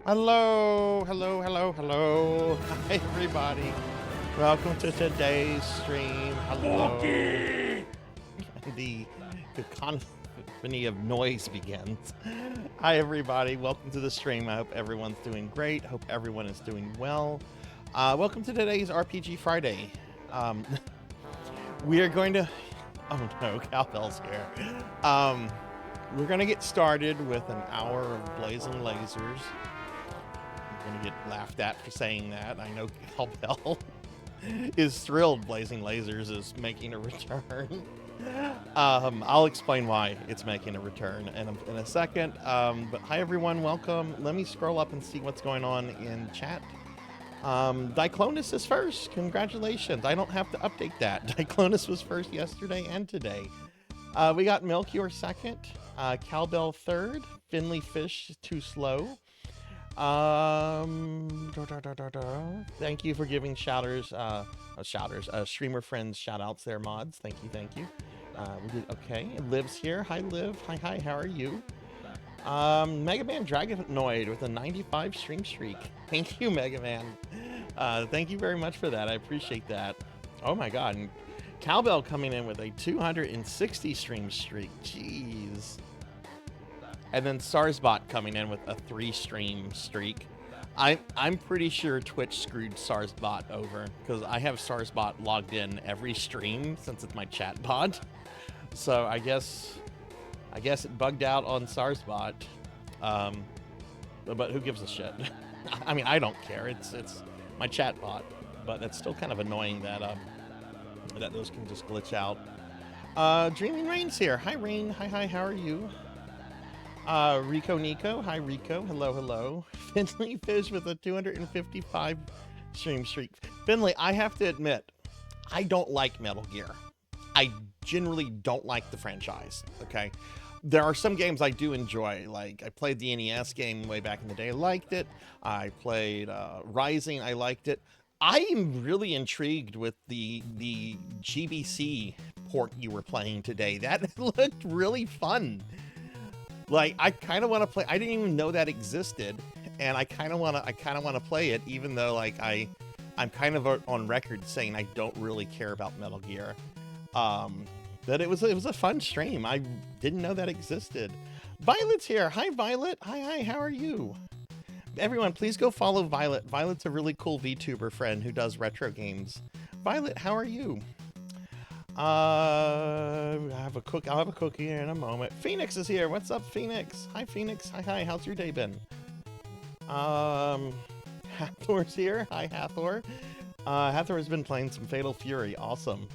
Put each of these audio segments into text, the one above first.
Hello, hello, hello, hello. Hi, everybody. Welcome to today's stream. Hello. The cacophony of noise begins. Hi, everybody. Welcome to the stream. I hope everyone's doing great. Hope everyone is doing well. Welcome to today's RPG Friday. Um, we are going to. Oh no, Cowbell's here. We're going to get started with an hour of blazing lasers. I'm gonna get laughed at for saying that. I know Cowbell is thrilled Blazing Lasers is making a return. I'll explain why it's making a return in a second. But hi everyone, welcome. Let me scroll up and see what's going on in chat. Diclonus is first. Congratulations. I don't have to update that. Diclonus was first yesterday and today. We got Melchior second, Cowbell third, Finley Fish too slow. Thank you for giving streamer friends shout outs there, mods. Thank you. Okay, Liv's here. Hi, Liv. Hi, how are you? Mega Man Dragonoid with a 95 stream streak. Thank you, Mega Man. Thank you very much for that. I appreciate that. Oh my god. And Cowbell coming in with a 260 stream streak. Jeez. And then Sarzac coming in with a 3-stream streak. I'm pretty sure Twitch screwed Sarzac over because I have Sarzac logged in every stream since it's my chat bot. So I guess it bugged out on Sarzac. But who gives a shit? I mean, I don't care. It's my chat bot, but it's still kind of annoying that that those can just glitch out. Dreaming Rain's here. Hi Rain. Hi. How are you? Rico Nico. Hi, Rico. Hello. Finley Fish with a 255 stream streak. Finley, I have to admit, I don't like Metal Gear. I generally don't like the franchise, okay? There are some games I do enjoy. Like, I played the NES game way back in the day. I liked it. I played Rising. I liked it. I am really intrigued with the GBC port you were playing today. That looked really fun. Like, I kind of want to play. I didn't even know that existed, and I kind of want to play it, even though like I'm kind of on record saying I don't really care about Metal Gear. But it was a fun stream. I didn't know that existed. Violet's here. Hi, Violet. Hi. How are you? Everyone, please go follow Violet. Violet's a really cool VTuber friend who does retro games. Violet, how are you? I'll have a cookie in a moment. Phoenix is here. What's up, Phoenix? Hi, Phoenix. Hi. How's your day been? Hathor's here. Hi, Hathor. Hathor has been playing some Fatal Fury. Awesome.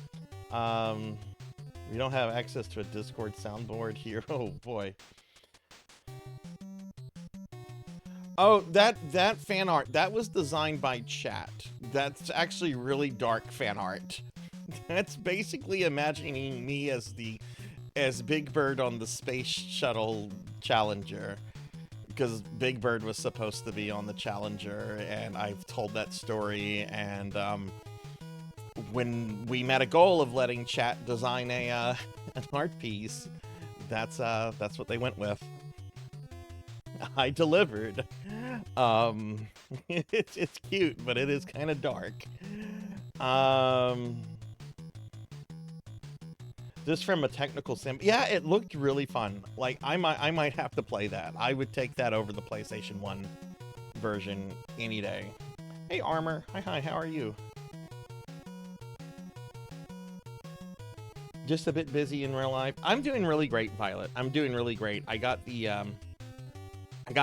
We don't have access to a Discord soundboard here. Oh boy. Oh, that fan art, that was designed by chat. That's actually really dark fan art. That's basically imagining me as Big Bird on the Space Shuttle Challenger, because Big Bird was supposed to be on the Challenger, and I've told that story. And when we met a goal of letting chat design an art piece, that's what they went with. I delivered. It's cute, but it is kind of dark. Just from a technical standpoint, yeah, it looked really fun. Like, I might have to play that. I would take that over the PlayStation 1 version any day. Hey, Armor. Hi, how are you? Just a bit busy in real life. I'm doing really great, Violet. I'm doing really great. I got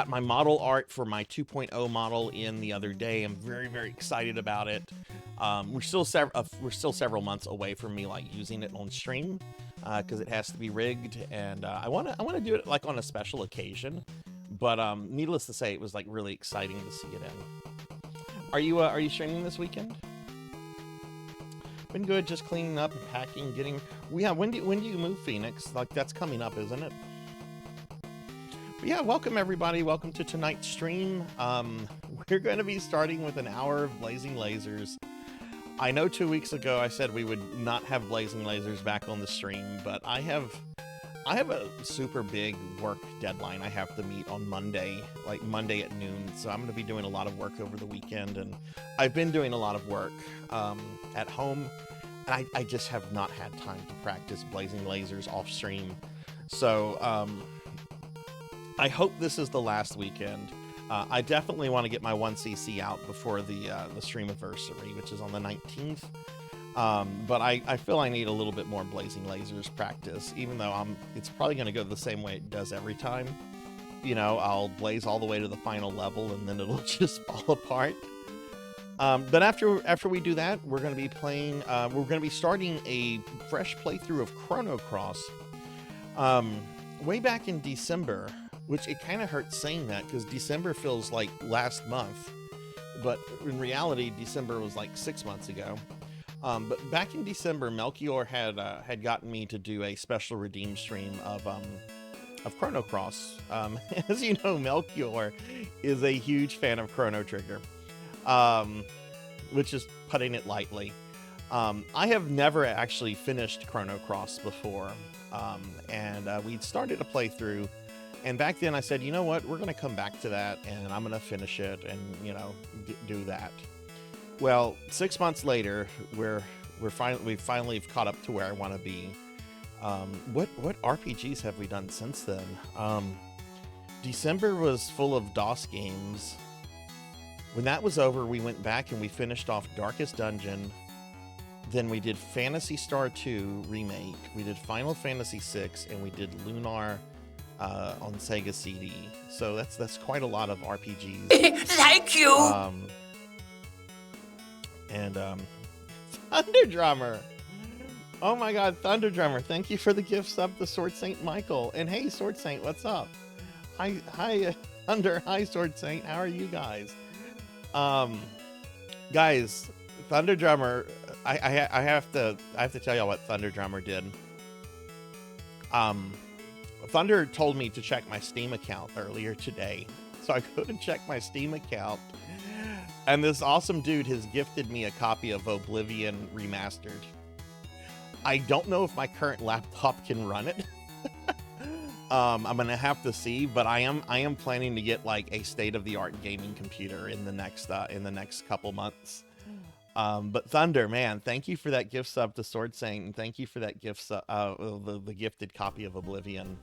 my model art for my 2.0 model in the other day. I'm very, very excited about it. We're still several months away from me like using it on stream because it has to be rigged, and I want to do it like on a special occasion. But needless to say, it was like really exciting to see it in. Are you streaming this weekend? Been good, just cleaning up and packing, getting. Yeah, when do you move, Phoenix? Like, that's coming up, isn't it? But yeah, welcome everybody. Welcome to tonight's stream. We're going to be starting with an hour of Blazing Lasers. I know 2 weeks ago I said we would not have Blazing Lasers back on the stream, but I have I have a super big work deadline I have to meet on Monday, like Monday at noon. So I'm going to be doing a lot of work over the weekend, and I've been doing a lot of work at home, and I just have not had time to practice Blazing Lasers off stream. So I hope this is the last weekend. I definitely want to get my 1cc out before the stream anniversary, which is on the 19th. But I feel I need a little bit more Blazing Lasers practice, even though it's probably going to go the same way it does every time. You know, I'll blaze all the way to the final level and then it'll just fall apart. But after we do that, we're going to be playing, we're going to be starting a fresh playthrough of Chrono Cross. Way back in December, which it kind of hurts saying that because December feels like last month, but in reality, December was like 6 months ago. But back in December, Melchior had gotten me to do a special redeem stream of Chrono Cross. As you know, Melchior is a huge fan of Chrono Trigger, which is putting it lightly. I have never actually finished Chrono Cross before, and we'd started a playthrough, and back then I said, you know what, we're going to come back to that, and I'm going to finish it, and you know, do that. Well, 6 months later, we've finally caught up to where I want to be. What RPGs have we done since then? December was full of DOS games. When that was over, we went back and we finished off Darkest Dungeon. Then we did Phantasy Star 2 Remake. We did Final Fantasy 6, and we did Lunar on Sega CD. So that's quite a lot of RPGs. Thank you. And Thunder Drummer. Oh my God, Thunder Drummer! Thank you for the gift sub to Sword Saint Michael. And hey, Sword Saint, what's up? Hi, Thunder. Hi, Sword Saint. How are you guys? Guys, Thunder Drummer. I have to tell y'all what Thunder Drummer did. Thunder told me to check my Steam account earlier today, so I go to check my Steam account. And this awesome dude has gifted me a copy of Oblivion Remastered. I don't know if my current laptop can run it. I'm gonna have to see, but I am planning to get like a state-of-the-art gaming computer in the next couple months. But Thunder, man, thank you for that gift sub to Sword Saint, and thank you for that gift sub, the gifted copy of Oblivion.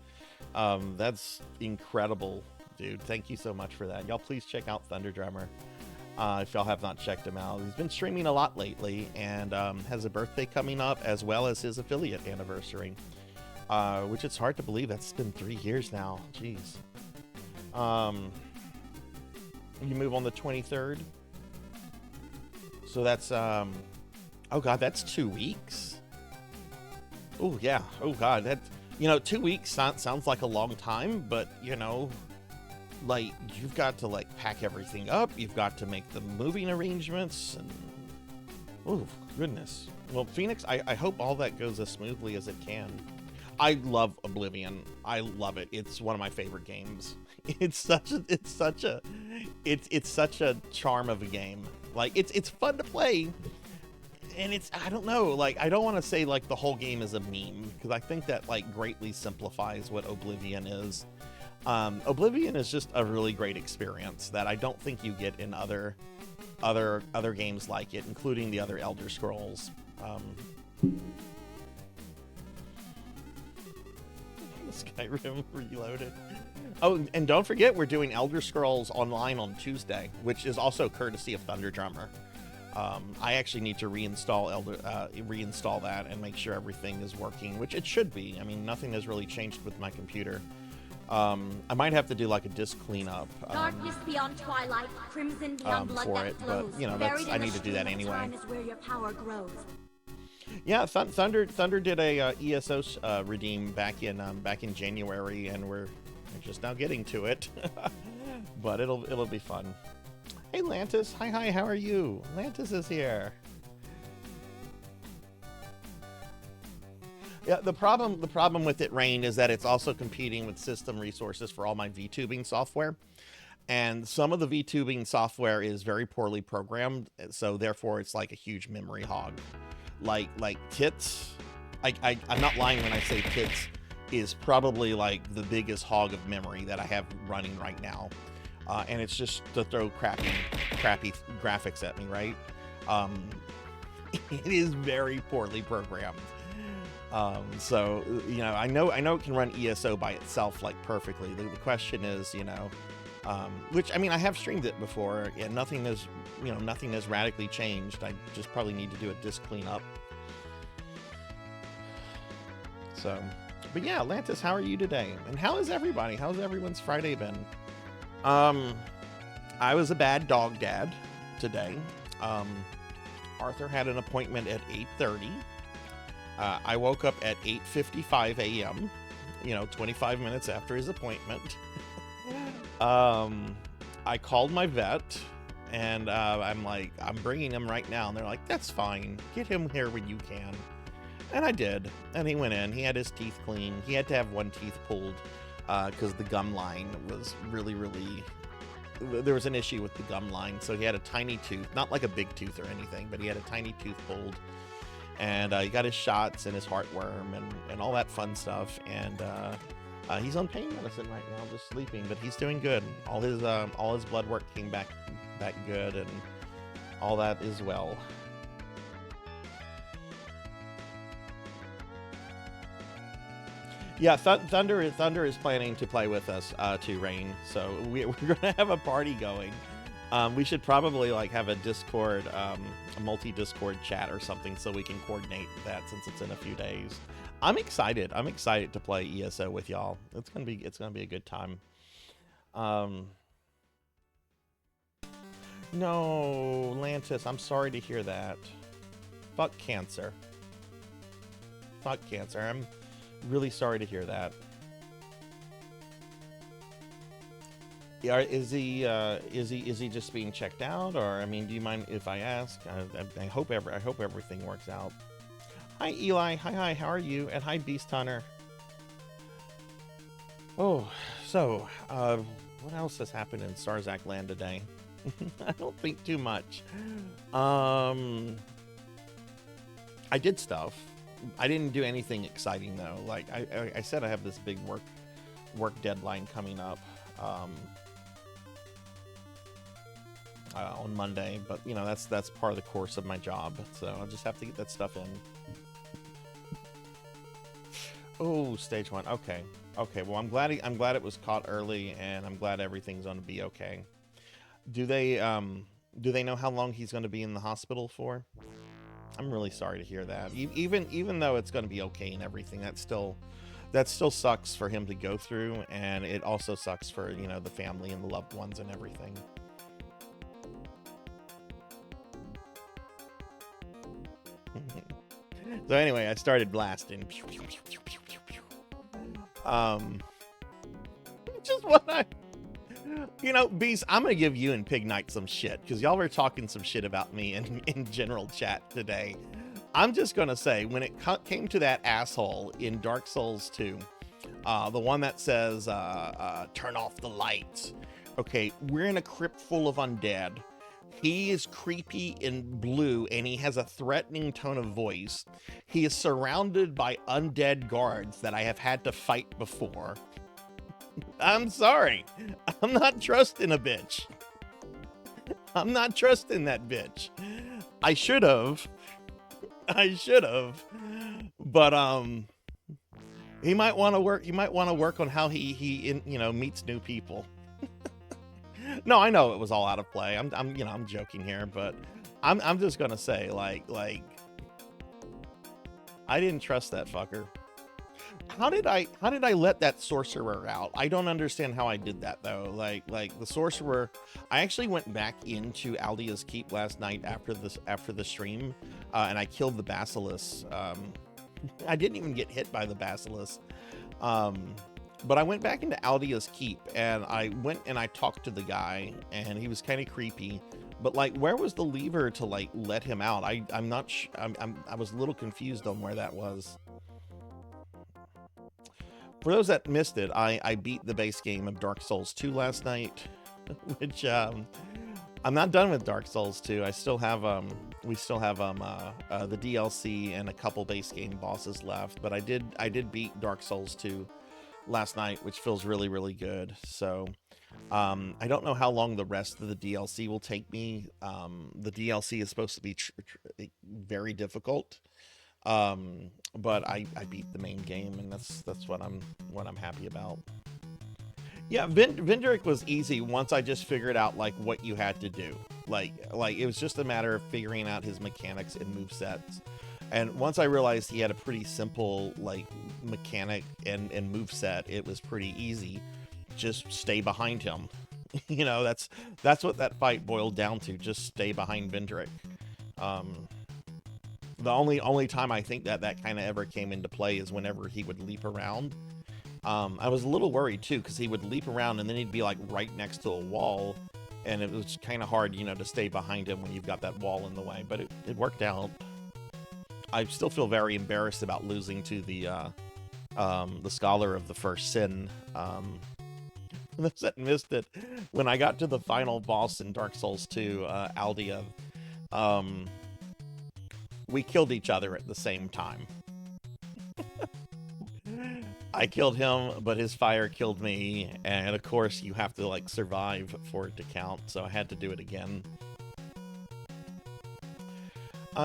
That's incredible, dude. Thank you so much for that. Y'all please check out Thunder Drummer. If y'all have not checked him out. He's been streaming a lot lately, and has a birthday coming up as well as his affiliate anniversary, which it's hard to believe that's been 3 years now. Jeez. You move on the 23rd, so that's oh God, that's 2 weeks. Oh yeah, oh God, that, you know, 2 weeks sounds like a long time, but you know, like, you've got to like pack everything up, you've got to make the moving arrangements, and oh goodness. Well, Phoenix, I hope all that goes as smoothly as it can. I love Oblivion. I love it. It's one of my favorite games. It's such a charm of a game. Like, it's fun to play, and it's, I don't know, like, I don't want to say like the whole game is a meme, because I think that like greatly simplifies what Oblivion is. Oblivion is just a really great experience that I don't think you get in other games like it, including the other Elder Scrolls. Skyrim Reloaded. Oh, and don't forget, we're doing Elder Scrolls Online on Tuesday, which is also courtesy of Thunder Drummer. I actually need to reinstall that and make sure everything is working, which it should be. I mean, nothing has really changed with my computer. I might have to do like a disk cleanup Darkness beyond twilight, crimson beyond blood for that it, flows. but you know, I need to do that anyway. Time is where your power grows. Yeah, Thunder did a ESO redeem back in January, and we're just now getting to it, but it'll be fun. Hey Lantis, hi, how are you? Lantis is here. Yeah, the problem with it, Rain, is that it's also competing with system resources for all my VTubing software. And some of the VTubing software is very poorly programmed, so therefore it's like a huge memory hog. Like tits, I'm not lying when I say tits. is probably like the biggest hog of memory that I have running right now. And it's just to throw crappy graphics at me, right? It is very poorly programmed. So, you know, I know it can run ESO by itself like perfectly. The question is, you know, which, I mean, I have streamed it before and nothing has radically changed. I just probably need to do a disk cleanup. So, but yeah, Lantis, how are you today? And how is everybody? How's everyone's Friday been? I was a bad dog dad today. Arthur had an appointment at 8:30. I woke up at 8:55 a.m., you know, 25 minutes after his appointment. I called my vet, and I'm like, I'm bringing him right now. And they're like, that's fine. Get him here when you can. And I did. And he went in. He had his teeth cleaned. He had to have one tooth pulled because the gum line was really, there was an issue with the gum line. So he had a tiny tooth, not like a big tooth or anything, but he had a tiny tooth pulled. And he got his shots and his heartworm and all that fun stuff. And he's on pain medicine right now, just sleeping, but he's doing good. All his blood work came back good, and all that is well. Yeah, Thunder is planning to play with us too, Rain. So we're gonna have a party going. We should probably like have a Discord, a multi-Discord chat or something, so we can coordinate that since it's in a few days. I'm excited. I'm excited to play ESO with y'all. It's gonna be a good time. No, Lantis, I'm sorry to hear that. Fuck cancer. Fuck cancer. I'm really sorry to hear that. Yeah, is he just being checked out, or I mean, do you mind if I ask? I hope everything works out. Hi Eli, hi, how are you? And hi Beast Hunter. Oh, so what else has happened in Sarzac land today? I don't think too much. I did stuff. I didn't do anything exciting though. Like I said, I have this big work deadline coming up on Monday, but you know that's part of the course of my job, so I'll just have to get that stuff in. Oh, stage 1. Okay. Well, I'm glad it was caught early, and I'm glad everything's going to be okay. Do they know how long he's going to be in the hospital for? I'm really sorry to hear that. Even though it's going to be okay and everything, that still sucks for him to go through, and it also sucks for, you know, the family and the loved ones and everything. So anyway, I started blasting. Just what you know, Beast, I'm gonna give you and Pig Knight some shit, because y'all were talking some shit about me in general chat today. I'm just gonna say, when it came to that asshole in Dark Souls 2, the one that says, turn off the lights. Okay, we're in a crypt full of undead. He is creepy and blue, and he has a threatening tone of voice. He is surrounded by undead guards that I have had to fight before. I'm sorry. I'm not trusting a bitch. I'm not trusting that bitch. I should have. But he might want to work. You might want to work on how he meets new people. No, I know it was all out of play. I'm joking here, but I'm just gonna say like I didn't trust that fucker. How did I let that sorcerer out? I don't understand how I did that though. Like the sorcerer, I actually went back into Aldia's Keep last night after the stream, and I killed the basilisk. I didn't even get hit by the basilisk. But I went back into Aldia's Keep, and I went and I talked to the guy, and he was kind of creepy. But like, where was the lever to like let him out? I'm not. I was a little confused on where that was. For those that missed it, I beat the base game of Dark Souls 2 last night, which I'm not done with Dark Souls 2. I still have we still have the DLC and a couple base game bosses left. But I did beat Dark Souls 2 last night, which feels really, really good. So I don't know how long the rest of the DLC will take me. The DLC is supposed to be very difficult, but I beat the main game, and that's what I'm happy about. Yeah, Vendrick was easy once I just figured out like what you had to do. Like it was just a matter of figuring out his mechanics and movesets. And once I realized he had a pretty simple like mechanic and moveset, it was pretty easy. Just stay behind him. You know, that's what that fight boiled down to. Just stay behind Vendrick. The only time I think that kind of ever came into play is whenever he would leap around. I was a little worried too, because he would leap around and then he'd be like right next to a wall, and it was kind of hard, you know, to stay behind him when you've got that wall in the way. But it worked out. I still feel very embarrassed about losing to the Scholar of the First Sin. That missed it when I got to the final boss in Dark Souls 2, Aldia. We killed each other at the same time. I killed him, but his fire killed me, and of course you have to like survive for it to count, so I had to do it again.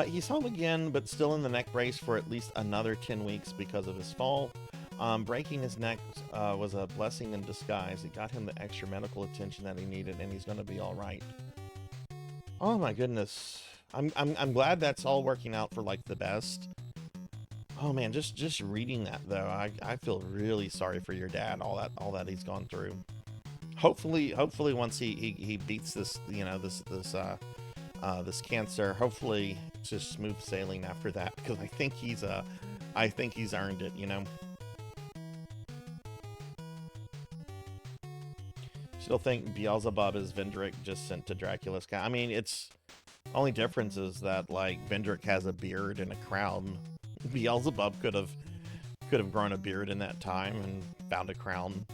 He's home again, but still in the neck brace for at least another 10 weeks because of his fall. Breaking his neck was a blessing in disguise. It got him the extra medical attention that he needed, and he's going to be all right. Oh my goodness. I'm glad that's all working out for like the best. Oh man, just reading that though, I feel really sorry for your dad. All that he's gone through. Hopefully once he beats this, you know, this cancer, hopefully it's just smooth sailing after that, because I think he's earned it, you know. Still think Beelzebub is Vendrick just sent to Dracula's sky. I mean, it's only difference is that like Vendrick has a beard and a crown. Beelzebub could have grown a beard in that time and found a crown.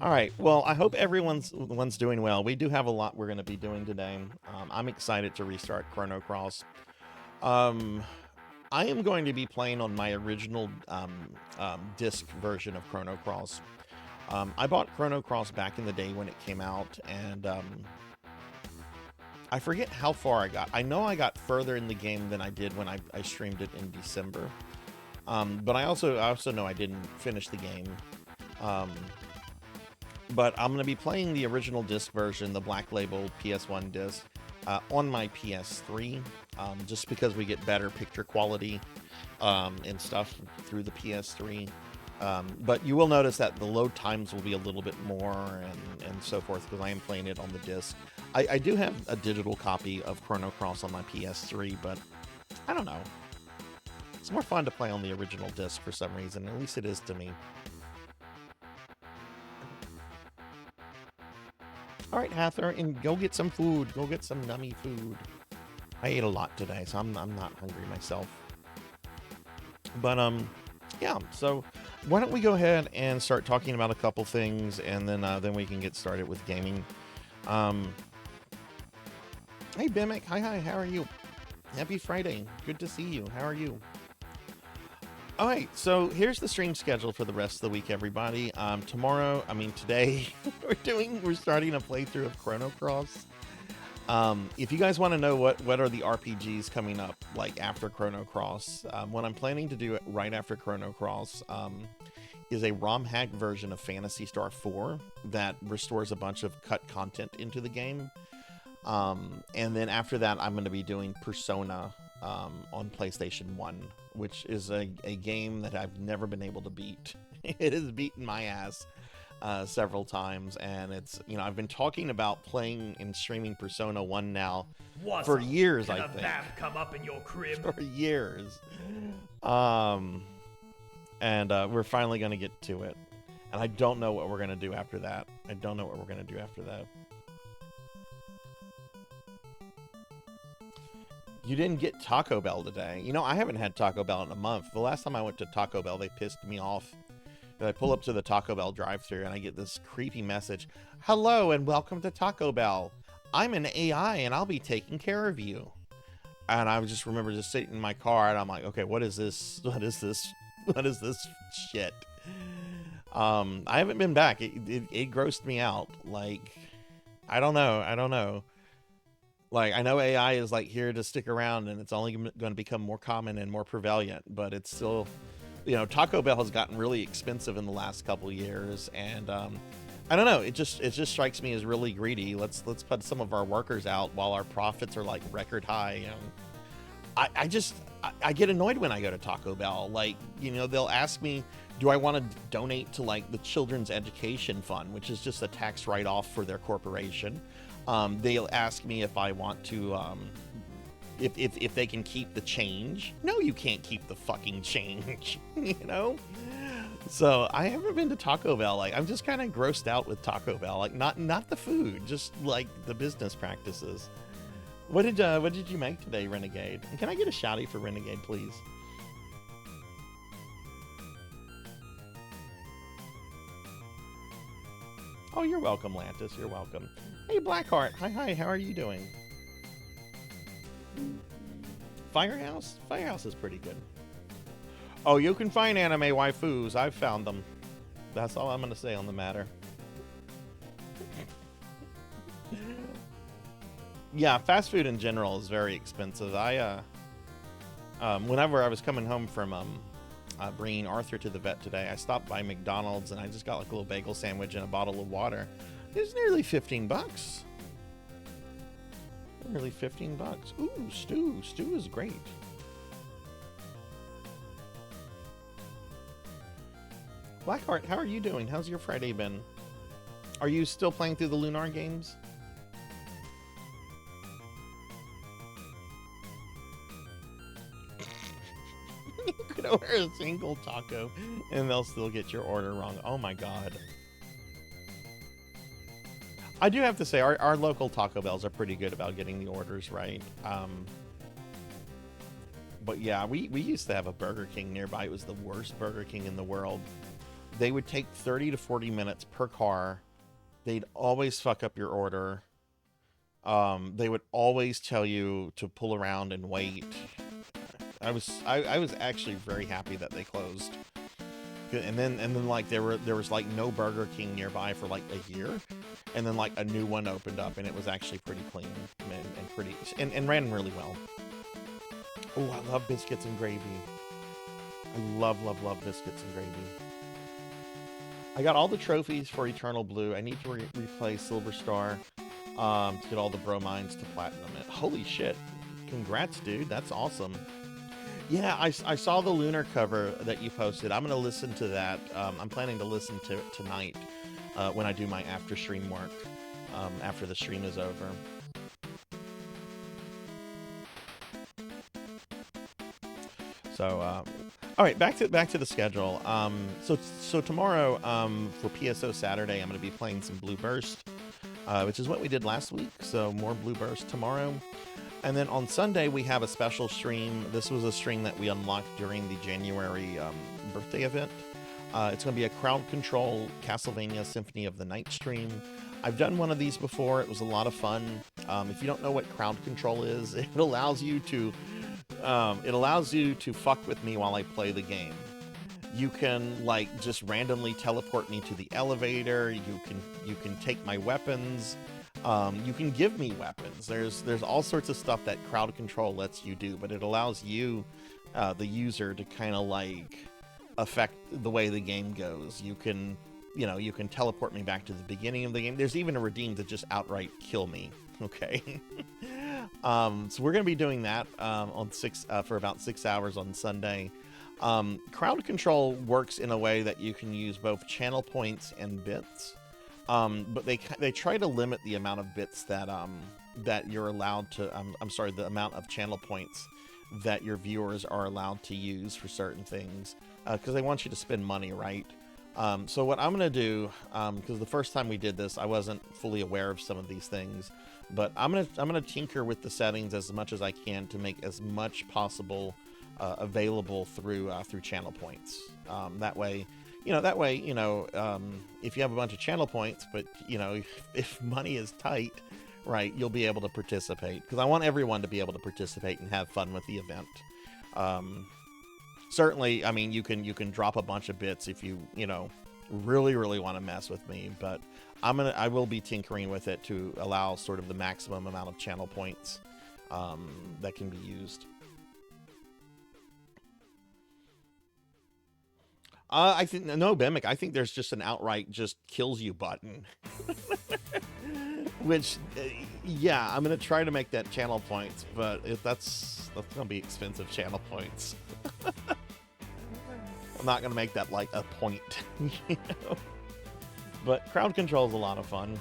All right, well, I hope everyone's doing well. We do have a lot we're going to be doing today. I'm excited to restart Chrono Cross. I am going to be playing on my original disc version of Chrono Cross. I bought Chrono Cross back in the day when it came out, and I forget how far I got. I know I got further in the game than I did when I streamed it in December. But I also know I didn't finish the game. But I'm going to be playing the original disc version, the Black Label PS1 disc, on my PS3, just because we get better picture quality and stuff through the PS3. But you will notice that the load times will be a little bit more and so forth, because I am playing it on the disc. I do have a digital copy of Chrono Cross on my PS3, but I don't know. It's more fun to play on the original disc for some reason. At least it is to me. All right, Hather, and go get some food. Go get some nummy food. I ate a lot today, so I'm not hungry myself. But yeah. So why don't we go ahead and start talking about a couple things, and then we can get started with gaming. Hey, Bimic. Hi. How are you? Happy Friday. Good to see you. How are you? All right, so here's the stream schedule for the rest of the week, everybody. Today, we're starting a playthrough of Chrono Cross. If you guys want to know what are the RPGs coming up, like after Chrono Cross, what I'm planning to do right after Chrono Cross is a ROM hack version of Phantasy Star 4 that restores a bunch of cut content into the game. And then after that, I'm going to be doing Persona on PlayStation 1, which is a game that I've never been able to beat. It has beaten my ass several times, and it's, you know, I've been talking about playing and streaming Persona 1 now for years, I think. Can a come up in your crib? For years. And we're finally going to get to it. And I don't know what we're going to do after that. You didn't get Taco Bell today. You know, I haven't had Taco Bell in a month. The last time I went to Taco Bell, they pissed me off. I pull up to the Taco Bell drive-thru and I get this creepy message. Hello and welcome to Taco Bell. I'm an AI and I'll be taking care of you. And I just remember just sitting in my car and I'm like, okay, what is this? What is this? What is this shit? I haven't been back. It grossed me out. Like, I don't know. Like, I know AI is like here to stick around and it's only going to become more common and more prevalent, but it's still, you know, Taco Bell has gotten really expensive in the last couple years, and I don't know, it just strikes me as really greedy. Let's put some of our workers out while our profits are like record high. You know, I get annoyed when I go to Taco Bell. Like, you know, they'll ask me, do I want to donate to like the Children's Education Fund, which is just a tax write-off for their corporation. They'll ask me if I want to, if they can keep the change. No, you can't keep the fucking change, you know? So I haven't been to Taco Bell. Like, I'm just kind of grossed out with Taco Bell. Like, not the food, just like the business practices. What did you make today, Renegade? And can I get a shouty for Renegade, please? Oh, you're welcome, Lantis. You're welcome. Hey, Blackheart. Hi. How are you doing? Firehouse? Firehouse is pretty good. Oh, you can find anime waifus. I've found them. That's all I'm going to say on the matter. Yeah, fast food in general is very expensive. Whenever I was coming home from bringing Arthur to the vet today, I stopped by McDonald's and I just got like a little bagel sandwich and a bottle of water. It was nearly 15 bucks. Nearly 15 bucks. Ooh, stew. Stew is great. Blackheart, how are you doing? How's your Friday been? Are you still playing through the Lunar games? You could order a single taco and they'll still get your order wrong. Oh my god. I do have to say, our local Taco Bells are pretty good about getting the orders right. But yeah, we used to have a Burger King nearby. It was the worst Burger King in the world. They would take 30 to 40 minutes per car. They'd always fuck up your order. They would always tell you to pull around and wait. I was actually very happy that they closed. And then like there was like no Burger King nearby for like a year, and then like a new one opened up and it was actually pretty clean and pretty and ran really well. Oh, I love biscuits and gravy. I love biscuits and gravy. I got all the trophies for Eternal Blue. I need to replay Silver Star to get all the bromines to platinum it. Holy shit. Congrats, dude. That's awesome. Yeah, I saw the Lunar cover that you posted. I'm going to listen to that. I'm planning to listen to it tonight when I do my after stream work, after the stream is over. So, all right, back to the schedule. So tomorrow for PSO Saturday, I'm going to be playing some Blue Burst, which is what we did last week. So more Blue Burst tomorrow. And then on Sunday, we have a special stream. This was a stream that we unlocked during the January birthday event. It's going to be a crowd control Castlevania Symphony of the Night stream. I've done one of these before. It was a lot of fun. If you don't know what crowd control is, it allows you to fuck with me while I play the game. You can like just randomly teleport me to the elevator. You can take my weapons. You can give me weapons. There's all sorts of stuff that crowd control lets you do, but it allows you, the user, to kind of like affect the way the game goes. You can teleport me back to the beginning of the game. There's even a redeem to just outright kill me. Okay. So we're gonna be doing that for about 6 hours on Sunday. Crowd control works in a way that you can use both channel points and bits. But they try to limit the amount of bits that you're allowed to. The amount of channel points that your viewers are allowed to use for certain things, because they want you to spend money, right? So what I'm gonna do, because the first time we did this, I wasn't fully aware of some of these things, but I'm gonna tinker with the settings as much as I can to make as much possible available through channel points. That way, if you have a bunch of channel points, but if money is tight, right, you'll be able to participate, because I want everyone to be able to participate and have fun with the event. Certainly, I mean, you can drop a bunch of bits if you really want to mess with me, but I will be tinkering with it to allow sort of the maximum amount of channel points that can be used. I think no, Bemic. I think there's just an outright just kills you button, which yeah, I'm gonna try to make that channel points, but that's gonna be expensive channel points. I'm not gonna make that like a point, you know? But crowd control is a lot of fun.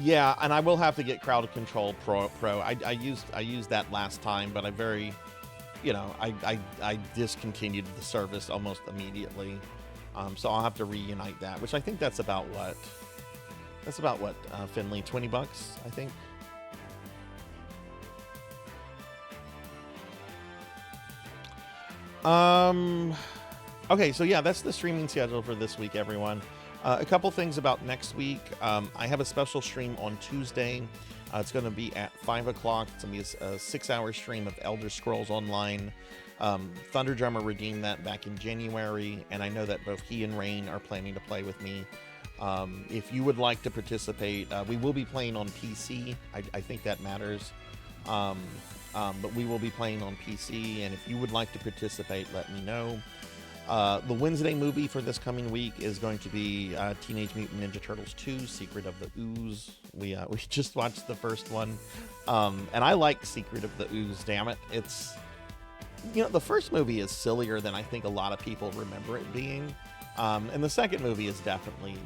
Yeah, and I will have to get crowd control pro. I used that last time, but I very, I discontinued the service almost immediately. So I'll have to reunite that, which I think that's about what Finley, $20, I think. Okay, so yeah, that's the streaming schedule for this week, everyone. A couple things about next week. I have a special stream on Tuesday. It's going to be at 5 o'clock. It's going to be a 6-hour stream of Elder Scrolls Online. Thunderdrummer redeemed that back in January, and I know that both he and Rain are planning to play with me. If you would like to participate, we will be playing on PC. I think that matters. But we will be playing on PC, and if you would like to participate, let me know. The Wednesday movie for this coming week is going to be Teenage Mutant Ninja Turtles 2: Secret of the Ooze. We just watched the first one, and I like Secret of the Ooze. Damn it, it's the first movie is sillier than I think a lot of people remember it being, and the second movie is definitely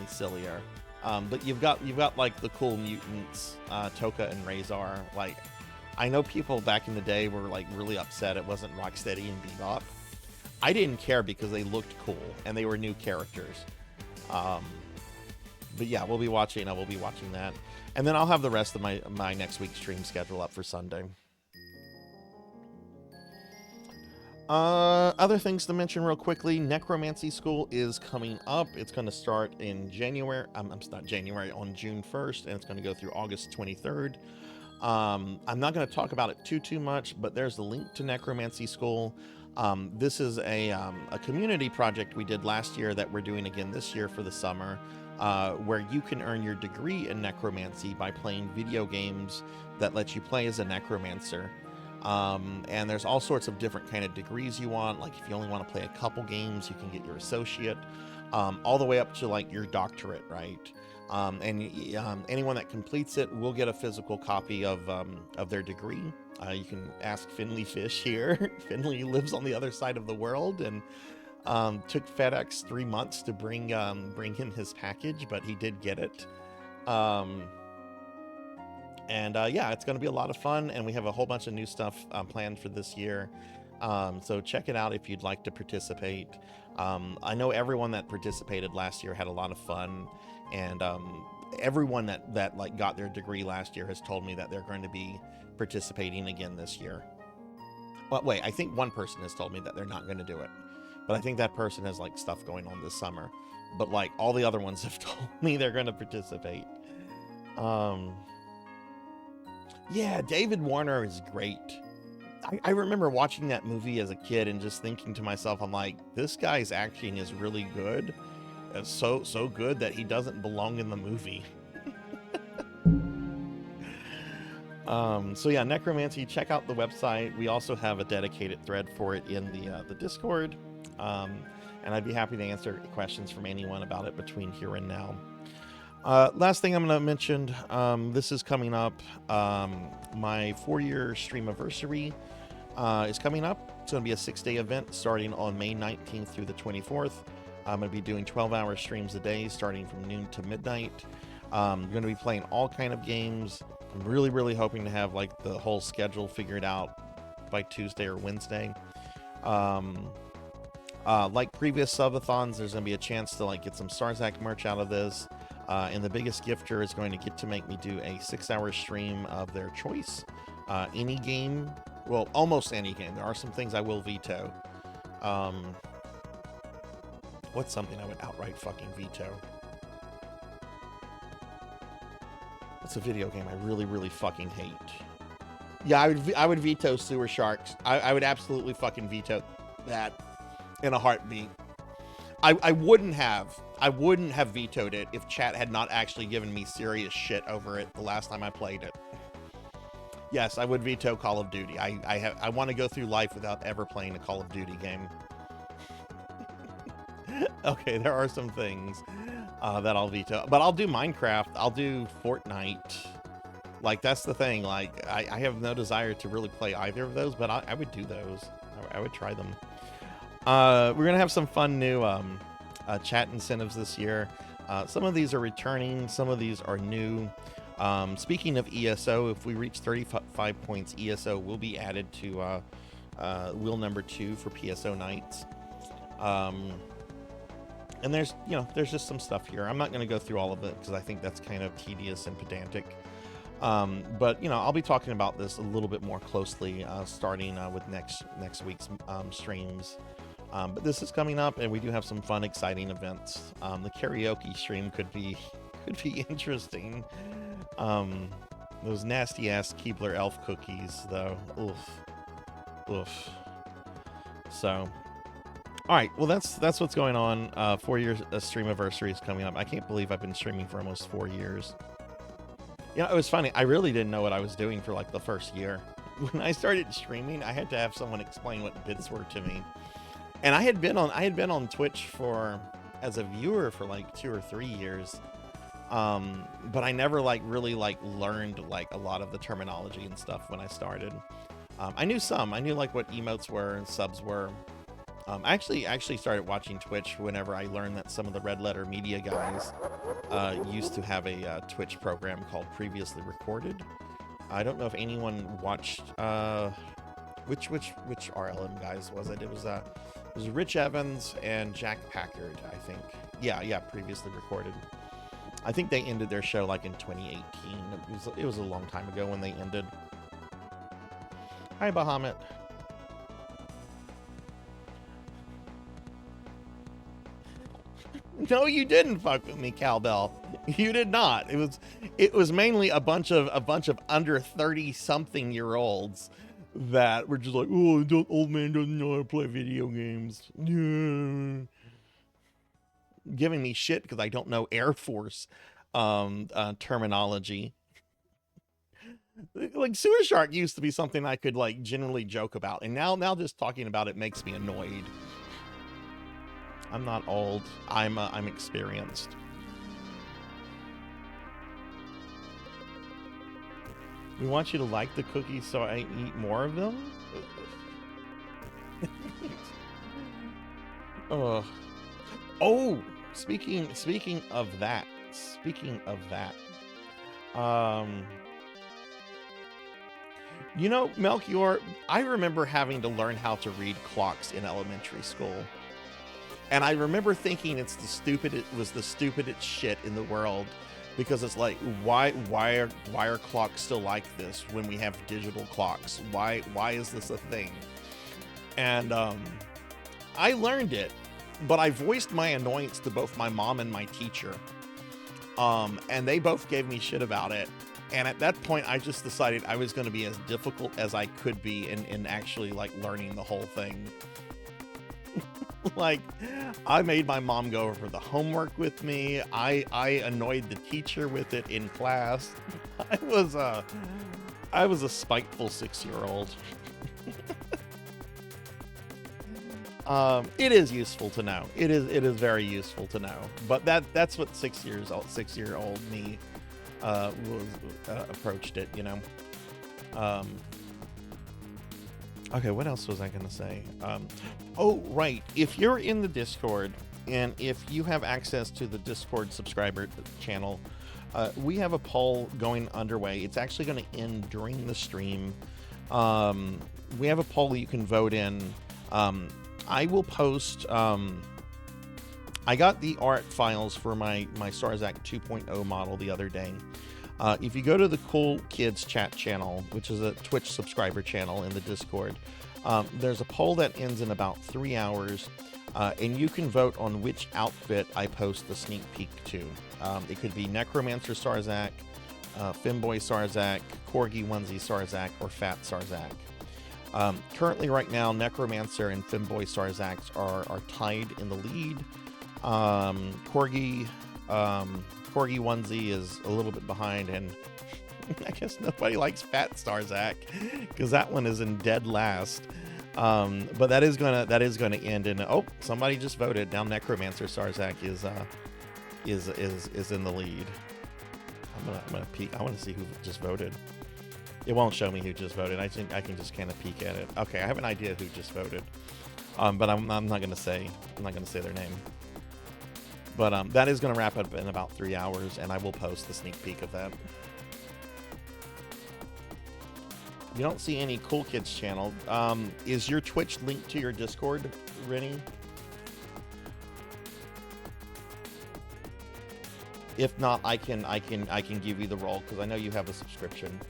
sillier. But you've got like the cool mutants, Toka and Razor. Like, I know people back in the day were like really upset it wasn't Rocksteady and Bebop. I didn't care because they looked cool and they were new characters. But yeah, we'll be watching that. And then I'll have the rest of my next week's stream schedule up for Sunday. Other things to mention real quickly. Necromancy School is coming up. It's going to start in January. Not January, on June 1st, and it's going to go through August 23rd. I'm not going to talk about it too much, but there's a link to Necromancy School. This is a community project we did last year that we're doing again this year for the summer, where you can earn your degree in necromancy by playing video games that let you play as a necromancer. And there's all sorts of different kind of degrees you want. Like, if you only want to play a couple games, you can get your associate, all the way up to like your doctorate, right? Anyone that completes it will get a physical copy of their degree. You can ask Finley Fish here. Finley lives on the other side of the world, and took FedEx 3 months to bring him his package, but he did get it. Yeah, it's going to be a lot of fun, and we have a whole bunch of new stuff planned for this year. So check it out if you'd like to participate. I know everyone that participated last year had a lot of fun, and everyone that like got their degree last year has told me that they're going to be participating again this year. Well, wait, I think one person has told me that they're not going to do it, but I think that person has like stuff going on this summer. But like all the other ones have told me they're going to participate. Yeah, David Warner is great. I remember watching that movie as a kid and just thinking to myself, I'm like, this guy's acting is really good. It's so good that he doesn't belong in the movie. So yeah, Necromancy, check out the website. We also have a dedicated thread for it in the Discord. And I'd be happy to answer questions from anyone about it between here and now. Last thing I'm going to mention, this is coming up. My 4-year streamiversary is coming up. It's going to be a 6-day event starting on May 19th through the 24th. I'm going to be doing 12-hour streams a day starting from noon to midnight. I'm going to be playing all kind of games. I'm really hoping to have like the whole schedule figured out by Tuesday or Wednesday. Like previous subathons, there's going to be a chance to like get some Sarzac merch out of this. And the biggest gifter is going to get to make me do a 6-hour stream of their choice. Any game, well, almost any game. There are some things I will veto. What's something I would outright fucking veto? It's a video game I really, really fucking hate. Yeah, I would veto Sewer Sharks. I would absolutely fucking veto that in a heartbeat. I wouldn't have vetoed it if chat had not actually given me serious shit over it the last time I played it. Yes, I would veto Call of Duty. I want to go through life without ever playing a Call of Duty game. Okay, there are some things that I'll veto, but I'll do Minecraft. I'll do Fortnite. Like, that's the thing. Like, I have no desire to really play either of those, but I would do those. I would try them. We're gonna have some fun new chat incentives this year. Some of these are returning, some of these are new. Speaking of ESO, if we reach 35 points, ESO will be added to wheel number 2 for PSO nights. And there's just some stuff here. I'm not going to go through all of it because I think that's kind of tedious and pedantic. But I'll be talking about this a little bit more closely starting with next week's streams. But this is coming up, and we do have some fun, exciting events. The karaoke stream could be interesting. Those nasty ass Keebler elf cookies, though. Oof. So, all right. Well, that's what's going on. 4 years stream anniversary is coming up. I can't believe I've been streaming for almost 4 years. It was funny. I really didn't know what I was doing for like the first year. When I started streaming, I had to have someone explain what bits were to me. And I had been on Twitch as a viewer for like 2 or 3 years. But I never really learned like a lot of the terminology and stuff when I started. I knew like what emotes were and subs were. I actually started watching Twitch whenever I learned that some of the Red Letter Media guys used to have a Twitch program called Previously Recorded. I don't know if anyone watched which RLM guys was it? It was Rich Evans and Jack Packard, I think. Yeah, Previously Recorded. I think they ended their show like in 2018. It was a long time ago when they ended. Hi, Bahamut. No, you didn't fuck with me, Cowbell. You did not. It was mainly a bunch of under 30-something-year-olds that were just like, oh, old man doesn't know how to play video games. Yeah. Giving me shit because I don't know Air Force terminology. Like Sewer Shark used to be something I could like generally joke about, and now just talking about it makes me annoyed. I'm not old. I'm experienced. We want you to like the cookies so I eat more of them. Oh, speaking of that. Melchior, I remember having to learn how to read clocks in elementary school. And I remember thinking it was the stupidest shit in the world, because it's like, why are clocks still like this when we have digital clocks? Why is this a thing? And I learned it, but I voiced my annoyance to both my mom and my teacher. And they both gave me shit about it. And at that point, I just decided I was going to be as difficult as I could be in actually like learning the whole thing. Like, I made my mom go over the homework with me. I annoyed the teacher with it in class. I was a spiteful 6-year-old. It is useful to know. It is very useful to know. But that's what 6-year-old me approached it, Okay, what else was I going to say? Oh, right. If you're in the Discord, and if you have access to the Discord subscriber channel, we have a poll going underway. It's actually going to end during the stream. We have a poll that you can vote in. I will post... I got the art files for my Sarzac 2.0 model the other day. If you go to the Cool Kids chat channel, which is a Twitch subscriber channel in the Discord, there's a poll that ends in about 3 hours, and you can vote on which outfit I post the sneak peek to. It could be Necromancer Sarzac, Femboy Sarzac, Corgi Onesie Sarzac, or Fat Sarzac. Currently, right now, Necromancer and Femboy Sarzac are tied in the lead. Corgi Onesie is a little bit behind, and I guess nobody likes Fat Sarzac because that one is in dead last. But that is gonna end in, oh, somebody just voted. Now Necromancer Sarzac is in the lead. I'm gonna peek. I want to see who just voted. It won't show me who just voted. I think I can just kind of peek at it. Okay, I have an idea who just voted. But I'm not gonna say their name. But that is gonna wrap up in about 3 hours, and I will post the sneak peek of that. You don't see any Cool Kids channel. Is your Twitch linked to your Discord, Rennie? If not, I can give you the role because I know you have a subscription.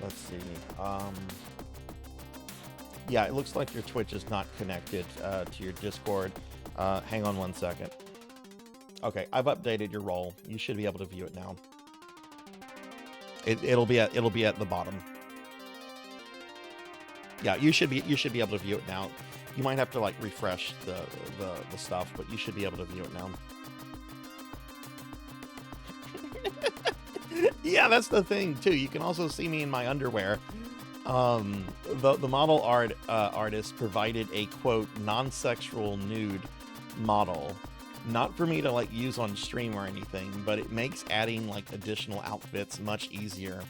Let's see. Yeah, it looks like your Twitch is not connected to your Discord. Hang on 1 second. Okay, I've updated your role. You should be able to view it now. It'll be at the bottom. Yeah, you should be able to view it now. You might have to like refresh the stuff, but you should be able to view it now. Yeah, that's the thing too. You can also see me in my underwear. The model artist provided a quote non-sexual nude model, not for me to like use on stream or anything, but it makes adding like additional outfits much easier,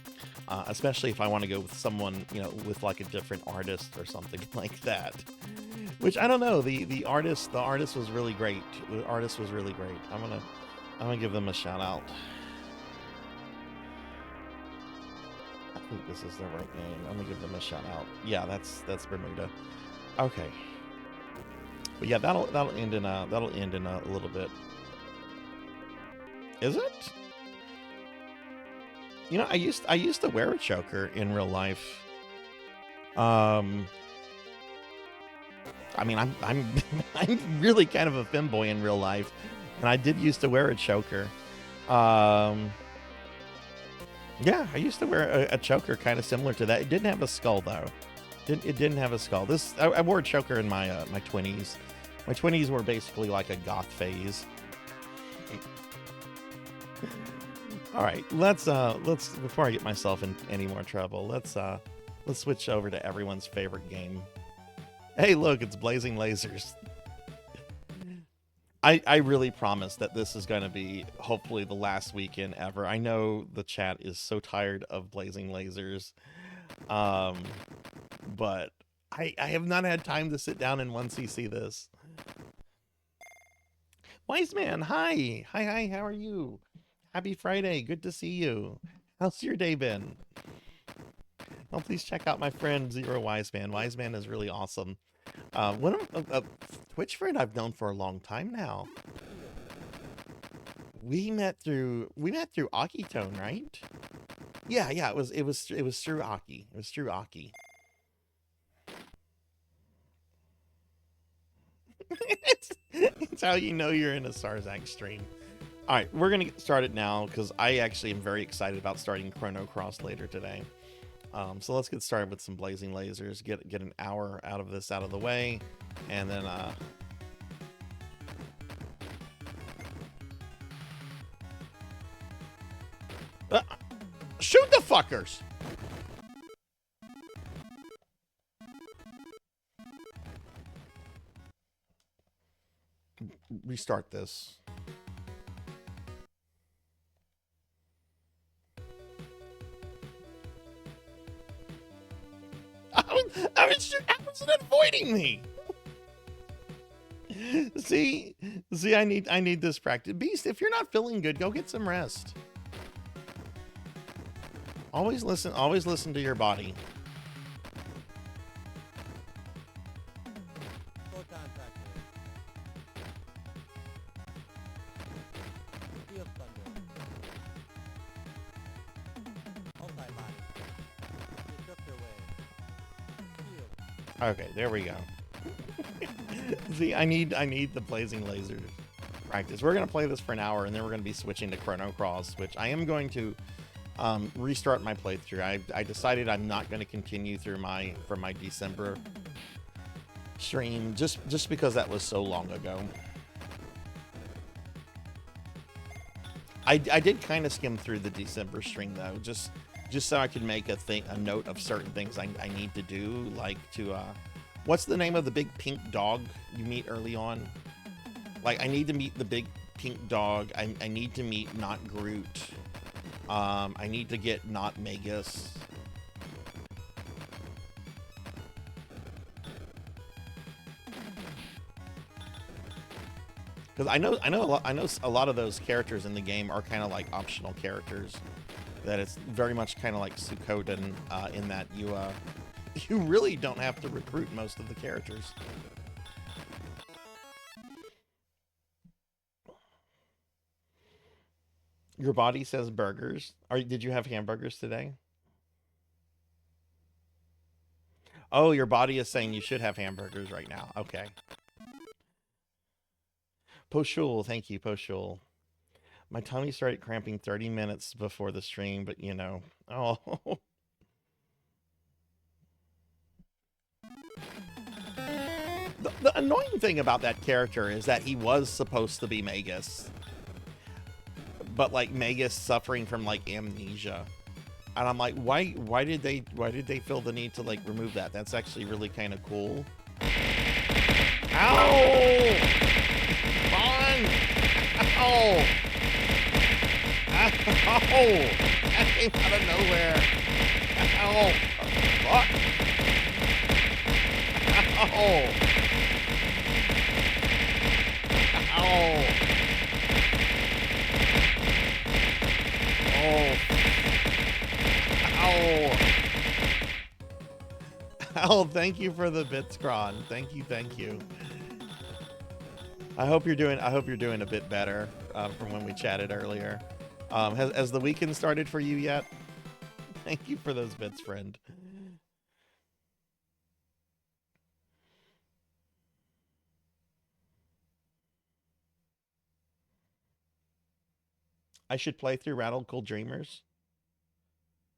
especially if I want to go with someone, you know, with like a different artist or something like that. Which I don't know. The artist was really great. The artist was really great. I'm gonna give them a shout out. I think this is the right name. I'm gonna give them a shout out. Yeah, that's Bermuda. Okay. But yeah, that'll end in a little bit. Is it? You know, I used to wear a choker in real life. I mean, I'm I'm really kind of a femboy in real life, and I did used to wear a choker. Yeah, I used to wear a choker kind of similar to that. It didn't have a skull though. It didn't have a skull. I wore a choker in my my 20s. My 20s were basically like a goth phase. All right, let's before I get myself in any more trouble, let's switch over to everyone's favorite game. Hey, look, it's Blazing Lasers. I really promise that this is going to be hopefully the last weekend ever. I know the chat is so tired of Blazing Lasers, but I have not had time to sit down and 1cc this. Wise Man, hi, how are you? Happy Friday, good to see you. How's your day been? Well, please check out my friend Zero Wise Man. Wise Man is really awesome. One of a Twitch friend I've known for a long time now. We met through Akitone, right? Yeah, it was through Aki. It was through Aki. It's how you know you're in a Sarzac stream. All right, we're gonna get started now because I actually am very excited about starting Chrono Cross later today. So let's get started with some Blazing Lasers. Get an hour out of this out of the way, and then shoot the fuckers. Restart this. How is it avoiding me? See, I need this practice. Beast, if you're not feeling good, go get some rest. Always listen to your body. Okay, there we go. See, I need the Blazing Lasers practice. We're going to play this for an hour, and then we're going to be switching to Chrono Cross, which I am going to restart my playthrough. I decided I'm not going to continue through my December stream just because that was so long ago. I did kind of skim through the December stream though, just so I could make a note of certain things I need to do, like to what's the name of the big pink dog you meet early on? Like, I need to meet the big pink dog. I need to meet not Groot. I need to get not Magus. Because I know a lot of those characters in the game are kind of like optional characters. That it's very much kind of like Suikoden in that you really don't have to recruit most of the characters. Your body says burgers. Did you have hamburgers today? Oh, your body is saying you should have hamburgers right now. Okay. Poshul, thank you, Poshul. My tummy started cramping 30 minutes before the stream, but you know. Oh. The annoying thing about that character is that he was supposed to be Magus. But like Magus suffering from like amnesia. And I'm like, why did they feel the need to like remove that? That's actually really kind of cool. Ow! Fun! Ow! Ow! That came out of nowhere. Ow! Fuck! Ow! Ow! Oh! Ow! Oh, thank you for the bits, Kron. Thank you. I hope you're doing a bit better from when we chatted earlier. Has the weekend started for you yet? Thank you for those bits, friend. I should play through Radical Dreamers.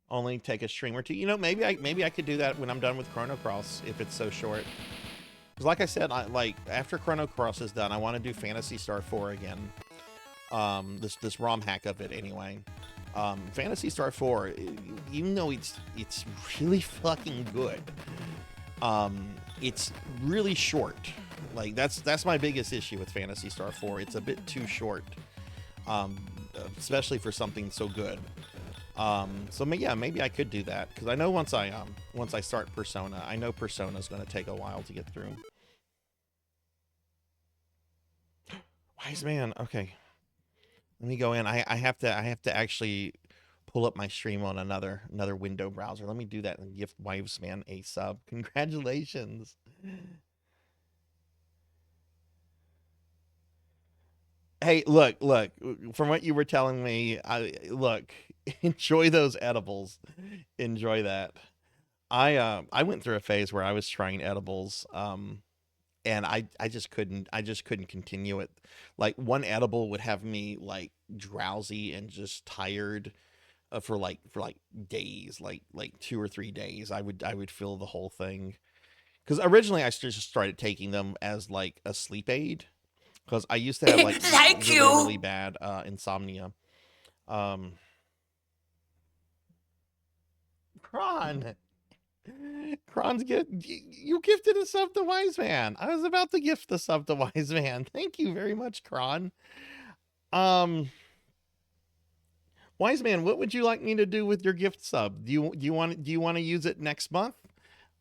Only take a stream or two. You know, maybe I could do that when I'm done with Chrono Cross if it's so short. Because like I said, after Chrono Cross is done, I want to do Phantasy Star 4 again. This ROM hack of it anyway. Phantasy Star 4, even though it's really fucking good, it's really short. Like that's my biggest issue with Phantasy Star 4. It's a bit too short, especially for something so good. So yeah, maybe I could do that because I know once I start Persona, I know Persona's going to take a while to get through. Wise man, okay. Let me go in. I have to actually pull up my stream on another window browser. Let me do that and give Wives Man a sub. Congratulations. Hey, look. From what you were telling me, look. Enjoy those edibles. Enjoy that. I went through a phase where I was trying edibles. And I just couldn't continue it. Like one edible would have me like drowsy and just tired for days, like 2 or 3 days. I would feel the whole thing. Because originally I just started taking them as like a sleep aid. Because I used to have like really bad insomnia. Kron's you gifted a sub to Wise Man. I was about to gift the sub to Wise Man. Thank you very much, Kron. Wise Man, what would you like me to do with your gift sub? Do you want to use it next month?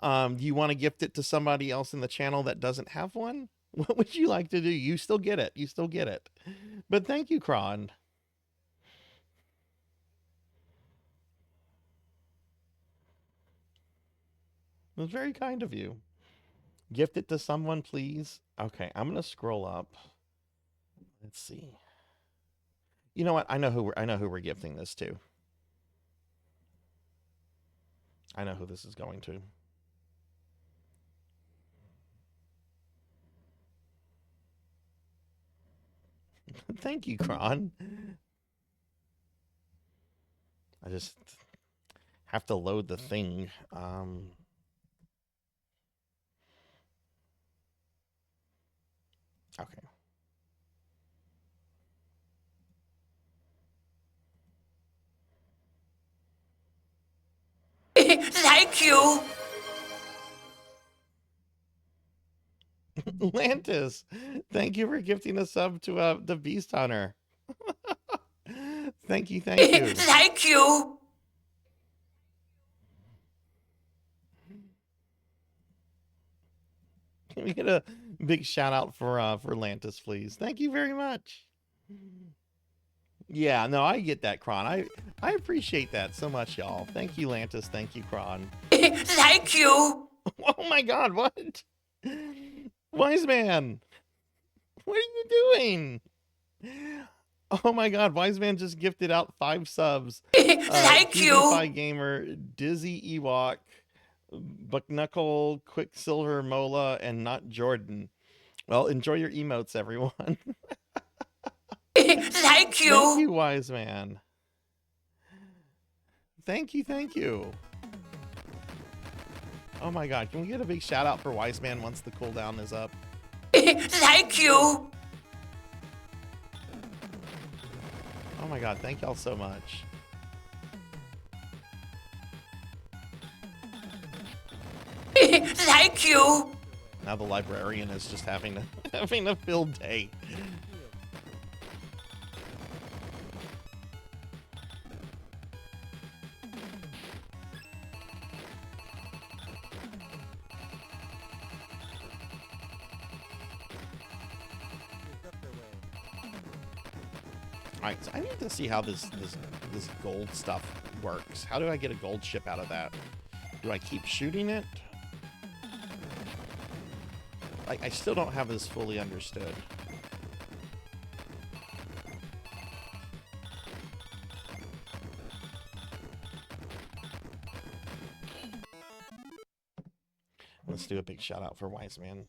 Do you want to gift it to somebody else in the channel that doesn't have one? What would you like to do? You still get it. But thank you, Kron. It was very kind of you. Gift it to someone, please. Okay, I'm gonna scroll up. Let's see. You know what? I know who we're gifting this to. I know who this is going to. Thank you, Kron. I just have to load the thing. Okay. Thank you. Lantis, thank you for gifting a sub to the Beast Hunter. Thank you, thank you. Thank you. Can we get a big shout out for Lantis, please? Thank you very much. Yeah, no, I get that, Kron. I appreciate that so much, y'all. Thank you, Lantis. Thank you, Kron. Thank you. Oh my God, what? Wise Man, what are you doing? Oh my God, Wise Man just gifted out 5 subs. Thank you. PewDiePie Gamer, Dizzy Ewok, Bucknuckle, Quicksilver Mola, and Not Jordan. Well, enjoy your emotes, everyone. Thank you. Thank you, Wise Man. Thank you, thank you. Oh my God, can we get a big shout out for Wise Man once the cooldown is up? Thank you. Oh my God, thank y'all so much. Thank you. Now the librarian is just having a field day. Alright, so I need to see how this gold stuff works. How do I get a gold ship out of that? Do I keep shooting it? Like, I still don't have this fully understood. Let's do a big shout out for Wise Man.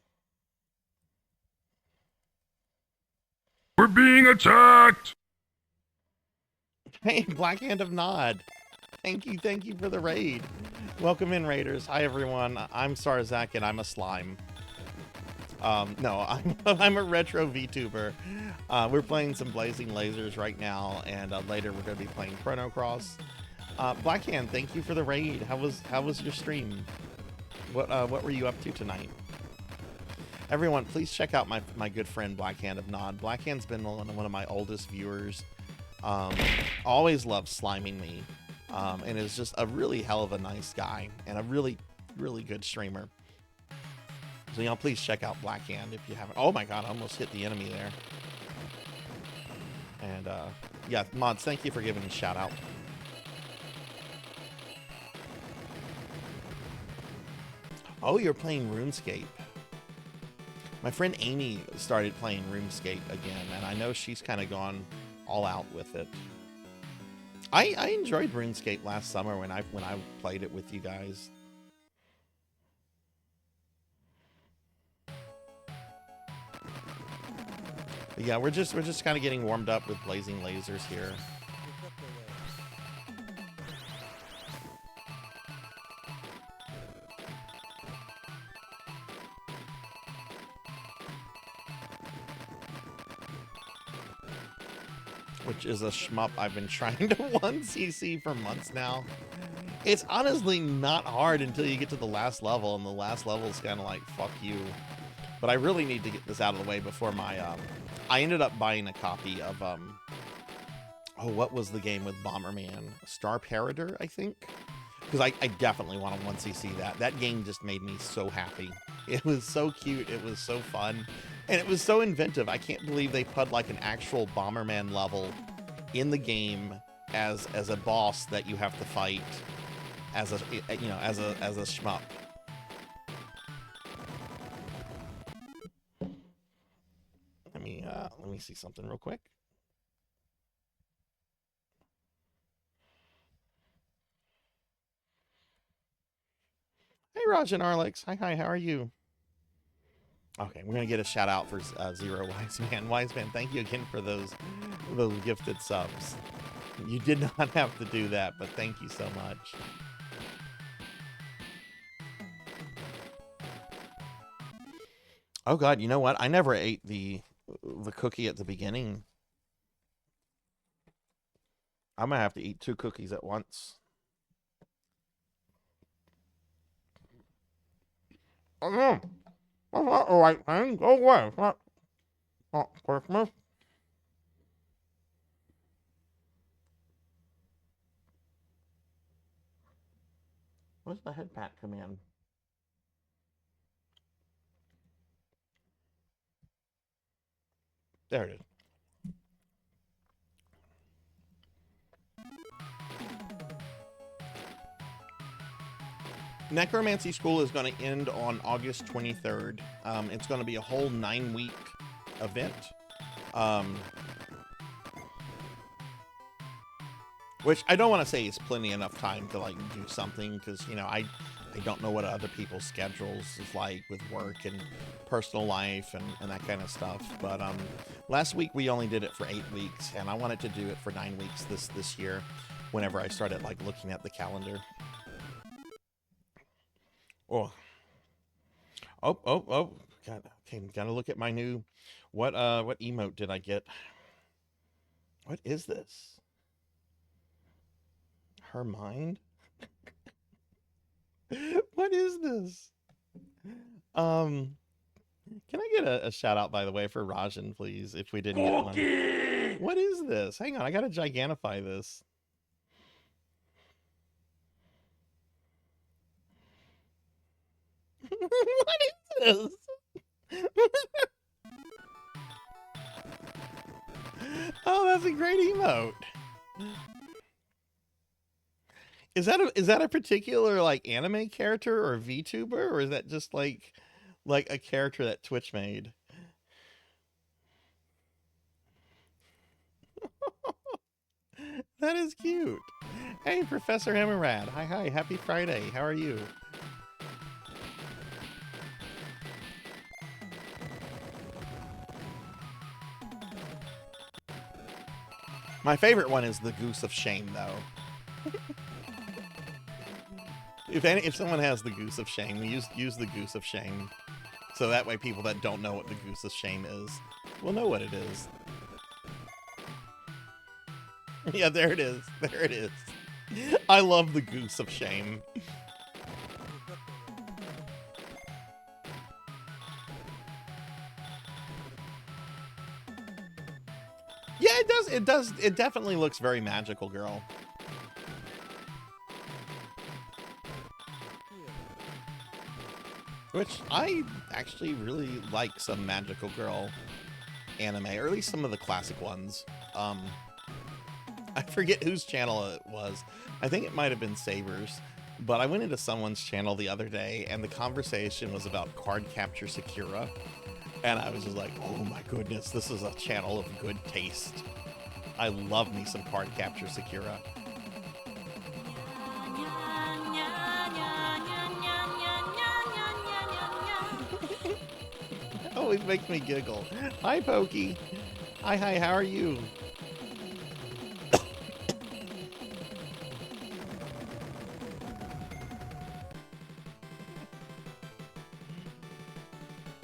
We're being attacked! Hey, Black Hand of Nod. Thank you for the raid. Welcome in, raiders. Hi, everyone. I'm Sarzac, and I'm a slime. No, I'm a retro VTuber. We're playing some Blazing Lasers right now, and later we're going to be playing Chrono Cross. Black Hand, thank you for the raid. How was your stream? What were you up to tonight? Everyone, please check out my good friend Black Hand of Nod. Black Hand's been one of my oldest viewers. Always loves sliming me, and is just a really hell of a nice guy and a really good streamer. So y'all please check out Black Hand if you haven't. Oh my God, I almost hit the enemy there. And yeah, mods, thank you for giving me a shout out. Oh, you're playing RuneScape. My friend Amy started playing RuneScape again, and I know she's kind of gone all out with it. I enjoyed RuneScape last summer when I played it with you guys. But yeah, we're just kind of getting warmed up with Blazing Lasers here. Which is a shmup I've been trying to 1cc for months now. It's honestly not hard until you get to the last level, and the last level is kind of like, fuck you. But I really need to get this out of the way before my, I ended up buying a copy of, oh, what was the game with Bomberman? Star Parader, I think? Because I definitely want to 1cc that. That game just made me so happy. It was so cute, it was so fun. And it was so inventive. I can't believe they put like an actual Bomberman level in the game as a boss that you have to fight as a as a shmup. Let me see something real quick. Hey, Raj and Arlex. Hi, how are you? Okay, we're gonna get a shout out for Zero Wise Man. Wise Man, thank you again for those gifted subs. You did not have to do that, but thank you so much. Oh God, you know what? I never ate the cookie at the beginning. I'm gonna have to eat 2 cookies at once. Oh no, that's not the right thing. Go away. It's not Christmas. Where's the head pat command? There it is. Necromancy School is going to end on August 23rd. It's going to be a whole 9-week event. Which I don't want to say is plenty enough time to like do something, because you know I don't know what other people's schedules is like with work and personal life and that kind of stuff. But last week we only did it for 8 weeks, and I wanted to do it for 9 weeks this year. Whenever I started like looking at the calendar. Oh, oh! Gotta look at my new. What emote did I get? What is this? Her mind? What is this? Can I get a shout out, by the way, for Rajan, please, if we didn't get one? What is this? Hang on, I gotta gigantify this. What is this? Oh, that's a great emote. Is that a particular like anime character or VTuber, or is that just like a character that Twitch made? That is cute. Hey, Professor Hammerrad. Hi, happy Friday. How are you? My favorite one is the Goose of Shame, though. If someone has the Goose of Shame, use the Goose of Shame, so that way people that don't know what the Goose of Shame is will know what it is. Yeah, there it is. There it is. I love the Goose of Shame. Yeah, it does. It does. It definitely looks very magical, girl. Which I actually really like some magical girl anime, or at least some of the classic ones. I forget whose channel it was. I think it might have been Saber's, but I went into someone's channel the other day, and the conversation was about Card Capture Sakura, and I was just like, oh my goodness, this is a channel of good taste. I love me some Card Capture Sakura. Always makes me giggle. Hi, Pokey. Hi, how are you?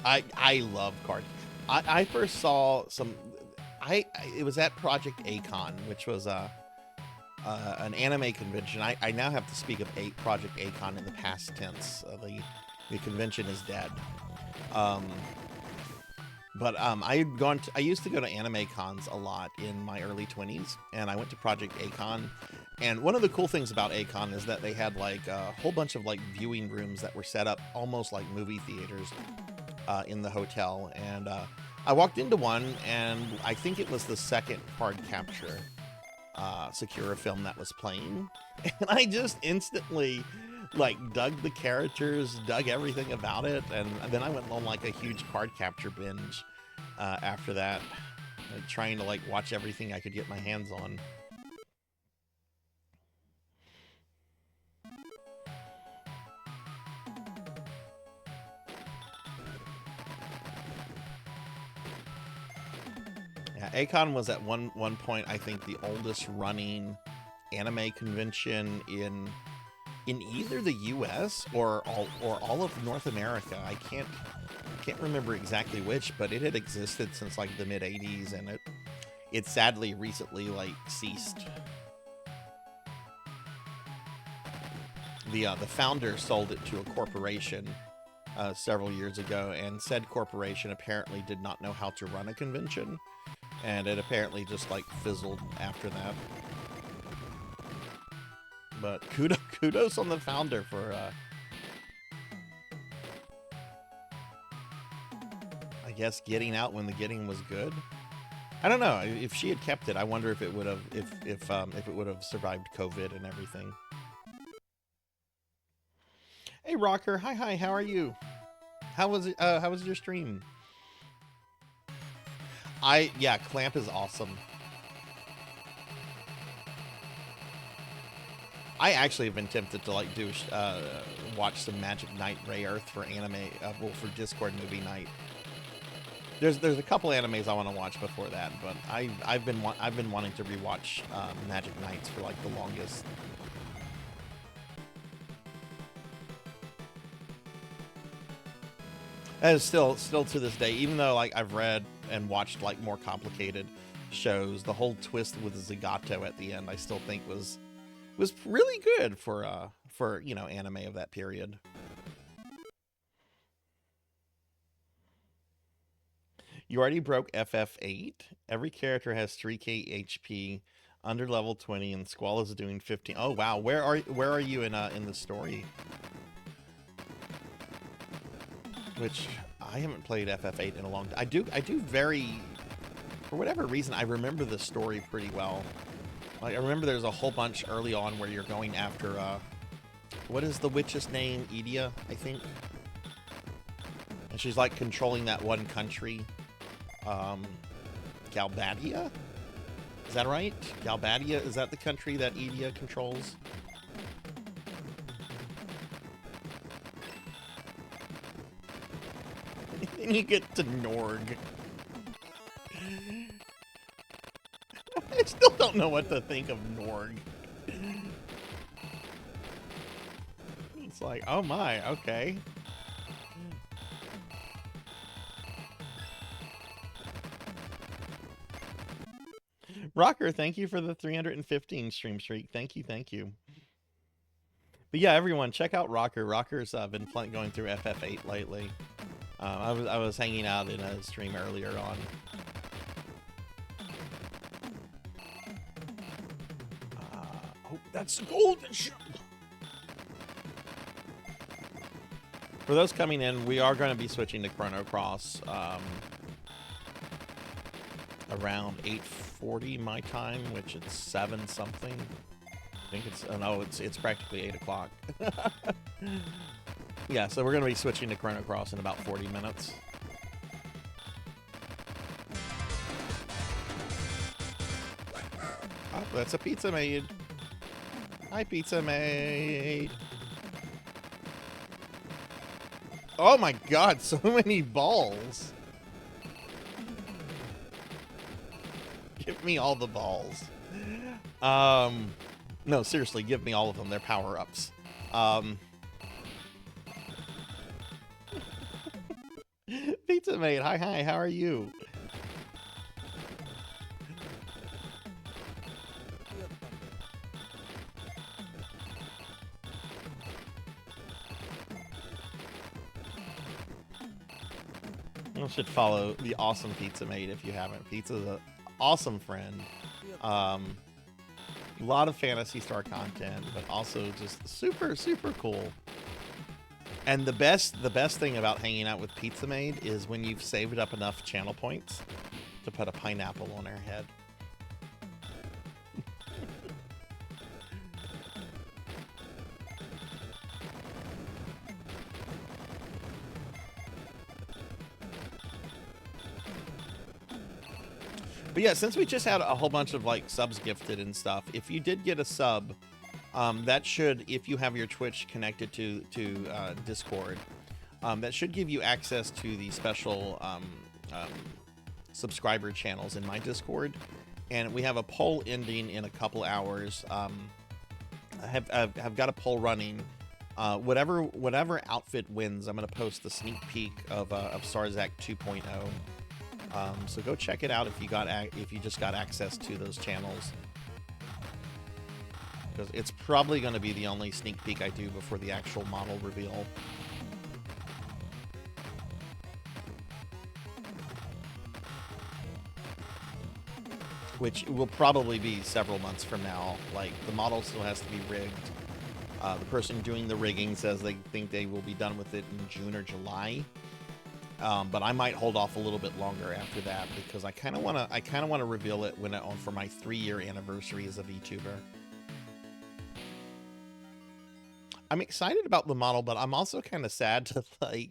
I love cards. I first saw some. It was at Project Acon, which was an anime convention. I now have to speak of Project Acon in the past tense. The convention is dead. But I used to go to anime cons a lot in my early 20s, and I went to Project Acon. And one of the cool things about Acon is that they had like a whole bunch of like viewing rooms that were set up almost like movie theaters in the hotel. And I walked into one, and I think it was the second Card Capture Sakura film that was playing. And I just instantly like dug the characters, dug everything about it, and then I went on like a huge Card Capture binge after that, like trying to like watch everything I could get my hands on. Yeah, Acon was at one point, I think, the oldest running anime convention in either the U.S. or all of North America. I can't remember exactly which, but it had existed since like the mid '80s, and it sadly recently like ceased. The founder sold it to a corporation several years ago, and said corporation apparently did not know how to run a convention, and it apparently just like fizzled after that. But kudos on the founder for I guess getting out when the getting was good. I don't know, if she had kept it, I wonder if it would have if it would have survived COVID and everything. Hey Rocker, hi, how are you? How was it? How was your stream? Yeah, Clamp is awesome. I actually have been tempted to like do watch some Magic Knight Ray Earth for anime, well, for Discord movie night. There's a couple animes I want to watch before that, but I've been wanting to rewatch Magic Knights for like the longest. And still to this day, even though like I've read and watched like more complicated shows, the whole twist with Zagato at the end I still think was really good for you know, anime of that period. You already broke FF8. Every character has 3k HP, under level 20, and Squall is doing 15. Oh wow, where are you in the story? Which I haven't played FF8 in a long time. I do very, for whatever reason, I remember the story pretty well. Like, I remember there's a whole bunch early on where you're going after, what is the witch's name? Edea, I think. And she's like controlling that one country. Galbadia? Is that right? Galbadia, is that the country that Edea controls? And you get to Norg. I still don't know what to think of Norg. It's like, oh my, okay. Rocker, thank you for the 315 stream streak. Thank you. But yeah, everyone, check out Rocker. Rocker's been going through FF8 lately. I was hanging out in a stream earlier on. Oh, that's the golden ship. For those coming in, we are going to be switching to Chrono Cross around 8:40 my time, which it's 7 something. I think it's, oh no, it's practically 8 o'clock. Yeah, so we're going to be switching to Chrono Cross in about 40 minutes. Oh, that's a pizza maid. Hi, pizza maid. Oh my god, so many balls. Give me all the balls. No, seriously, give me all of them. They're power-ups. Pizza Mate, hi, how are you? You should follow the awesome Pizza Mate if you haven't. Pizza's an awesome friend. A lot of Phantasy Star content, but also just super, super cool. And the best thing about hanging out with Pizza Maid is when you've saved up enough channel points to put a pineapple on her head. But yeah, since we just had a whole bunch of like subs gifted and stuff, if you did get a sub, that should, if you have your Twitch connected to Discord, that should give you access to the special subscriber channels in my Discord, and we have a poll ending in a couple hours. I have got a poll running. Whatever outfit wins, I'm gonna post the sneak peek of Sarzac 2.0. So go check it out if you just got access to those channels, because it's probably going to be the only sneak peek I do before the actual model reveal. Which will probably be several months from now. Like, the model still has to be rigged. The person doing the rigging says they think they will be done with it in June or July. But I might hold off a little bit longer after that, because I kind of want to reveal it for my 3-year anniversary as a VTuber. I'm excited about the model, but I'm also kind of sad to, like,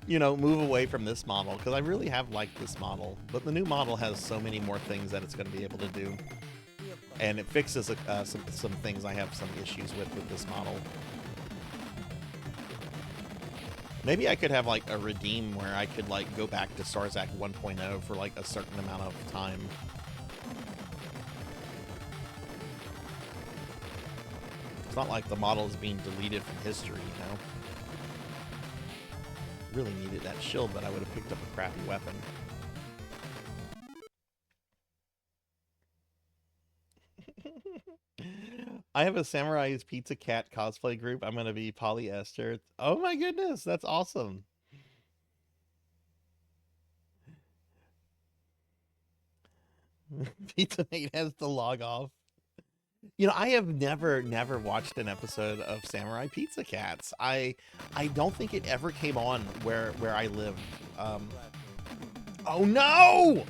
move away from this model, because I really have liked this model. But the new model has so many more things that it's going to be able to do, and it fixes some things I have some issues with this model. Maybe I could have, like, a redeem where I could, like, go back to Sarzac 1.0 for, like, a certain amount of time. It's not like the model is being deleted from history, you know? Really needed that shield, but I would have picked up a crappy weapon. I have a Samurai's Pizza Cat cosplay group. I'm going to be polyester. Oh my goodness, that's awesome. Pizza Mate has to log off. I have never watched an episode of Samurai Pizza Cats. I don't think it ever came on where I live. Oh no!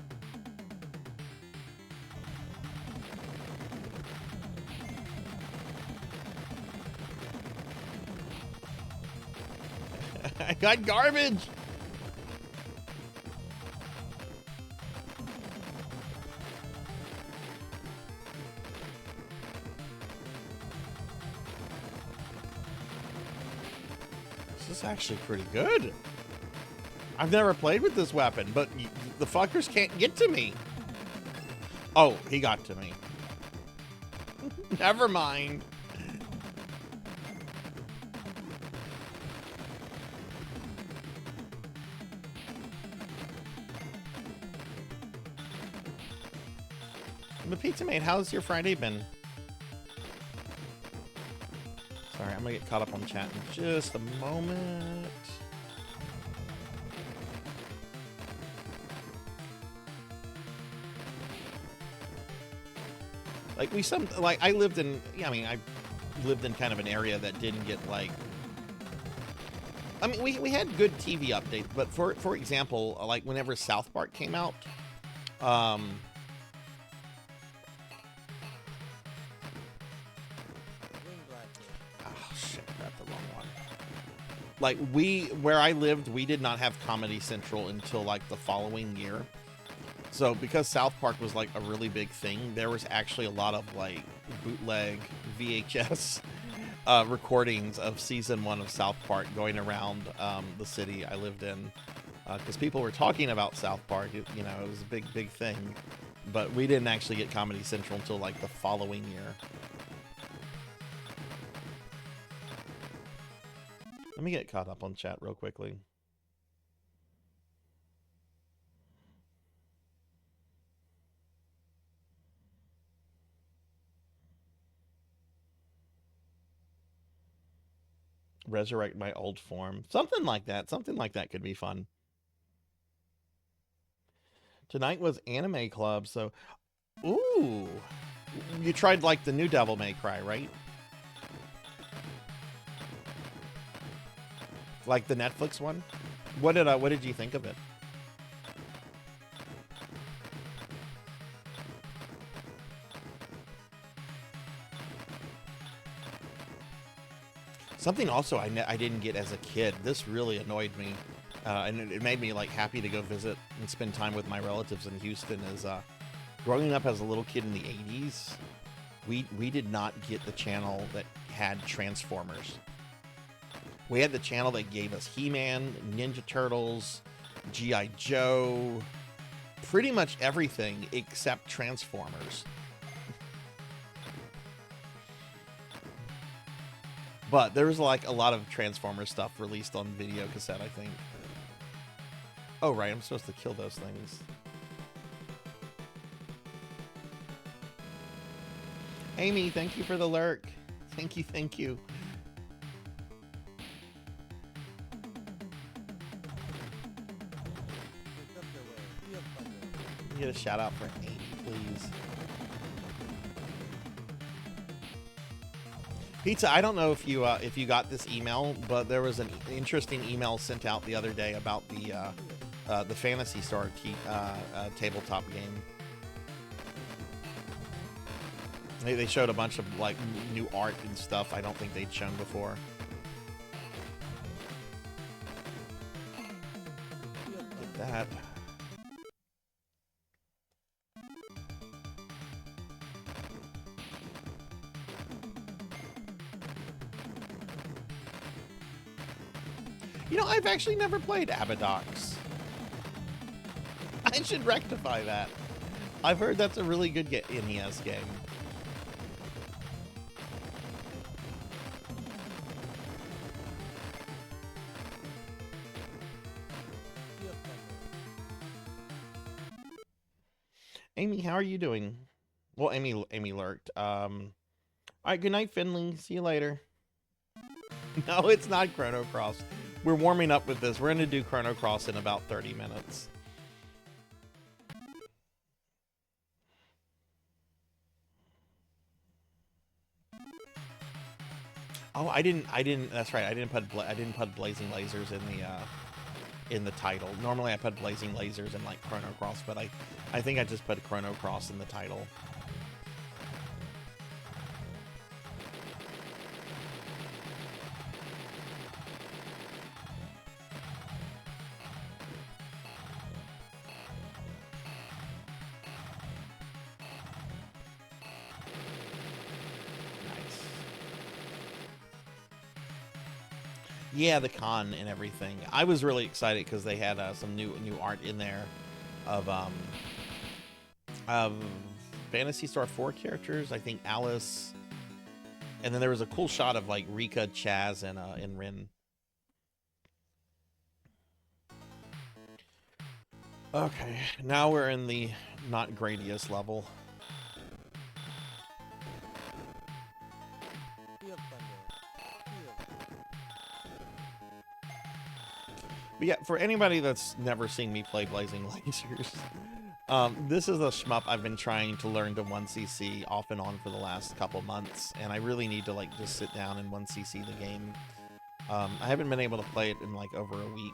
I got garbage. This is actually pretty good. I've never played with this weapon, but the fuckers can't get to me. Oh, he got to me. Never mind. The Pizza Mate, how's your Friday been? Sorry, I'm gonna get caught up on chat in just a moment. I lived in, I lived in kind of an area that didn't get, like, we had good TV updates, but for example, like whenever South Park came out, like, where I lived, we did not have Comedy Central until, like, the following year. So because South Park was, like, a really big thing, there was actually a lot of, like, bootleg VHS recordings of season 1 of South Park going around the city I lived in, because people were talking about South Park. It was a big thing, but we didn't actually get Comedy Central until, like, the following year. Let me get caught up on chat real quickly. Resurrect my old form. Something like that. Something like that could be fun. Tonight was Anime Club, so... Ooh! You tried, like, the new Devil May Cry, right? Like the Netflix one? What did you think of it? Something also I didn't get as a kid. This really annoyed me, and it made me, like, happy to go visit and spend time with my relatives in Houston. Is growing up as a little kid in the 80s, we did not get the channel that had Transformers. We had the channel that gave us He-Man, Ninja Turtles, G.I. Joe, pretty much everything except Transformers. But there was like a lot of Transformers stuff released on video cassette, I think. Oh, right, I'm supposed to kill those things. Amy, thank you for the lurk. Thank you, thank you. Get a shout out for Amy, please. Pizza, I don't know if you got this email, but there was an interesting email sent out the other day about the Fantasy Star tabletop game. They showed a bunch of like new art and stuff I don't think they'd shown before. Get that. You know, I've actually never played Abadox. I should rectify that. I've heard that's a really good NES game. Amy, how are you doing? Well, Amy lurked. All right, good night, Finley. See you later. No, it's not Chrono Cross. We're warming up with this. We're going to do Chrono Cross in about 30 minutes. Oh, I didn't. That's right. I didn't put Blazing Lasers in the title. Normally I put Blazing Lasers in like Chrono Cross, but I think I just put Chrono Cross in the title. Yeah, the con and everything. I was really excited because they had some new art in there of Phantasy Star 4 characters. I think Alice, and then there was a cool shot of like Rika, Chaz, and Rin. Okay, now we're in the not greatest level. But yeah, for anybody that's never seen me play Blazing Lasers, this is a shmup I've been trying to learn to 1cc off and on for the last couple months, and I really need to like just sit down and 1cc the game. I haven't been able to play it in like over a week,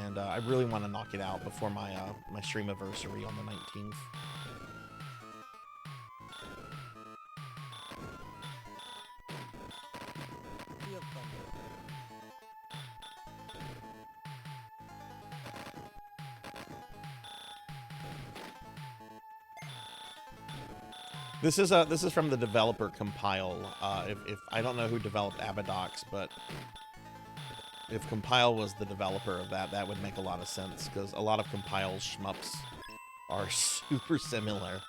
and I really want to knock it out before my my stream anniversary on the 19th. This is from the developer Compile. If I don't know who developed Abadox, but if Compile was the developer of that, that would make a lot of sense, because a lot of Compile's shmups are super similar.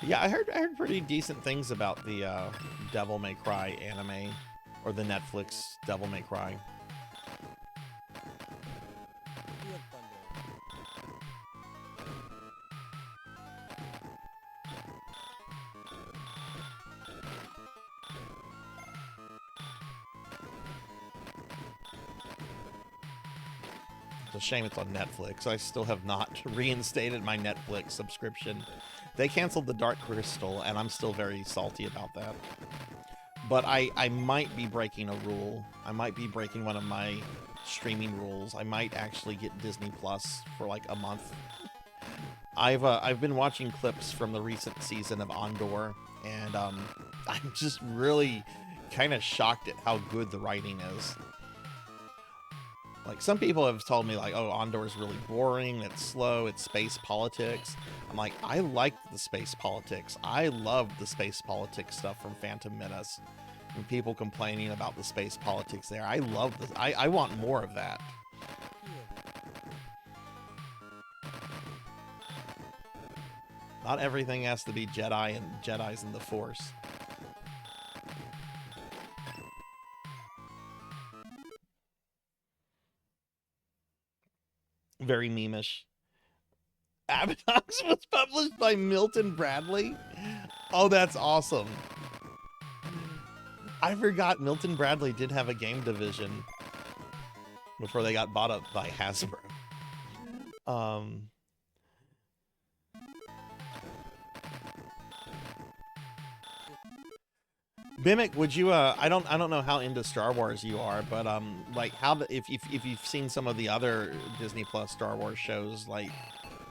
Yeah, I heard pretty decent things about the Devil May Cry anime, or the Netflix Devil May Cry. It's a shame it's on Netflix. I still have not reinstated my Netflix subscription. They canceled the Dark Crystal, and I'm still very salty about that. But I might be breaking a rule. I might be breaking one of my streaming rules. I might actually get Disney Plus for like a month. I've been watching clips from the recent season of Andor, and I'm just really kind of shocked at how good the writing is. Like, some people have told me, like, oh, Andor is really boring, it's slow, it's space politics. I'm like, I like the space politics. I love the space politics stuff from Phantom Menace. And people complaining about the space politics there. I love this. I want more of that. Not everything has to be Jedi and Jedis in the Force. Very meme-ish. Abatox was published by Milton Bradley. Oh, that's awesome. I forgot Milton Bradley did have a game division before they got bought up by Hasbro. Bimic, would you I don't know how into Star Wars you are, but like if you've seen some of the other Disney Plus Star Wars shows, like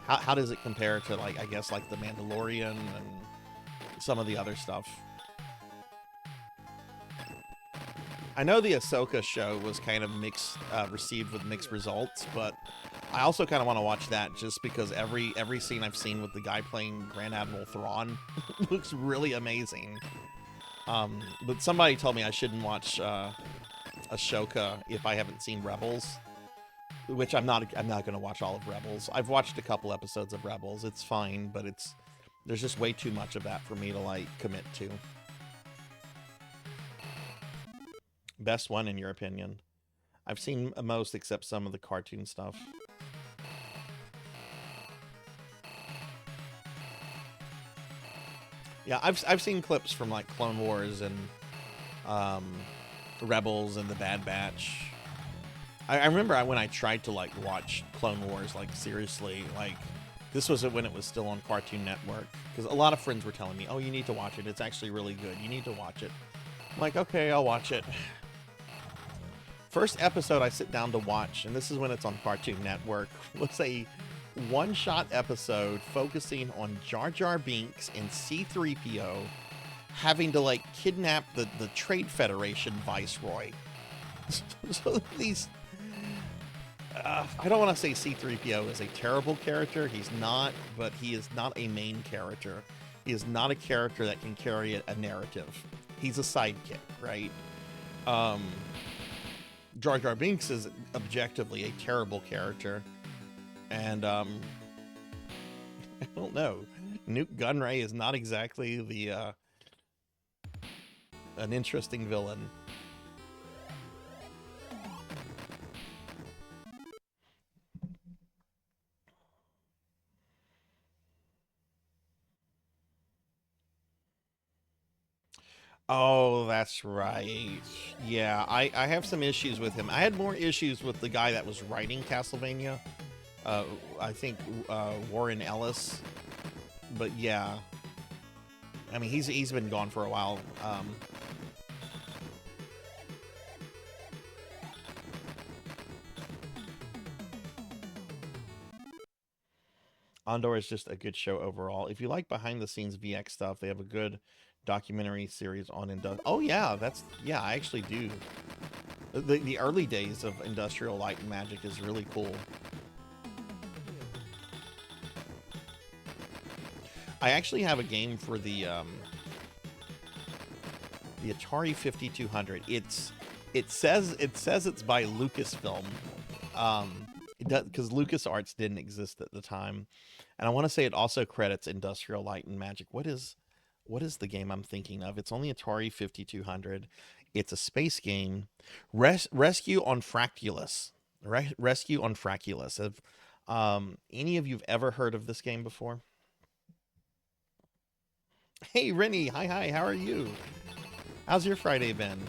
how does it compare to, like, I guess, like The Mandalorian and some of the other stuff? I know the Ahsoka show was kind of mixed, received with mixed results, but I also kind of want to watch that just because every scene I've seen with the guy playing Grand Admiral Thrawn looks really amazing. But somebody told me I shouldn't watch Ahsoka if I haven't seen Rebels, which I'm not going to watch all of Rebels. I've watched a couple episodes of Rebels. It's fine, but there's just way too much of that for me to, like, commit to. Best one in your opinion? I've seen most except some of the cartoon stuff. Yeah, I've seen clips from, like, Clone Wars and Rebels and the Bad Batch. I remember when I tried to, like, watch Clone Wars, like, seriously, like, this was when it was still on Cartoon Network, because a lot of friends were telling me, oh, you need to watch it, it's actually really good, you need to watch it. I'm like, okay, I'll watch it. First episode I sit down to watch, and this is when it's on Cartoon Network, was a one-shot episode focusing on Jar Jar Binks and C-3PO having to, like, kidnap the Trade Federation Viceroy. So these... I don't want to say C-3PO is a terrible character. He's not, but he is not a main character. He is not a character that can carry a narrative. He's a sidekick, right? Jar Jar Binks is objectively a terrible character. And, I don't know. Newt Gunray is not exactly the, an interesting villain. Oh, that's right. Yeah, I have some issues with him. I had more issues with the guy that was writing Castlevania. I think Warren Ellis. But yeah. I mean, he's been gone for a while. Andor is just a good show overall. If you like behind-the-scenes VX stuff, they have a good documentary series on oh yeah, I actually do. The early days of Industrial Light and Magic is really cool. I actually have a game for the Atari 5200. It says it's by Lucasfilm. Because LucasArts didn't exist at the time, and I want to say it also credits Industrial Light and Magic. What is the game I'm thinking of? It's on the Atari 5200. It's a space game. Rescue on Fractulus. Rescue on Fractulus. Have any of you've ever heard of this game before? Hey, Rennie. Hi. How are you? How's your Friday been?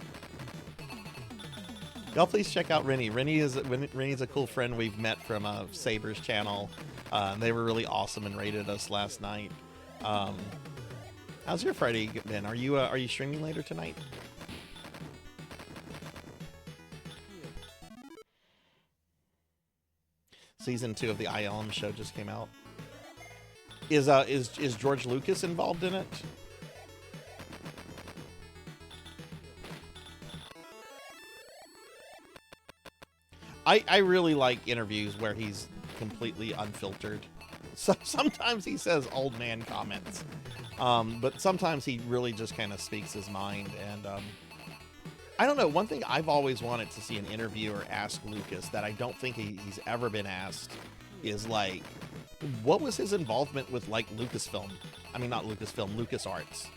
Y'all please check out Rennie. Rennie's a cool friend we've met from Saber's channel. They were really awesome and rated us last night. How's your Friday been? Are you streaming later tonight? Season 2 of the ILM show just came out. Is George Lucas involved in it? I really like interviews where he's completely unfiltered. So sometimes he says old man comments, but sometimes he really just kind of speaks his mind. And I don't know. One thing I've always wanted to see an interviewer ask Lucas that I don't think he's ever been asked is like, what was his involvement with like Lucasfilm? I mean, not Lucasfilm, LucasArts,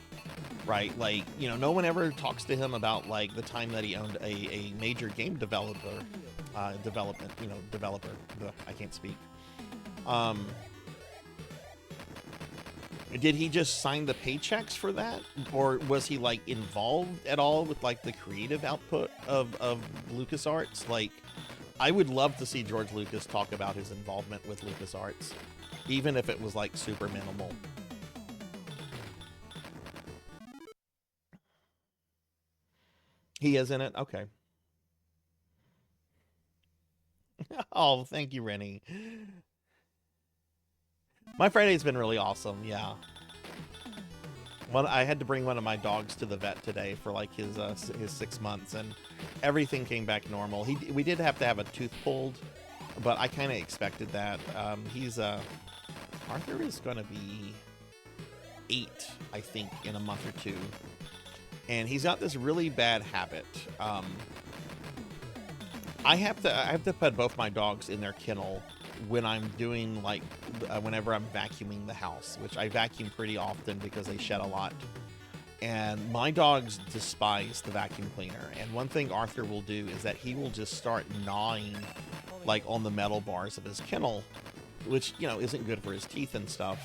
right? Like, you know, no one ever talks to him about like the time that he owned a major game developer, developer. I can't speak. Did he just sign the paychecks for that, or was he like involved at all with like the creative output of LucasArts? Like, I would love to see George Lucas talk about his involvement with LucasArts, even if it was like super minimal. He is in it? Okay. Oh, thank you, Rennie. My Friday's been really awesome, yeah. I had to bring one of my dogs to the vet today for like his 6 months, and everything came back normal. We did have to have a tooth pulled, but I kind of expected that. Arthur is going to be 8, I think, in a month or 2, and he's got this really bad habit. I have to put both my dogs in their kennel when I'm doing like whenever I'm vacuuming the house, which I vacuum pretty often because they shed a lot. And my dogs despise the vacuum cleaner. And one thing Arthur will do is that he will just start gnawing like on the metal bars of his kennel, which, you know, isn't good for his teeth and stuff.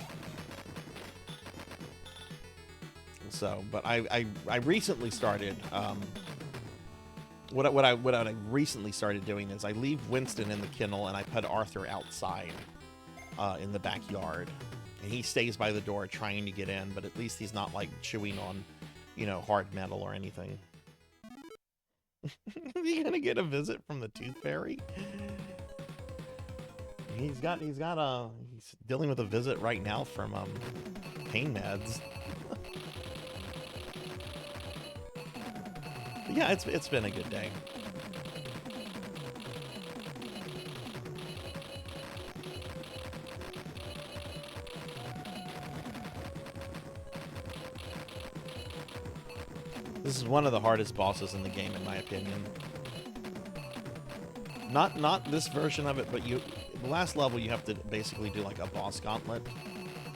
So, but I recently started What I recently started doing is I leave Winston in the kennel and I put Arthur outside in the backyard, and he stays by the door trying to get in, but at least he's not like chewing on, you know, hard metal or anything. Is he gonna get a visit from the Tooth Fairy? He's dealing with a visit right now from pain meds. Yeah, it's been a good day. This is one of the hardest bosses in the game, in my opinion. Not this version of it, but the last level you have to basically do like a boss gauntlet,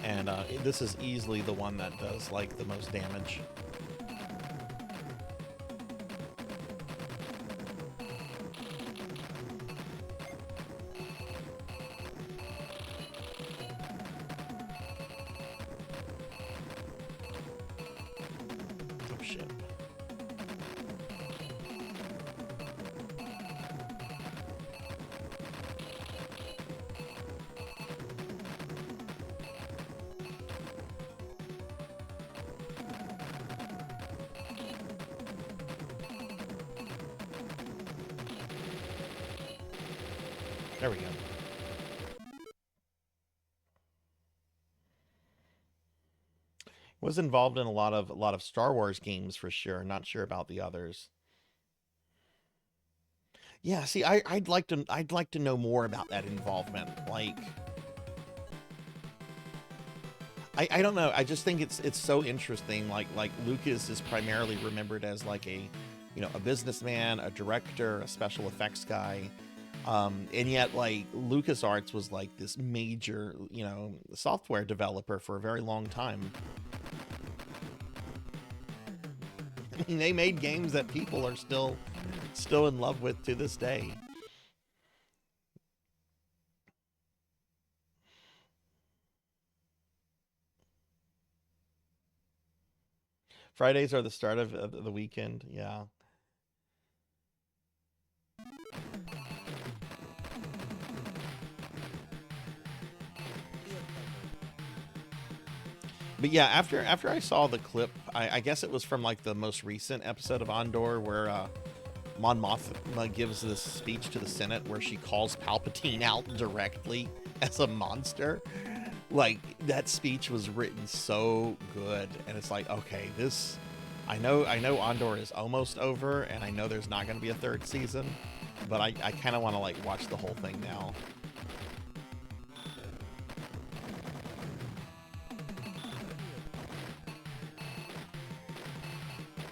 and this is easily the one that does like the most damage. There we go. Was involved in a lot of Star Wars games for sure. Not sure about the others. Yeah, see, I'd like to know more about that involvement. Like, I don't know. I just think it's so interesting. Like Lucas is primarily remembered as like a, you know, a businessman, a director, a special effects guy. And yet, like, LucasArts was like this major, you know, software developer for a very long time. I mean, they made games that people are still in love with to this day. Fridays are the start of the weekend. Yeah. But yeah, after I saw the clip, I guess it was from like the most recent episode of Andor where Mon Mothma gives this speech to the Senate where she calls Palpatine out directly as a monster. Like, that speech was written so good, and it's like, okay, I know Andor is almost over, and I know there's not going to be a 3rd season, but I kind of want to like watch the whole thing now.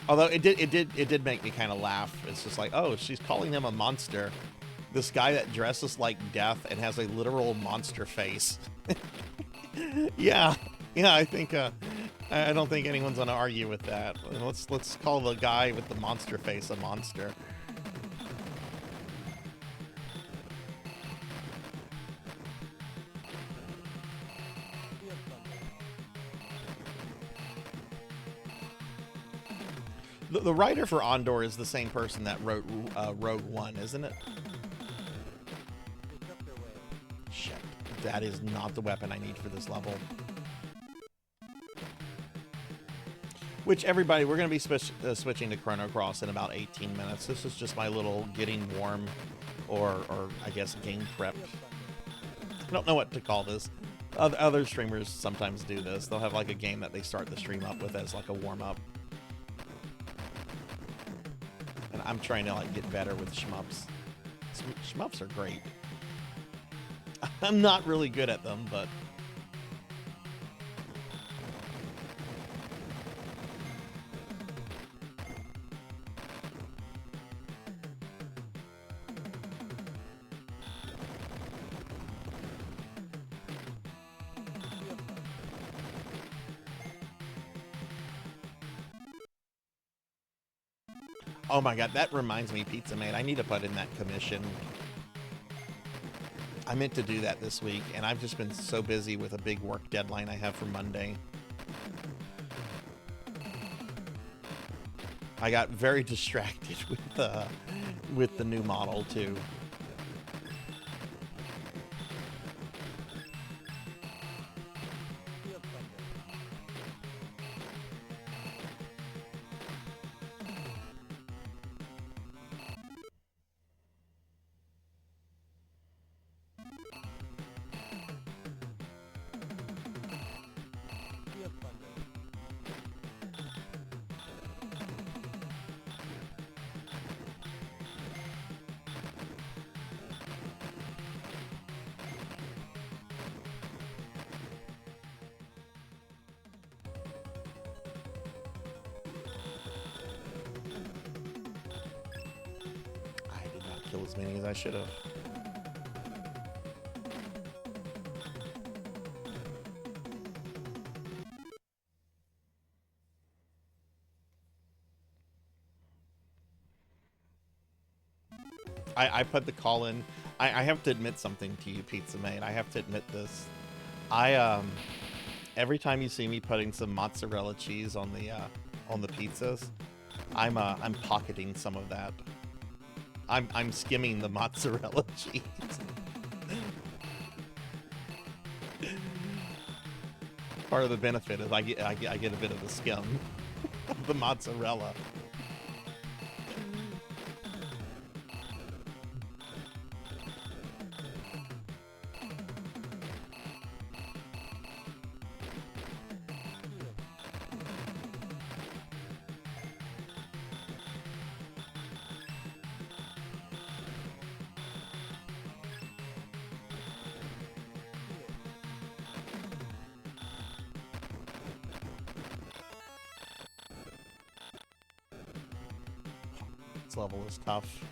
Although it did make me kind of laugh. It's just like, oh, she's calling him a monster. This guy that dresses like death and has a literal monster face. Yeah, I think I don't think anyone's gonna argue with that. Let's call the guy with the monster face a monster. The writer for Ondor is the same person that wrote Rogue One, isn't it? Shit, that is not the weapon I need for this level. Which, everybody, we're going to be switching to Chrono Cross in about 18 minutes. This is just my little getting warm, or I guess game prep. I don't know what to call this. Other streamers sometimes do this. They'll have like a game that they start the stream up with as like a warm-up. And I'm trying to like get better with shmups. Shmups are great. I'm not really good at them, but... Oh my god, that reminds me, Pizza Mate, I need to put in that commission. I meant to do that this week, and I've just been so busy with a big work deadline I have for Monday. I got very distracted with the new model, too. Kill as many as I should have. I put the call in. I have to admit something to you, Pizza Mate. I have to admit this. Every time you see me putting some mozzarella cheese on the pizzas, I'm pocketing some of that. I'm skimming the mozzarella cheese. Part of the benefit is I get a bit of the skim of the mozzarella. This level is tough.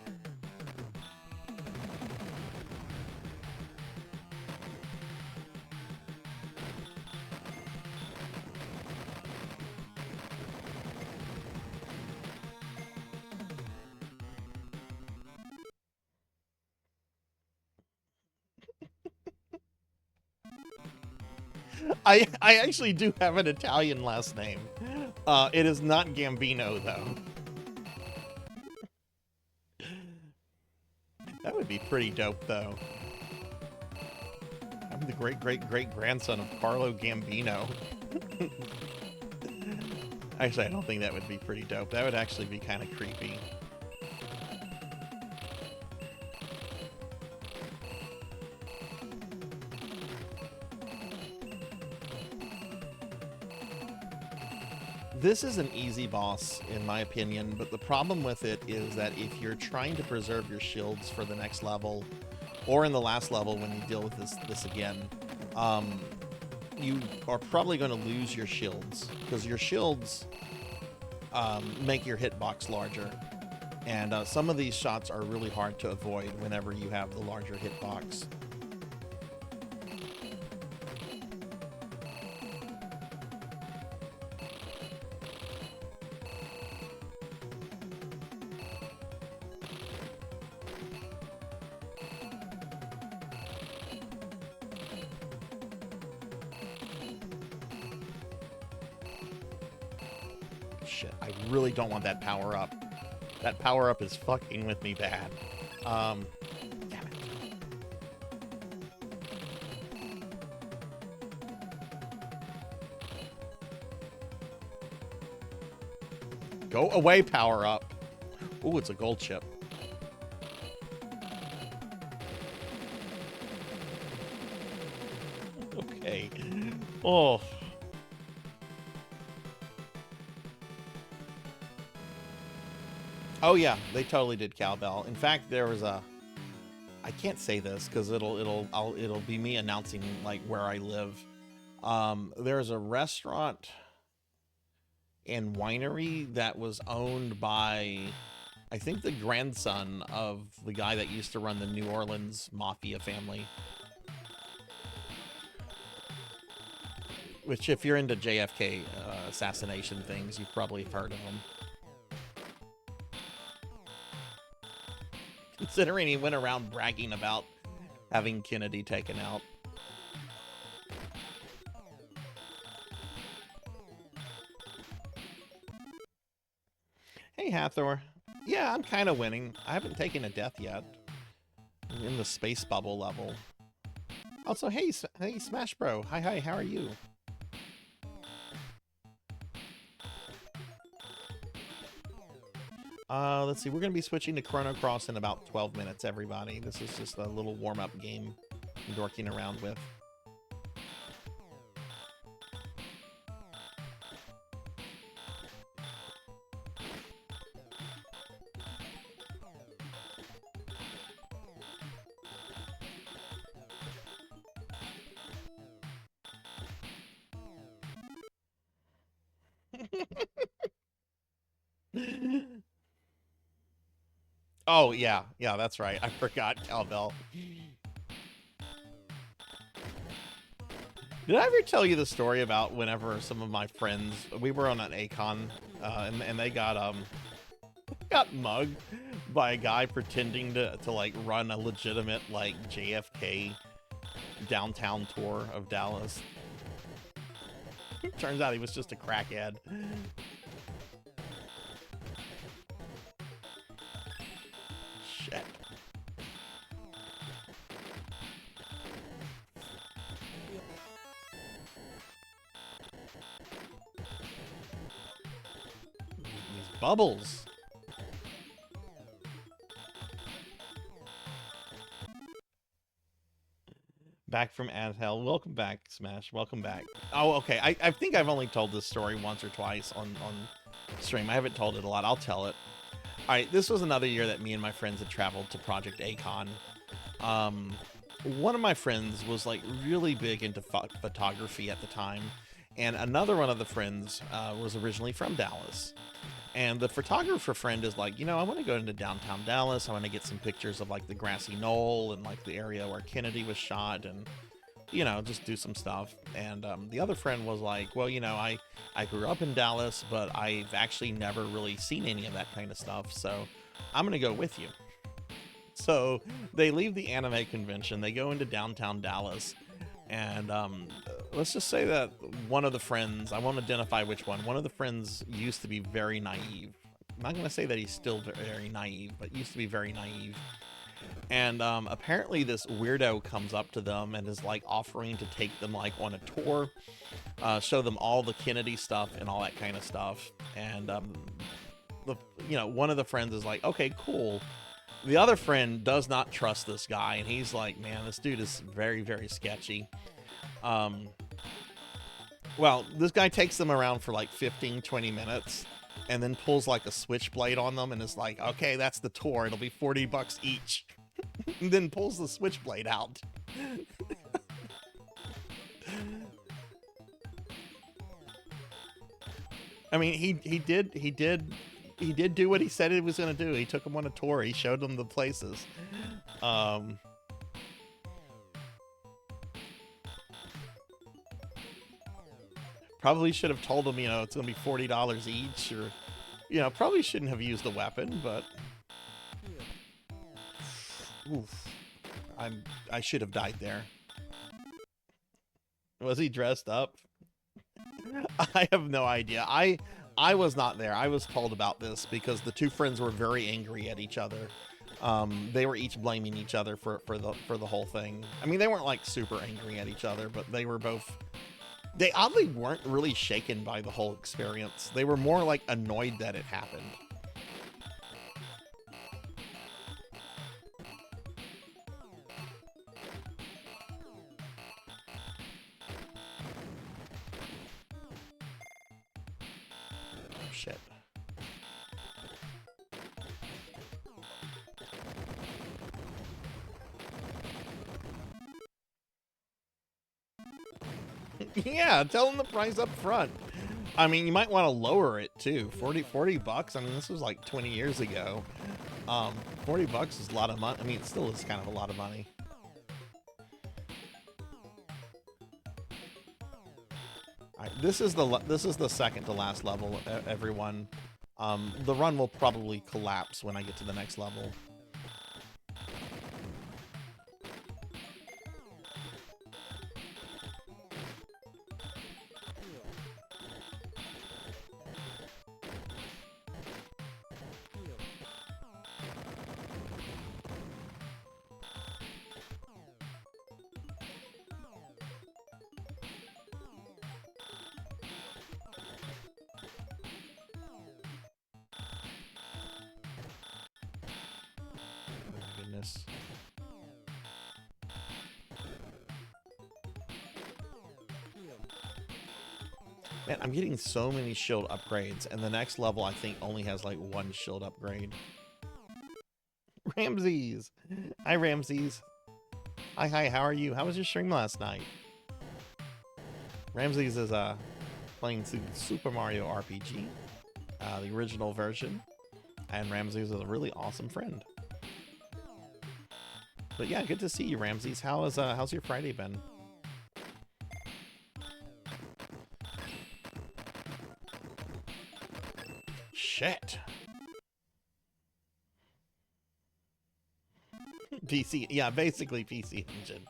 I actually do have an Italian last name. It is not Gambino, though. That would be pretty dope, though. I'm the great-great-great-grandson of Carlo Gambino. Actually, I don't think that would be pretty dope. That would actually be kind of creepy. This is an easy boss, in my opinion, but the problem with it is that if you're trying to preserve your shields for the next level, or in the last level when you deal with this again, you are probably going to lose your shields, because your shields make your hitbox larger. And some of these shots are really hard to avoid whenever you have the larger hitbox. Shit, I really don't want that power up. That power up is fucking with me bad. Damn it. Go away, power up. Ooh, it's a gold chip. Okay. Oh. Oh yeah, they totally did cowbell. In fact, there was a, I can't say this because it'll be me announcing like where I live. There's a restaurant and winery that was owned by, I think, the grandson of the guy that used to run the New Orleans mafia family. Which, if you're into JFK assassination things, you've probably heard of him. Considering he went around bragging about having Kennedy taken out. Hey, Hathor. Yeah, I'm kind of winning. I haven't taken a death yet. I'm in the space bubble level. Also, hey, Smash Bro. Hi, how are you? Let's see. We're going to be switching to Chrono Cross in about 12 minutes, everybody. This is just a little warm-up game I'm dorking around with. Oh, yeah, that's right. I forgot cowbell. Did I ever tell you the story about whenever some of my friends, we were on an Acon, and they got mugged by a guy pretending to like run a legitimate like JFK downtown tour of Dallas. Turns out he was just a crackhead. Shit. These bubbles. Back from Adhel. Welcome back, Smash. Welcome back. Oh, okay. I think I've only told this story once or twice on stream. I haven't told it a lot. I'll tell it. All right, this was another year that me and my friends had traveled to Project Acon. One of my friends was like really big into photography at the time, and another one of the friends was originally from Dallas. And the photographer friend is like, you know, I want to go into downtown Dallas. I want to get some pictures of like the grassy knoll and like the area where Kennedy was shot, and you know, just do some stuff. And the other friend was like, well, you know, I grew up in Dallas, but I've actually never really seen any of that kind of stuff, so I'm gonna go with you. So they leave the anime convention, they go into downtown Dallas, and let's just say that one of the friends, I won't identify which one of the friends used to be very naive. I'm not gonna say that he's still very naive, but used to be very naive. And apparently this weirdo comes up to them and is like offering to take them like on a tour, show them all the Kennedy stuff and all that kind of stuff. And you know, one of the friends is like, okay, cool. The other friend does not trust this guy, and he's like, man, this dude is very, very sketchy. Well, this guy takes them around for like 15, 20 minutes and then pulls like a switchblade on them and is like, okay, that's the tour. It'll be $40 each. And then pulls the switchblade out. I mean, he did do what he said he was going to do. He took them on a tour. He showed them the places. Probably should have told them, you know, it's going to be $40 each, or, you know, probably shouldn't have used the weapon, but oof, I should have died there. Was he dressed up? I have no idea. I was not there. I was told about this because the two friends were very angry at each other. They were each blaming each other for the whole thing. I mean, they weren't like super angry at each other, but they were both. They oddly weren't really shaken by the whole experience. They were more like annoyed that it happened. Oh, shit. Yeah, tell them the price up front. I mean, you might want to lower it too. 40 bucks. I mean, this was like 20 years ago. 40 bucks is a lot of money. I mean, it still is kind of a lot of money. All right, this is the second to last level, everyone. The run will probably collapse when I get to the next level. Goodness. Man, I'm getting so many shield upgrades, and the next level I think only has like one shield upgrade. Ramses! Hi, Ramses. Hi, how are you? How was your stream last night? Ramses is playing Super Mario RPG, the original version, and Ramses is a really awesome friend. But yeah, good to see you, Ramses. How's your Friday been? Shit. PC, yeah, basically PC Engine.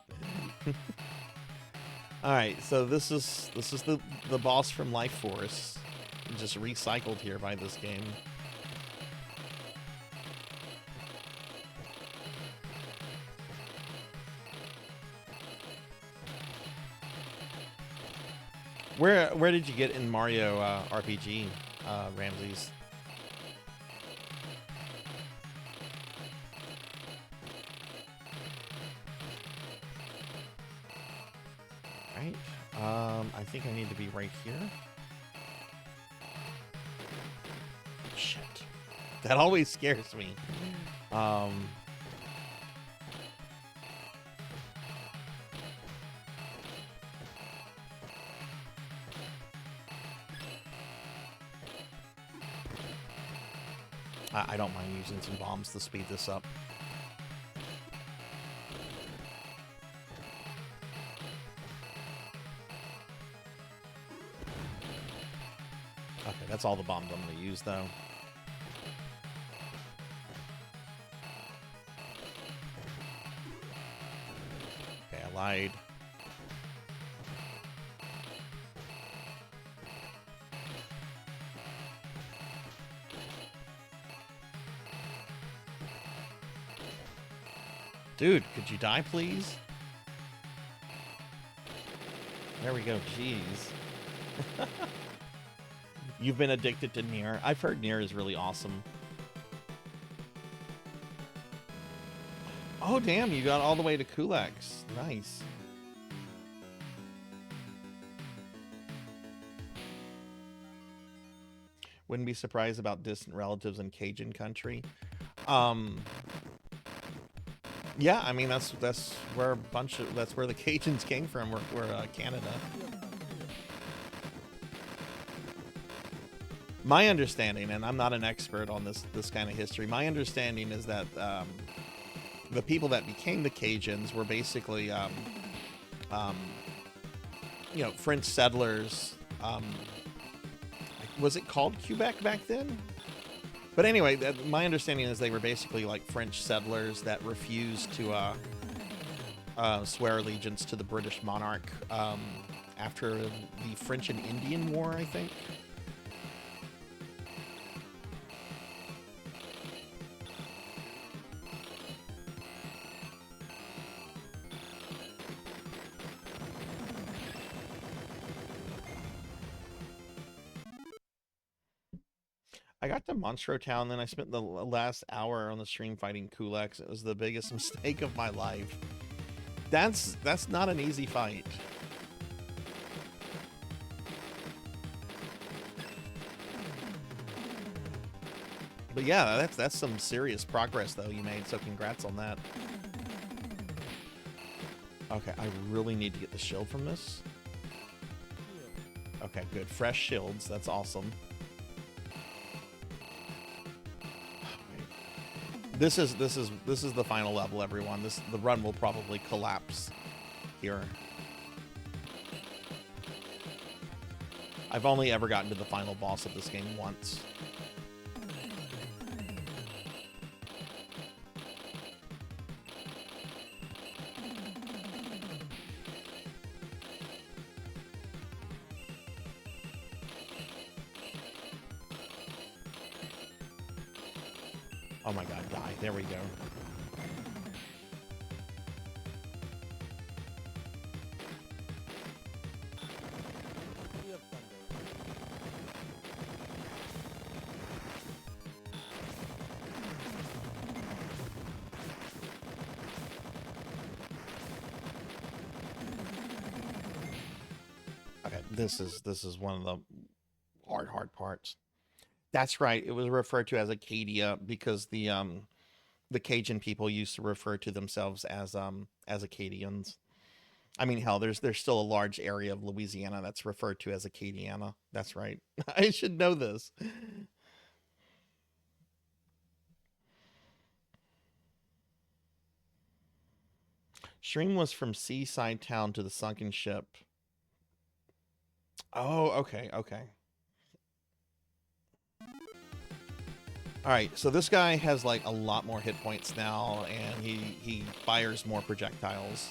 All right, so this is the boss from Life Force, just recycled here by this game. Where did you get in Mario RPG, Ramses? Right. I think I need to be right here. Shit. That always scares me. I don't mind using some bombs to speed this up. Okay, that's all the bombs I'm going to use, though. Okay, I lied. Dude, could you die, please? There we go, jeez. You've been addicted to Nier. I've heard Nier is really awesome. Oh, damn, you got all the way to Kulex. Nice. Wouldn't be surprised about distant relatives in Cajun country. Um, yeah, I mean that's where that's where the Cajuns came from. We're Canada. My understanding, and I'm not an expert on this kind of history. My understanding is that the people that became the Cajuns were basically you know, French settlers. Was it called Quebec back then? But anyway, my understanding is they were basically like French settlers that refused to swear allegiance to the British monarch after the French and Indian War, I think. I got to Monstro Town, then I spent the last hour on the stream fighting Kulex. It was the biggest mistake of my life. That's not an easy fight. But yeah, that's some serious progress though you made, so congrats on that. Okay, I really need to get the shield from this. Okay, good. Fresh shields, that's awesome. This is the final level, everyone. The run will probably collapse here. I've only ever gotten to the final boss of this game once. Oh my god, die. There we go. Okay, this is one of the hard parts. That's right. It was referred to as Acadia because the Cajun people used to refer to themselves as Acadians. I mean, hell, there's still a large area of Louisiana that's referred to as Acadiana. That's right. I should know this. Stream was from Seaside Town to the sunken ship. Oh, okay, okay. Alright, so this guy has like a lot more hit points now, and he fires more projectiles.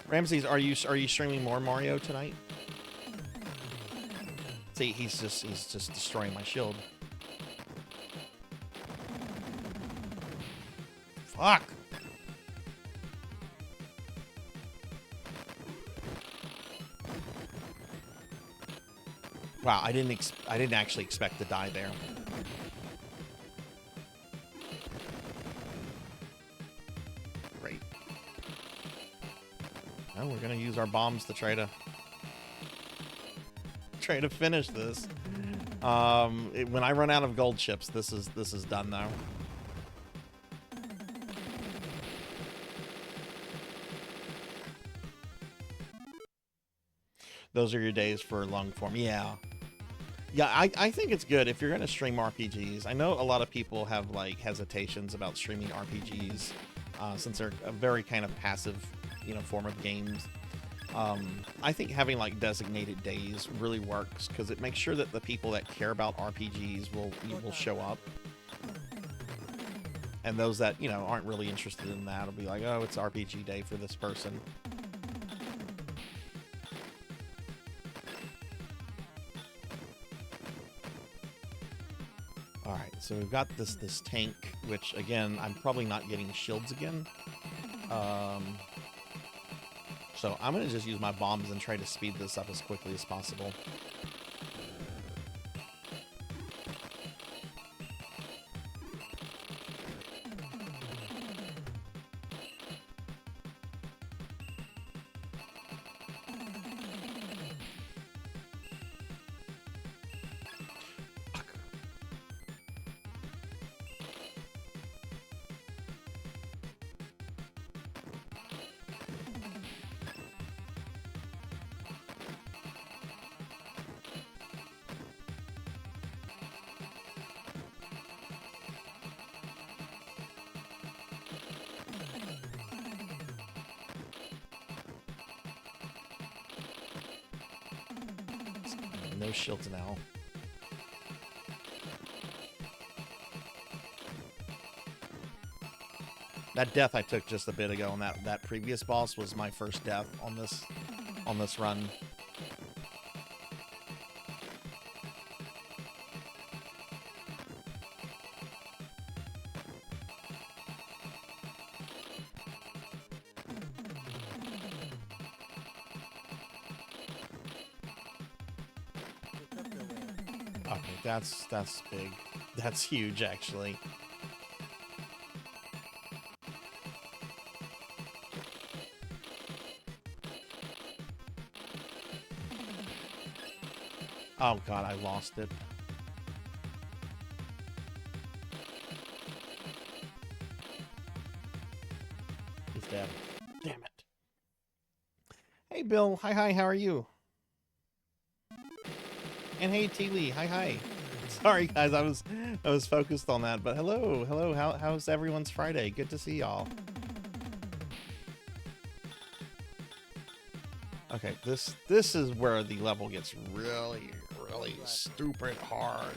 Ramses, are you streaming more Mario tonight? See, he's just destroying my shield. Fuck. Wow, I didn't actually expect to die there. Great. Well, we're gonna use our bombs to try to finish this. When I run out of gold chips, this is done though. Those are your days for long form. Yeah. Yeah, I think it's good if you're going to stream RPGs. I know a lot of people have like hesitations about streaming RPGs since they're a very kind of passive, you know, form of games. I think having like designated days really works because it makes sure that the people that care about RPGs will show up. And those that, you know, aren't really interested in that will be like, oh, it's RPG day for this person. Alright, so we've got this tank, which again, I'm probably not getting shields again. So I'm gonna just use my bombs and try to speed this up as quickly as possible. no shields now. That death I took just a bit ago on that previous boss was my first death on this run. Okay, that's big. That's huge, actually. Oh god, I lost it. He's dead. Damn it. Hey Bill, hi, how are you? And hey T Lee, hi. Sorry guys, I was focused on that, but hello. How's everyone's Friday? Good to see y'all. Okay, this is where the level gets really stupid hard.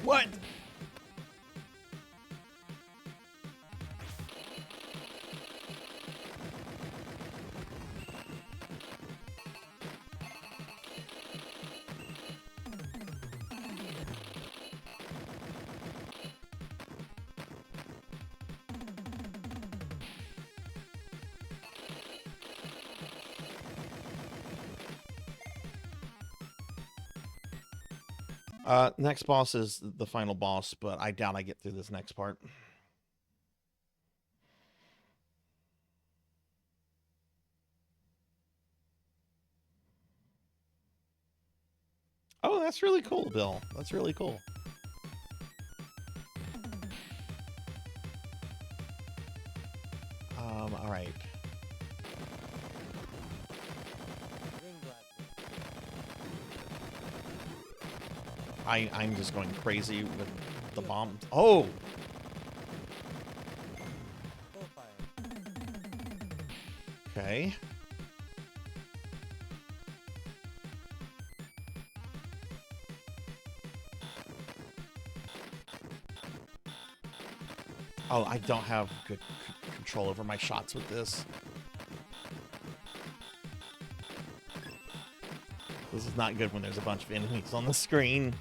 What? Next boss is the final boss, but I doubt I get through this next part. Oh, that's really cool, Bill. That's really cool. All right. I'm just going crazy with the bomb. Oh! Okay. Oh, I don't have good control over my shots with this. This is not good when there's a bunch of enemies on the screen.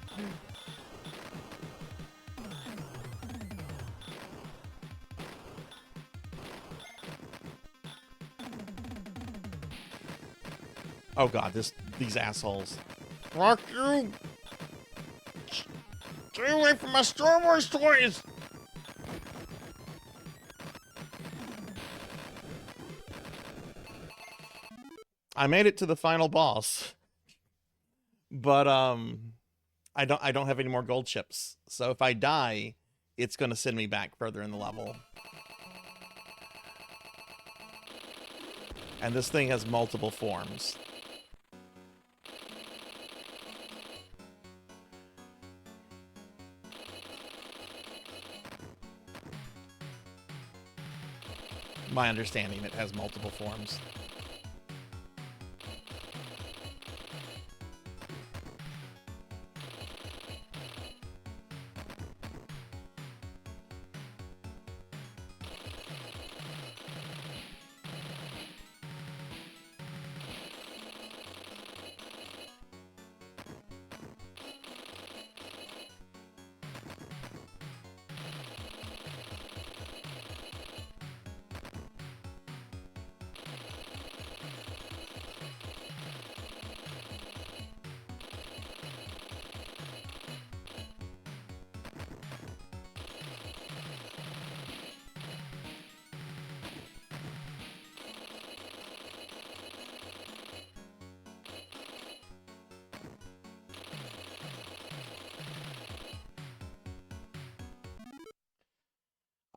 Oh god, these assholes. Fuck you! Stay away from my Star Wars toys! I made it to the final boss. But I don't have any more gold chips. So if I die, it's gonna send me back further in the level. And this thing has multiple forms. My understanding, it has multiple forms.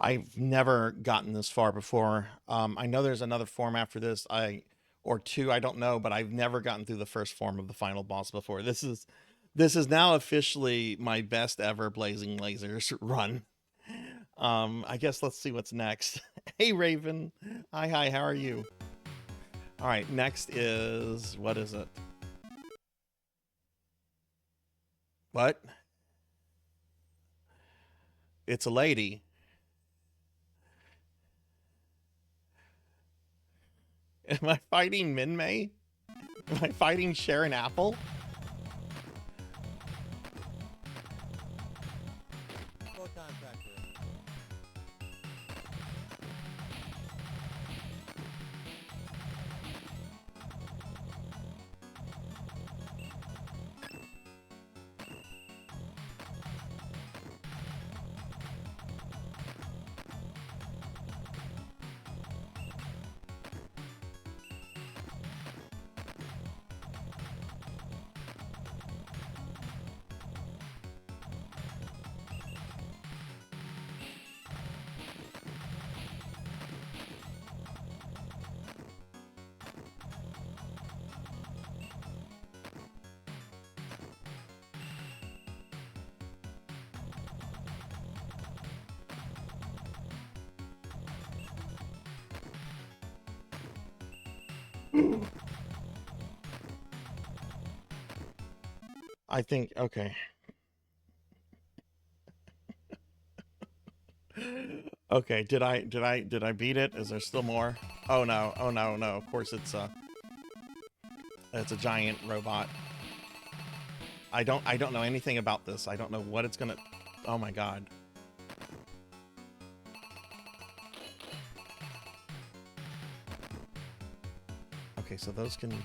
I've never gotten this far before. I know there's another form after this, or two, I don't know, but I've never gotten through the first form of the final boss before. This is now officially my best ever Blazing Lasers run. I guess let's see what's next. Hey Raven. Hi, how are you? All right, next is, what is it? What? It's a lady. Am I fighting Minmay? Am I fighting Sharon Apple? I think, okay. Okay, did I beat it? Is there still more? Oh no, no. Of course it's a giant robot. I don't know anything about this. I don't know what it's gonna, oh my god. Okay, so those can...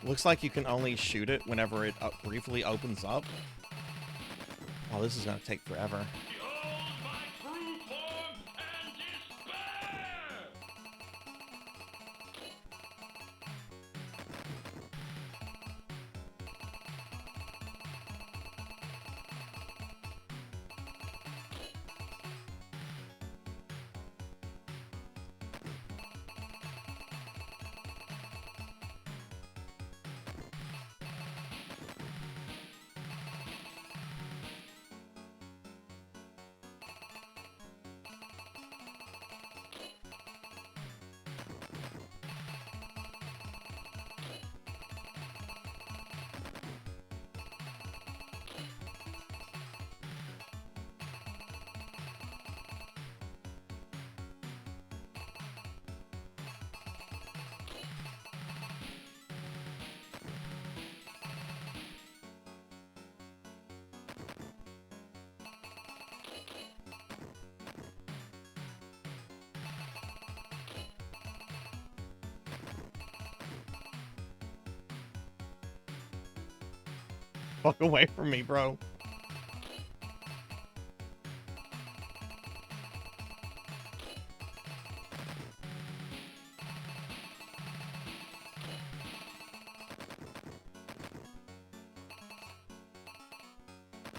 Looks like you can only shoot it whenever it briefly opens up. Oh, this is gonna take forever. Fuck away from me, bro.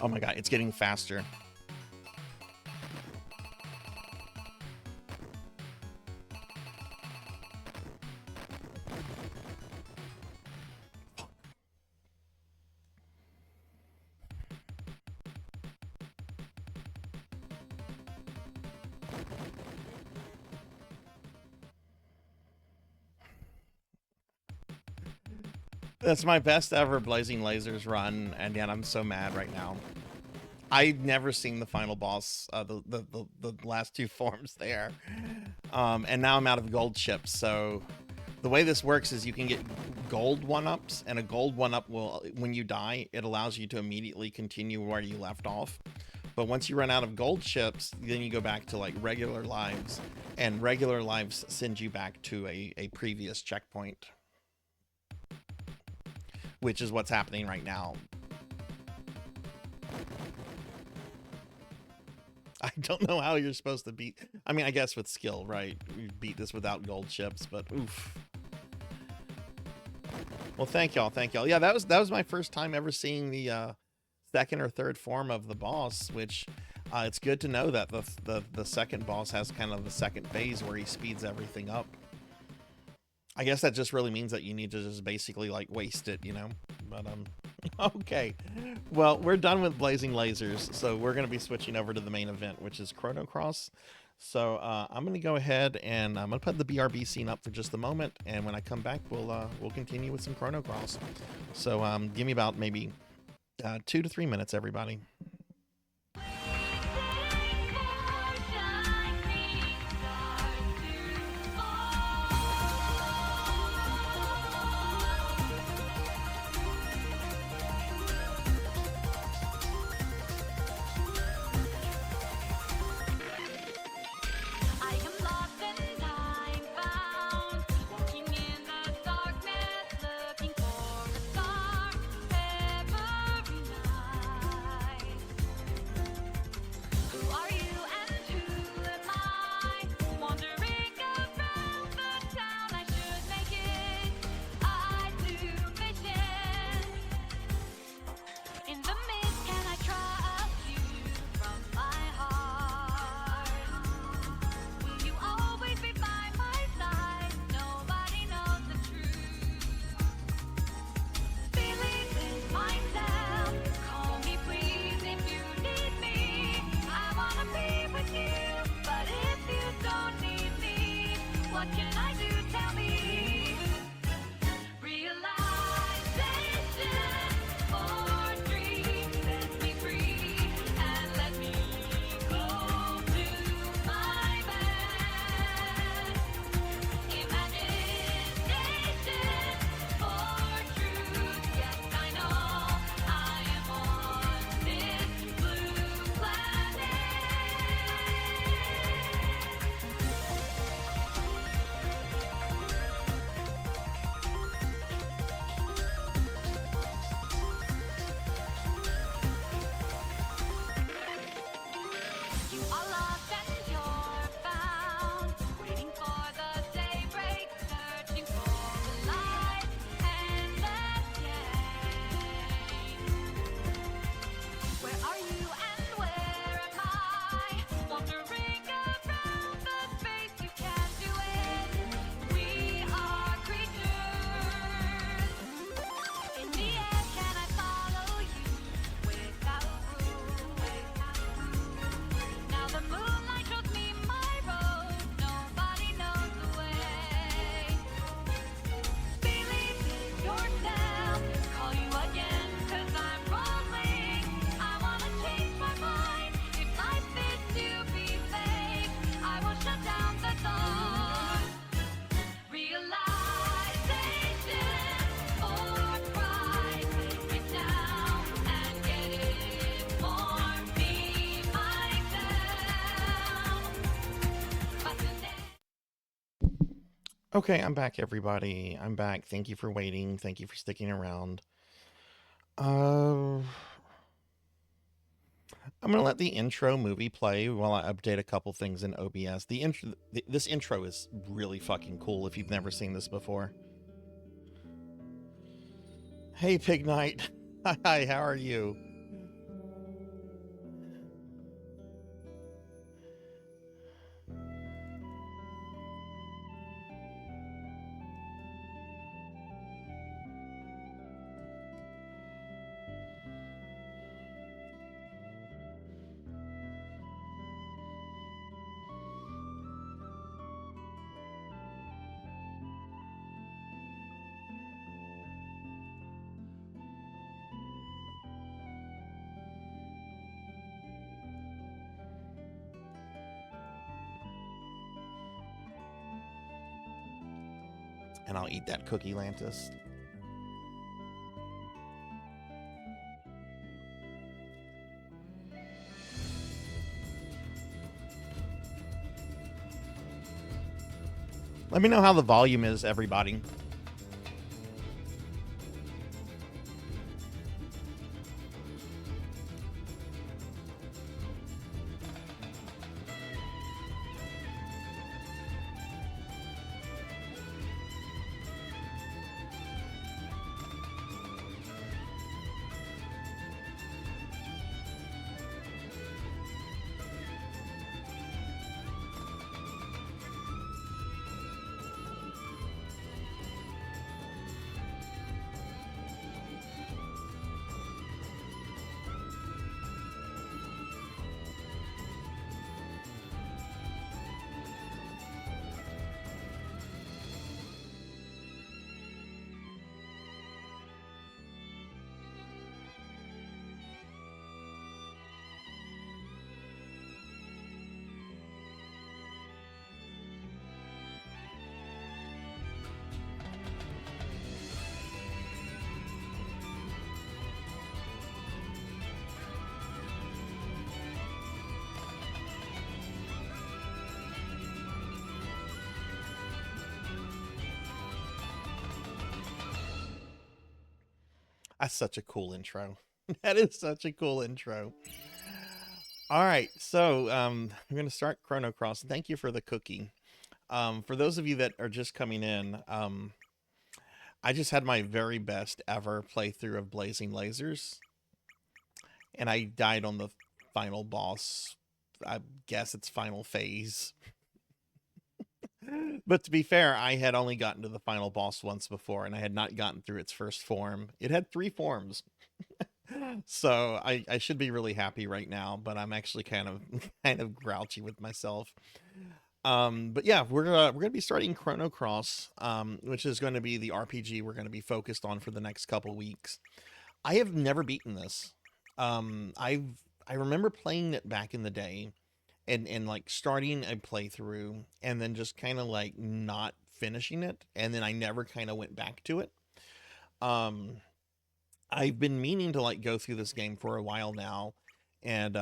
Oh my god, it's getting faster. That's my best ever Blazing Lasers run, and yet I'm so mad right now. I've never seen the final boss, the last two forms there, and now I'm out of gold chips. So the way this works is you can get gold one-ups, and a gold one-up will, when you die, it allows you to immediately continue where you left off. But once you run out of gold chips, then you go back to like regular lives, and regular lives send you back to a previous checkpoint, which is what's happening right now. I don't know how you're supposed to beat. I mean, I guess with skill, right? We beat this without gold chips, but oof. Well, thank y'all, thank y'all. Yeah, that was my first time ever seeing the second or third form of the boss, which it's good to know that the second boss has kind of the second phase where he speeds everything up. I guess that just really means that you need to just basically like waste it, you know. But okay. Well, we're done with blazing lasers, so we're gonna be switching over to the main event, which is Chrono Cross. So I'm gonna go ahead and I'm gonna put the BRB scene up for just a moment, and when I come back, we'll continue with some Chrono Cross. So give me about maybe 2 to 3 minutes, everybody. Okay, I'm back, everybody. I'm back. Thank you for waiting. Thank you for sticking around. I'm gonna let the intro movie play while I update a couple things in OBS. This intro is really fucking cool if you've never seen this before. Hey, Pig Knight. Hi, how are you? And I'll eat that cookie, Lantis. Let me know how the volume is, everybody. That's such a cool intro. That is such a cool intro. All right, so I'm going to start Chrono Cross. Thank you for the cookie. For those of you that are just coming in, I just had my very best ever playthrough of Blazing Lasers, and I died on the final boss. I guess it's final phase. But to be fair, I had only gotten to the final boss once before, and I had not gotten through its first form. It had 3 forms. So I should be really happy right now, but I'm actually kind of grouchy with myself. But yeah, we're gonna be starting Chrono Cross, which is going to be the RPG we're going to be focused on for the next couple weeks. I have never beaten this. I remember playing it back in the day, and like starting a playthrough, and then just kind of like not finishing it, and then I never kind of went back to it. Um, I've been meaning to like go through this game for a while now, and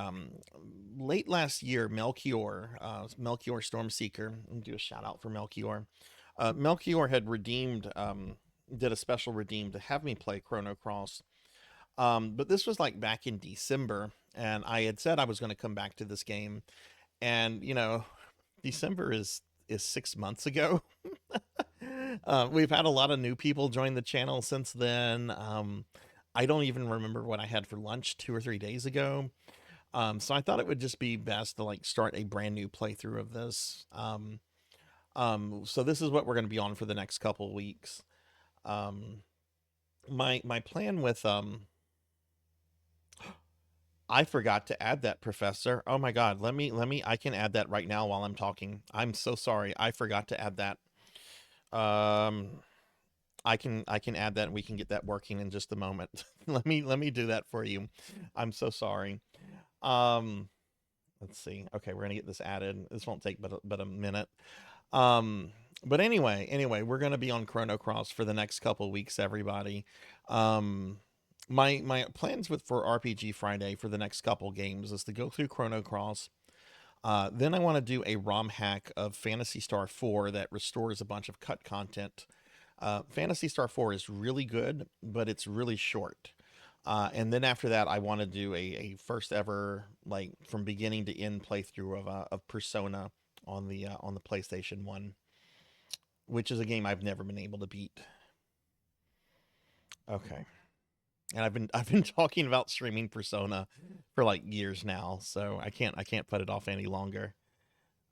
late last year, Melchior Stormseeker, let me do a shout out for Melchior. Melchior had redeemed, did a special redeem to have me play Chrono Cross. But this was like back in December, and I had said I was going to come back to this game, and December is 6 months ago. We've had a lot of new people join the channel since then. I don't even remember what I had for lunch 2 or 3 days ago. So I thought it would just be best to like start a brand new playthrough of this. So this is what we're going to be on for the next couple weeks. My plan with I forgot to add that, Professor. Oh my God, let me I can add that right now while I'm talking. I'm so sorry. I forgot to add that. I can add that and we can get that working in just a moment. let me do that for you. I'm so sorry. Um let's see. Okay, we're gonna get this added. This won't take but a minute. But anyway, we're gonna be on Chrono Cross for the next couple weeks, everybody. My plans for RPG Friday for the next couple games is to go through Chrono Cross. Then I want to do a ROM hack of Phantasy Star 4 that restores a bunch of cut content. Phantasy Star 4 is really good, but it's really short. And then after that, I want to do a first ever, like from beginning to end playthrough of Persona on the PlayStation 1, which is a game I've never been able to beat. Okay. And I've been talking about streaming Persona for like years now, so I can't put it off any longer.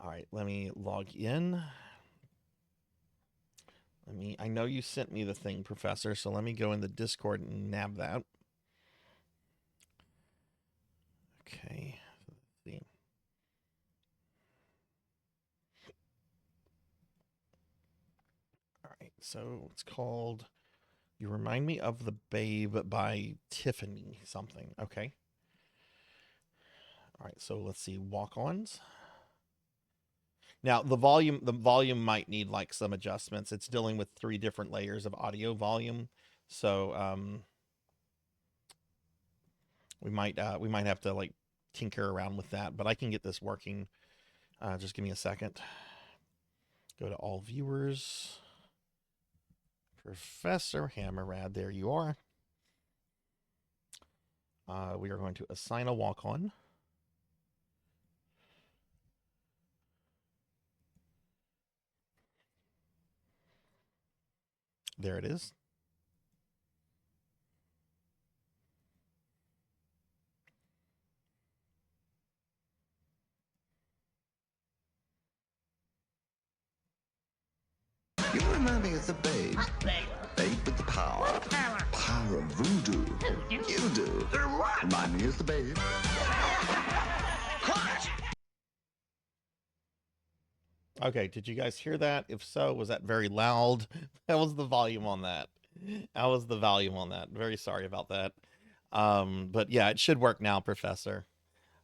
All right, let me log in. I know you sent me the thing, Professor, so let me go in the Discord and nab that. Okay. Let's see. All right, so it's called You Remind Me of the Babe by Tiffany something. Okay. All right, so let's see, walk-ons. Now the volume might need like some adjustments. It's dealing with 3 different layers of audio volume, so we might have to like tinker around with that, but I can get this working. Just give me a second. Go to all viewers. Professor Hammerrad, there you are. We are going to assign a walk-on. There it is. You remind me of the babe. Babe with the power. Power of voodoo. You do. Remind me of the babe. Okay, did you guys hear that? If so, was that very loud? That was the volume on that. That was the volume on that. Very sorry about that. But yeah, it should work now, Professor.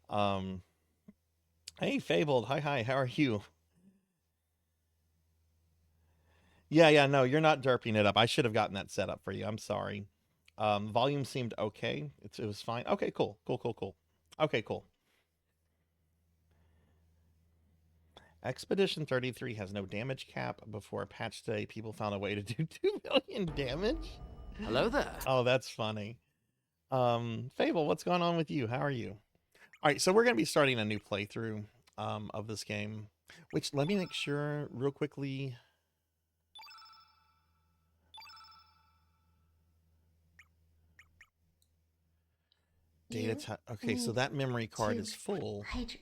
Um, hey, Fabled. Hi, how are you? Yeah, no, you're not derping it up. I should have gotten that set up for you. I'm sorry. Volume seemed okay. It was fine. Okay, cool. Okay, cool. Expedition 33 has no damage cap. Before a patch today, people found a way to do 2 million damage. Hello there. Oh, that's funny. Fable, what's going on with you? How are you? All right, so we're going to be starting a new playthrough of this game, which let me make sure real quickly. Okay, so that memory card is full. Hydrate.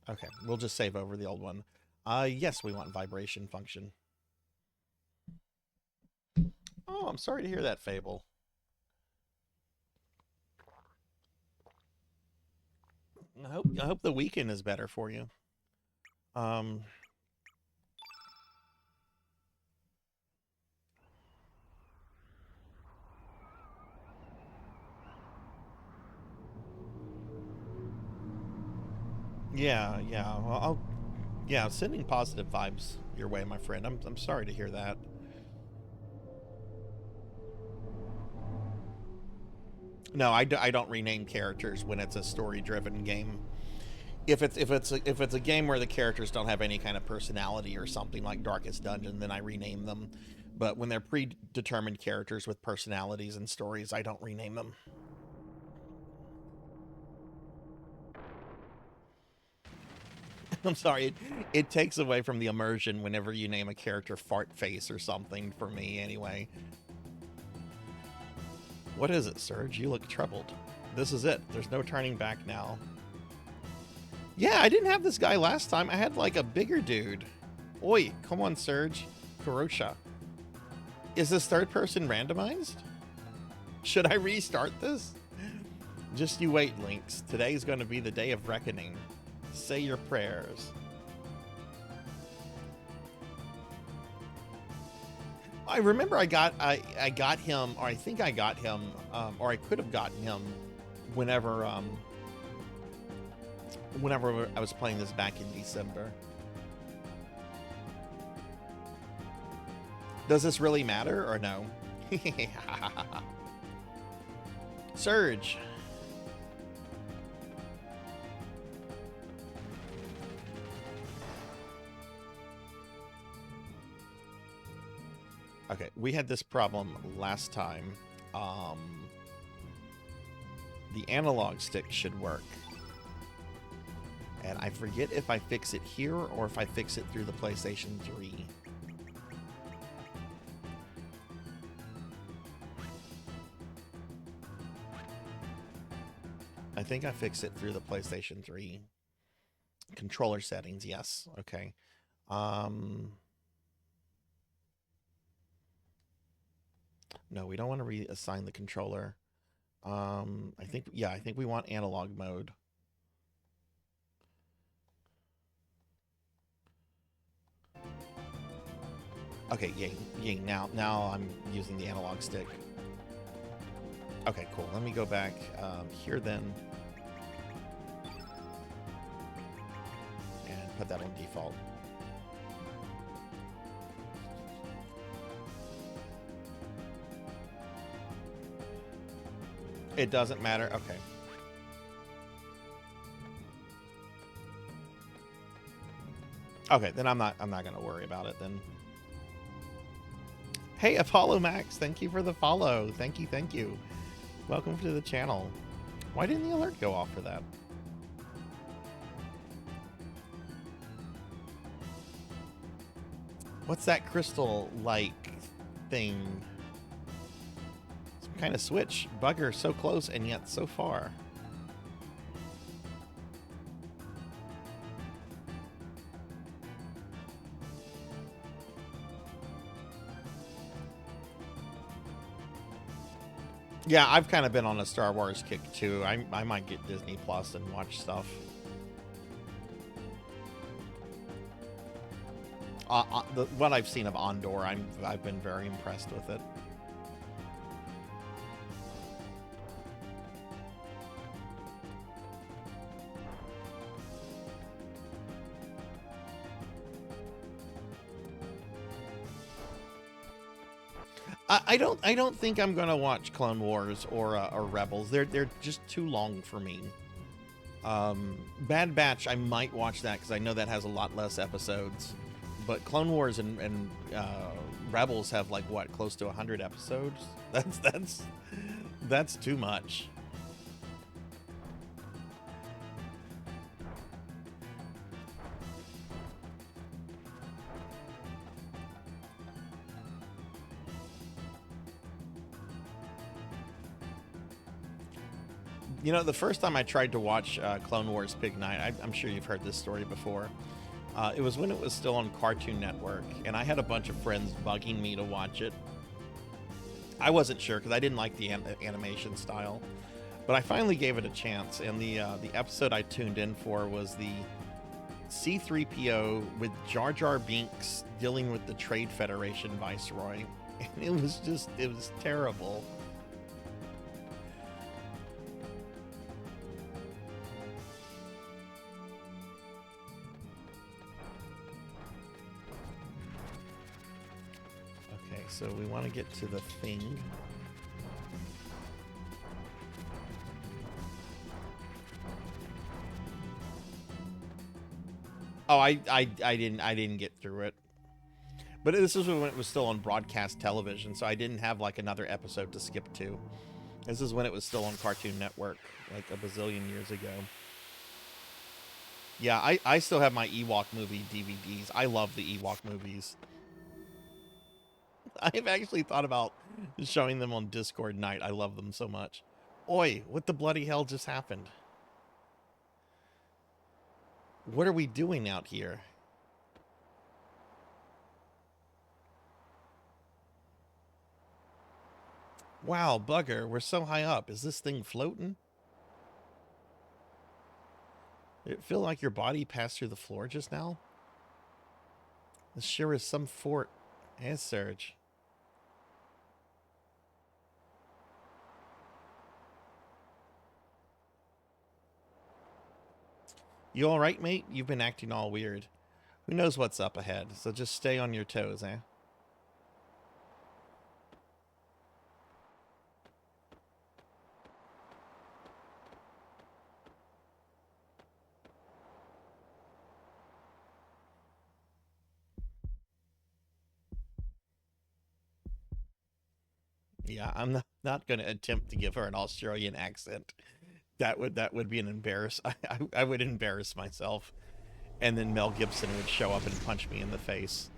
Okay, we'll just save over the old one. Yes, we want vibration function. Oh, I'm sorry to hear that, Fable. I hope the weekend is better for you. Yeah, well, yeah, sending positive vibes your way, my friend. I'm sorry to hear that. No, I don't rename characters when it's a story-driven game. If it's a game where the characters don't have any kind of personality or something like Darkest Dungeon, then I rename them. But when they're predetermined characters with personalities and stories, I don't rename them. I'm sorry, it takes away from the immersion whenever you name a character Fart Face or something, for me anyway. What is it, Serge? You look troubled. This is it. There's no turning back now. Yeah, I didn't have this guy last time. I had like a bigger dude. Oi, come on, Serge. Kurosha. Is this third person randomized? Should I restart this? Just you wait, Lynx. Today's going to be the day of reckoning. Say your prayers. I remember I got him, or I think I got him, or I could have gotten him whenever whenever I was playing this back in December. Does this really matter or no? Surge. Okay, we had this problem last time. The analog stick should work. And I forget if I fix it here or if I fix it through the PlayStation 3. I think I fix it through the PlayStation 3. Controller settings, yes. Okay. No, we don't want to reassign the controller. I think we want analog mode. Okay, yay, now I'm using the analog stick. Okay, cool. Let me go back here then. And put that on default. It doesn't matter. Okay. Okay, then I'm not gonna worry about it then. Hey, Apollo Max, thank you for the follow. Thank you. Welcome to the channel. Why didn't the alert go off for that? What's that crystal-like thing? Some kind of switch. Bugger, so close and yet so far. Yeah, I've kind of been on a Star Wars kick too. I might get Disney Plus and watch stuff. What I've seen of Andor, I've been very impressed with it. I don't think I'm gonna watch Clone Wars or Rebels. They're just too long for me. Bad Batch, I might watch that because I know that has a lot less episodes But Clone Wars and Rebels have like what, close to 100 episodes. That's too much. You know, the first time I tried to watch Clone Wars Pig Night, I'm sure you've heard this story before. It was when it was still on Cartoon Network, and I had a bunch of friends bugging me to watch it. I wasn't sure because I didn't like the animation style, but I finally gave it a chance. And the episode I tuned in for was the C-3PO with Jar Jar Binks dealing with the Trade Federation Viceroy, and it was terrible. So we want to get to the thing. Oh, I didn't get through it. But this is when it was still on broadcast television, so I didn't have like another episode to skip to. This is when it was still on Cartoon Network, like a bazillion years ago. Yeah, I still have my Ewok movie DVDs. I love the Ewok movies. I've actually thought about showing them on Discord night. I love them so much. Oi, what the bloody hell just happened? What are we doing out here? Wow, bugger, we're so high up. Is this thing floating? Did it feel like your body passed through the floor just now? This sure is some fort. Hey, Surge. You alright, mate? You've been acting all weird. Who knows what's up ahead, so just stay on your toes, eh? Yeah, I'm not going to attempt to give her an Australian accent. That would be an I would embarrass myself. And then Mel Gibson would show up and punch me in the face.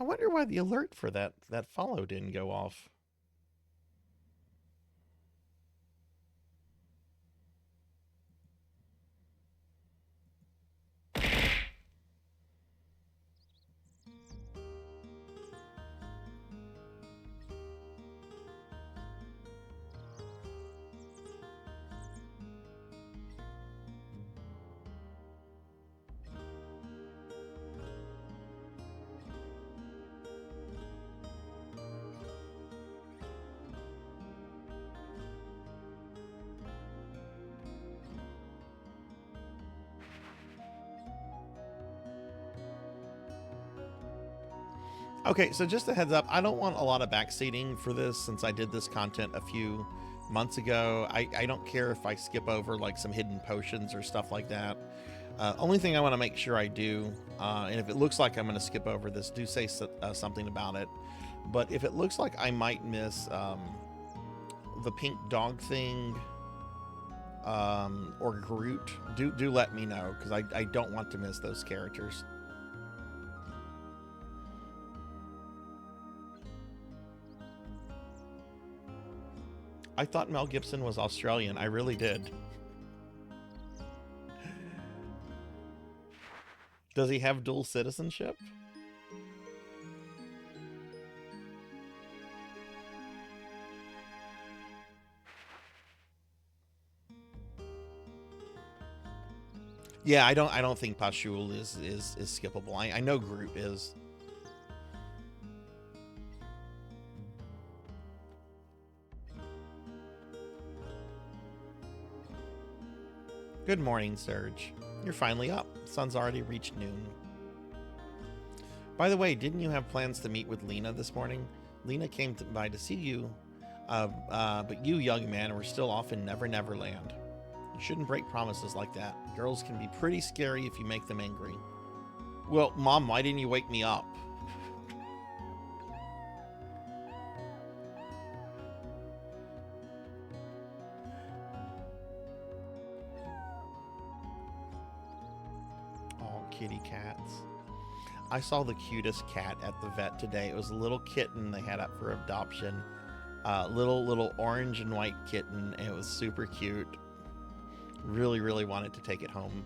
I wonder why the alert for that follow didn't go off. Okay, so just a heads up, I don't want a lot of backseating for this since I did this content a few months ago. I don't care if I skip over like some hidden potions or stuff like that. Only thing I want to make sure I do, and if it looks like I'm going to skip over this, do say something about it. But if it looks like I might miss the pink dog thing or Groot, do let me know, because I don't want to miss those characters. I thought Mel Gibson was Australian. I really did. Does he have dual citizenship? Yeah, I don't think Pashul is skippable. I know Groot is. Good morning, Serge. You're finally up. Sun's already reached noon. By the way, didn't you have plans to meet with Lena this morning? Lena came by to see you, but you, young man, were still off in Never Never Land. You shouldn't break promises like that. Girls can be pretty scary if you make them angry. Well, Mom, why didn't you wake me up? Oh, kitty cats. I saw the cutest cat at the vet today. It was a little kitten they had up for adoption. Little orange and white kitten, and it was super cute. Really wanted to take it home.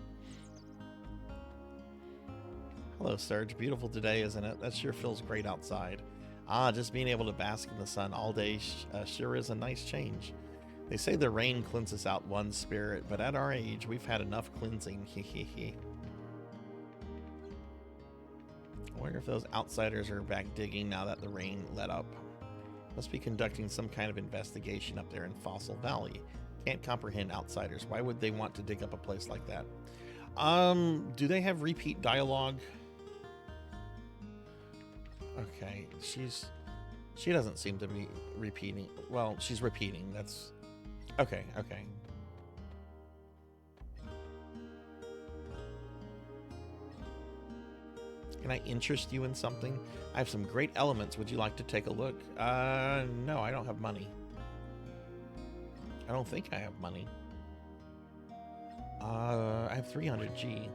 Hello, Serge. Beautiful today, isn't it? That sure feels great outside. Ah, just being able to bask in the sun all day sure is a nice change. They say the rain cleanses out one's spirit, but at our age, we've had enough cleansing. Hehehe. I wonder if those outsiders are back digging now that the rain let up. Must be conducting some kind of investigation up there in Fossil Valley. Can't comprehend outsiders. Why would they want to dig up a place like that? Do they have repeat dialogue? Okay, she doesn't seem to be repeating. Well, she's repeating. That's okay. Can I interest you in something? I have some great elements. Would you like to take a look? No, I don't have money. I don't think I have money. I have 300G.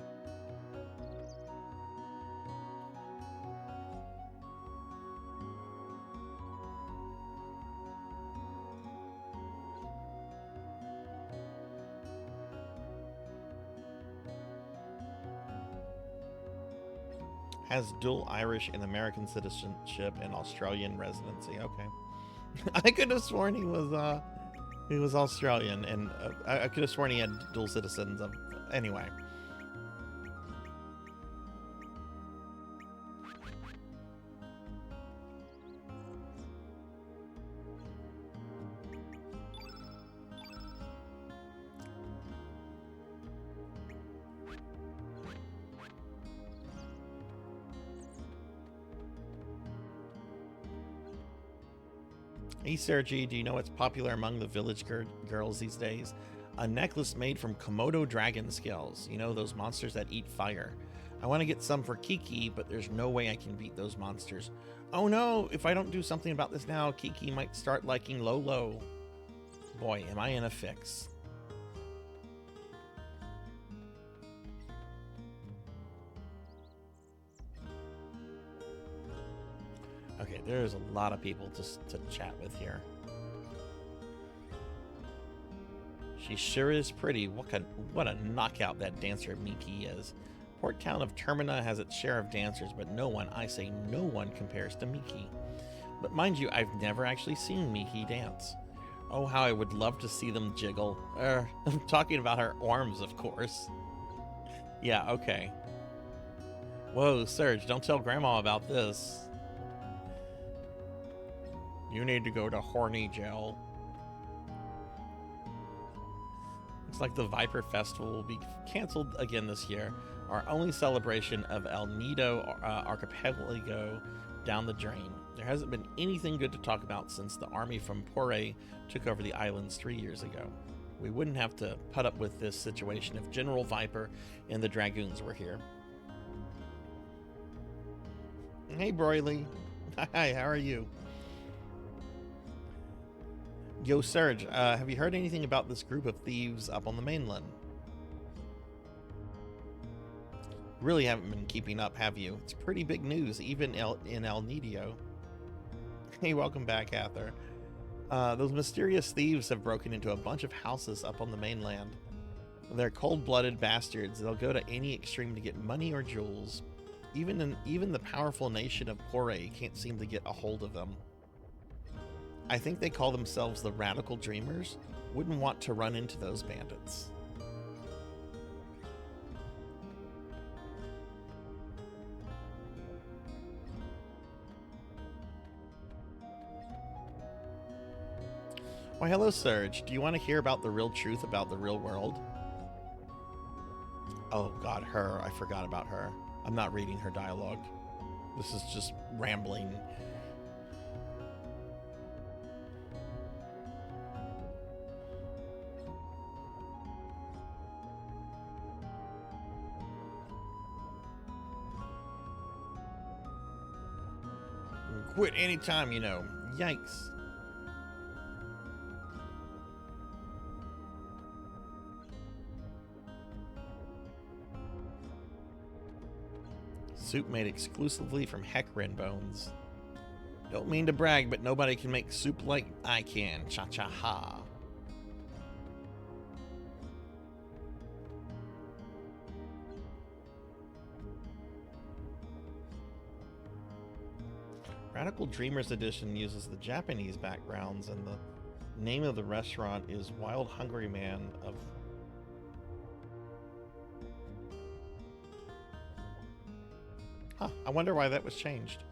Has dual Irish and American citizenship and Australian residency. Okay. I could have sworn he was Australian, and I could have sworn he had dual citizens. Anyway. Hey, Sergi, do you know what's popular among the village girls these days? A necklace made from Komodo dragon scales. You know, those monsters that eat fire. I want to get some for Kiki, but there's no way I can beat those monsters. Oh no, if I don't do something about this now, Kiki might start liking Lolo. Boy, am I in a fix. Okay, there's a lot of people to chat with here. She sure is pretty. What a knockout that dancer Miki is. Port town of Termina has its share of dancers, but no one, I say no one, compares to Miki. But mind you, I've never actually seen Miki dance. Oh, how I would love to see them jiggle. I'm talking about her arms, of course. Yeah, okay. Whoa, Serge, don't tell Grandma about this. You need to go to horny jail. Looks like the Viper Festival will be canceled again this year. Our only celebration of El Nido Archipelago down the drain. There hasn't been anything good to talk about since the army from Pore took over the islands 3 years ago. We wouldn't have to put up with this situation if General Viper and the Dragoons were here. Hey, Broily. Hi, how are you? Yo, Serge, have you heard anything about this group of thieves up on the mainland? Really haven't been keeping up, have you? It's pretty big news, even in El Nido. Hey, welcome back, Ather. Those mysterious thieves have broken into a bunch of houses up on the mainland. They're cold-blooded bastards. They'll go to any extreme to get money or jewels. Even the powerful nation of Pore can't seem to get a hold of them. I think they call themselves the Radical Dreamers. Wouldn't want to run into those bandits. Why, hello, Serge. Do you want to hear about the real truth about the real world? Oh God, her. I forgot about her. I'm not reading her dialogue. This is just rambling. Quit anytime, you know. Yikes. Soup made exclusively from hecarim bones. Don't mean to brag, but nobody can make soup like I can. Cha-cha-ha. Radical Dreamers Edition uses the Japanese backgrounds, and the name of the restaurant is Wild Hungry Man of... Huh, I wonder why that was changed.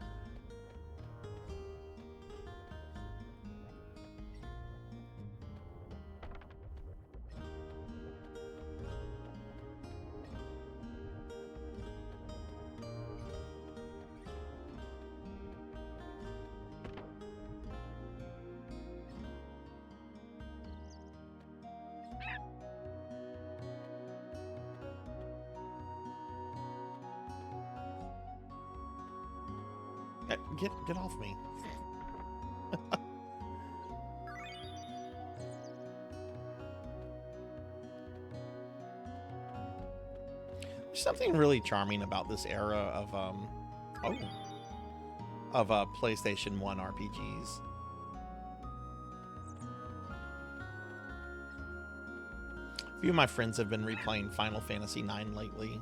Get off me. There's something really charming about this era of PlayStation 1 RPGs. A few of my friends have been replaying Final Fantasy IX lately.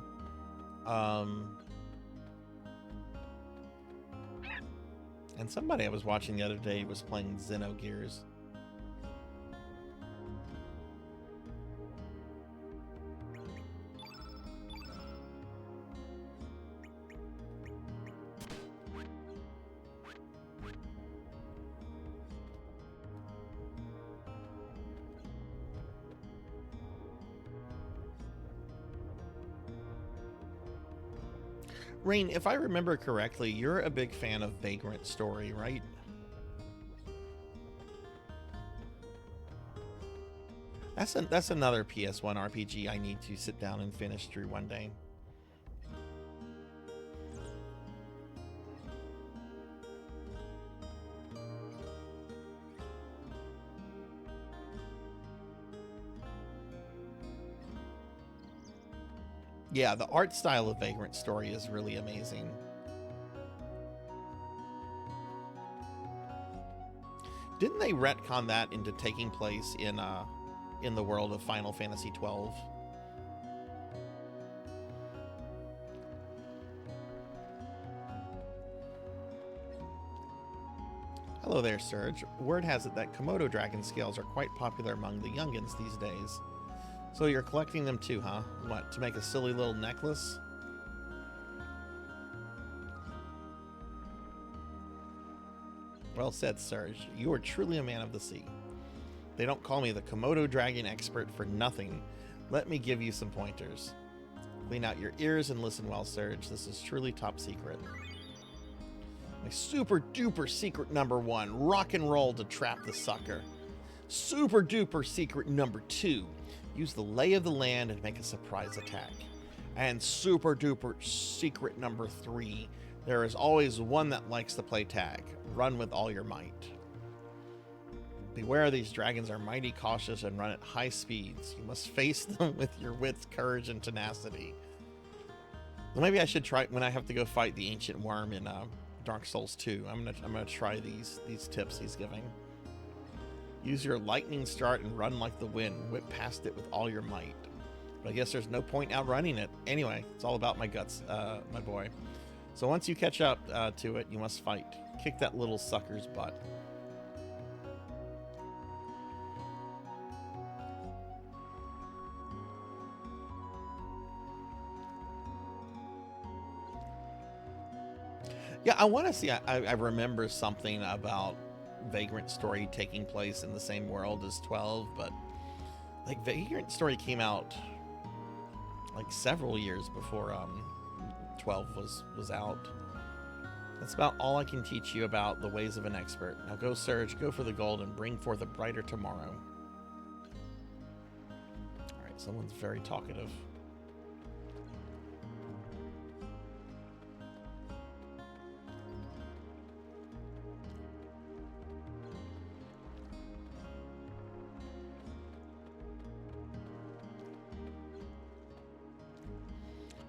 And somebody I was watching the other day was playing Xenogears. Rain, if I remember correctly, you're a big fan of Vagrant Story, right? That's another PS1 RPG I need to sit down and finish through one day. Yeah, the art style of Vagrant Story is really amazing. Didn't they retcon that into taking place in the world of Final Fantasy XII? Hello there, Surge. Word has it that Komodo dragon scales are quite popular among the youngins these days. So you're collecting them too, huh? What, to make a silly little necklace? Well said, Surge. You are truly a man of the sea. They don't call me the Komodo dragon expert for nothing. Let me give you some pointers. Clean out your ears and listen well, Surge. This is truly top secret. My super duper secret number 1, rock and roll to trap the sucker. Super duper secret number 2, use the lay of the land and make a surprise attack. And super duper secret number 3, there is always one that likes to play tag. Run with all your might. Beware, these dragons are mighty cautious and run at high speeds. You must face them with your wits, courage, and tenacity. Well, maybe I should try when I have to go fight the ancient worm in Dark Souls 2. I'm gonna try these tips he's giving. Use your lightning start and run like the wind. Whip past it with all your might. But I guess there's no point outrunning it. Anyway, it's all about my guts, my boy. So once you catch up to it, you must fight. Kick that little sucker's butt. Yeah, I want to see. I remember something about Vagrant Story taking place in the same world as 12, but like Vagrant Story came out like several years before 12 was out. That's about all I can teach you about the ways of an expert. Now go, Surge, go for the gold and bring forth a brighter tomorrow. All right, someone's very talkative.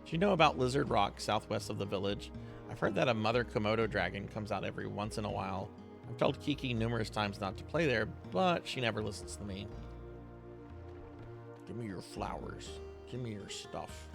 Do you know about Lizard Rock, southwest of the village? I've heard that a mother Komodo dragon comes out every once in a while. I've told Kiki numerous times not to play there, but she never listens to me. Give me your flowers. Give me your stuff.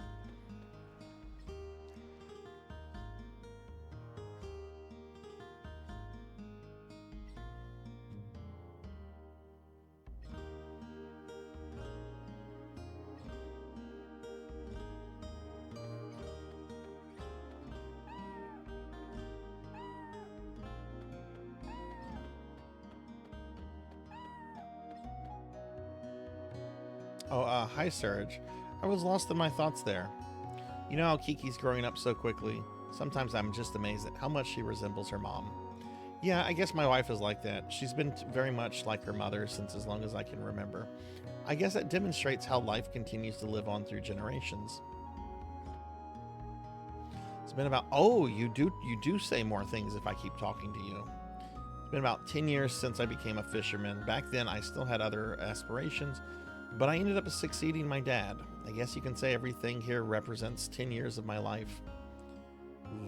Oh, hi, Surge. I was lost in my thoughts there. You know how Kiki's growing up so quickly? Sometimes I'm just amazed at how much she resembles her mom. Yeah, I guess my wife is like that. She's been very much like her mother since as long as I can remember. I guess that demonstrates how life continues to live on through generations. It's been about, oh, you do say more things if I keep talking to you. It's been about 10 years since I became a fisherman. Back then, I still had other aspirations, but I ended up succeeding my dad. I guess you can say everything here represents 10 years of my life.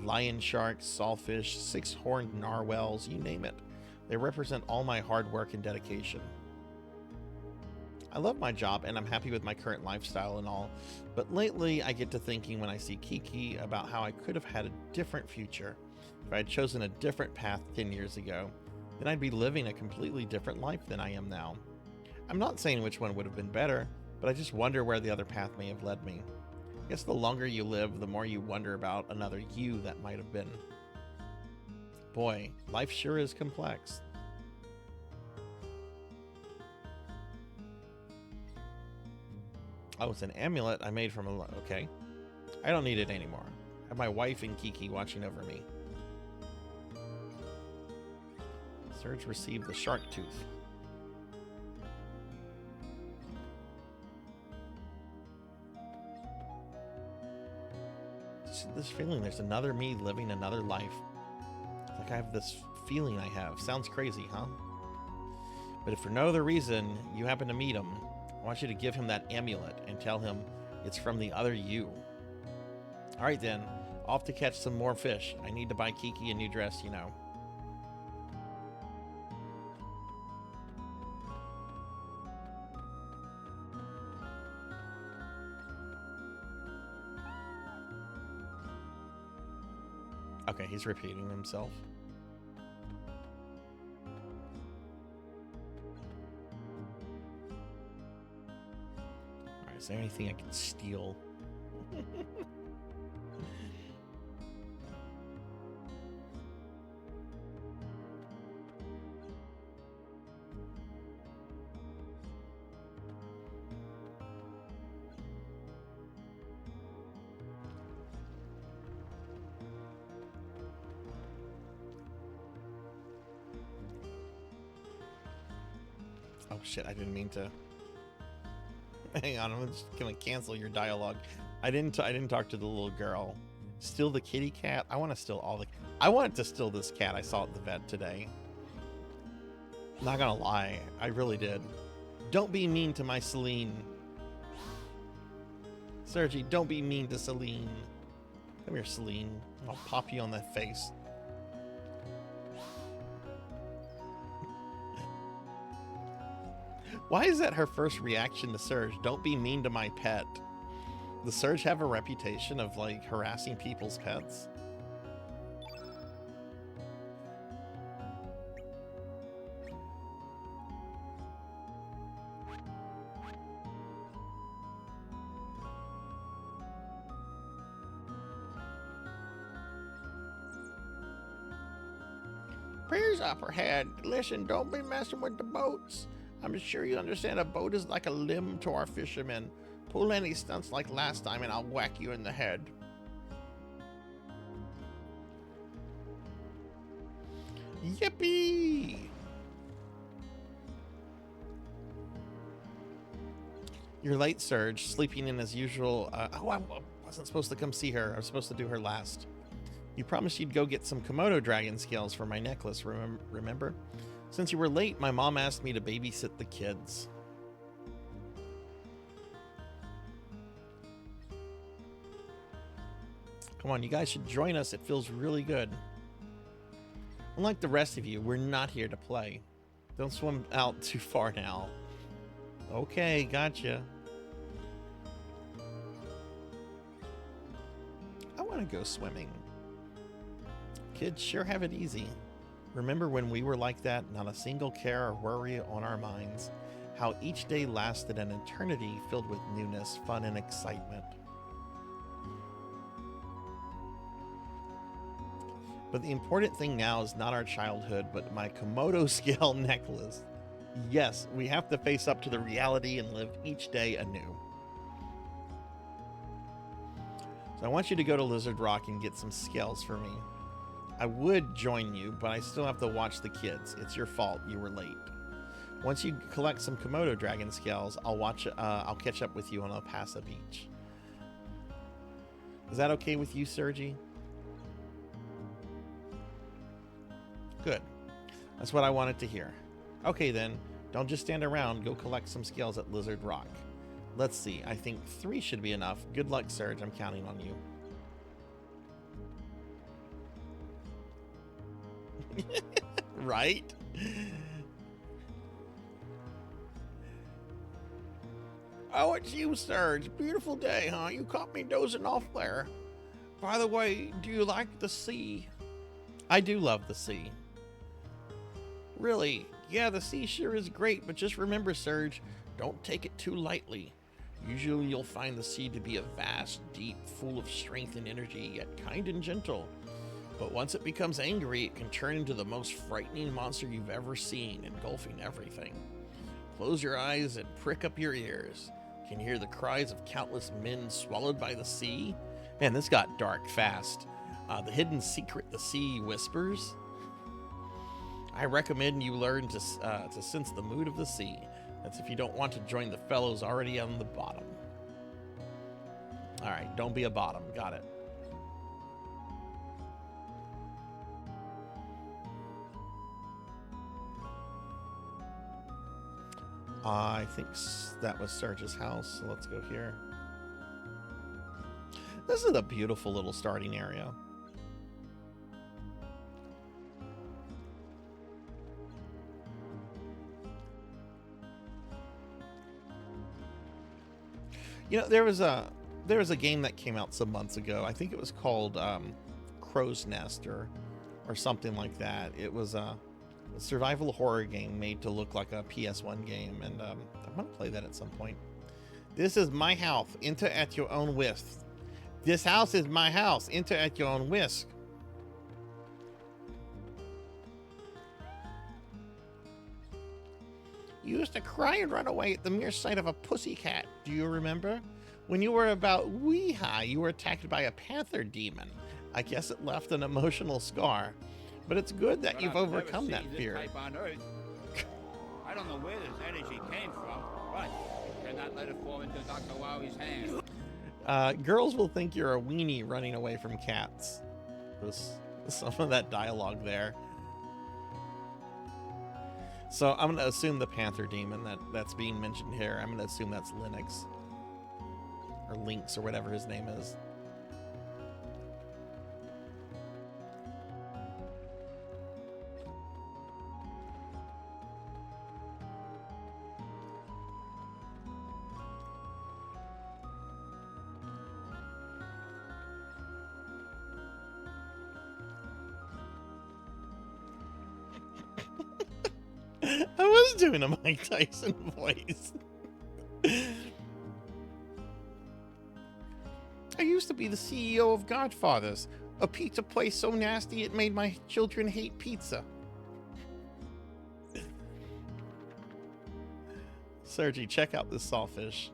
Lion sharks, sawfish, six-horned narwhals, you name it. They represent all my hard work and dedication. I love my job and I'm happy with my current lifestyle and all, but lately I get to thinking when I see Kiki about how I could have had a different future. If I had chosen a different path 10 years ago, then I'd be living a completely different life than I am now. I'm not saying which one would have been better, but I just wonder where the other path may have led me. I guess the longer you live, the more you wonder about another you that might have been. Boy, life sure is complex. Oh, it's an amulet I made from a... Okay. I don't need it anymore. I have my wife and Kiki watching over me. Surge received the shark tooth. This feeling, there's another me living another life. It's like I have this feeling I have. Sounds crazy, huh? But if for no other reason you happen to meet him, I want you to give him that amulet and tell him it's from the other you. Alright then, off to catch some more fish. I need to buy Kiki a new dress, you know. Okay, he's repeating himself. Alright, is there anything I can steal? Oh shit, I didn't mean to. Hang on, I'm just gonna cancel your dialogue. I didn't talk to the little girl. Steal the kitty cat? I want to steal all the... I wanted to steal this cat I saw at the vet today. Not gonna lie, I really did. Don't be mean to my Celine. Sergi, don't be mean to Celine. Come here, Celine. I'll pop you on the face. Why is that her first reaction to Surge? Don't be mean to my pet. Does Surge have a reputation of, like, harassing people's pets? Prayers up ahead. Listen, don't be messing with the boats. I'm sure you understand a boat is like a limb to our fishermen. Pull any stunts like last time and I'll whack you in the head. Yippee! You're late, Serge. Sleeping in as usual. Oh, I wasn't supposed to come see her. I was supposed to do her last. You promised you'd go get some Komodo dragon scales for my necklace, remember? Since you were late, my mom asked me to babysit the kids. Come on, you guys should join us. It feels really good. Unlike the rest of you, we're not here to play. Don't swim out too far now. Okay, gotcha. I want to go swimming. Kids sure have it easy. Remember when we were like that? Not a single care or worry on our minds. How each day lasted an eternity filled with newness, fun, and excitement. But the important thing now is not our childhood, but my Komodo scale necklace. Yes, we have to face up to the reality and live each day anew. So I want you to go to Lizard Rock and get some scales for me. I would join you, but I still have to watch the kids. It's your fault. You were late. Once you collect some Komodo dragon scales, I'll catch up with you on El Paso Beach. Is that okay with you, Sergi? Good. That's what I wanted to hear. Okay then, don't just stand around. Go collect some scales at Lizard Rock. Let's see. I think 3 should be enough. Good luck, Serge. I'm counting on you. Right? Oh, it's you, Serge. Beautiful day, huh? You caught me dozing off there. By the way, do you like the sea? I do love the sea. Really? Yeah, the sea sure is great, but just remember, Serge, don't take it too lightly. Usually you'll find the sea to be a vast, deep, full of strength and energy, yet kind and gentle. But once it becomes angry, it can turn into the most frightening monster you've ever seen, engulfing everything. Close your eyes and prick up your ears. Can you hear the cries of countless men swallowed by the sea? Man, this got dark fast. The hidden secret the sea whispers. I recommend you learn to sense the mood of the sea. That's if you don't want to join the fellows already on the bottom. All right, don't be a bottom. Got it. I think that was Serge's house, so let's go here. This is a beautiful little starting area. You know, there was a game that came out some months ago. I think it was called Crow's Nest or something like that. It was a survival horror game made to look like a PS1 game, and I'm gonna play that at some point. This is my house. Enter at your own risk. This house is my house. Enter at your own risk. You used to cry and run away at the mere sight of a pussycat. Do you remember? When you were about wee high, you were attacked by a panther demon. I guess it left an emotional scar. But it's good that you've overcome that fear. I don't know where this energy came from, but you cannot let it fall into Dr. Wowie's hands. Girls will think you're a weenie running away from cats. There's some of that dialogue there. So I'm going to assume the Panther Demon that's being mentioned here, I'm going to assume that's Linux. Or Lynx, or whatever his name is. I was doing a Mike Tyson voice. I used to be the CEO of Godfathers, a pizza place so nasty it made my children hate pizza. Sergi, check out this sawfish.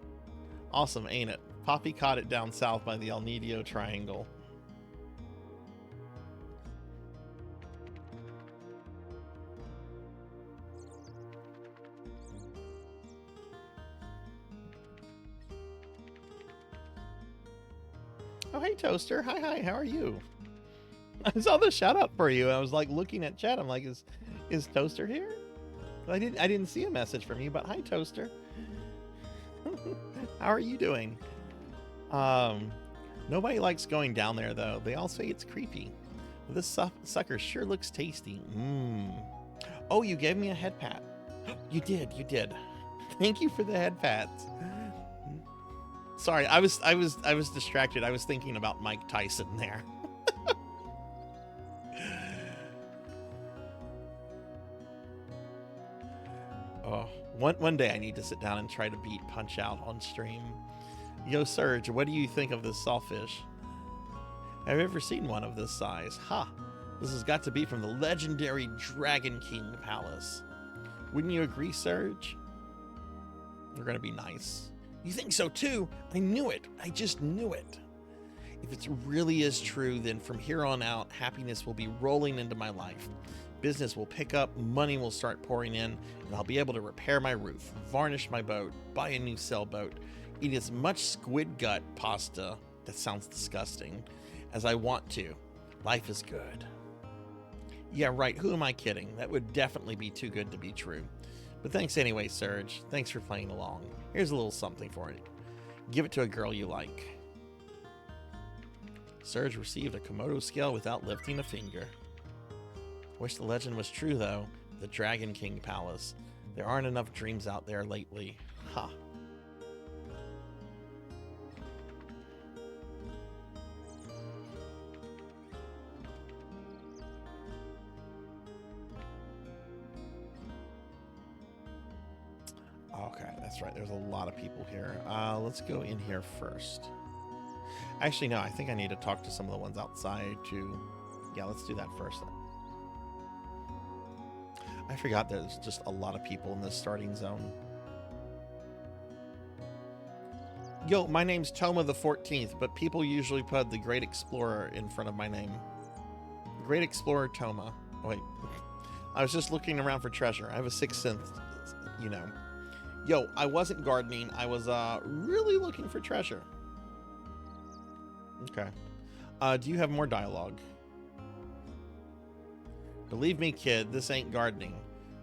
Awesome, ain't it? Poppy caught it down south by the El Nido Triangle. Oh, hey, Toaster. Hi, how are you? I saw the shout out for you. I was like looking at chat. I'm like, is Toaster here? I didn't see a message from you, but hi, Toaster. How are you doing? Nobody likes going down there, though. They all say it's creepy. This sucker sure looks tasty. Oh, you gave me a head pat. You did. Thank you for the head pats. Sorry, I was distracted. I was thinking about Mike Tyson there. Oh, one day I need to sit down and try to beat Punch Out on stream. Yo, Surge, what do you think of this sawfish? Have you ever seen one of this size? Ha! This has got to be from the legendary Dragon King Palace. Wouldn't you agree, Surge? They're gonna be nice. You think so too? I knew it. I just knew it. If it really is true, then from here on out, happiness will be rolling into my life. Business will pick up, money will start pouring in, and I'll be able to repair my roof, varnish my boat, buy a new sailboat, eat as much squid gut pasta, that sounds disgusting, as I want to. Life is good. Yeah, right, who am I kidding? That would definitely be too good to be true. But thanks anyway, Surge. Thanks for playing along. Here's a little something for you. Give it to a girl you like. Surge received a Komodo scale without lifting a finger. Wish the legend was true, though. The Dragon King Palace. There aren't enough dreams out there lately. Ha. Okay, that's right. There's a lot of people here. Let's go in here first. Actually, no, I think I need to talk to some of the ones outside too. Yeah, let's do that first. I forgot there's just a lot of people in this starting zone. Yo, my name's Toma the 14th, but people usually put the Great Explorer in front of my name. Great Explorer Toma. Oh, wait. I was just looking around for treasure. I have a sixth sense, you know. Yo, I wasn't gardening. I was really looking for treasure. Okay. Do you have more dialogue? Believe me, kid, this ain't gardening.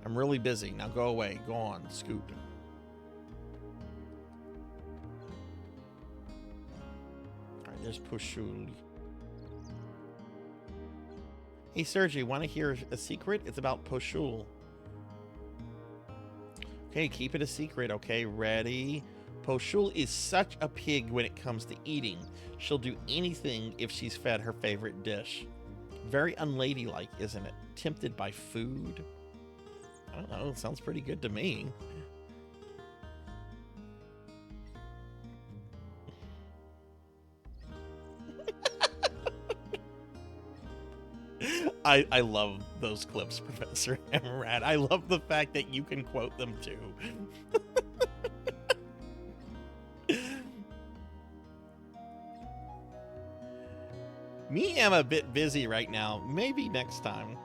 I'm really busy. Now go away. Go on. Scoot. Alright, there's Pushul. Hey, Sergi, want to hear a secret? It's about Pushul. Okay, keep it a secret, okay? Ready? Pushul is such a pig when it comes to eating. She'll do anything if she's fed her favorite dish. Very unladylike, isn't it? Tempted by food? I don't know. It sounds pretty good to me. I love those clips, Professor Emerald. I love the fact that you can quote them too. Me am a bit busy right now. Maybe next time.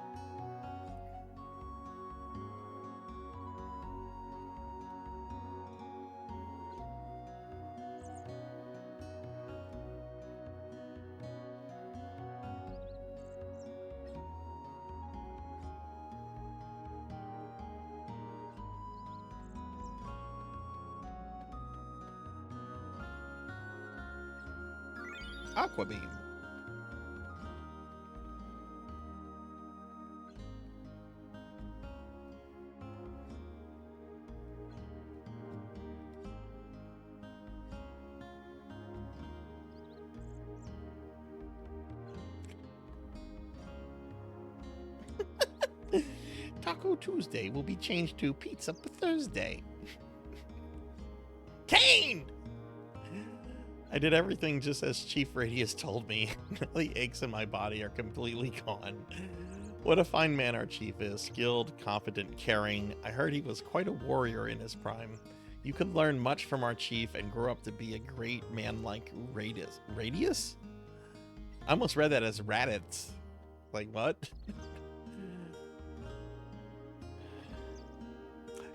Aquabeam. Taco Tuesday will be changed to Pizza Thursday. Kane! I did everything just as Chief Radius told me. The aches in my body are completely gone. What a fine man our Chief is. Skilled, confident, caring. I heard he was quite a warrior in his prime. You could learn much from our chief and grow up to be a great man like Radius. Radius? I almost read that as Raditz. Like, what?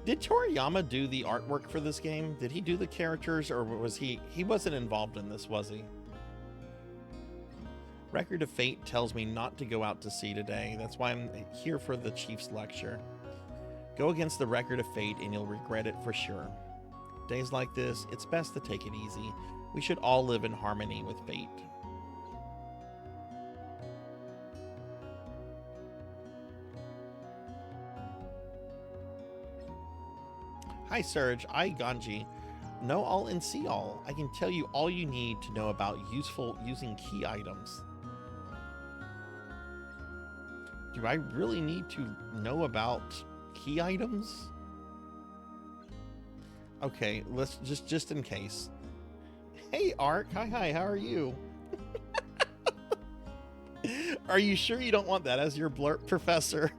Did Toriyama do the artwork for this game? Did he do the characters, or was he wasn't involved in this, was he? Record of Fate tells me not to go out to sea today. That's why I'm here for the chief's lecture. Go against the Record of Fate and you'll regret it for sure. Days like this, it's best to take it easy. We should all live in harmony with fate. Hi Surge, I Ganji. Know all and see all. I can tell you all you need to know about using key items. Do I really need to know about key items? Okay, let's just in case. Hey Ark, hi, how are you? Are you sure you don't want that as your blurb, Professor?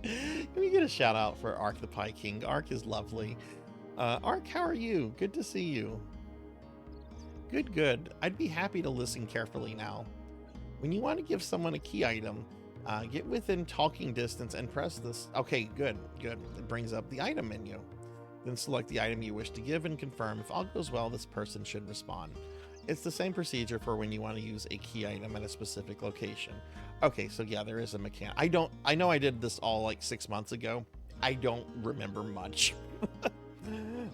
Let me get a shout out for Ark the Pie King. Ark is lovely. Ark, how are you? Good to see you. Good. I'd be happy to listen carefully now. When you want to give someone a key item, get within talking distance and press this. Okay, good. It brings up the item menu. Then select the item you wish to give and confirm. If all goes well, this person should respond. It's the same procedure for when you want to use a key item at a specific location. Okay, so yeah, there is a mechanic. I know I did this all like 6 months ago. I don't remember much.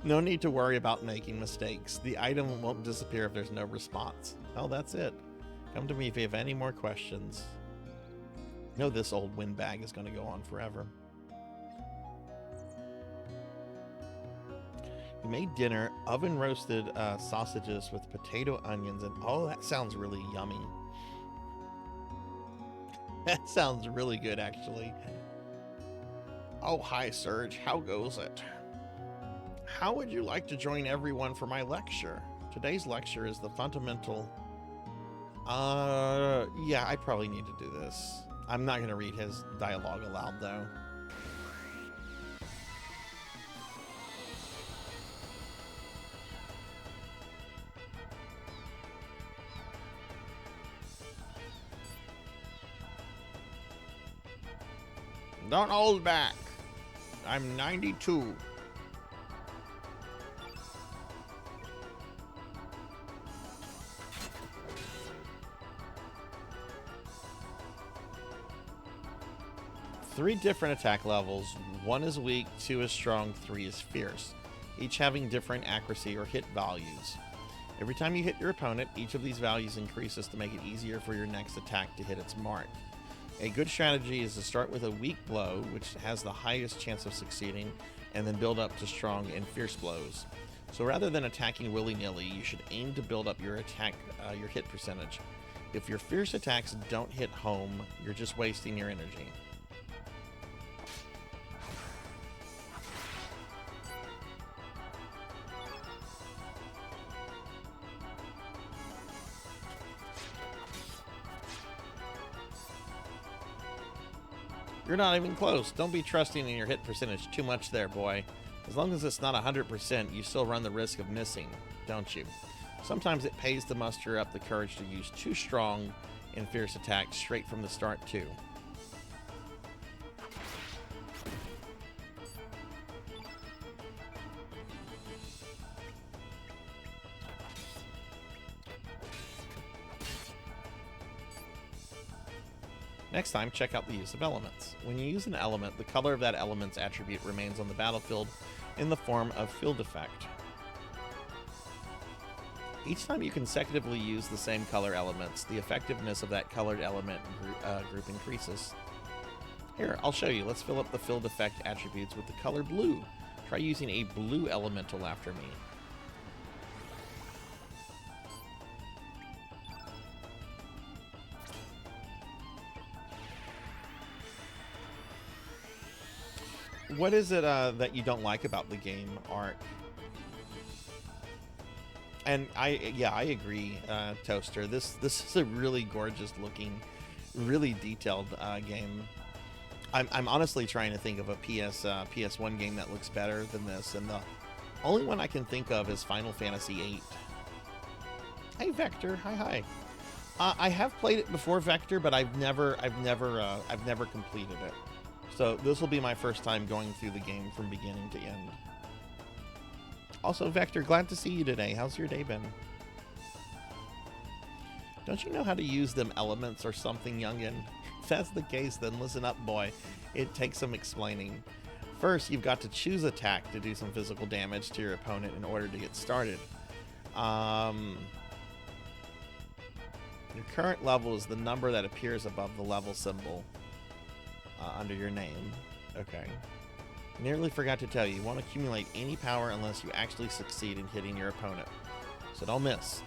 No need to worry about making mistakes. The item won't disappear if there's no response. Oh, that's it. Come to me if you have any more questions. You know this old windbag is going to go on forever. We made dinner, oven roasted sausages with potato, onions, and oh, that sounds really yummy. That sounds really good, actually. Oh, hi, Serge. How goes it? How would you like to join everyone for my lecture? Today's lecture is the fundamental... yeah, I probably need to do this. I'm not going to read his dialogue aloud, though. Don't hold back. I'm 92. Three different attack levels. 1 is weak, 2 is strong, 3 is fierce, each having different accuracy or hit values. Every time you hit your opponent, each of these values increases to make it easier for your next attack to hit its mark. A good strategy is to start with a weak blow, which has the highest chance of succeeding, and then build up to strong and fierce blows. So rather than attacking willy-nilly, you should aim to build up your your hit percentage. If your fierce attacks don't hit home, you're just wasting your energy. You're not even close. Don't be trusting in your hit percentage too much there, boy. As long as it's not 100%, you still run the risk of missing, don't you? Sometimes it pays to muster up the courage to use 2 strong and fierce attacks straight from the start, too. Next time, check out the use of elements. When you use an element, the color of that element's attribute remains on the battlefield in the form of field effect. Each time you consecutively use the same color elements, the effectiveness of that colored element group increases. Here, I'll show you. Let's fill up the field effect attributes with the color blue. Try using a blue elemental after me. What is it that you don't like about the game, Art? And I agree, Toaster. This is a really gorgeous looking, really detailed game. I'm honestly trying to think of a PS1 game that looks better than this, and the only one I can think of is Final Fantasy VIII. Hey Vector, hi. I have played it before, Vector, but I've never completed it. So this will be my first time going through the game from beginning to end. Also, Vector, glad to see you today. How's your day been? Don't you know how to use them elements or something, youngin? If that's the case, then listen up, boy. It takes some explaining. First, you've got to choose attack to do some physical damage to your opponent in order to get started. Your current level is the number that appears above the level symbol under your name. Okay. Nearly forgot to tell you, you won't accumulate any power unless you actually succeed in hitting your opponent. So don't miss.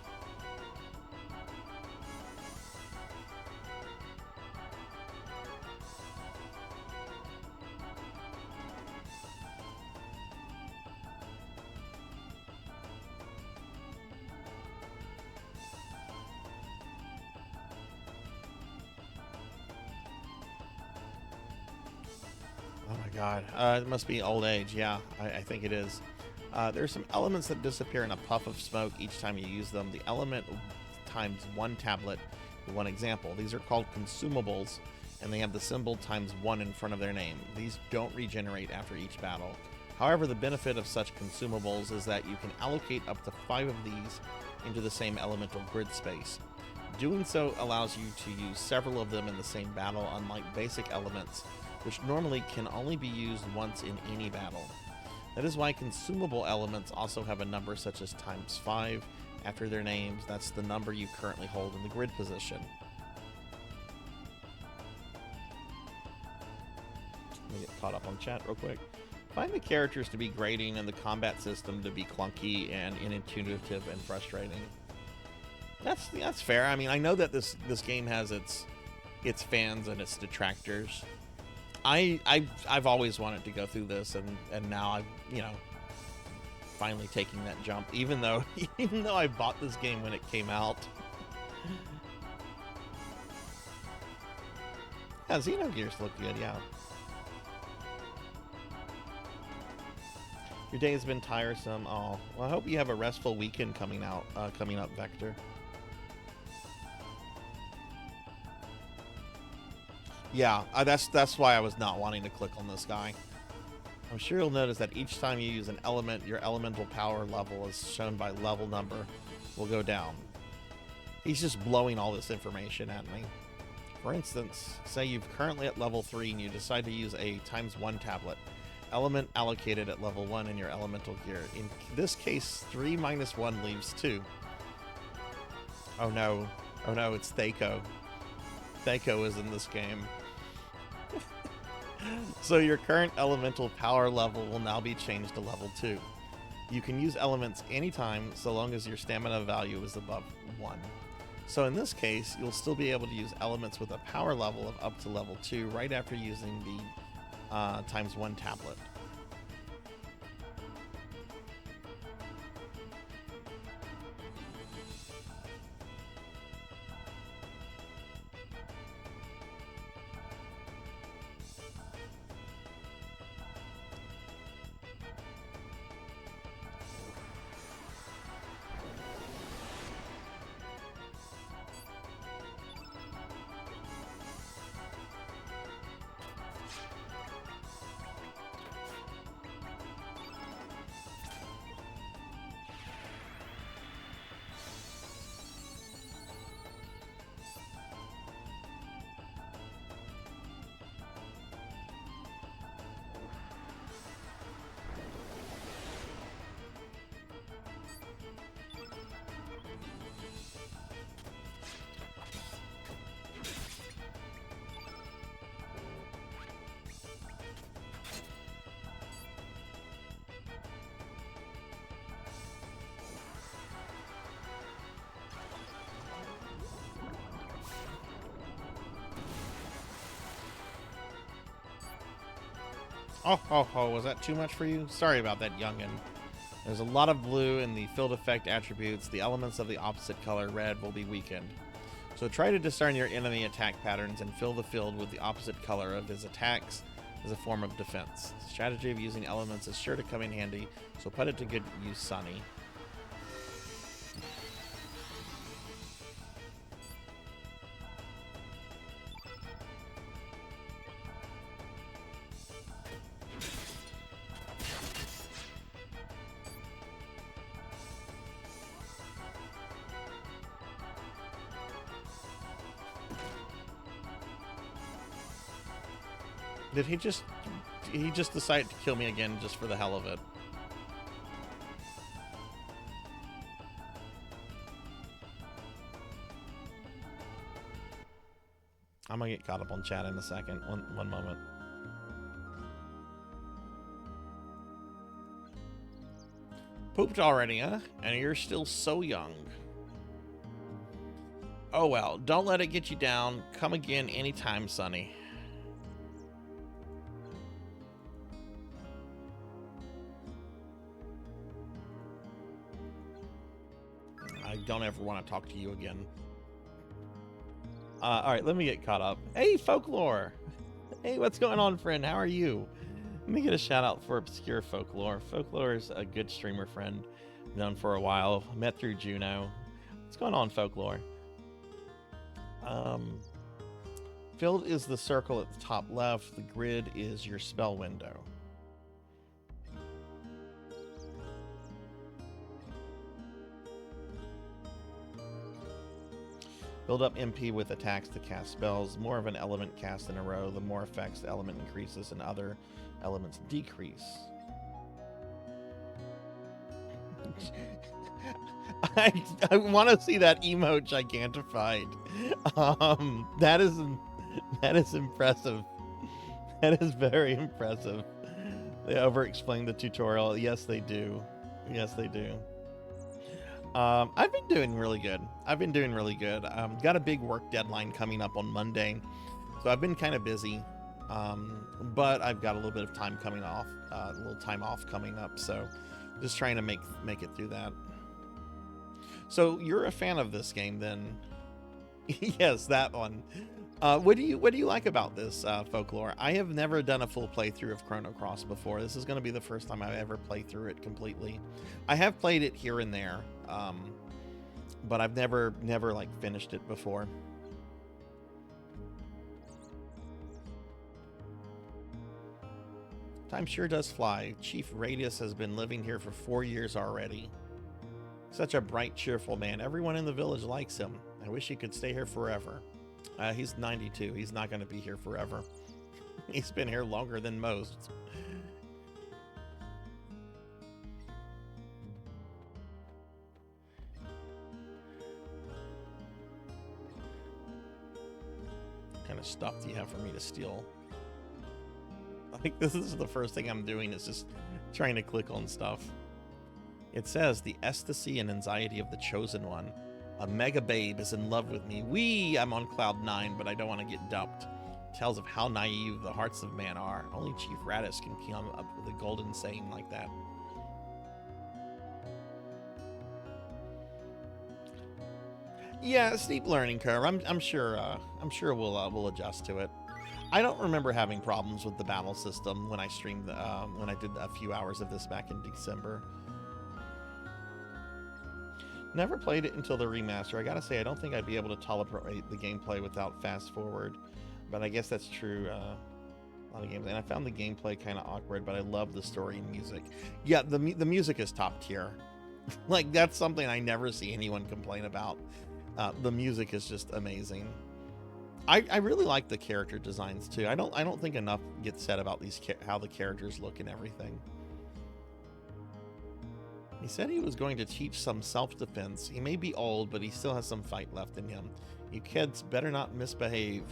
Oh my god. It must be old age. Yeah, I think it is. There's some elements that disappear in a puff of smoke each time you use them. The element times 1 tablet is one example. These are called consumables, and they have the symbol times 1 in front of their name. These don't regenerate after each battle. However, the benefit of such consumables is that you can allocate up to 5 of these into the same elemental grid space. Doing so allows you to use several of them in the same battle, unlike basic elements, which normally can only be used once in any battle. That is why consumable elements also have a number such as times 5 after their names. That's the number you currently hold in the grid position. Let me get caught up on chat real quick. Find the characters to be grating and the combat system to be clunky and unintuitive and frustrating. That's fair. I mean, I know that this game has its fans and its detractors. I've always wanted to go through this, and now I've finally taking that jump. Even though I bought this game when it came out. Yeah, Xenogears look good. Yeah. Your day has been tiresome. Oh, well, I hope you have a restful weekend coming up, Vector. Yeah, that's why I was not wanting to click on this guy. I'm sure you'll notice that each time you use an element, your elemental power level, as shown by level number, will go down. He's just blowing all this information at me. For instance, say you're currently at level 3 and you decide to use a times 1 tablet. Element allocated at level 1 in your elemental gear. In this case, 3 minus 1 leaves 2. Oh no, it's Thaco. Thaco is in this game. So your current elemental power level will now be changed to level 2. You can use elements anytime so long as your stamina value is above 1. So in this case, you'll still be able to use elements with a power level of up to level 2 right after using the times 1 tablet. Oh, was that too much for you? Sorry about that, youngin. There's a lot of blue in the field effect attributes. The elements of the opposite color, red, will be weakened. So try to discern your enemy attack patterns and fill the field with the opposite color of his attacks as a form of defense. The strategy of using elements is sure to come in handy, so put it to good use, Sonny. Did he just decide to kill me again just for the hell of it? I'm gonna get caught up on chat in a second. One moment. Pooped already, huh? And you're still so young. Oh well, don't let it get you down. Come again anytime, Sonny. I don't ever want to talk to you again. All right, let me get caught up. Hey, Folklore. Hey, what's going on, friend? How are you? Let me get a shout out for Obscure Folklore. Folklore is a good streamer friend, known for a while. Met through Juno. What's going on, Folklore? Field is the circle at the top left. The grid is your spell window. Build up MP with attacks to cast spells. More of an element cast in a row. The more effects the element increases and other elements decrease. I want to see that emote gigantified. That is impressive. That is very impressive. They over-explain the tutorial. Yes, they do. Yes, they do. I've been doing really good. Got a big work deadline coming up on Monday, so I've been kind of busy. But I've got a little bit of time coming off, a little time off coming up. So just trying to make it through that. So you're a fan of this game, then? Yes, that one. What do you like about this, Folklore? I have never done a full playthrough of Chrono Cross before. This is going to be the first time I ever play through it completely. I have played it here and there, but I've never like finished it before. Time sure does fly. Chief Radius has been living here for 4 years already. Such a bright, cheerful man. Everyone in the village likes him. I wish he could stay here forever. He's 92. He's not going to be here forever. He's been here longer than most. What kind of stuff do you have for me to steal? I think this is the first thing I'm doing is just trying to click on stuff. It says the ecstasy and anxiety of the chosen one. A mega babe is in love with me. Wee! I'm on cloud 9, but I don't want to get dumped. Tells of how naive the hearts of man are. Only Chief Radius can come up with a golden saying like that. Yeah, steep learning curve. I'm sure we'll adjust to it. I don't remember having problems with the battle system when I streamed when I did a few hours of this back in December. Never played it until the remaster. I gotta say, I don't think I'd be able to tolerate the gameplay without fast forward, but I guess that's true. A lot of games, and I found the gameplay kind of awkward, but I love the story and music. Yeah, the music is top tier. Like that's something I never see anyone complain about. The music is just amazing. I really like the character designs too. I don't think enough gets said about these how the characters look and everything. He said he was going to teach some self-defense. He may be old, but he still has some fight left in him. You kids better not misbehave.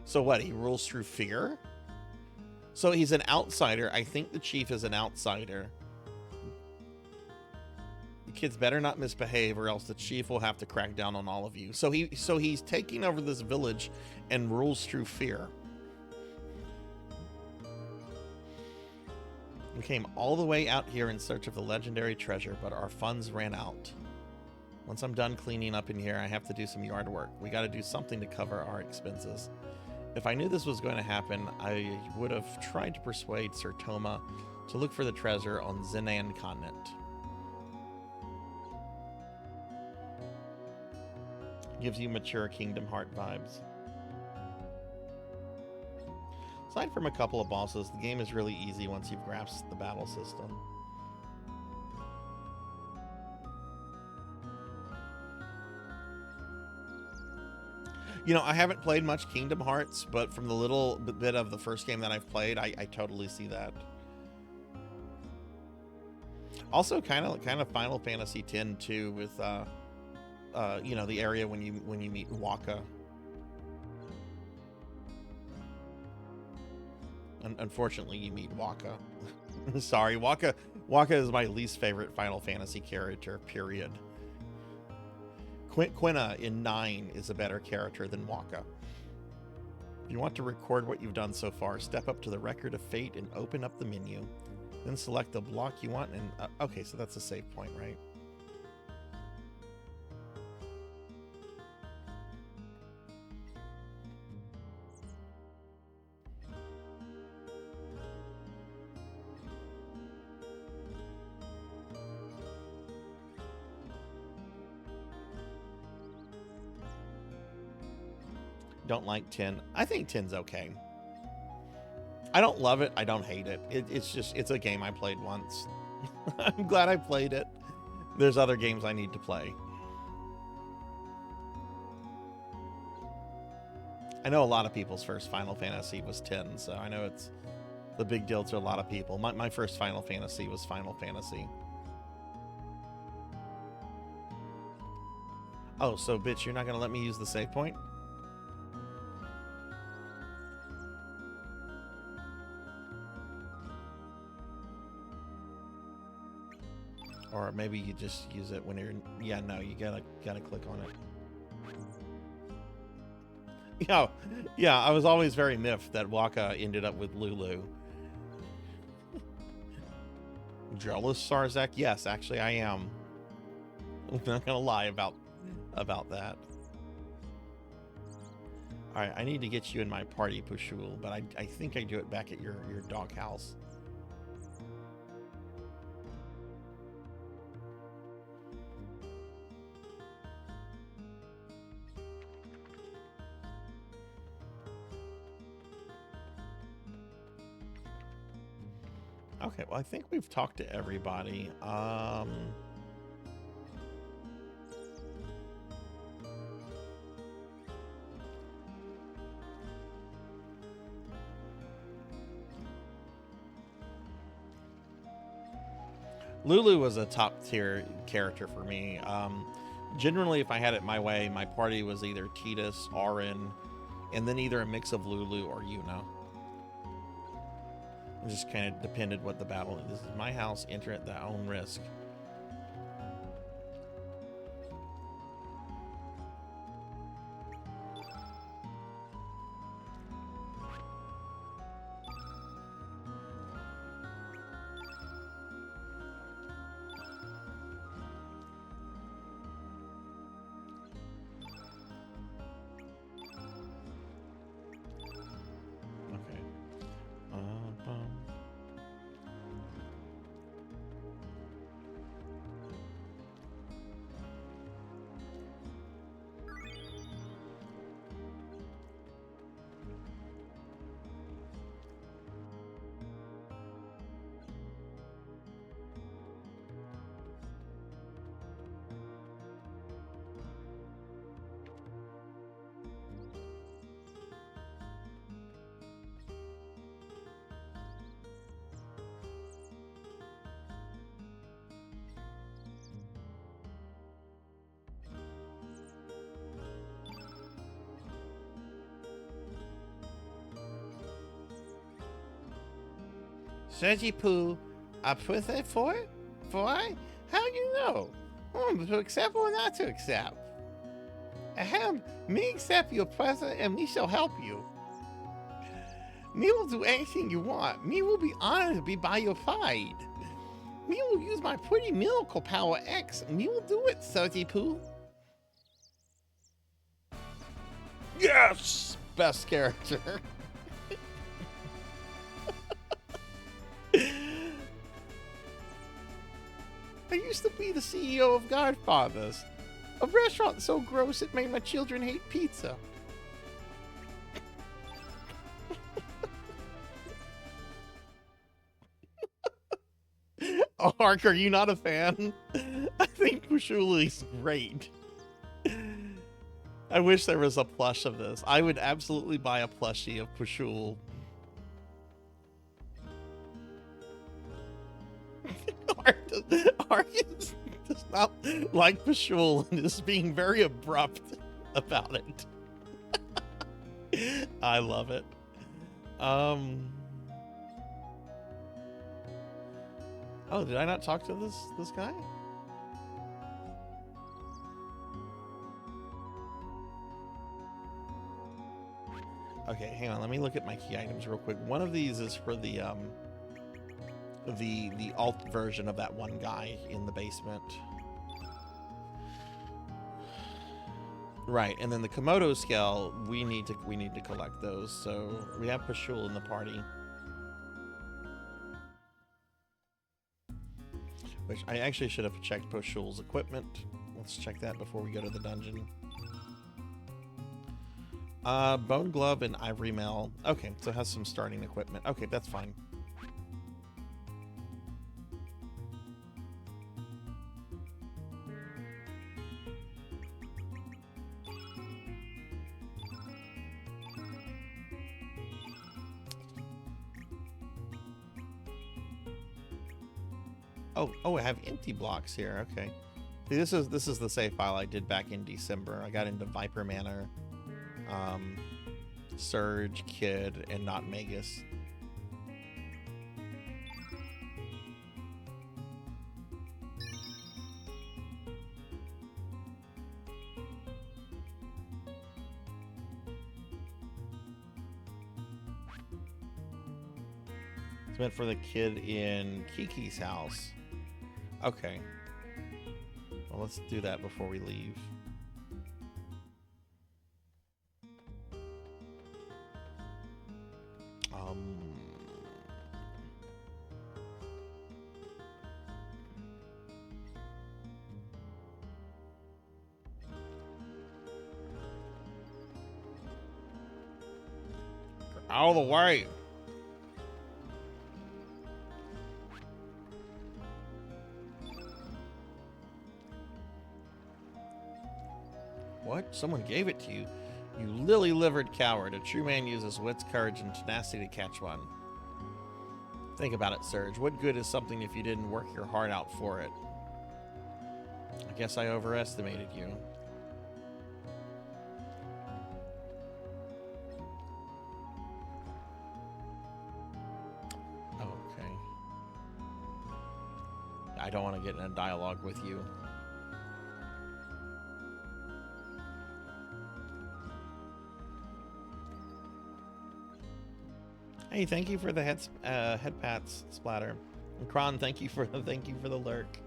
So what, he rules through fear? So he's an outsider. I think the chief is an outsider. You kids better not misbehave or else the chief will have to crack down on all of you. So he's taking over this village and rules through fear. We came all the way out here in search of the legendary treasure, but our funds ran out. Once I'm done cleaning up in here, I have to do some yard work. We got to do something to cover our expenses. If I knew this was going to happen, I would have tried to persuade Sir Toma to look for the treasure on Zenan continent. Gives you mature Kingdom Heart vibes. Aside from a couple of bosses, the game is really easy once you've grasped the battle system. You know, I haven't played much Kingdom Hearts, but from the little bit of the first game that I've played, I totally see that. Also, kind of Final Fantasy X too, with you know, the area when you meet Waka. Unfortunately, you meet Waka. Sorry, Waka is my least favorite Final Fantasy character. Period. Quina in 9 is a better character than Waka. If you want to record what you've done so far, step up to the Record of Fate and open up the menu. Then select the block you want and... okay, so that's a save point, right? Don't like 10. I think 10's okay. I don't love it. I don't hate it. It's a game I played once. I'm glad I played it. There's other games I need to play. I know a lot of people's first Final Fantasy was 10, so I know it's the big deal to a lot of people. My first Final Fantasy was Final Fantasy. Oh, so bitch, you're not gonna let me use the save point? Or maybe you just use it when you're... Yeah, no, you gotta click on it. Yeah, I was always very miffed that Waka ended up with Lulu. Jealous, Sarzac? Yes, actually I am. I'm not gonna lie about that. Alright, I need to get you in my party, Pushul, but I think I do it back at your doghouse. Okay, well, I think we've talked to everybody. Lulu was a top tier character for me. Generally, if I had it my way, my party was either Tidus, Auron, and then either a mix of Lulu or Yuna. It just kind of depended what the battle is. This is my house, enter at their own risk. Sergi Poo, I put that for it? How do you know? To accept or not to accept? Me accept your present and me shall help you. Me will do anything you want. Me will be honored to be by your side. We will use my pretty miracle power X, and we will do it, Sarzac Poo. Yes! Best character. I used to be the CEO of Godfathers, a restaurant so gross it made my children hate pizza. Oh, Ark, are you not a fan? I think Pushuli's great. I wish there was a plush of this. I would absolutely buy a plushie of Pushul. Ark does not like Pushul and is being very abrupt about it. I love it. Oh, did I not talk to this guy? Okay, hang on. Let me look at my key items real quick. One of these is for the alt version of that one guy in the basement. Right, and then the Komodo scale, we need to collect those. So we have Pashul in the party. Which I actually should have checked Pashul's equipment. Let's check that before we go to the dungeon. Bone glove and ivory mail. Okay, so it has some starting equipment. Okay, that's fine. Oh, I have empty blocks here. Okay. See, this is the save file I did back in December. I got into Viper Manor, Surge, Kid, and not Magus. It's meant for the kid in Kiki's house. Okay. Well, let's do that before we leave. Out of the way. What? Someone gave it to you? You lily-livered coward. A true man uses wits, courage, and tenacity to catch one. Think about it, Surge. What good is something if you didn't work your heart out for it? I guess I overestimated you. Okay. I don't want to get in a dialogue with you. Hey, thank you for the head pats, Splatter. And Kron, thank you for the lurk.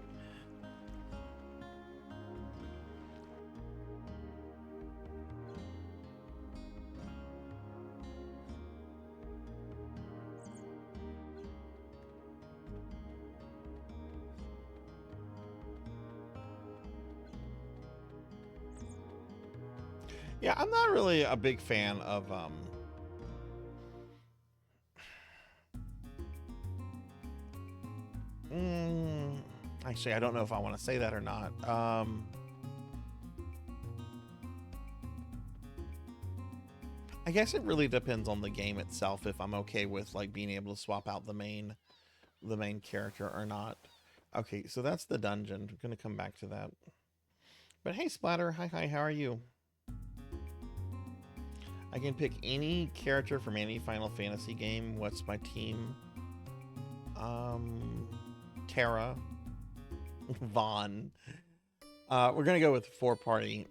Yeah, I'm not really a big fan of actually, I don't know if I want to say that or not. I guess it really depends on the game itself if I'm okay with like being able to swap out the main character or not. Okay, so that's the dungeon. I'm gonna come back to that. But hey, Splatter, hi, how are you? I can pick any character from any Final Fantasy game. What's my team? Terra, Vaughn. We're gonna go with four party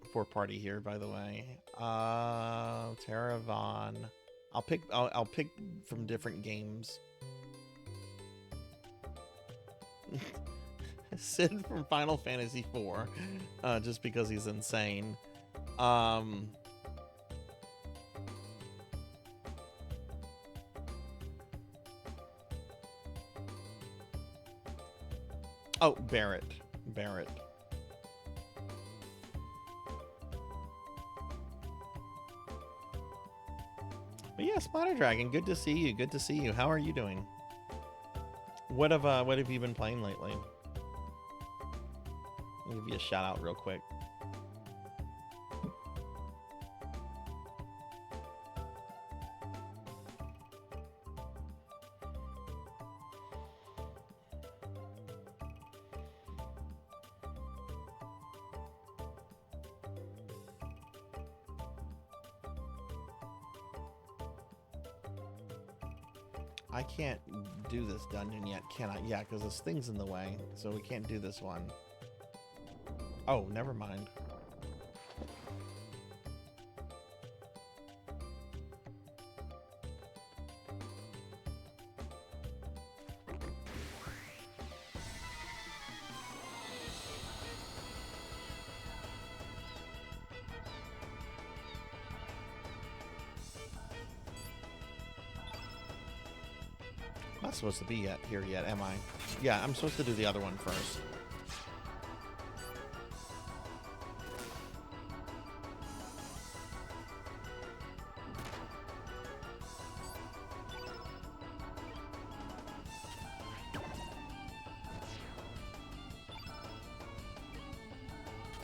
here, by the way. Terra, Vaughn. I'll pick from different games. Sid from Final Fantasy IV, just because he's insane. Oh, Barrett. Barrett. But yeah, Splatter Dragon, good to see you. Good to see you. How are you doing? What have you been playing lately? I'll give you a shout out real quick. I can't do this dungeon yet, can I? Yeah, because this thing's in the way, so we can't do this one. Oh, never mind. I'm not supposed to be here yet, am I? Yeah, I'm supposed to do the other one first.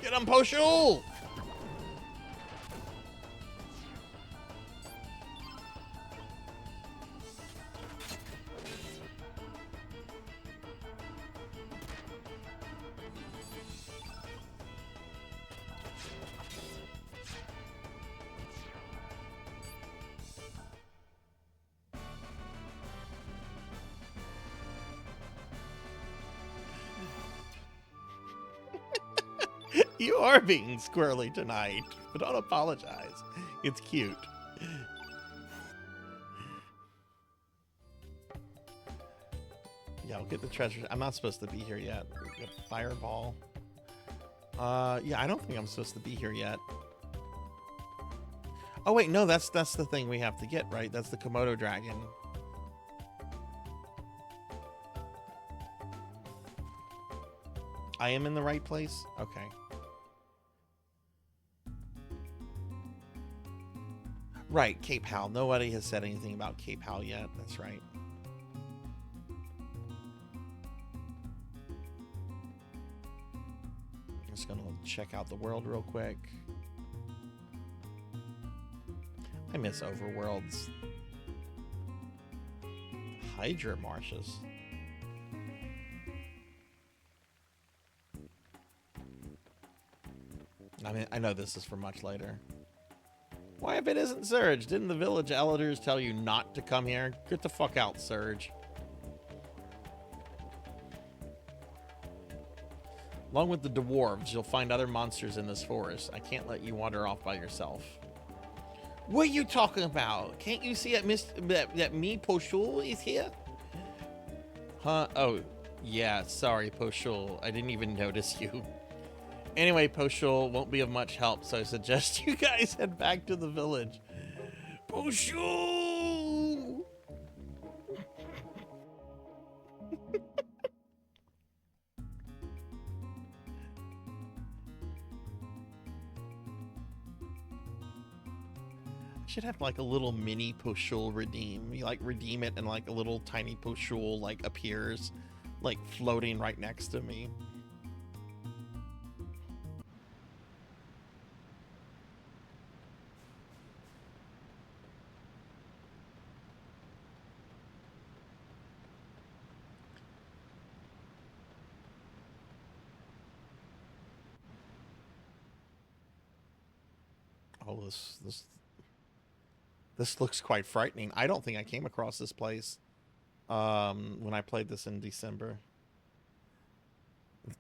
Get him, Poshul! You are being squirrely tonight, but don't apologize. It's cute. Yeah, we'll get the treasure. I'm not supposed to be here yet. Get Fireball. Yeah, I don't think I'm supposed to be here yet. Oh wait, no, that's the thing we have to get, right? That's the Komodo dragon. I am in the right place? Okay. Right, Cape Hal. Nobody has said anything about Cape Hal yet. That's right. I'm just gonna check out the world real quick. I miss Overworlds. Hydra marshes. I mean, I know this is for much later. Why, if it isn't Surge? Didn't the village elders tell you not to come here? Get the fuck out, Surge. Along with the dwarves, you'll find other monsters in this forest. I can't let you wander off by yourself. What are you talking about? Can't you see that me, Poshul, is here? Huh? Oh, yeah, sorry, Poshul. I didn't even notice you. Anyway, Poshul won't be of much help, so I suggest you guys head back to the village. Poshul! Should have like a little mini Poshul redeem. You like redeem it and like a little tiny Poshul like appears like floating right next to me. Oh, this looks quite frightening. I don't think I came across this place when I played this in December.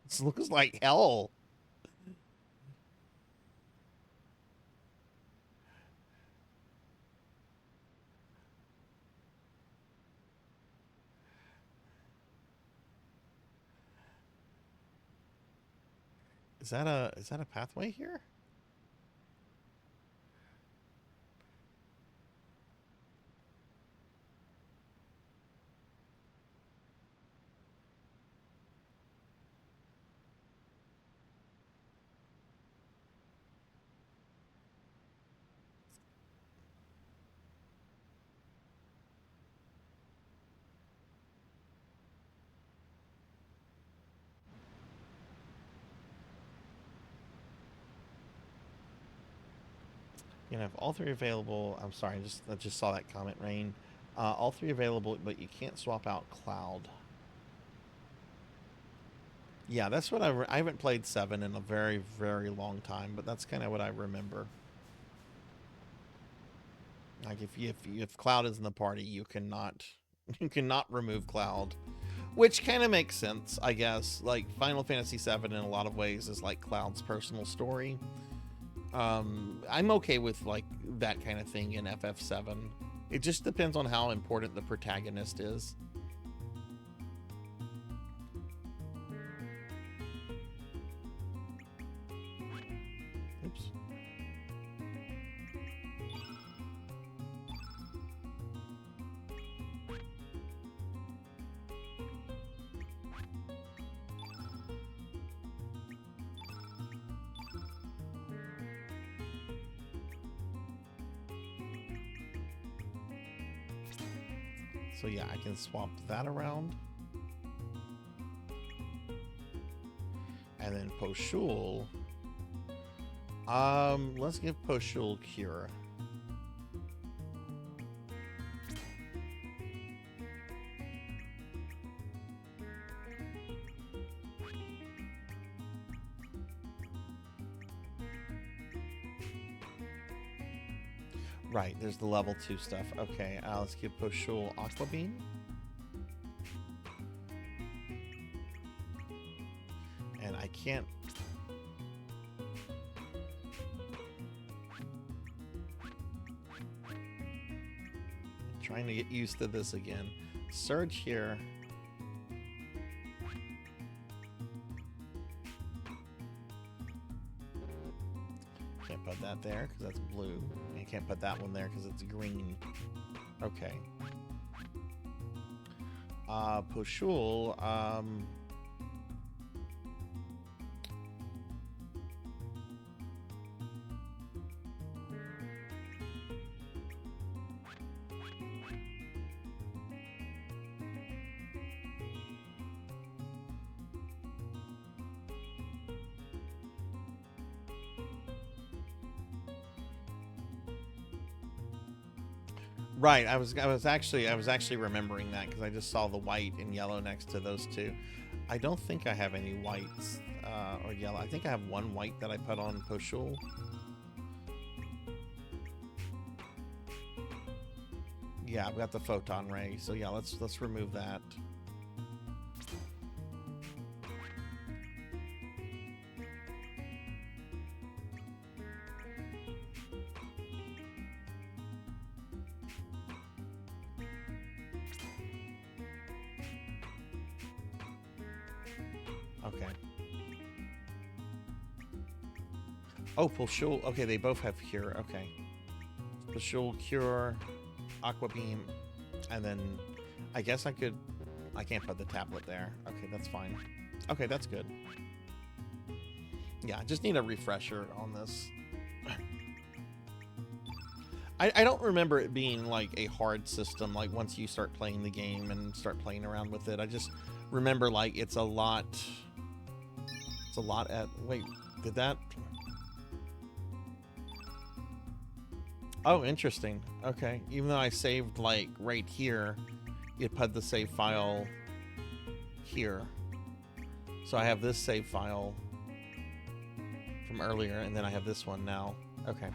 This looks like hell. Is that a pathway here? You know, if all three available, I'm sorry, I just saw that comment, Rain. All three available, but you can't swap out Cloud. Yeah, that's what I haven't played 7 in a very, very long time, but that's kind of what I remember. Like if Cloud is in the party, you cannot remove Cloud, which kind of makes sense, I guess. Like Final Fantasy 7 in a lot of ways is like Cloud's personal story. I'm okay with like that kind of thing in FF7. It just depends on how important the protagonist is. Oops. So yeah, I can swap that around. And then Poshul. Let's give Poshul Cure. Right, there's the level 2 stuff. Okay, let's give Poshul Aqua Beam. And I can't... Trying to get used to this again. Surge here. Can't put that there because that's blue. You can't put that one there because it's green. Okay. Poshul, right, I was actually remembering that because I just saw the white and yellow next to those two. I don't think I have any whites or yellow. I think I have one white that I put on Poshul. Yeah, I've got the photon ray. So yeah, let's remove that. Okay. Oh, Poshul. Okay, they both have Cure. Okay. Poshul, Cure, Aqua Beam, and then I guess I can't put the tablet there. Okay, that's fine. Okay, that's good. Yeah, I just need a refresher on this. I don't remember it being like a hard system, like once you start playing the game and start playing around with it. I just remember like it's a lot at, wait, did that? Oh, interesting. Okay, even though I saved like right here, it put the save file here. So I have this save file from earlier, and then I have this one now. Okay.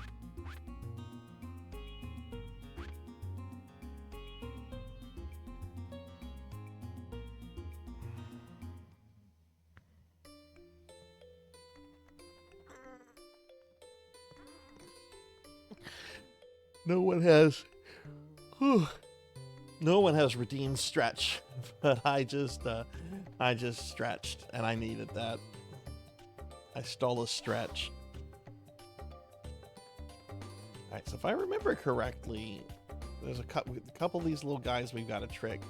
No one has... Whew, no one has redeemed stretch, but I just stretched, and I needed that. I stole a stretch. Alright, so if I remember correctly, there's a couple of these little guys we've got to trick.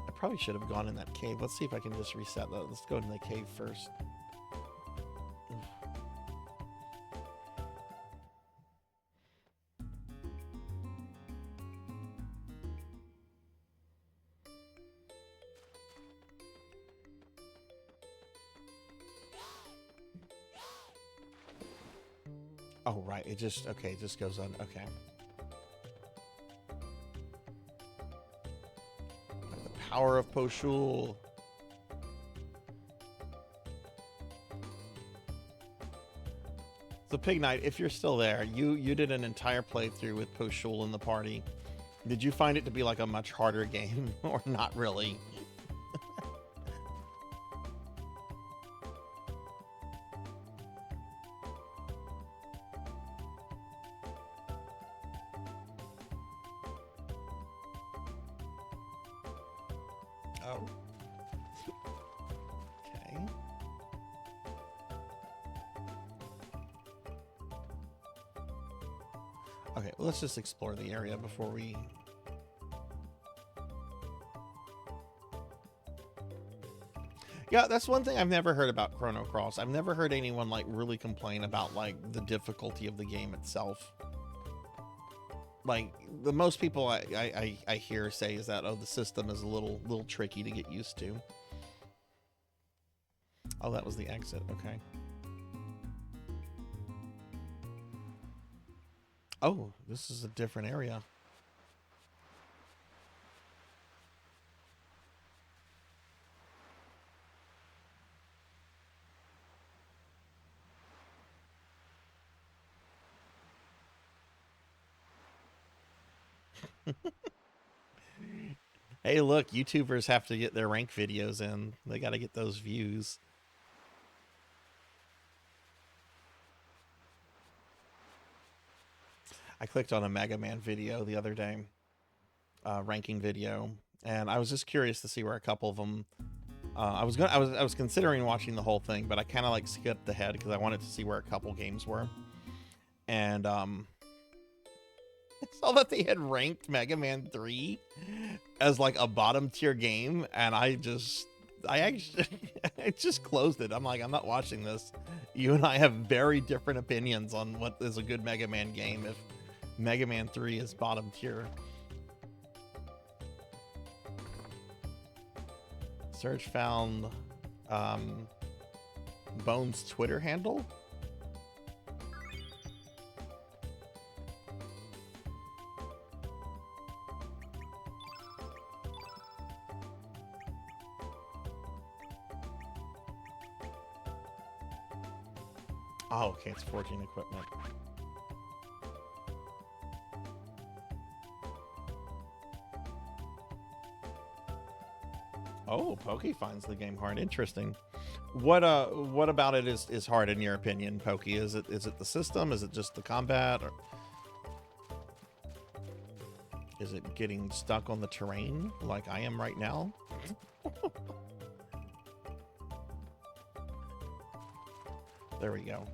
I probably should have gone in that cave. Let's see if I can just reset that. Let's go in the cave first. Oh, right. It just, okay, it just goes on. Okay. The power of Poshul. So, Pig Knight, if you're still there, you did an entire playthrough with Poshul in the party. Did you find it to be like a much harder game or not really? Oh. Okay. Okay, well, let's just explore the area before we... Yeah, that's one thing I've never heard about Chrono Cross. I've never heard anyone like really complain about like the difficulty of the game itself. Like the most people I hear say is that, oh, the system is a little tricky to get used to. Oh, that was the exit. Okay. Oh, this is a different area. Hey, look, YouTubers have to get their rank videos in. They got to get those views. I clicked on a Mega Man video the other day, ranking video, and I was just curious to see where a couple of them. I was considering watching the whole thing, but I kind of like skipped ahead because I wanted to see where a couple games were, and I saw that they had ranked Mega Man 3 as like a bottom tier game, and I actually I just closed it. I'm like, I'm not watching this. You and I have very different opinions on what is a good Mega Man game if Mega Man 3 is bottom tier. Search found Bones' Twitter handle. Oh, okay, it's forging equipment. Oh, Pokey finds the game hard. Interesting. What about it is hard in your opinion, Pokey? Is it the system? Is it just the combat? Or is it getting stuck on the terrain like I am right now? There we go.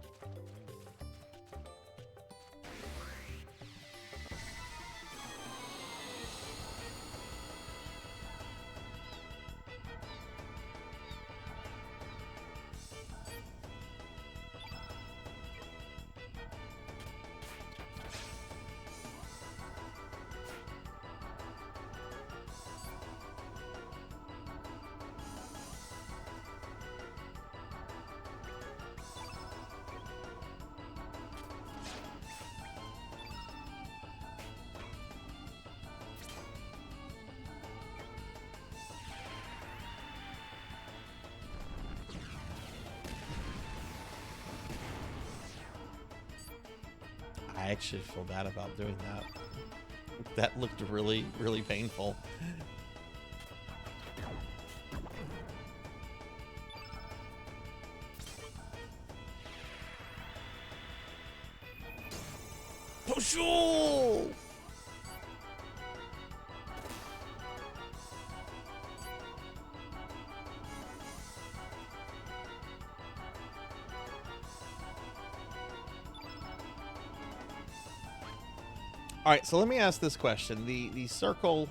I actually feel bad about doing that. That looked really, really painful. Poshul! All right, so let me ask this question. The circle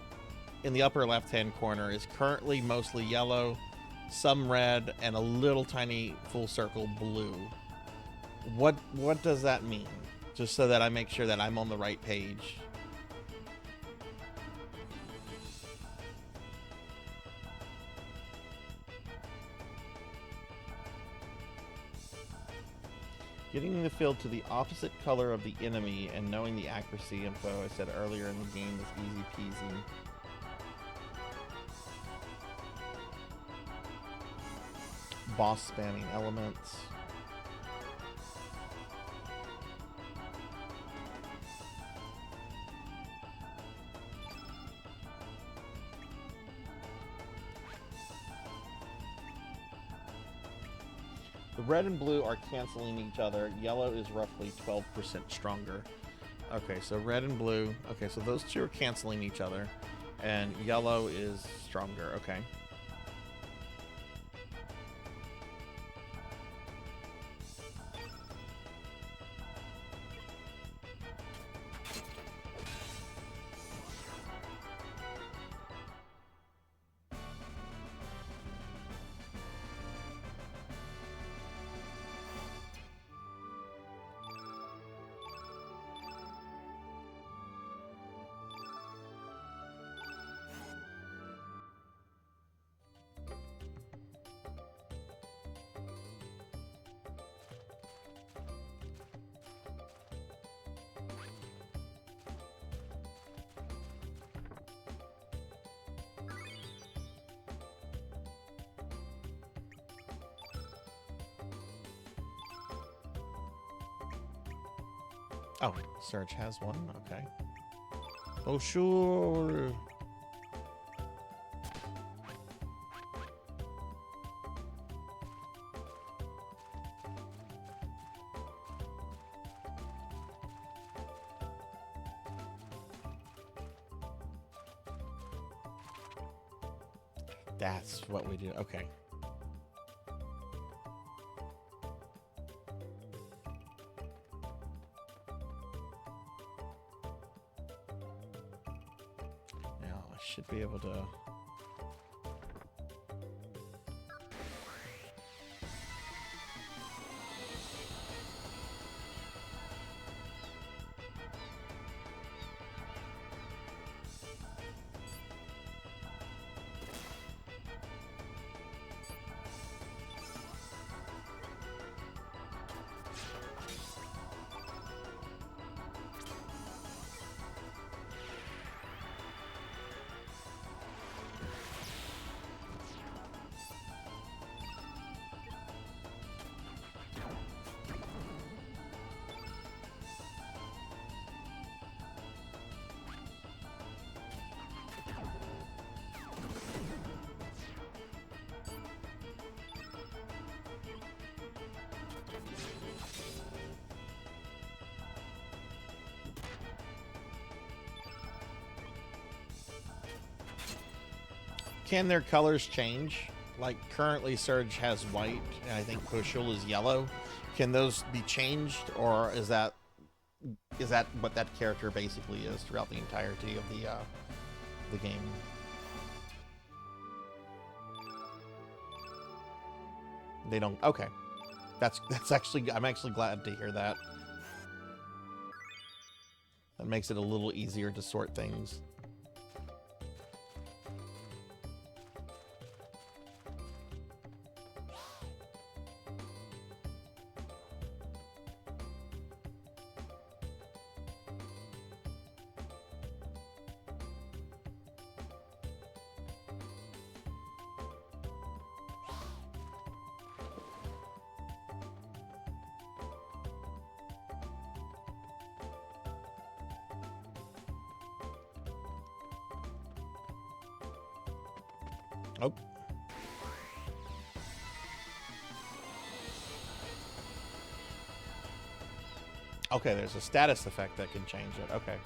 in the upper left-hand corner is currently mostly yellow, some red, and a little tiny full circle blue. What does that mean? Just so that I make sure that I'm on the right page. Getting the field to the opposite color of the enemy and knowing the accuracy info I said earlier in the game is easy peasy. Boss spamming elements. The red and blue are canceling each other. Yellow is roughly 12% stronger. Okay, so red and blue. Okay, so those two are canceling each other. And yellow is stronger. Okay. Oh, Surge has one. Okay. Oh, sure. That's what we do. Okay. Now I should be able to. Can their colors change? Like currently Surge has white and I think Pushul is yellow. Can those be changed, or is that what that character basically is throughout the entirety of the game? They don't. Okay. That's actually, I'm actually glad to hear that. That makes it a little easier to sort things. Oh. Okay, there's a status effect that can change it. Okay.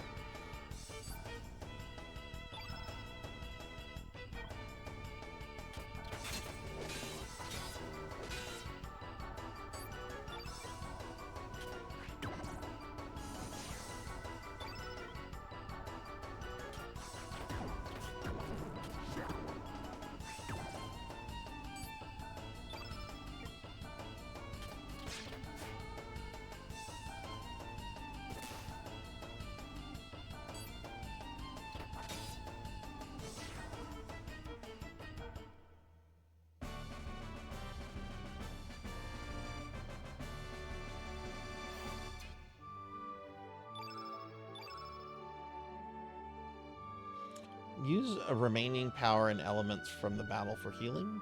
Use a remaining power and elements from the battle for healing.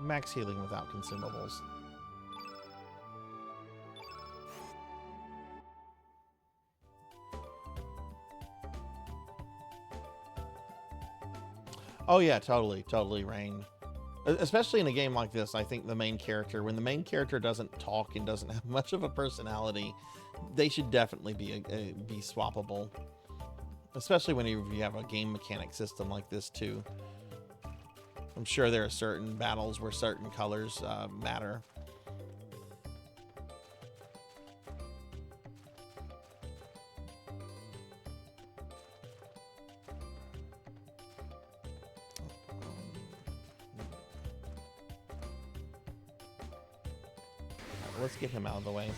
Max healing without consumables. Oh yeah, totally, Rain. Especially in a game like this, I think the main character, when the main character doesn't talk and doesn't have much of a personality, they should definitely be swappable. Especially when you have a game mechanic system like this too. I'm sure there are certain battles where certain colors matter. Let's get him out of the way.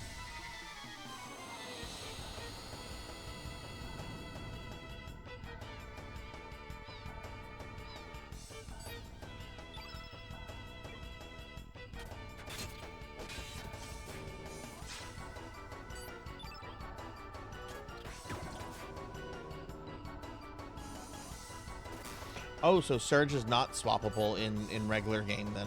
Oh, so Surge is not swappable in regular game then.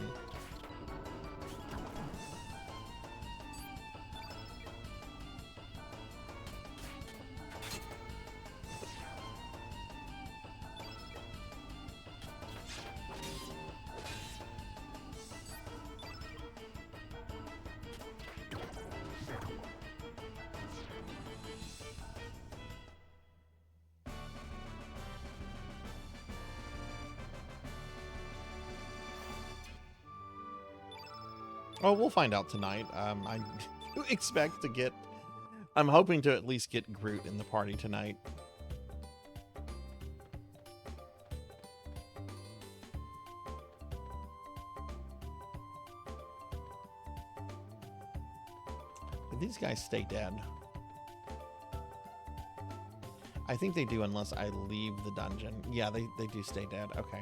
Oh, we'll find out tonight. I expect to get... I'm hoping to at least get Groot in the party tonight. Did these guys stay dead? I think they do unless I leave the dungeon. Yeah, they do stay dead. Okay.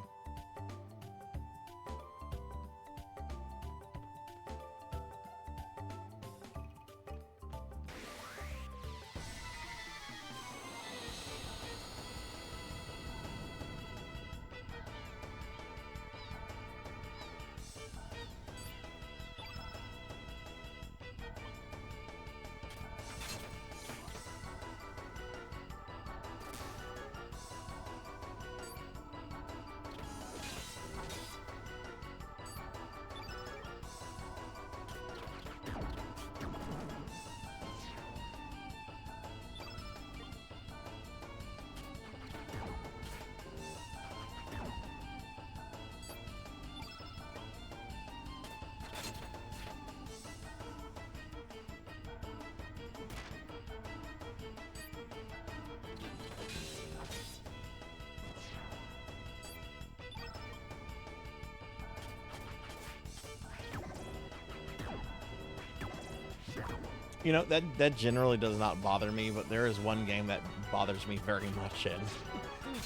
You know, that generally does not bother me, but there is one game that bothers me very much in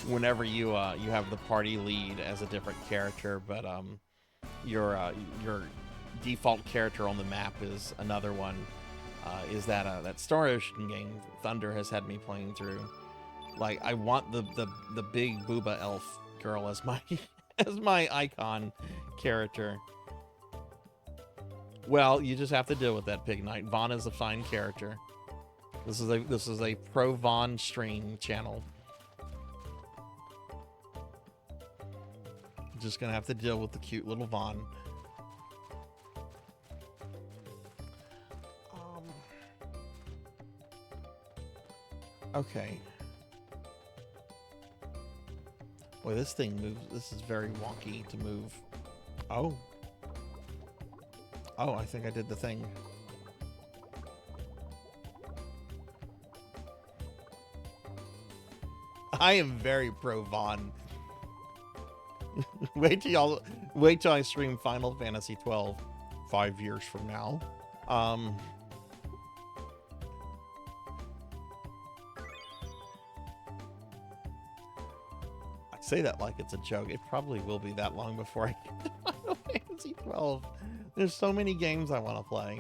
whenever you have the party lead as a different character, but your default character on the map is another one. Is that Star Ocean game Thunder has had me playing through. Like, I want the big booba elf girl as my as my icon character. Well, you just have to deal with that, Pig Knight. Vaughn is a fine character. This is a pro Vaughn stream channel. Just gonna have to deal with the cute little Vaughn. Okay. Boy, this thing moves. This is very wonky to move. Oh. Oh, I think I did the thing. I am very pro Vaughn. Wait till I stream Final Fantasy 12 5 years from now. I say that like it's a joke. It probably will be that long before I get to Final Fantasy 12. There's so many games I want to play.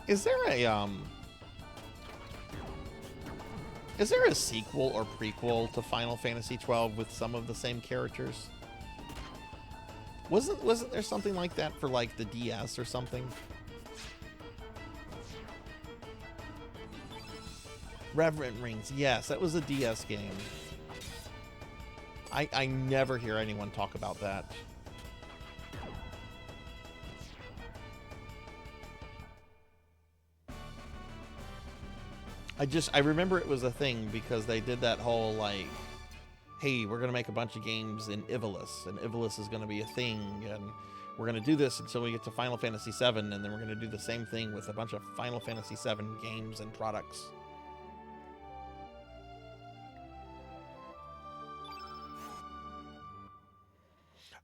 Is there a sequel or prequel to Final Fantasy 12 with some of the same characters? Wasn't there something like that for like the DS or something? Reverend Rings, yes, that was a DS game. I never hear anyone talk about that. I remember it was a thing because they did that whole like, hey, we're gonna make a bunch of games in Ivalice, and Ivalice is gonna be a thing, and we're gonna do this until we get to Final Fantasy VII, and then we're gonna do the same thing with a bunch of Final Fantasy VII games and products.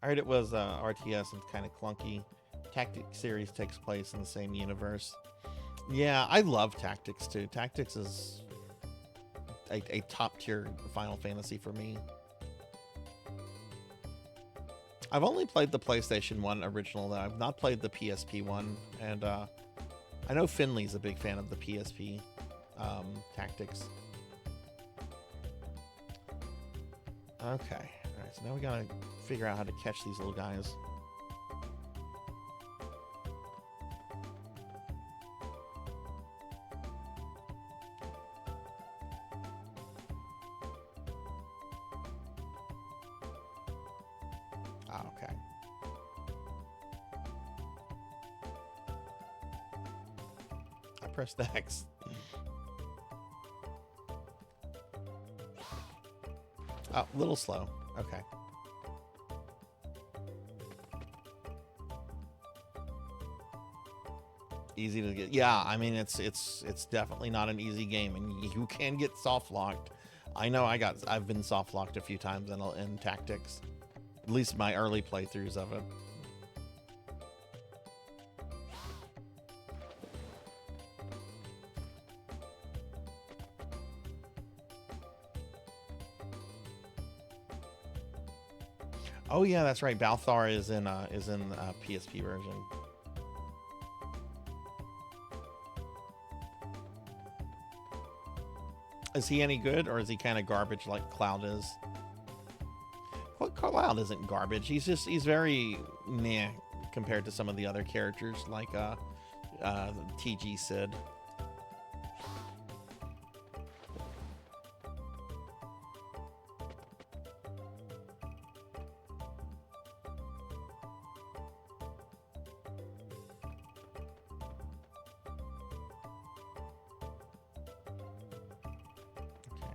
I heard it was RTS and kind of clunky. Tactics series takes place in the same universe. Yeah, I love Tactics too. Tactics is a top tier Final Fantasy for me. I've only played the PlayStation 1 original though. I've not played the PSP one, and I know Finley's a big fan of the PSP Tactics. Okay, alright, so now we gotta figure out how to catch these little guys. Ah, okay. I pressed X. Oh, a little slow. Okay. Easy to get. Yeah, I mean it's definitely not an easy game, and you can get soft locked. I know I've been soft locked a few times in Tactics. At least my early playthroughs of it. Oh yeah, that's right. Balthar is in PSP version. Is he any good, or is he kind of garbage like Cloud is? Well, Cloud isn't garbage. He's very meh compared to some of the other characters like TG Sid.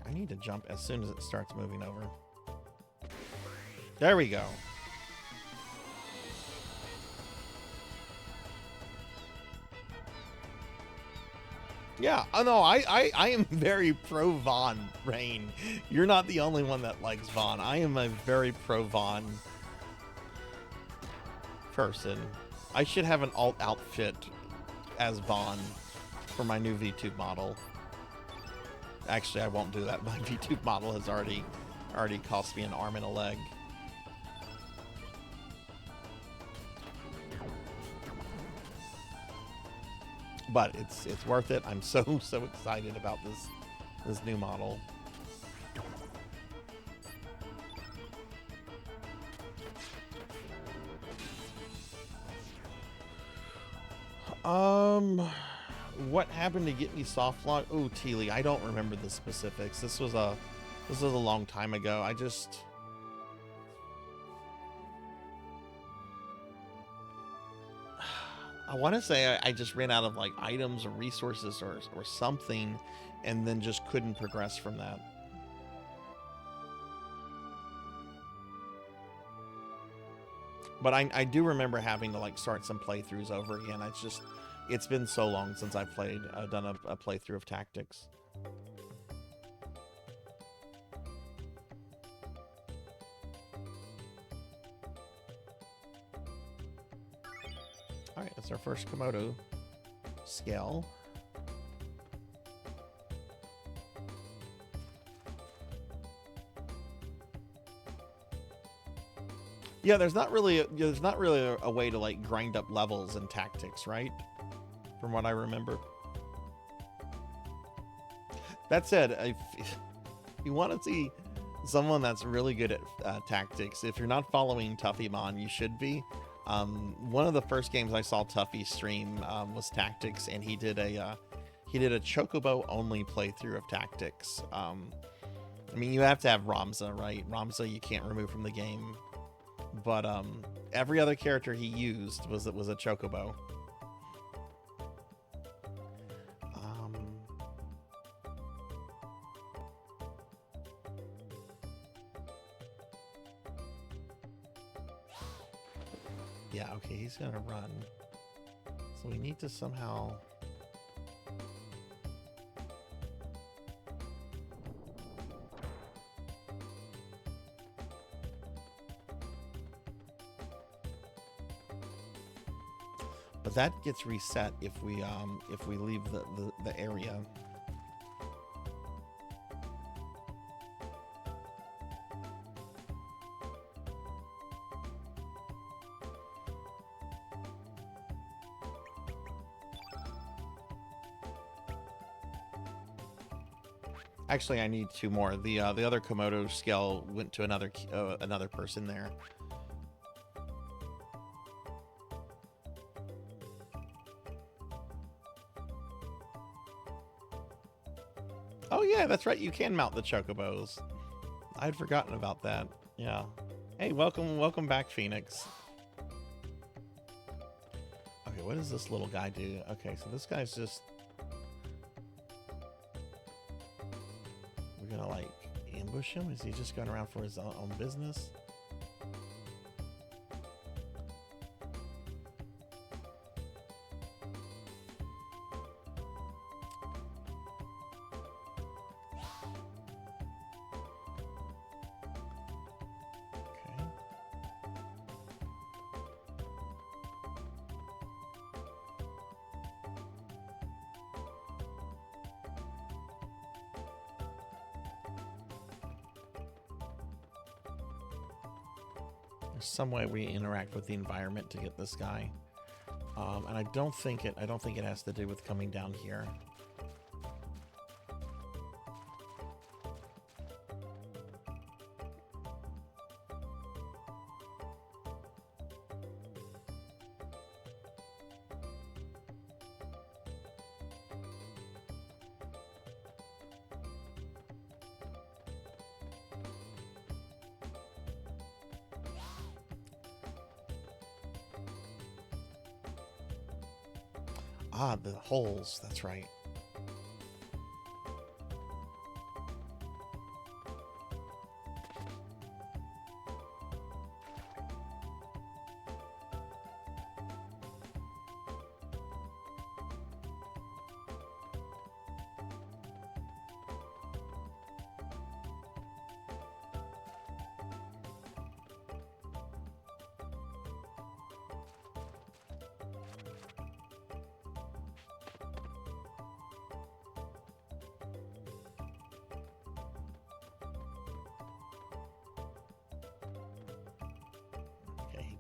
I need to jump as soon as it starts moving over. There we go. Yeah, oh no, I am very pro Vaughn, Rain. You're not the only one that likes Vaughn. I am a very pro Vaughn person. I should have an alt outfit as Vaughn for my new VTube model. Actually, I won't do that. My VTube model has already cost me an arm and a leg. But it's worth it. I'm so excited about this new model. What happened to get me soft lock? Oh, Teely, I don't remember the specifics. This was a long time ago. I want to say I just ran out of like items or resources or something, and then just couldn't progress from that. But I do remember having to like start some playthroughs over again. It's been so long since I've done a playthrough of Tactics. All right, that's our first Komodo scale. Yeah, there's not really a way to like grind up levels in Tactics, right? from what I remember. That said, if you want to see someone that's really good at tactics, if you're not following Tuffymon, you should be. One of the first games I saw Tuffy stream was Tactics, and he did a Chocobo only playthrough of Tactics. I mean, you have to have Ramza, right? Ramza you can't remove from the game, but every other character he used was a Chocobo. Yeah, okay, he's gonna run. So we need to somehow... But that gets reset if we leave the area. Actually, I need 2 more. The other Komodo scale went to another person there. Oh yeah, that's right. You can mount the Chocobos. I'd forgotten about that. Yeah. Hey, welcome back, Phoenix. Okay, what does this little guy do? Okay, so this guy's just... We're gonna like ambush him? Is he just going around for his own business? Okay. There's some way we interact with the environment to get this guy, and I don't think it has to do with coming down here. Ah, the holes, that's right.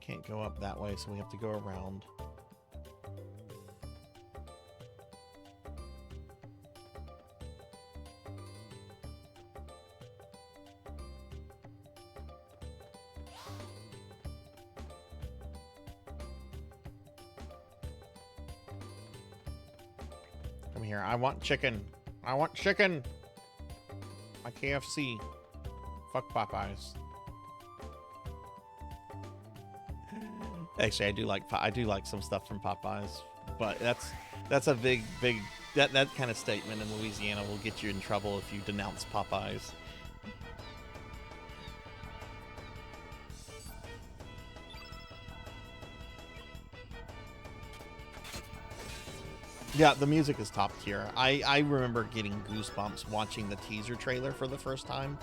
Can't go up that way, so we have to go around. Come here. I want chicken. I want chicken. My KFC. Fuck Popeyes. Actually, I do like some stuff from Popeyes, but that's a big that kind of statement in Louisiana will get you in trouble if you denounce Popeyes. Yeah, the music is top tier. I remember getting goosebumps watching the teaser trailer for the first time.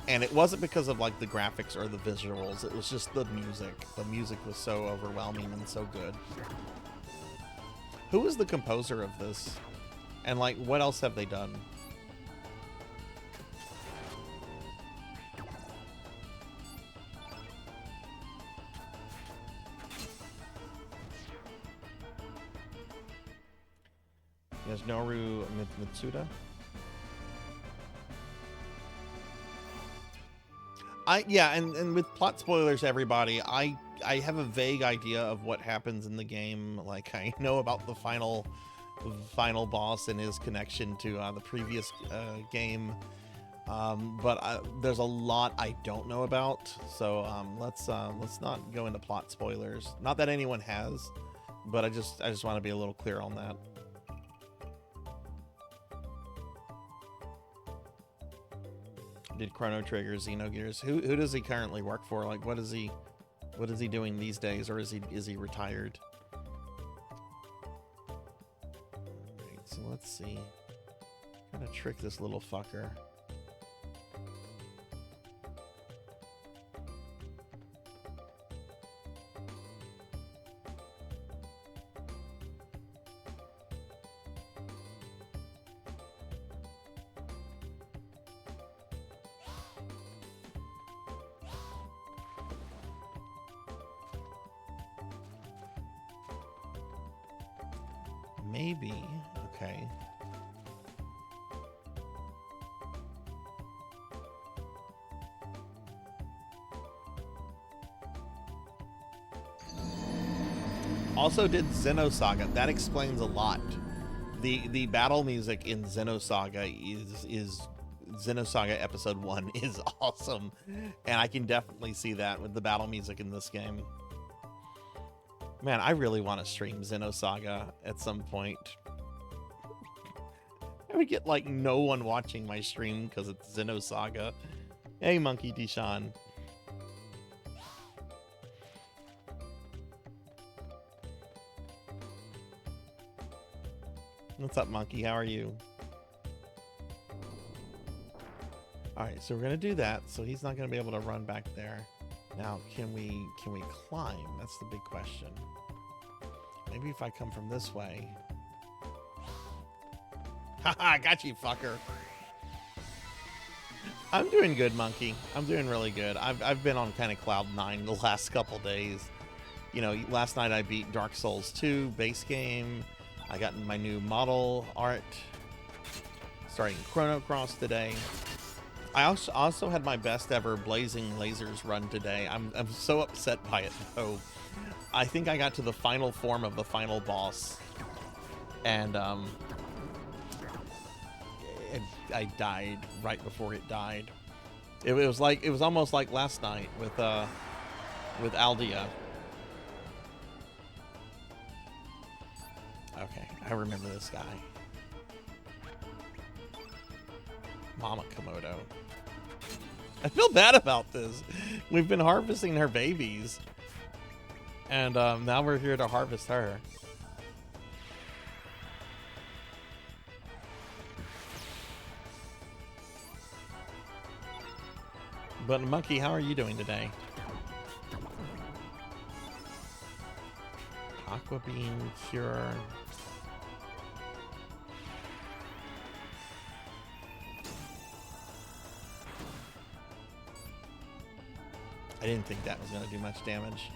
And it wasn't because of like the graphics or the visuals, it was just the music. The music was so overwhelming and so good. Who is the composer of this? And like, what else have they done? There's Noru Mitsuda. Yeah, and with plot spoilers, everybody, I have a vague idea of what happens in the game. Like, I know about the final boss and his connection to the previous game, but there's a lot I don't know about. So let's not go into plot spoilers. Not that anyone has, but I just want to be a little clear on that. Did Chrono trigger Xenogears? Who does he currently work for? Like, what is he doing these days, or is he retired? Alright, so let's see. Gotta trick this little fucker. Maybe. Okay. Also did Xenosaga. That explains a lot. The battle music in Xenosaga is Xenosaga Episode 1 is awesome. And I can definitely see that with the battle music in this game. Man, I really want to stream Xenosaga at some point. I would get like no one watching my stream because it's Xenosaga. Hey, Monkey Deshaun. What's up, Monkey? How are you? All right, so we're gonna do that. So he's not gonna be able to run back there. Now, can we climb? That's the big question. Maybe if I come from this way. Haha, I got you, fucker. I'm doing good, Monkey. I'm doing really good. I've been on kind of cloud 9 the last couple days. You know, last night I beat Dark Souls 2 base game. I got my new model art. Starting Chrono Cross today. I also had my best ever Blazing Lasers run today. I'm so upset by it though. I think I got to the final form of the final boss, and I died right before it died. It was almost like last night with Aldea. Okay, I remember this guy. Mama Komodo. I feel bad about this. We've been harvesting her babies. And now we're here to harvest her. But Monkey, how are you doing today? Aqua Bean Cure. I didn't think that was going to do much damage.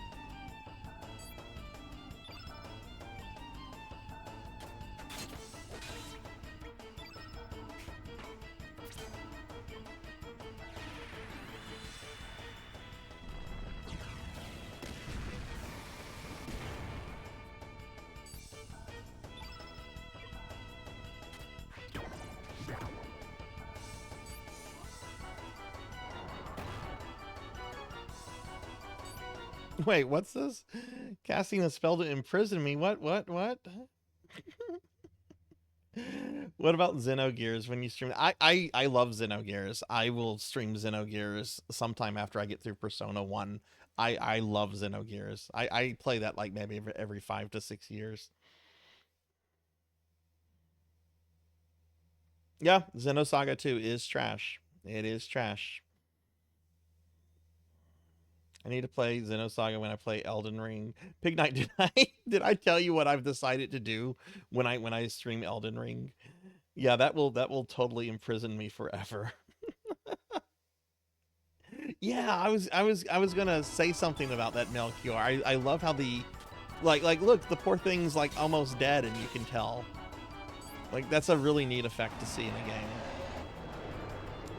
Wait, what's this? Casting a spell to imprison me. What? What about Xenogears when you stream? I love Xenogears. I will stream Xenogears sometime after I get through Persona 1. I love Xenogears. I play that like maybe every 5 to 6 years. Yeah, Xenosaga 2 is trash. It is trash. I need to play Xenosaga when I play Elden Ring. Pig Knight, did I tell you what I've decided to do when I stream Elden Ring? Yeah, that will totally imprison me forever. Yeah, I was gonna say something about that Melchior. I love how the like look, the poor thing's like almost dead and you can tell. Like, that's a really neat effect to see in a game.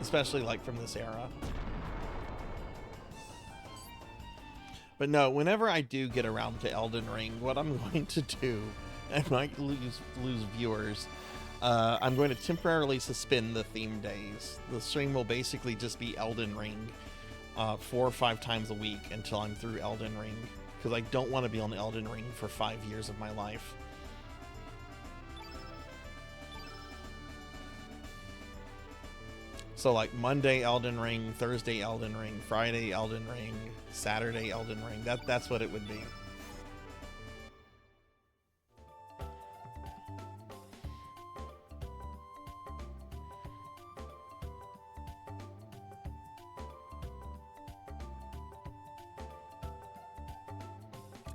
Especially, like, from this era. But no, whenever I do get around to Elden Ring, what I'm going to do, I might lose viewers, I'm going to temporarily suspend the theme days. The stream will basically just be Elden Ring 4 or 5 times a week until I'm through Elden Ring. Because I don't want to be on Elden Ring for 5 years of my life. So like Monday Elden Ring, Thursday Elden Ring, Friday Elden Ring, Saturday Elden Ring. That's what it would be.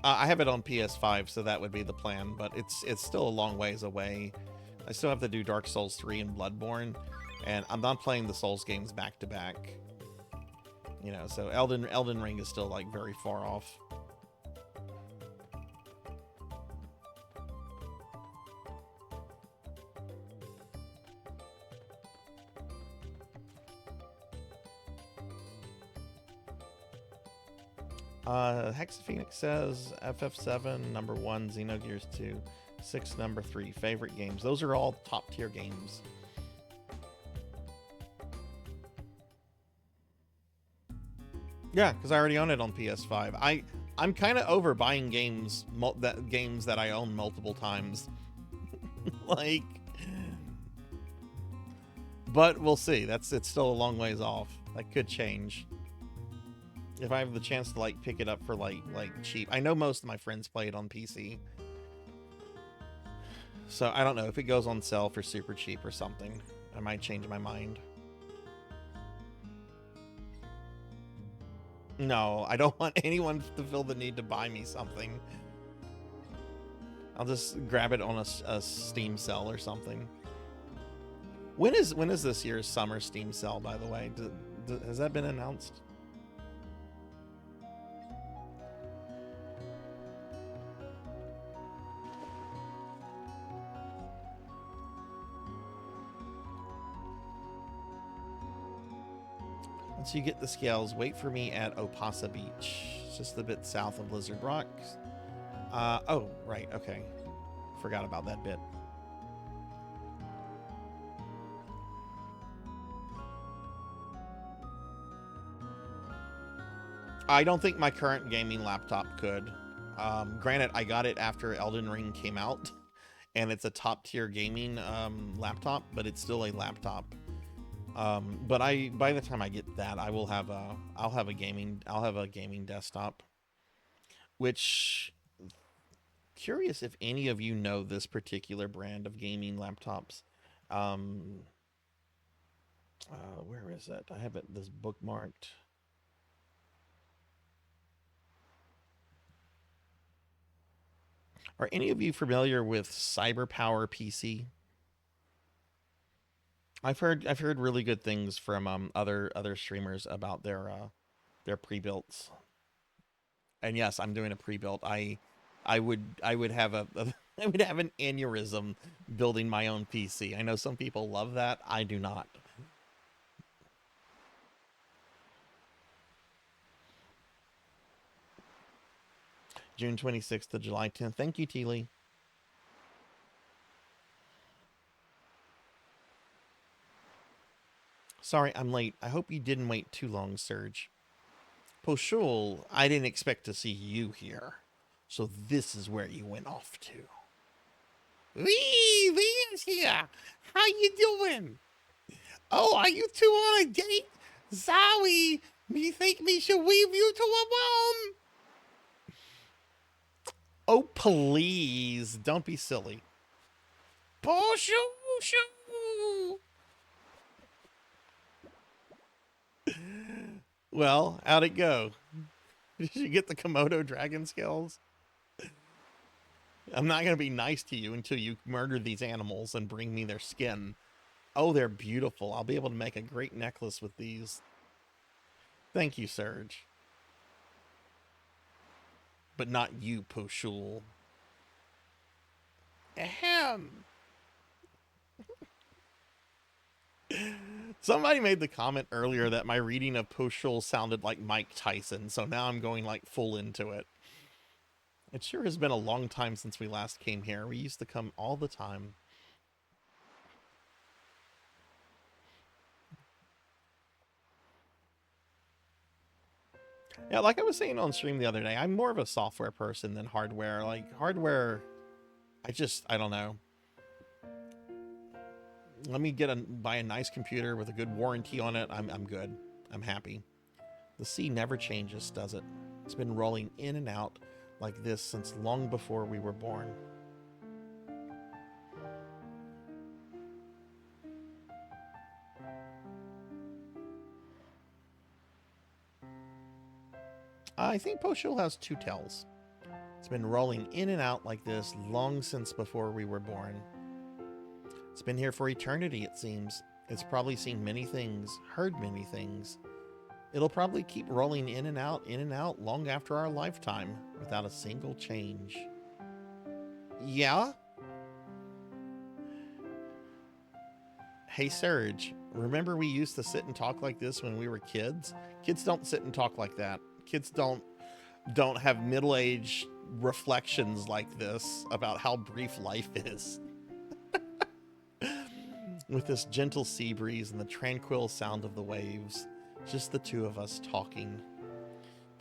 I have it on PS5, so that would be the plan, but it's still a long ways away. I still have to do Dark Souls 3 and Bloodborne, and I'm not playing the Souls games back to back. You know, so Elden Ring is still like very far off. Hexaphoenix says FF7 number 1, Xenogears 2, 6 number 3, favorite games. Those are all top tier games. Yeah, because I already own it on PS5. I'm kind of over buying games that I own multiple times. Like, but we'll see. It's still a long ways off. That could change. If I have the chance to like pick it up for like cheap. I know most of my friends play it on PC. So I don't know if it goes on sale for super cheap or something. I might change my mind. No, I don't want anyone to feel the need to buy me something. I'll just grab it on a Steam sale or something. When is this year's summer Steam sale, by the way? Has that been announced? Once you get the scales, wait for me at Opasa Beach. It's just a bit south of Lizard Rocks. Oh, right, okay. Forgot about that bit. I don't think my current gaming laptop could. Granted, I got it after Elden Ring came out, and it's a top-tier gaming laptop, but it's still a laptop. But by the time I get that, I'll have a gaming desktop. Which, curious if any of you know this particular brand of gaming laptops. Where is it? I have this bookmarked. Are any of you familiar with CyberPower PC? I've heard really good things from other streamers about their pre-builts. And yes, I'm doing a pre-built. I would have I would have an aneurysm building my own PC. I know some people love that. I do not. June 26th to July 10th. Thank you, Teely. Sorry, I'm late. I hope you didn't wait too long, Serge. Poshul, I didn't expect to see you here. So this is where you went off to. Lee's here. How you doing? Oh, are you two on a date? Zowie, me think me should weave you to a room. Oh, please. Don't be silly. Poshul, shoo. Well, how'd it go? Did you get the Komodo dragon scales? I'm not going to be nice to you until you murder these animals and bring me their skin. Oh, they're beautiful. I'll be able to make a great necklace with these. Thank you, Serge. But not you, Poshul. Ahem. Somebody made the comment earlier that my reading of Poshul sounded like Mike Tyson, so now I'm going like full into it. It sure has been a long time since we last came here. We used to come all the time. Yeah, like I was saying on stream the other day, I'm more of a software person than hardware. Like, hardware, I don't know. Let me buy a nice computer with a good warranty on it. I'm good. I'm happy. The sea never changes, does it? It's been rolling in and out like this since long before we were born. I think Poshul has two tells. It's been rolling in and out like this long since before we were born. It's been here for eternity, it seems. It's probably seen many things, heard many things. It'll probably keep rolling in and out long after our lifetime without a single change. Yeah? Hey, Serge, remember we used to sit and talk like this when we were kids? Kids don't sit and talk like that. Kids don't have middle-aged reflections like this about how brief life is. With this gentle sea breeze and the tranquil sound of the waves, just the two of us talking.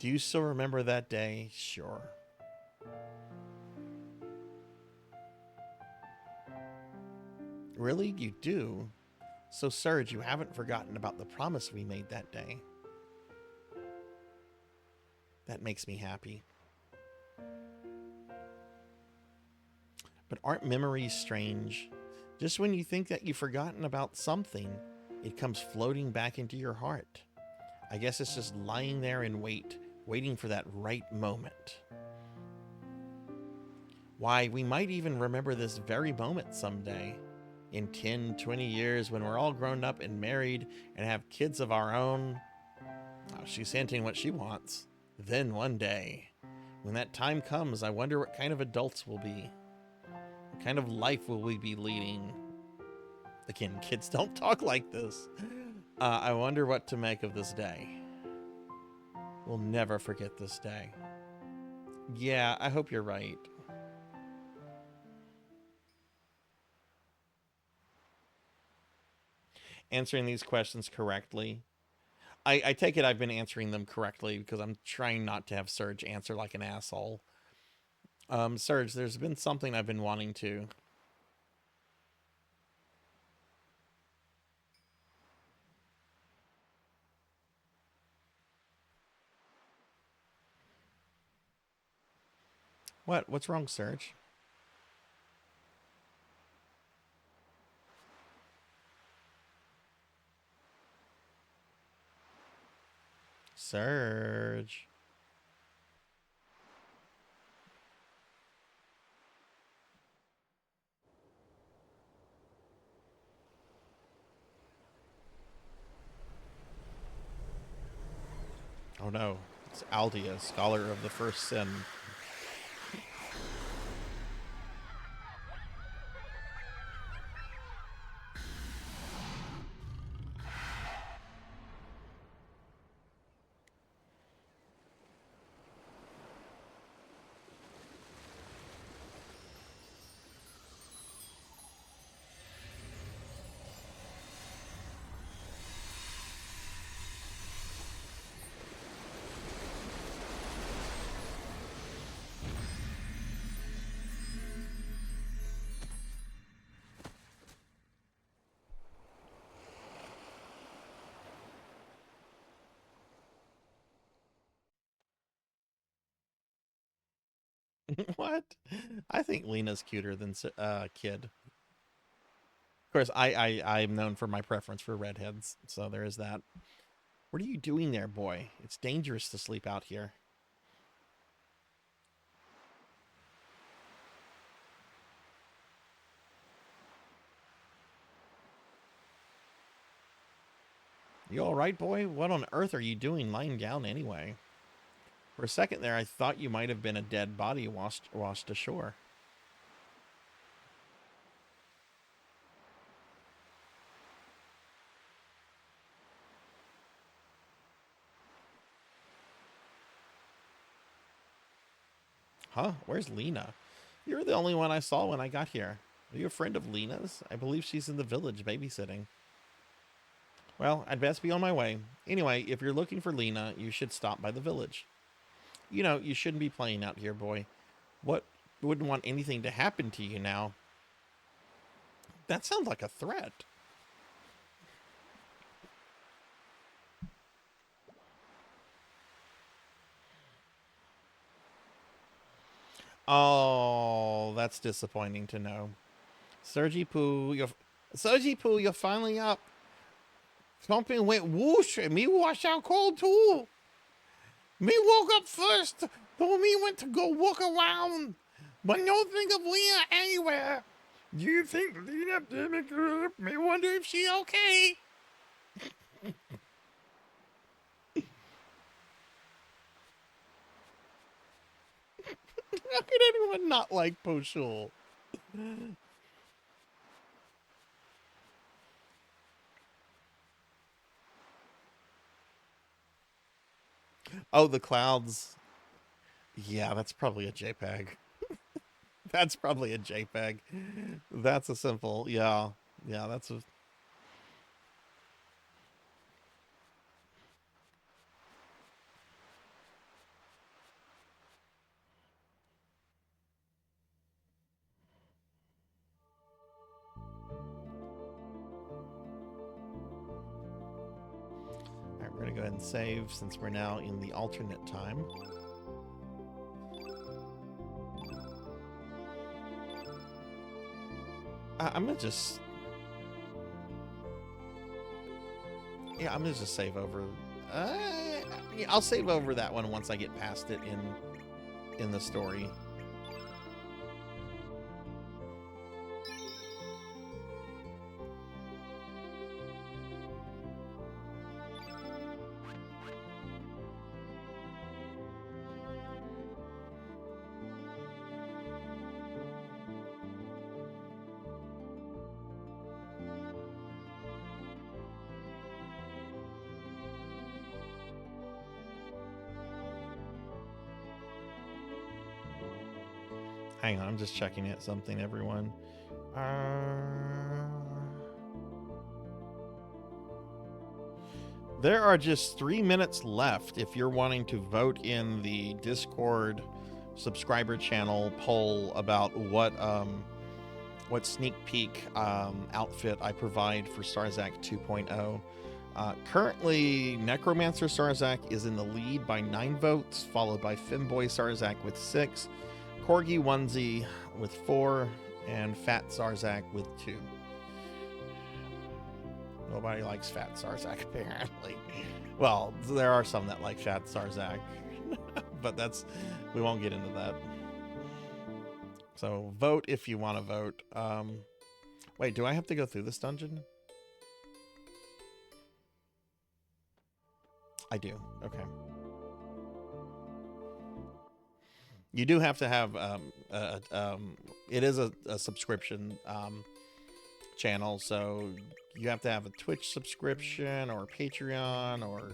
Do you still remember that day? Sure. Really? You do? So, Serge, you haven't forgotten about the promise we made that day. That makes me happy. But aren't memories strange? Just when you think that you've forgotten about something, it comes floating back into your heart. I guess it's just lying there in waiting for that right moment. Why, we might even remember this very moment someday. In 10, 20 years, when we're all grown up and married and have kids of our own. Oh, she's hinting what she wants. Then one day, when that time comes, I wonder what kind of adults we'll be. What kind of life will we be leading? Again, kids don't talk like this. I wonder what to make of this day. We'll never forget this day. Yeah, I hope you're right. Answering these questions correctly. I take it I've been answering them correctly because I'm trying not to have Serge answer like an asshole. Serge, there's been something I've been wanting to. What? What's wrong, Serge? Serge. Oh no, it's Aldia, scholar of the first sin. What? I think Lena's cuter than Kid. Of course, I'm known for my preference for redheads, so there is that. What are you doing there, boy? It's dangerous to sleep out here. You all right, boy? What on earth are you doing lying down anyway? For a second there, I thought you might have been a dead body washed ashore. Huh? Where's Lena? You're the only one I saw when I got here. Are you a friend of Lena's? I believe she's in the village babysitting. Well, I'd best be on my way. Anyway, if you're looking for Lena, you should stop by the village. You know, you shouldn't be playing out here, boy. What? Wouldn't want anything to happen to you now. That sounds like a threat. Oh, that's disappointing to know. Sergi Poo, you're finally up. Something went whoosh, and me wash out cold too. Me woke up first, though me went to go walk around, but no think of Lena anywhere. Do you think Lena did make her up? Me wonder if she okay. How could anyone not like Poshul? Oh, the clouds. Yeah, that's probably a JPEG. That's probably a JPEG. That's a simple, yeah. Yeah, that's a... Alright, we're gonna go ahead and save since we're now in the alternate time. I'm gonna just... Yeah, I'm gonna just save over... yeah, I'll save over that one once I get past it in the story. Hang on, I'm just checking at something, everyone. There are just 3 minutes left if you're wanting to vote in the Discord subscriber channel poll about what sneak peek outfit I provide for Sarzac 2.0. Currently, Necromancer Sarzac is in the lead by 9 votes, followed by Femboy Sarzac with 6, Corgi Onesie with 4, and Fat Sarzac with 2. Nobody likes Fat Sarzac, apparently. Well, there are some that like Fat Sarzac, but we won't get into that. So vote if you want to vote. Wait, do I have to go through this dungeon? I do. Okay. You do have to have it is a subscription channel, so you have to have a Twitch subscription or Patreon or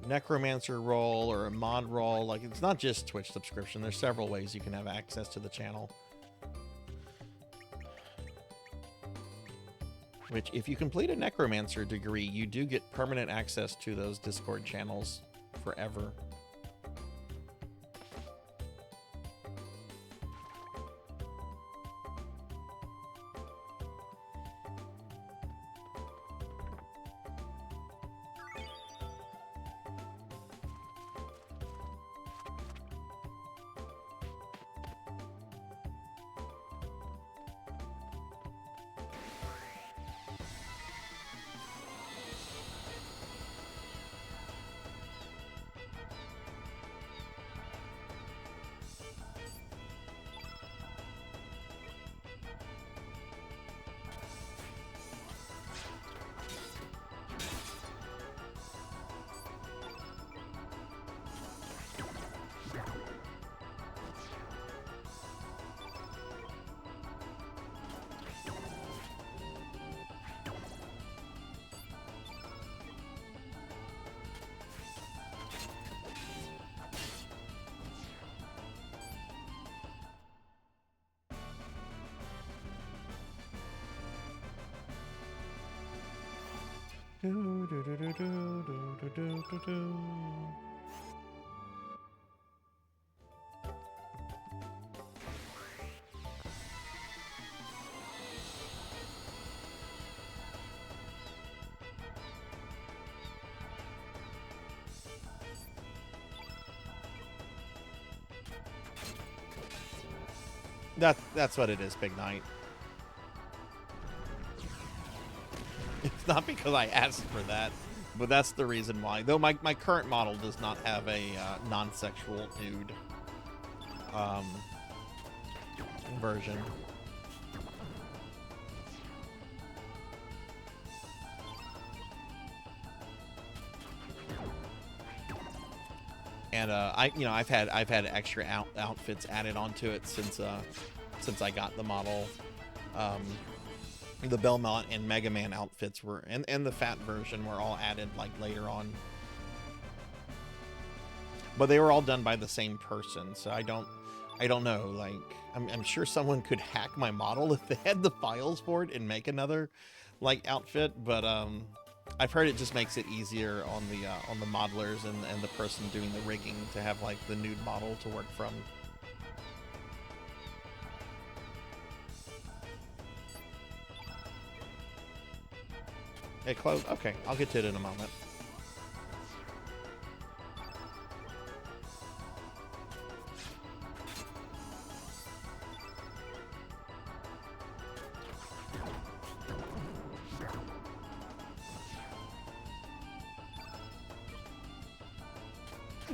Necromancer role or a mod role. Like, it's not just Twitch subscription. There's several ways you can have access to the channel. Which, if you complete a Necromancer degree, you do get permanent access to those Discord channels forever. Do, do, do, do, do, do, do, do, do. That's what it is, Big Night. It's not because I asked for that, but that's the reason why. Though my current model does not have a non-sexual nude version. And I've had extra outfits added onto it since I got the model. The Belmont and Mega Man outfits were, and the Fat version were all added like later on. But they were all done by the same person, so I don't know. Like, I'm sure someone could hack my model if they had the files for it and make another like outfit. But I've heard it just makes it easier on the modelers and the person doing the rigging to have like the nude model to work from. It closed? Okay, I'll get to it in a moment.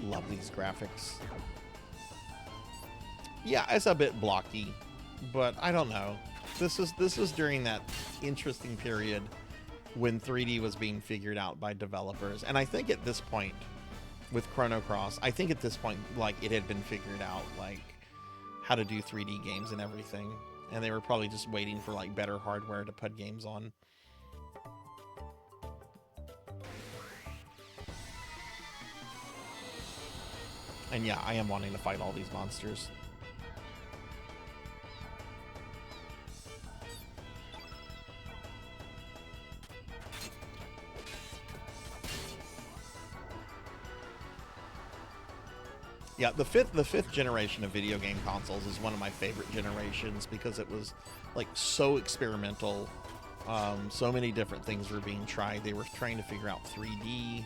Love these graphics. Yeah, it's a bit blocky, but I don't know. This was during that interesting period when 3D was being figured out by developers, and I think at this point with Chrono Cross, I think at this point like it had been figured out, like how to do 3D games and everything, and they were probably just waiting for like better hardware to put games on. And yeah, I am wanting to fight all these monsters. Yeah, the fifth generation of video game consoles is one of my favorite generations because it was like so experimental. So many different things were being tried. They were trying to figure out 3D.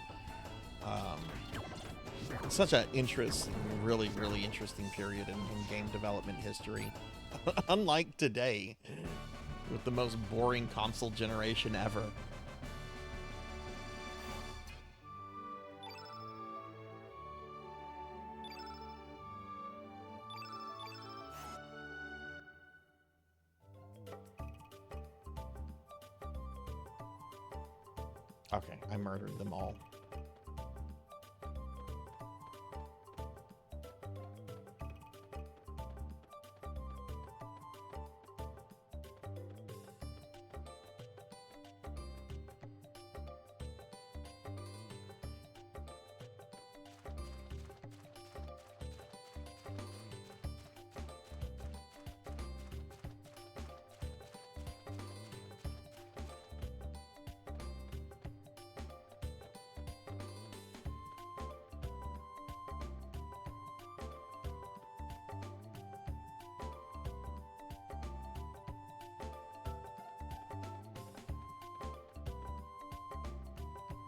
It's such an interesting, really, really interesting period in game development history. Unlike today, with the most boring console generation ever. Okay, I murdered them all.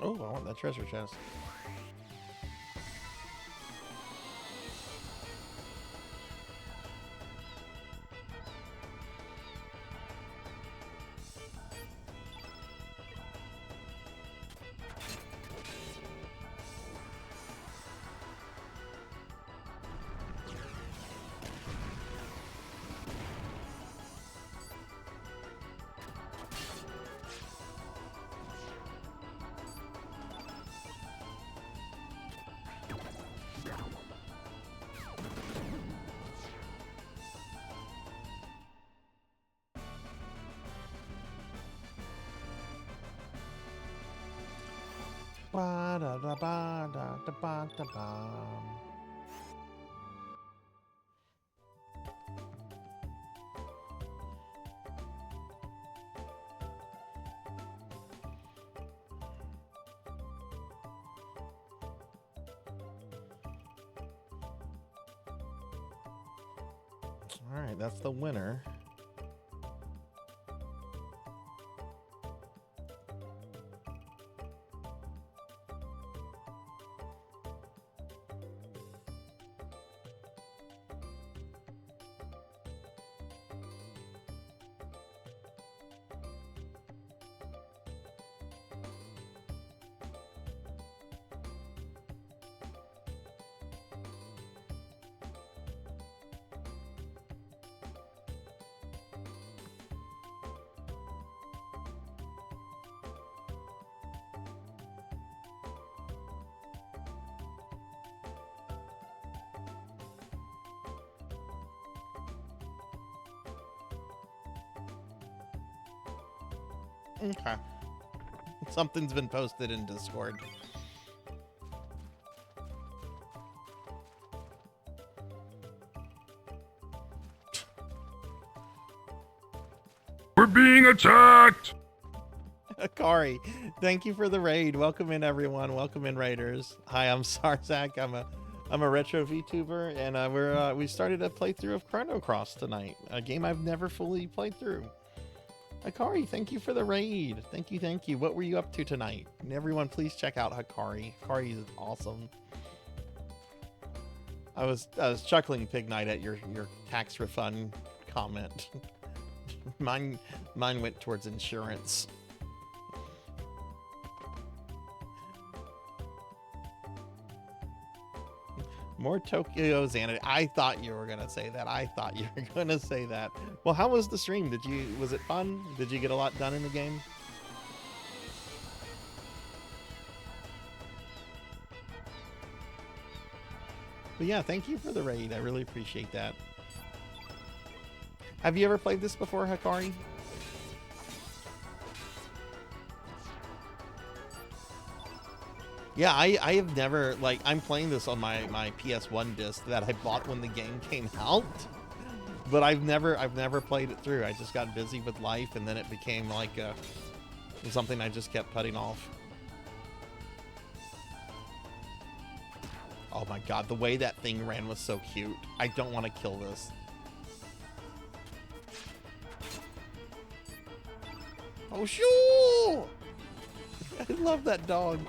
Oh, I want that treasure chest. Ba da da ba da da ba da ba. All right, that's the winner. Okay. Something's been posted in Discord. We're being attacked! Akari, thank you for the raid. Welcome in, everyone. Welcome in, raiders. Hi, I'm Sarzac. I'm a retro VTuber, and we started a playthrough of Chrono tonight, a game I've never fully played through. Akari, thank you for the raid. Thank you, thank you. What were you up to tonight? And everyone, please check out Akari. Akari is awesome. I was chuckling, Pig Knight, at your tax refund comment. mine went towards insurance. More Tokyo Xanadu. I thought you were gonna say that. I thought you were gonna say that. Well, how was the stream? Was it fun? Did you get a lot done in the game? But yeah, thank you for the raid. I really appreciate that. Have you ever played this before, Hikari? Yeah, I have never, like, I'm playing this on my PS1 disc that I bought when the game came out, but I've never played it through. I just got busy with life, and then it became like something I just kept putting off. Oh my god, the way that thing ran was so cute. I don't want to kill this. Oh, shoo! I love that dog.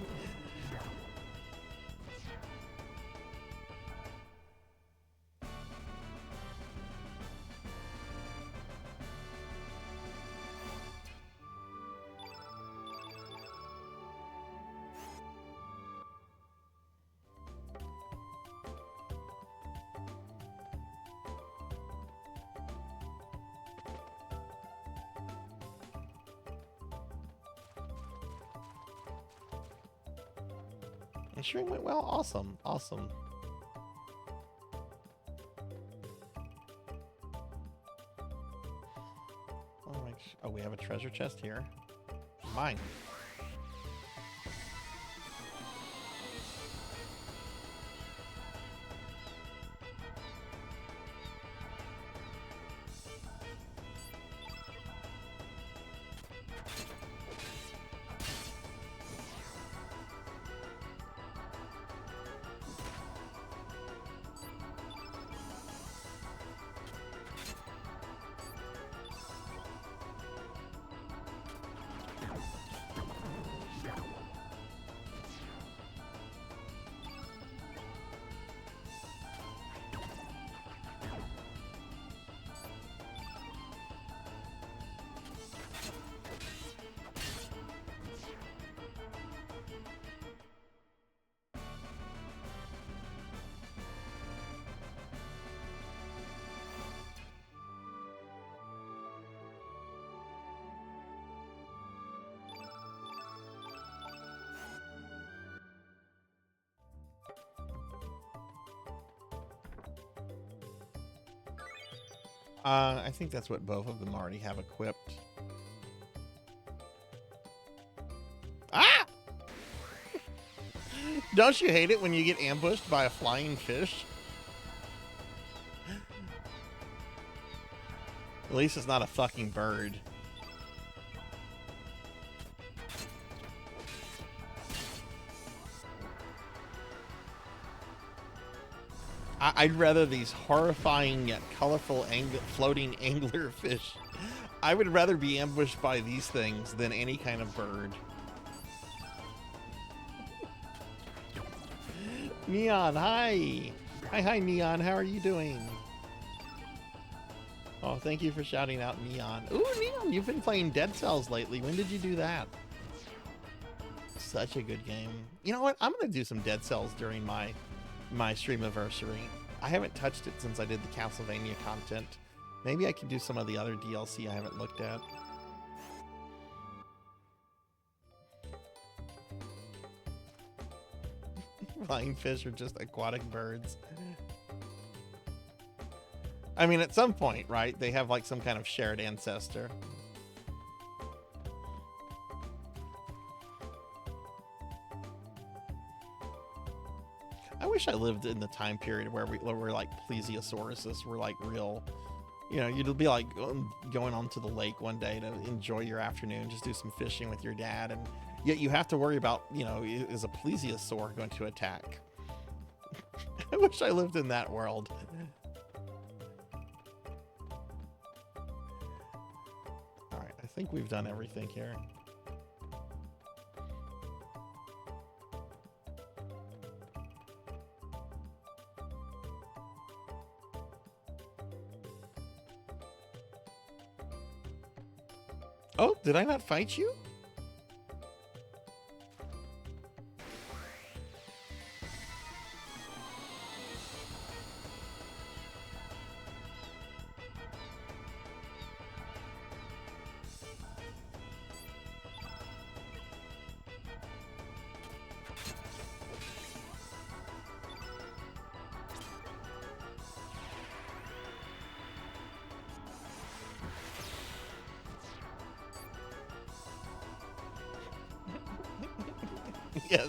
The stream went well. Awesome. Awesome. Oh, we have a treasure chest here. Mine. I think that's what both of them already have equipped. Ah! Don't you hate it when you get ambushed by a flying fish? At least it's not a fucking bird. I'd rather these horrifying yet colorful floating anglerfish. I would rather be ambushed by these things than any kind of bird. Neon, hi! Hi, Neon. How are you doing? Oh, thank you for shouting out Neon. Ooh, Neon, you've been playing Dead Cells lately. When did you do that? Such a good game. You know what? I'm going to do some Dead Cells during my streamiversary. I haven't touched it since I did the Castlevania content. Maybe I can do some of the other DLC I haven't looked at. Flying fish are just aquatic birds. I mean, at some point, right? They have like some kind of shared ancestor. I wish I lived in the time period where we're like plesiosauruses were like real. You know, you'd be like going onto the lake one day to enjoy your afternoon, just do some fishing with your dad, and yet you have to worry about, you know, is a plesiosaur going to attack? I wish I lived in that world. All right, I think we've done everything here. Oh, did I not fight you? Yes.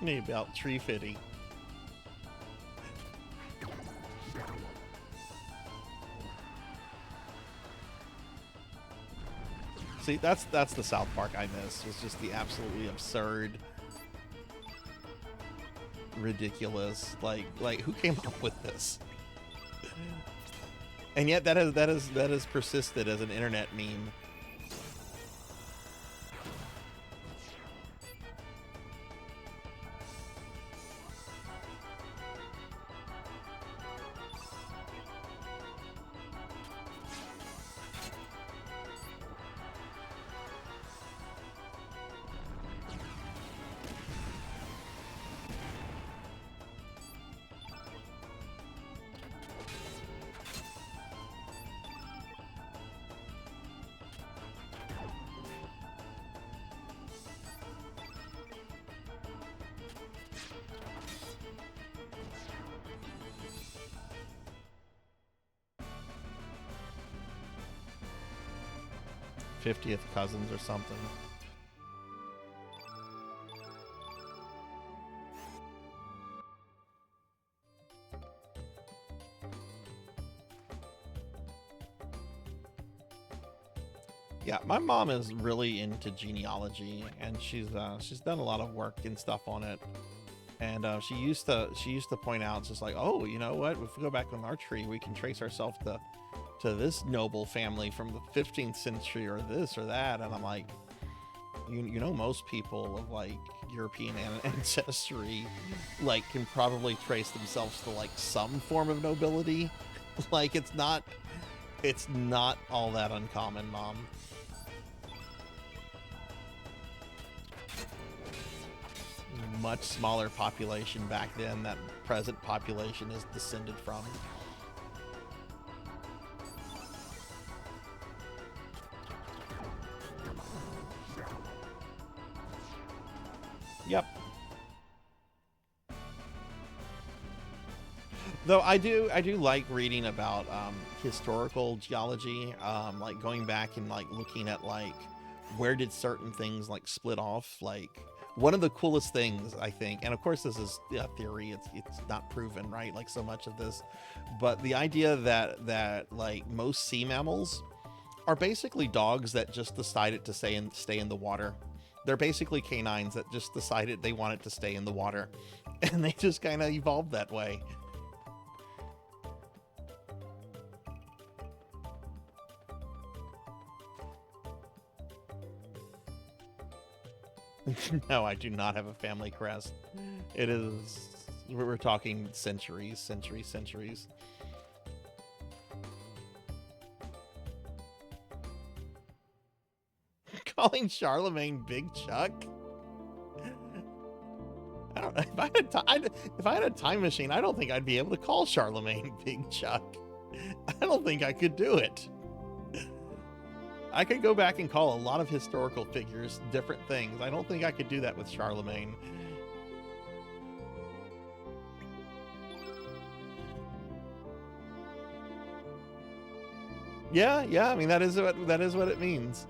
Need about tree fitting. See, that's the South Park I miss. Was just the absolutely absurd, ridiculous. Like who came up with this? And yet that has persisted as an internet meme. '50th cousins or something. Yeah, my mom is really into genealogy, and she's done a lot of work and stuff on it. And she used to point out, just like, oh, you know what? If we go back on our tree, we can trace ourselves to this noble family from the 15th century, or this or that. And I'm like, you know, most people of like European ancestry like can probably trace themselves to like some form of nobility. Like it's not all that uncommon, Mom. Much smaller population back then that present population is descended from. Yep. Though I do like reading about historical geology, like going back and like looking at like where did certain things like split off. Like one of the coolest things, I think, and of course this is a theory, it's not proven, right? Like so much of this, but the idea that like most sea mammals are basically dogs that just decided to stay in the water. They're basically canines that just decided they wanted to stay in the water, and they just kind of evolved that way. No, I do not have a family crest. It is, we're talking centuries, centuries. Calling Charlemagne Big Chuck? I don't know. If I had a time machine, I don't think I'd be able to call Charlemagne Big Chuck. I don't think I could do it. I could go back and call a lot of historical figures different things. I don't think I could do that with Charlemagne. Yeah, I mean that is what it means.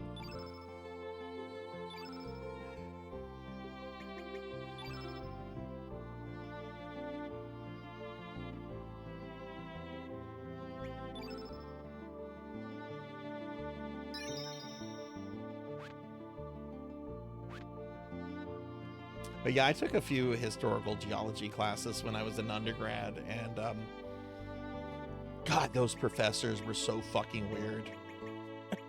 But yeah, I took a few historical geology classes when I was an undergrad, and God, those professors were so fucking weird.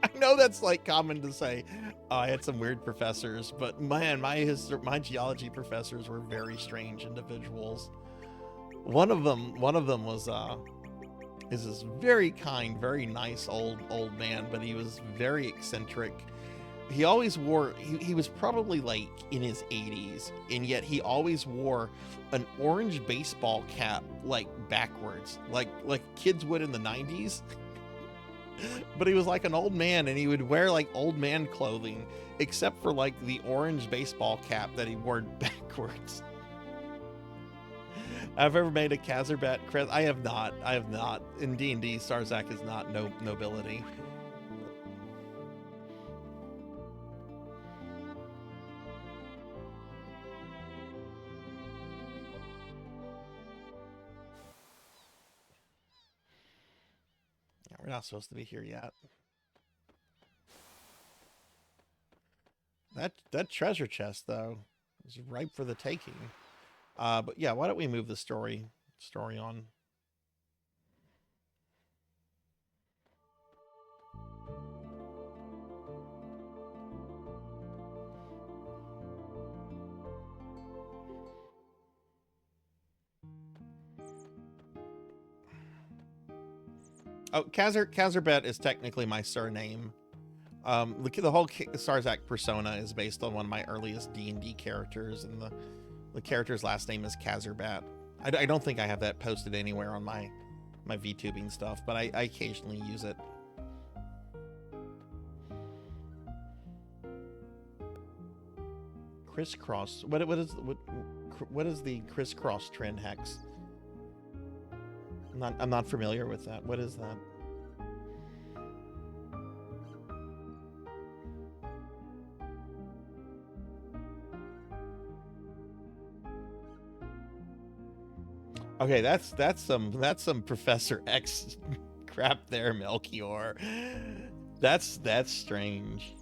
I know that's like common to say, oh, I had some weird professors, but man, my geology professors were very strange individuals. One of them was is this very kind, very nice old man, but he was very eccentric. He always wore, he was probably like in his 80s, and yet he always wore an orange baseball cap like backwards, like kids would in the 90s. But he was like an old man, and he would wear like old man clothing, except for like the orange baseball cap that he wore backwards. I've ever made a Kazarbat crest. I have not. In D&D, Sarzac is not nobility. We're not supposed to be here yet. That treasure chest, though, is ripe for the taking. But yeah, why don't we move the story on? Oh, Kazarbet is technically my surname. The whole Sarzac persona is based on one of my earliest D&D characters, and the character's last name is Kazarbat. I don't think I have that posted anywhere on my VTubing stuff, but I occasionally use it. Crisscross. What is the crisscross trend hex? I'm not familiar with that. What is that? Okay, that's some Professor X crap there, Melchior. That's strange.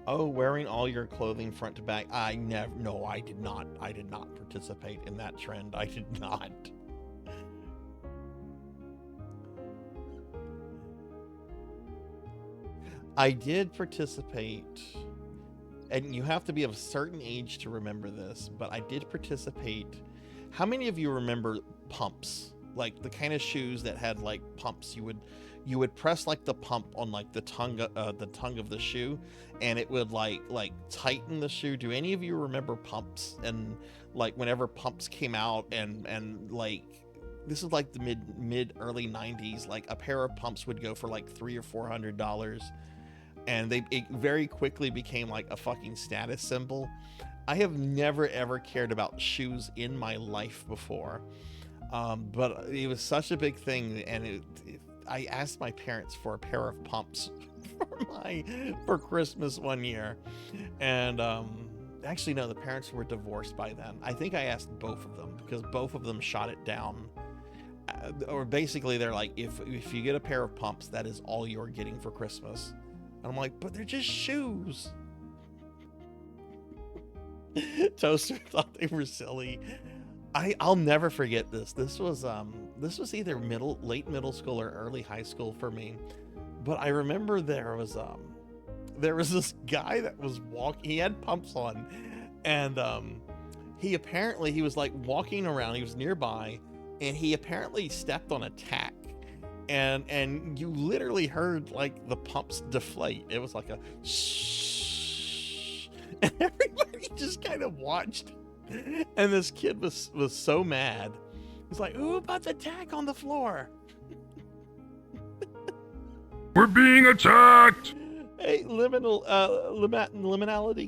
Oh, wearing all your clothing front to back. I did not participate in that trend. I did not. I did participate, and you have to be of a certain age to remember this, but I did participate. How many of you remember pumps? Like the kind of shoes that had like pumps. You would press like the pump on like the tongue of the shoe, and it would like tighten the shoe. Do any of you remember pumps? And like whenever pumps came out, and like this is like the mid early 90s, like a pair of pumps would go for like $300 or $400, and it very quickly became like a fucking status symbol. I have never ever cared about shoes in my life before, but it was such a big thing, and I asked my parents for a pair of pumps for Christmas one year, and actually no, the parents were divorced by then. I think I asked both of them because both of them shot it down, or basically they're like, if you get a pair of pumps, that is all you're getting for Christmas. And I'm like, but they're just shoes. Toaster thought they were silly. I'll never forget this. This was either late middle school or early high school for me. But I remember there was this guy that was walking. He had pumps on, and he was like walking around. He was nearby, and he apparently stepped on a tack, and you literally heard like the pumps deflate. It was like a shh, and everybody just kind of watched. And this kid was so mad. He's like, "Ooh, about the tack on the floor." We're being attacked! Hey, Liminality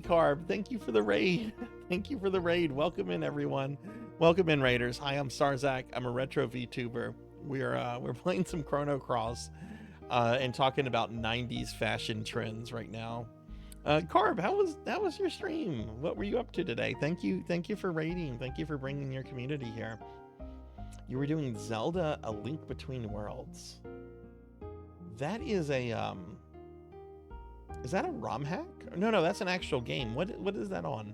Carb, thank you for the raid. Thank you for the raid. Welcome in, everyone. Welcome in, raiders. Hi, I'm Sarzac. I'm a retro VTuber. We're playing some Chrono Cross and talking about 90s fashion trends right now. Carb, how was your stream? What were you up to today? Thank you for raiding. Thank you for bringing your community here. You were doing Zelda: A Link Between Worlds. That is is that a ROM hack? No, that's an actual game. What is that on?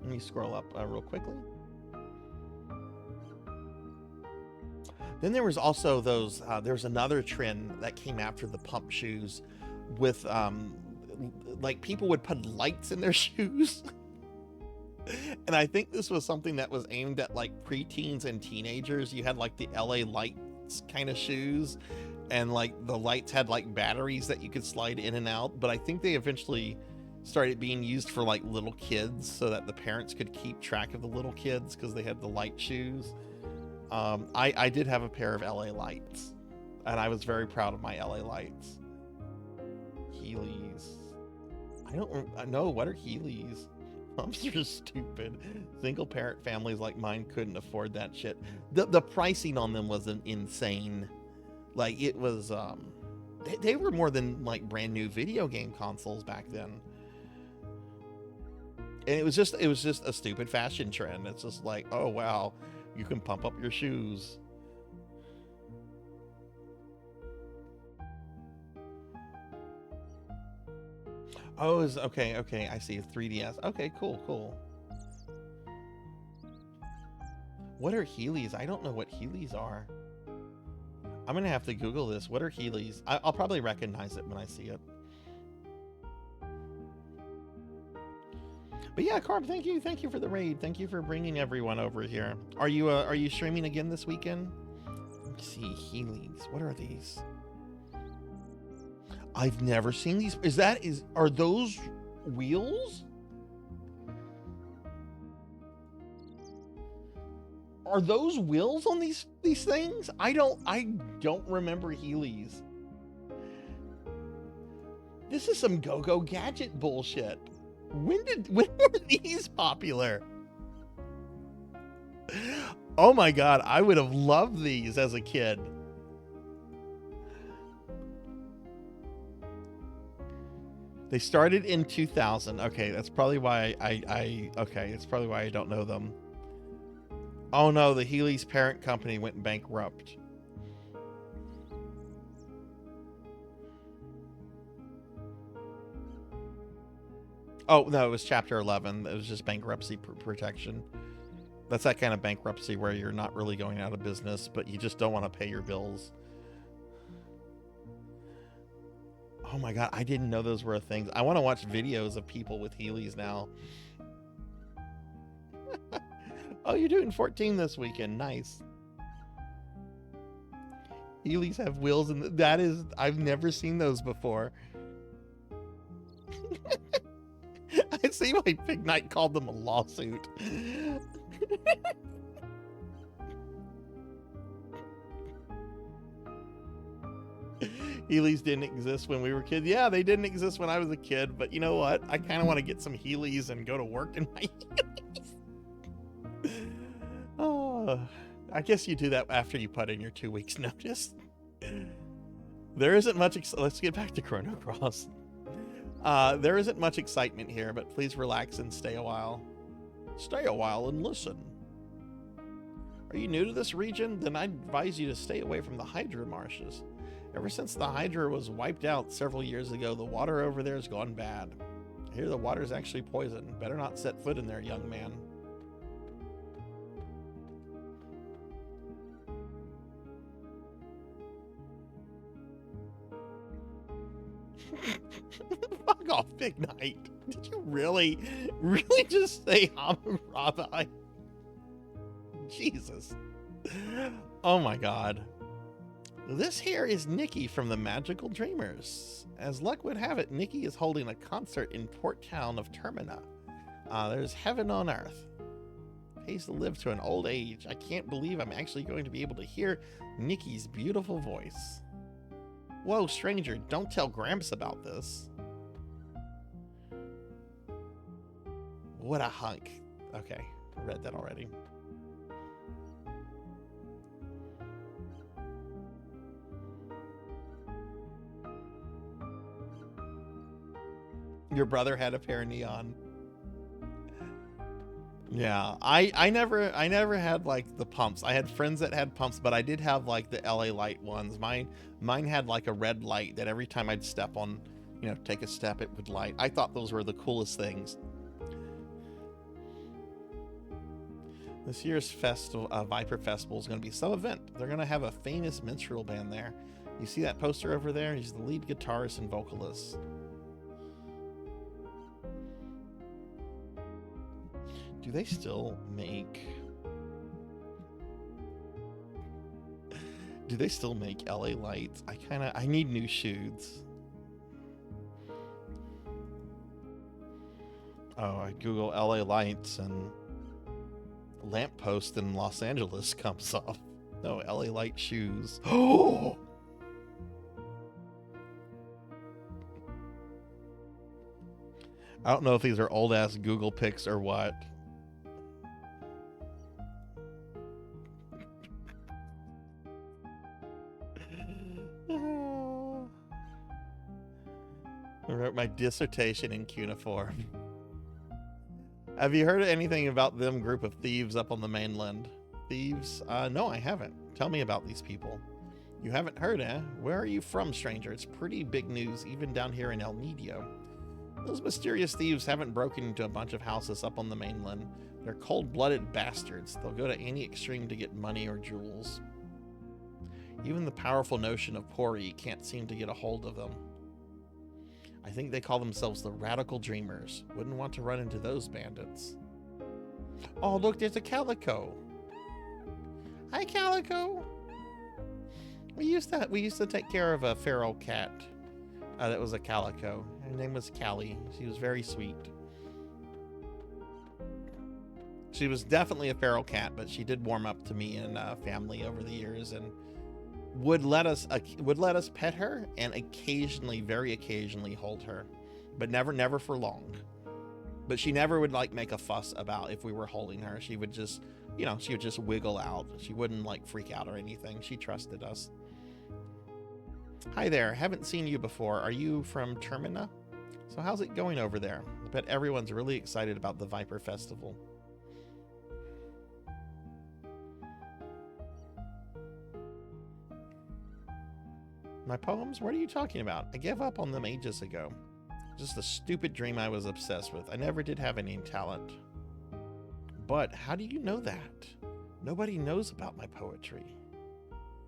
Let me scroll up real quickly. Then there was also those, there's another trend that came after the pump shoes with, like people would put lights in their shoes. And I think this was something that was aimed at like preteens and teenagers. You had like the LA Lights kind of shoes, and like the lights had like batteries that you could slide in and out. But I think they eventually started being used for like little kids so that the parents could keep track of the little kids because they had the light shoes. I did have a pair of LA Lights, and I was very proud of my LA Lights. Heelys. I don't know, what are Heelys? Pumps are stupid. Single parent families like mine couldn't afford that shit. The pricing on them was insane. Like it was, they were more than like brand new video game consoles back then. And it was just a stupid fashion trend. It's just like, oh wow, you can pump up your shoes. Oh, okay. I see a 3DS. Okay, cool. What are Heelys? I don't know what Heelys are. I'm gonna have to Google this. What are Heelys? I'll probably recognize it when I see it. But yeah, Carb, thank you for the raid. Thank you for bringing everyone over here. Are you streaming again this weekend? Let me see. Heelys. What are these? I've never seen these. Are those wheels? Are those wheels on these things? I don't remember Heelys. This is some go-go gadget bullshit. When were these popular? Oh my god, I would have loved these as a kid. They started in 2000. Okay, that's probably why it's probably why I don't know them. Oh no, the Heelys parent company went bankrupt. Oh no, it was Chapter 11. It was just bankruptcy protection. That's that kind of bankruptcy where you're not really going out of business, but you just don't want to pay your bills. Oh my god, I didn't know those were a thing. I want to watch videos of people with Heelys now. Oh, you're doing 14 this weekend. Nice. Heelys have wheels, and I've never seen those before. I see why Big Knight called them a lawsuit. Heelys didn't exist when we were kids. Yeah, they didn't exist when I was a kid, but you know what? I kind of want to get some Heelys and go to work in my Heelys. Oh, I guess you do that after you put in your 2 weeks notice. There isn't much, let's get back to Chrono Cross. There isn't much excitement here, but please relax and stay a while. Stay a while and listen. Are you new to this region? Then I'd advise you to stay away from the Hydra marshes. Ever since the Hydra was wiped out several years ago, the water over there has gone bad. I hear the water's actually poison. Better not set foot in there, young man. Fuck off, Big Knight. Did you really just say Hammurabi? Jesus. Oh my god. This here is Nikki from the Magical Dreamers. As luck would have it, Nikki is holding a concert in Port Town of Termina. There's heaven on earth. Pays to live to an old age. I can't believe I'm actually going to be able to hear Nikki's beautiful voice. Whoa, stranger, don't tell Gramps about this. What a hunk. Okay, I read that already. Your brother had a pair of neon. Yeah, I never had like the pumps. I had friends that had pumps, but I did have like the LA light ones. Mine had like a red light that every time I'd step on, take a step, it would light. I thought those were the coolest things. This year's festival, Viper Festival, is going to be some event. They're going to have a famous minstrel band there. You see that poster over there? He's the lead guitarist and vocalist. Do they still make LA lights? I need new shoes. Oh, I Google LA lights and lamppost in Los Angeles comes up. No, LA light shoes. Oh! I don't know if these are old ass Google pics or what. I wrote my dissertation in cuneiform. Have you heard anything about them group of thieves up on the mainland? Thieves? No, I haven't. Tell me about these people. You haven't heard, eh? Where are you from, stranger? It's pretty big news, even down here in El Nido. Those mysterious thieves haven't broken into a bunch of houses up on the mainland. They're cold-blooded bastards. They'll go to any extreme to get money or jewels. Even the powerful notion of Pori can't seem to get a hold of them. I think they call themselves the Radical Dreamers. Wouldn't want to run into those bandits. Oh, look, there's a Calico. Hi, Calico. We used to take care of a feral cat. That was a Calico. Her name was Callie. She was very sweet. She was definitely a feral cat, but she did warm up to me and family over the years, and would let us pet her and very occasionally hold her, but never for long. But she never would like make a fuss about if we were holding her. She would just, she would just wiggle out. She wouldn't like freak out or anything. She trusted us. Hi there, haven't seen you before. Are you from Termina? So how's it going over there? I bet everyone's really excited about the Viper Festival. My poems? What are you talking about? I gave up on them ages ago. Just a stupid dream I was obsessed with. I never did have any talent. But how do you know that? Nobody knows about my poetry.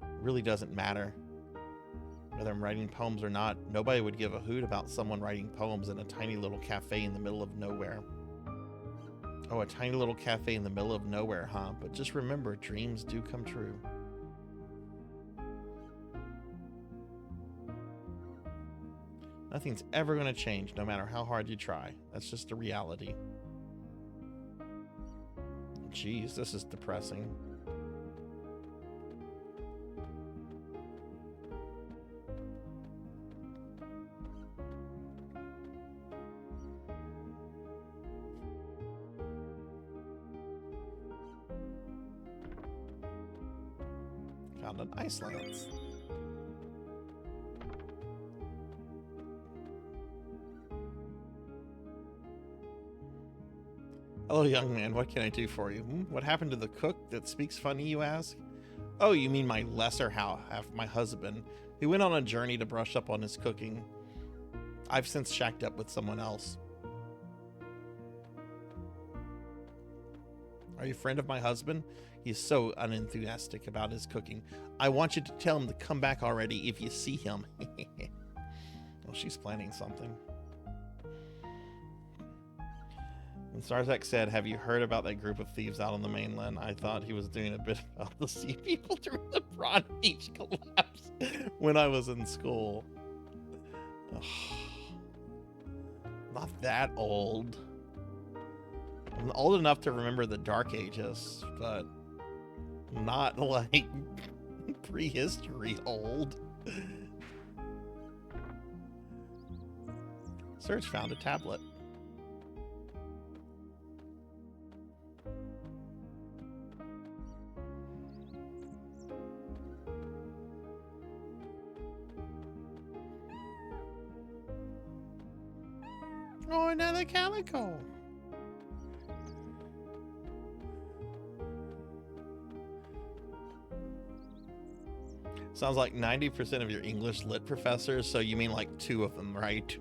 It really doesn't matter whether I'm writing poems or not. Nobody would give a hoot about someone writing poems in a tiny little cafe in the middle of nowhere. Oh, a tiny little cafe in the middle of nowhere, huh? But just remember, dreams do come true. Nothing's ever going to change, no matter how hard you try. That's just a reality. Jeez, this is depressing. Found an ice lance. Hello, young man. What can I do for you? What happened to the cook that speaks funny, you ask? Oh, you mean my lesser half, my husband. He went on a journey to brush up on his cooking. I've since shacked up with someone else. Are you a friend of my husband? He's so unenthusiastic about his cooking. I want you to tell him to come back already if you see him. Well, she's planning something. And Sarzac said, have you heard about that group of thieves out on the mainland? I thought he was doing a bit about the sea people during the Prawn Beach collapse when I was in school. Ugh. Not that old. I'm old enough to remember the Dark Ages, but not like prehistory old. Search found a tablet. Oh, another calico. Sounds like 90% of your English lit professors, so you mean like 2 of them, right?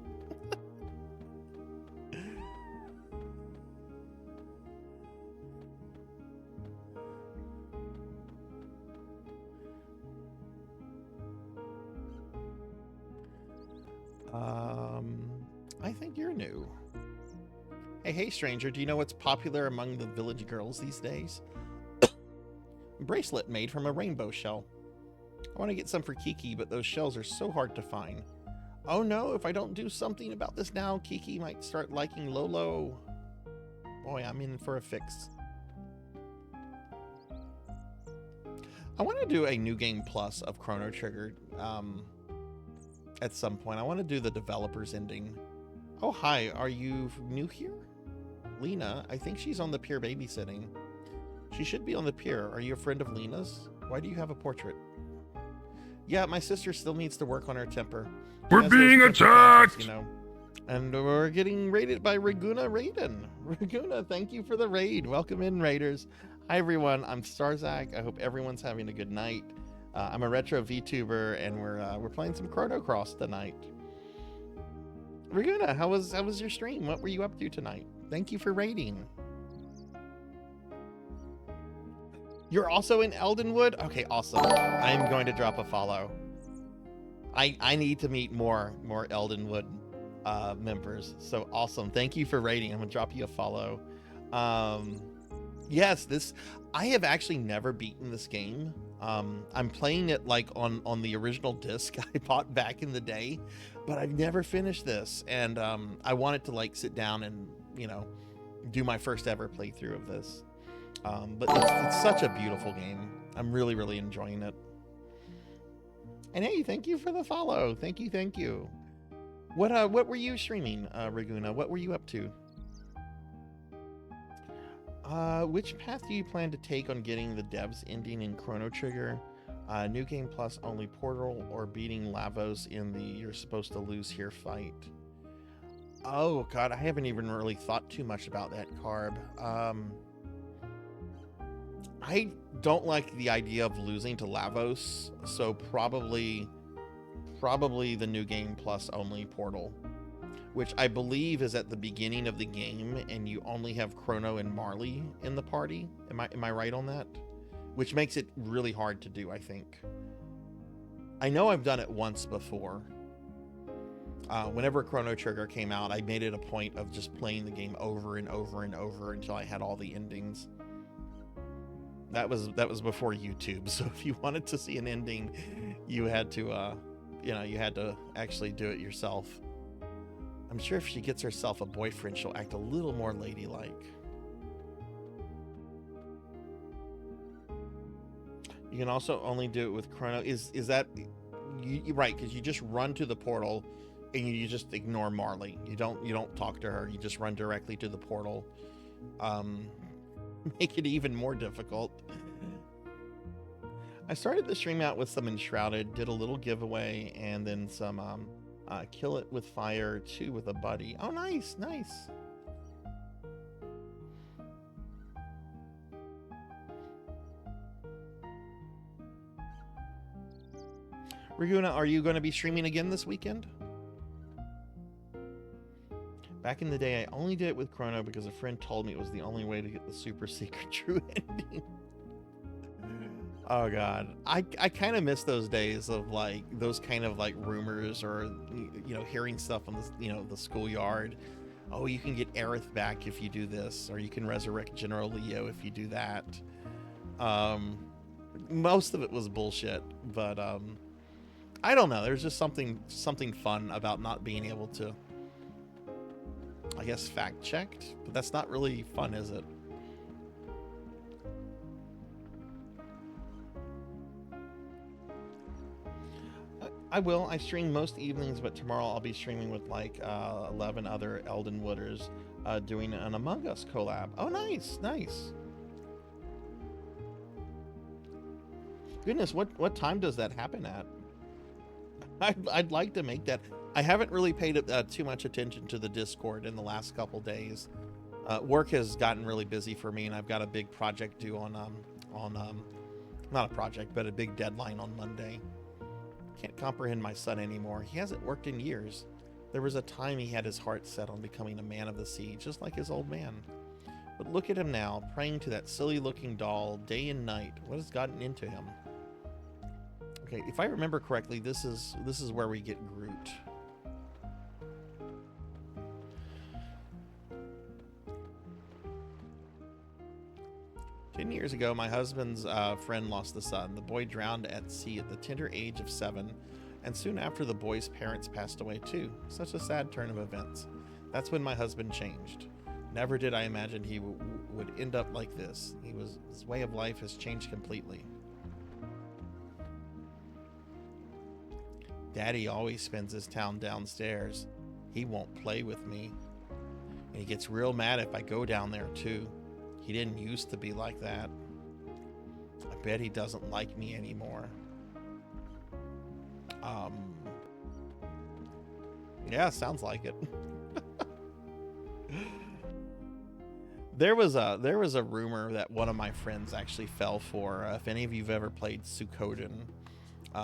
I think you're new. Hey, stranger, do you know what's popular among the village girls these days? Bracelet made from a rainbow shell. I want to get some for Kiki, but those shells are so hard to find. Oh no, if I don't do something about this now, Kiki might start liking Lolo. Boy, I'm in for a fix. I want to do a new game plus of Chrono Trigger at some point. I want to do the developer's ending. Oh, hi, are you new here? Lena, I think she's on the pier babysitting. She should be on the pier. Are you a friend of Lena's? Why do you have a portrait? Yeah, my sister still needs to work on her temper. We're being attacked! You know. And we're getting raided by Raguna Raiden. Raguna, thank you for the raid. Welcome in, raiders. Hi, everyone. I'm Sarzac. I hope everyone's having a good night. I'm a retro VTuber, and we're playing some Chrono Cross tonight. Raguna, how was your stream? What were you up to tonight? Thank you for raiding. You're also in Eldenwood? Okay, awesome. I'm going to drop a follow. I need to meet more Eldenwood members. So awesome. Thank you for raiding. I'm gonna drop you a follow. Yes, I have actually never beaten this game. I'm playing it like on the original disc I bought back in the day, but I've never finished this, and I wanted to like sit down and, you know, do my first ever playthrough of this. But it's such a beautiful game. I'm really enjoying it. And hey, thank you for the follow. Thank you. What were you streaming, Raguna? What were you up to? Which path do you plan to take on getting the devs ending in Chrono Trigger? New Game Plus only Portal, or beating Lavos in the you're supposed to lose here fight? Oh god, I haven't even really thought too much about that, Carb. I don't like the idea of losing to Lavos, so probably the New Game Plus only Portal, which I believe is at the beginning of the game, and you only have Chrono and Marley in the party. Am I right on that? Which makes it really hard to do, I think. I know I've done it once before. Whenever Chrono Trigger came out, I made it a point of just playing the game over and over and over until I had all the endings. That was before YouTube, so if you wanted to see an ending, you had to, you had to actually do it yourself. I'm sure if she gets herself a boyfriend, she'll act a little more ladylike. You can also only do it with Chrono. Is that you right? Because you just run to the portal, and you just ignore Marley. You don't talk to her. You just run directly to the portal. Make it even more difficult. I started the stream out with some Enshrouded, did a little giveaway, and then some Kill It With Fire 2 with a buddy. Oh, nice. Raguna, are you going to be streaming again this weekend? Back in the day, I only did it with Chrono because a friend told me it was the only way to get the super secret true ending. Oh god, I kind of miss those days of like those kind of like rumors or hearing stuff on the the schoolyard. Oh, you can get Aerith back if you do this, or you can resurrect General Leo if you do that. Most of it was bullshit, but I don't know. There's just something fun about not being able to, I guess, fact checked, but that's not really fun, is it? I will. I stream most evenings, but tomorrow I'll be streaming with like 11 other Elden Wooders doing an Among Us collab. Oh, nice, nice. Goodness, what time does that happen at? I'd like to make that. I haven't really paid too much attention to the Discord in the last couple days. Work has gotten really busy for me, and I've got a big project due on not a project, but a big deadline on Monday. Can't comprehend my son anymore. He hasn't worked in years. There was a time he had his heart set on becoming a man of the sea, just like his old man. But look at him now, praying to that silly-looking doll day and night. What has gotten into him? Okay, if I remember correctly, this is where we get Groot. Years ago, my husband's friend lost a son. The boy drowned at sea at the tender age of 7, and soon after the boy's parents passed away too. Such a sad turn of events. That's when my husband changed. Never did I imagine he would end up like this. His way of life has changed completely. Daddy always spends his time downstairs. He won't play with me. And he gets real mad if I go down there too. He didn't used to be like that. I bet he doesn't like me anymore. Yeah, sounds like it. There was a rumor that one of my friends actually fell for. If any of you've ever played Suikoden,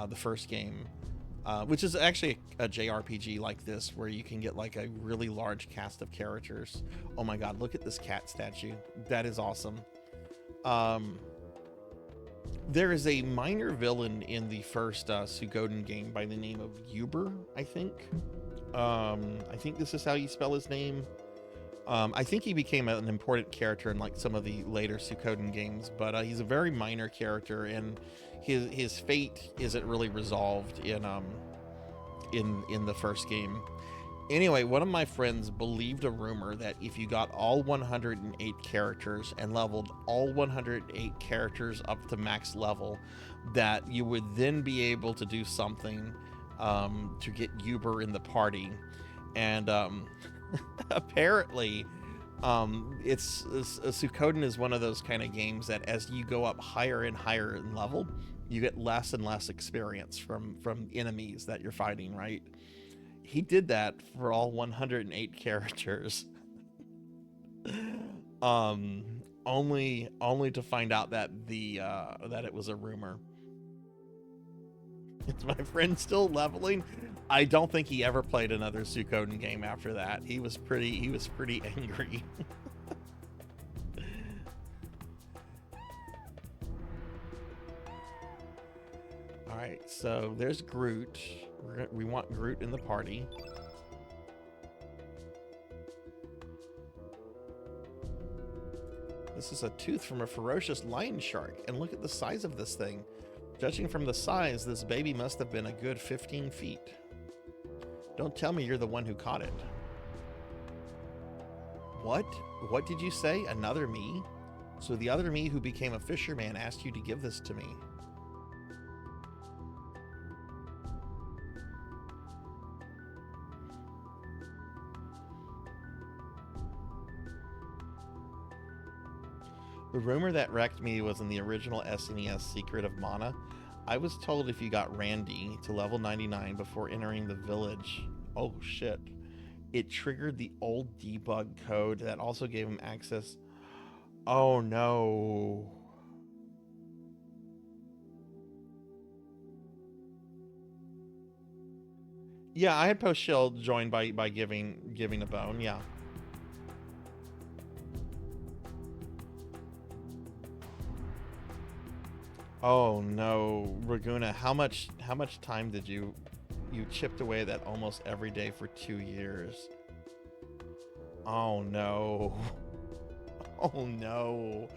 the first game, which is actually a JRPG like this, where you can get like a really large cast of characters. Oh my god, look at this cat statue. That is awesome. There is a minor villain in the first Suikoden game by the name of Uber, I think. I think this is how you spell his name. I think he became an important character in like some of the later Suikoden games, but he's a very minor character, and his fate isn't really resolved in the first game. Anyway, one of my friends believed a rumor that if you got all 108 characters and leveled all 108 characters up to max level, that you would then be able to do something to get Uber in the party. And apparently Suikoden is one of those kind of games that as you go up higher and higher in level, you get less and less experience from enemies that you're fighting, right? He did that for all 108 characters. Only to find out that that it was a rumor. Is my friend still leveling? I don't think he ever played another Suikoden game after that. He was pretty angry. All right, so there's Groot. We want Groot in the party. This is a tooth from a ferocious lion shark, and look at the size of this thing. Judging from the size, this baby must have been a good 15 feet. Don't tell me you're the one who caught it. What? What did you say? Another me? So the other me who became a fisherman asked you to give this to me. The rumor that wrecked me was in the original SNES Secret of Mana. I was told if you got Randy to level 99 before entering the village, oh shit, it triggered the old debug code that also gave him access. Oh no. Yeah, I had Post Shield joined by giving a bone, yeah. Oh no, Raguna, how much time did you chipped away at that almost every day for 2 years? Oh no. Oh no.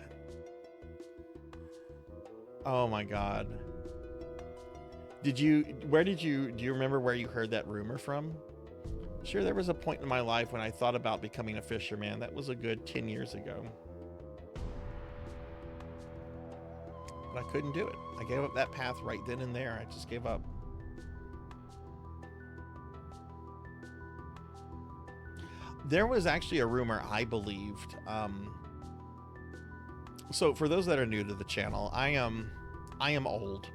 Oh my god. Do you remember where you heard that rumor from? Sure, there was a point in my life when I thought about becoming a fisherman. That was a good 10 years ago. But I couldn't do it. I gave up that path right then and there. I just gave up. There was actually a rumor I believed. So for those that are new to the channel, I am old.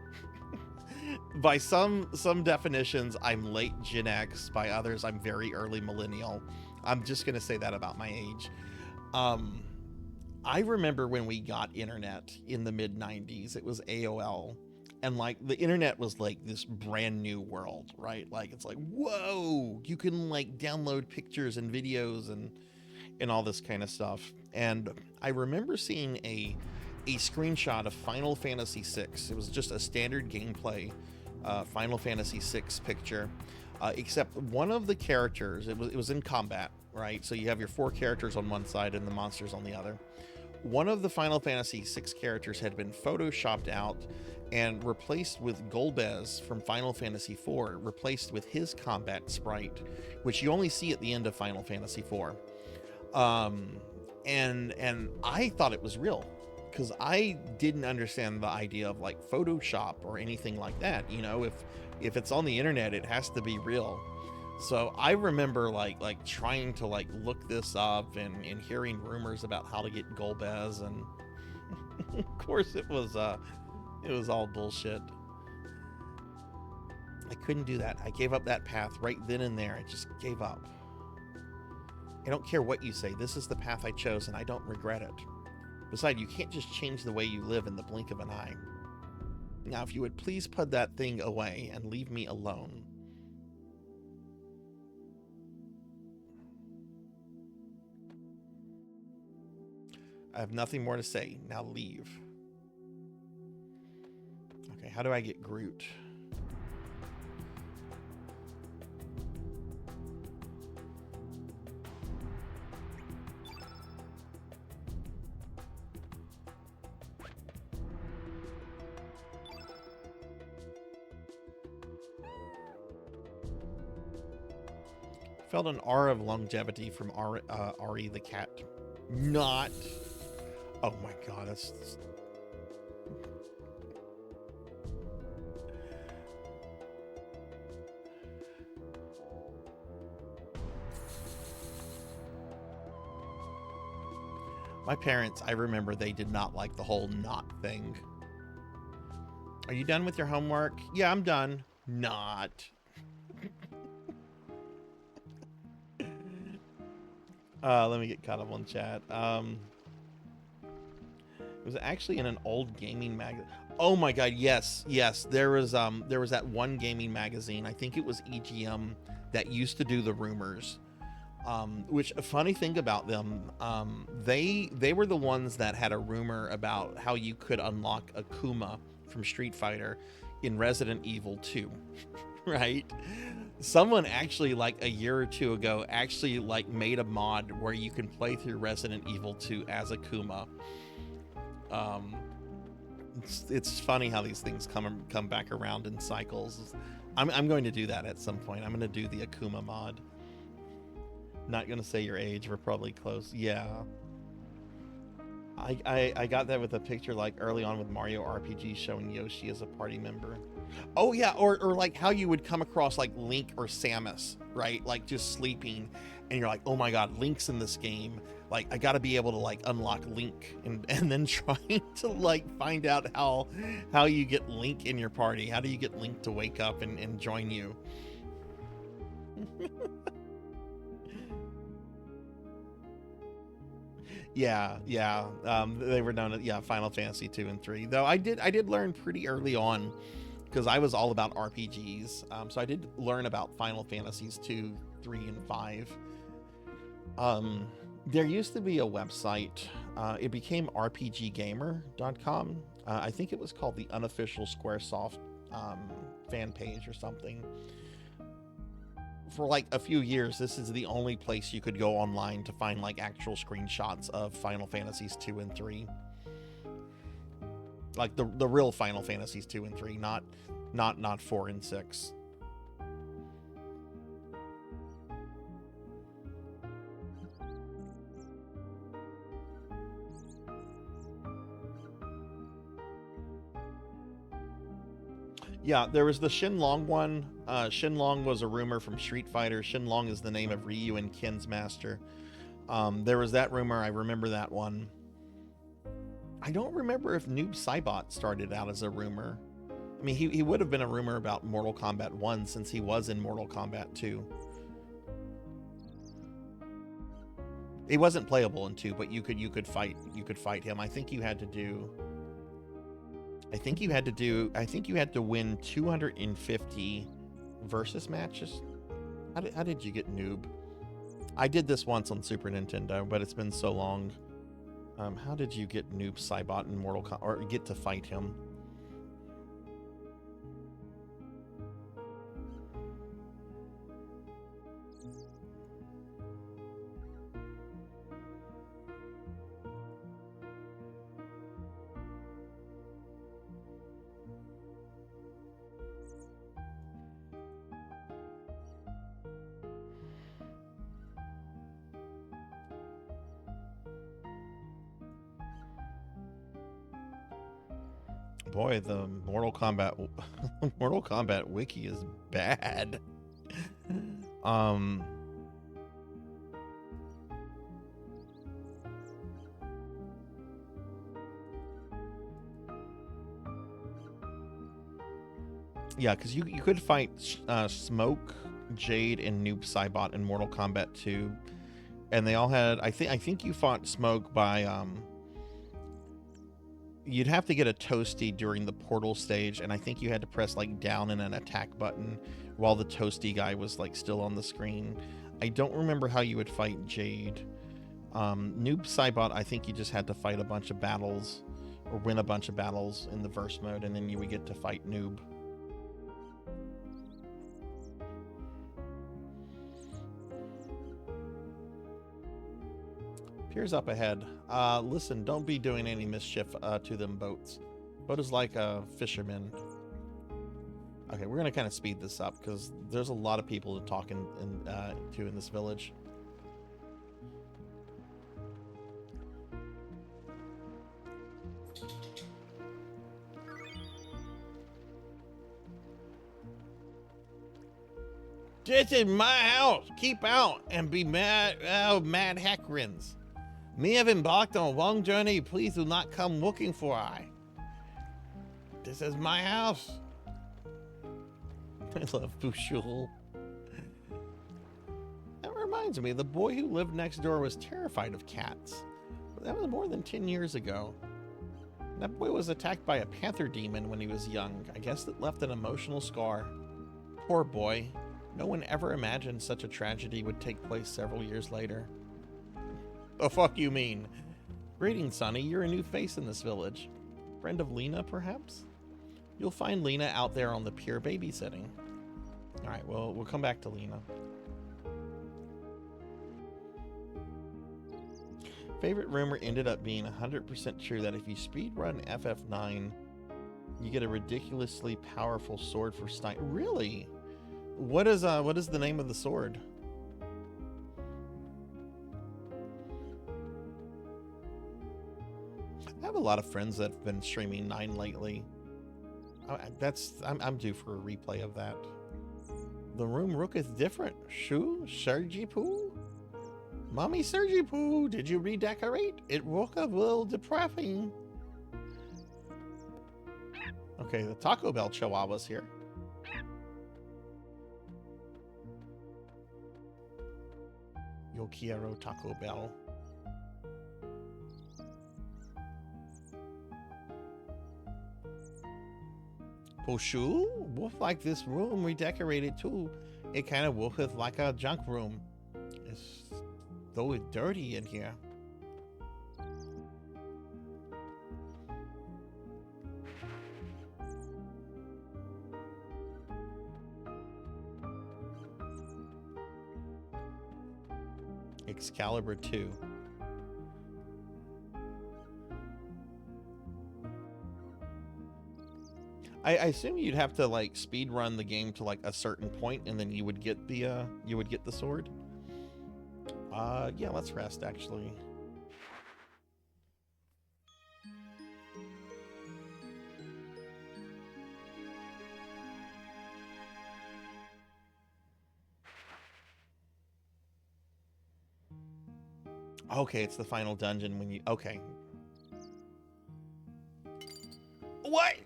By some definitions, I'm late Gen X. By others, I'm very early millennial. I'm just gonna say that about my age. I remember when we got internet in the mid 90s, it was AOL. And like the internet was like this brand new world, right? Like it's like, whoa, you can like download pictures and videos and all this kind of stuff. And I remember seeing a screenshot of Final Fantasy VI. It was just a standard gameplay Final Fantasy VI picture, except one of the characters, it was in combat, right? So you have your 4 characters on one side and the monsters on the other. One of the Final Fantasy VI characters had been photoshopped out and replaced with Golbez from Final Fantasy IV, replaced with his combat sprite, which you only see at the end of Final Fantasy IV. And I thought it was real, because I didn't understand the idea of like Photoshop or anything like that. You know, if it's on the internet, it has to be real. So I remember like trying to like look this up and hearing rumors about how to get Golbez, and of course it was all bullshit. I couldn't do that. I gave up that path right then and there. I just gave up. I don't care what you say. This is the path I chose and I don't regret it. Besides, you can't just change the way you live in the blink of an eye. Now, if you would please put that thing away and leave me alone. I have nothing more to say. Now leave. Okay, how do I get Groot? Felt an aura of longevity from Ari the cat. Not. Oh my god, that's. My parents, I remember they did not like the whole knot thing. Are you done with your homework? Yeah, I'm done. Not. Let me get caught up on chat. It was actually in an old gaming magazine. Oh my god, yes. There was that one gaming magazine, I think it was EGM, that used to do the rumors. Which, a funny thing about them, they were the ones that had a rumor about how you could unlock Akuma from Street Fighter in Resident Evil 2. Right? Someone actually, like a year or two ago, actually like made a mod where you can play through Resident Evil 2 as Akuma. It's funny how these things come back around in cycles. I'm going to do that at some point. I'm going to do the Akuma mod. Not going to say your age. We're probably close. Yeah. I got that with a picture like early on with Mario RPG showing Yoshi as a party member. Oh yeah, or like how you would come across like Link or Samus, right? Like just sleeping and you're like, oh my god, Link's in this game. Like I gotta be able to like unlock Link and then trying to like find out how you get Link in your party. How do you get Link to wake up and join you? Yeah. They were known as Final Fantasy 2 and 3. Though I did learn pretty early on, because I was all about RPGs. So I did learn about Final Fantasies 2, 3, and 5. There used to be a website. It became rpggamer.com. I think it was called the unofficial Squaresoft fan page or something. For like a few years, this is the only place you could go online to find like actual screenshots of Final Fantasies 2 and 3. Like the real Final Fantasies 2 and 3, not 4 and 6. Yeah, there was the Shenlong one. Shenlong was a rumor from Street Fighter. Shenlong is the name of Ryu and Ken's master. There was that rumor. I remember that one. I don't remember if Noob Saibot started out as a rumor. I mean, he would have been a rumor about Mortal Kombat 1 since he was in Mortal Kombat 2. He wasn't playable in 2, but you could fight him. I think you had to win 250 versus matches. How did you get Noob? I did this once on Super Nintendo, but it's been so long. How did you get Noob Saibot in Mortal Kombat, or get to fight him? Boy, the Mortal Kombat wiki is bad. Yeah, because you could fight Smoke, Jade, and Noob Saibot in Mortal Kombat 2, and they all had. I think you fought Smoke by you'd have to get a toasty during the portal stage, and I think you had to press like down and an attack button while the toasty guy was like still on the screen. I don't remember how you would fight Jade. Noob Saibot, I think you just had to fight a bunch of battles or win a bunch of battles in the verse mode, and then you would get to fight Noob. Piers up ahead. Listen, don't be doing any mischief to them boats. Boat is like a fisherman. Okay, we're gonna kind of speed this up because there's a lot of people to talk to in this village. This is my house. Keep out and be mad, mad hackrins. Me have embarked on a long journey. Please do not come looking for I. This is my house. I love Bushul. That reminds me, the boy who lived next door was terrified of cats. But that was more than 10 years ago. That boy was attacked by a panther demon when he was young. I guess it left an emotional scar. Poor boy. No one ever imagined such a tragedy would take place several years later. The fuck you mean? Greetings, Sonny. You're a new face in this village. Friend of Lena, perhaps? You'll find Lena out there on the pier babysitting. Alright, well, we'll come back to Lena. Favorite rumor ended up being 100% true that if you speedrun FF9, you get a ridiculously powerful sword for Stein. Really? What is the name of the sword? I have a lot of friends that have been streaming 9 lately. I'm due for a replay of that. The room looketh different. Shoo, Sergi Poo? Mommy Sergi Poo, did you redecorate? It looketh a little depressing. Okay, the Taco Bell Chihuahua's here. Yo quiero Taco Bell. Poshu? Wolf like this room redecorated too. It kind of looketh like a junk room. Though it's dirty in here. Excalibur 2. I assume you'd have to like speed run the game to like a certain point, and then you would get the sword. Yeah, let's rest actually. Okay, it's the final dungeon when you... Okay. What?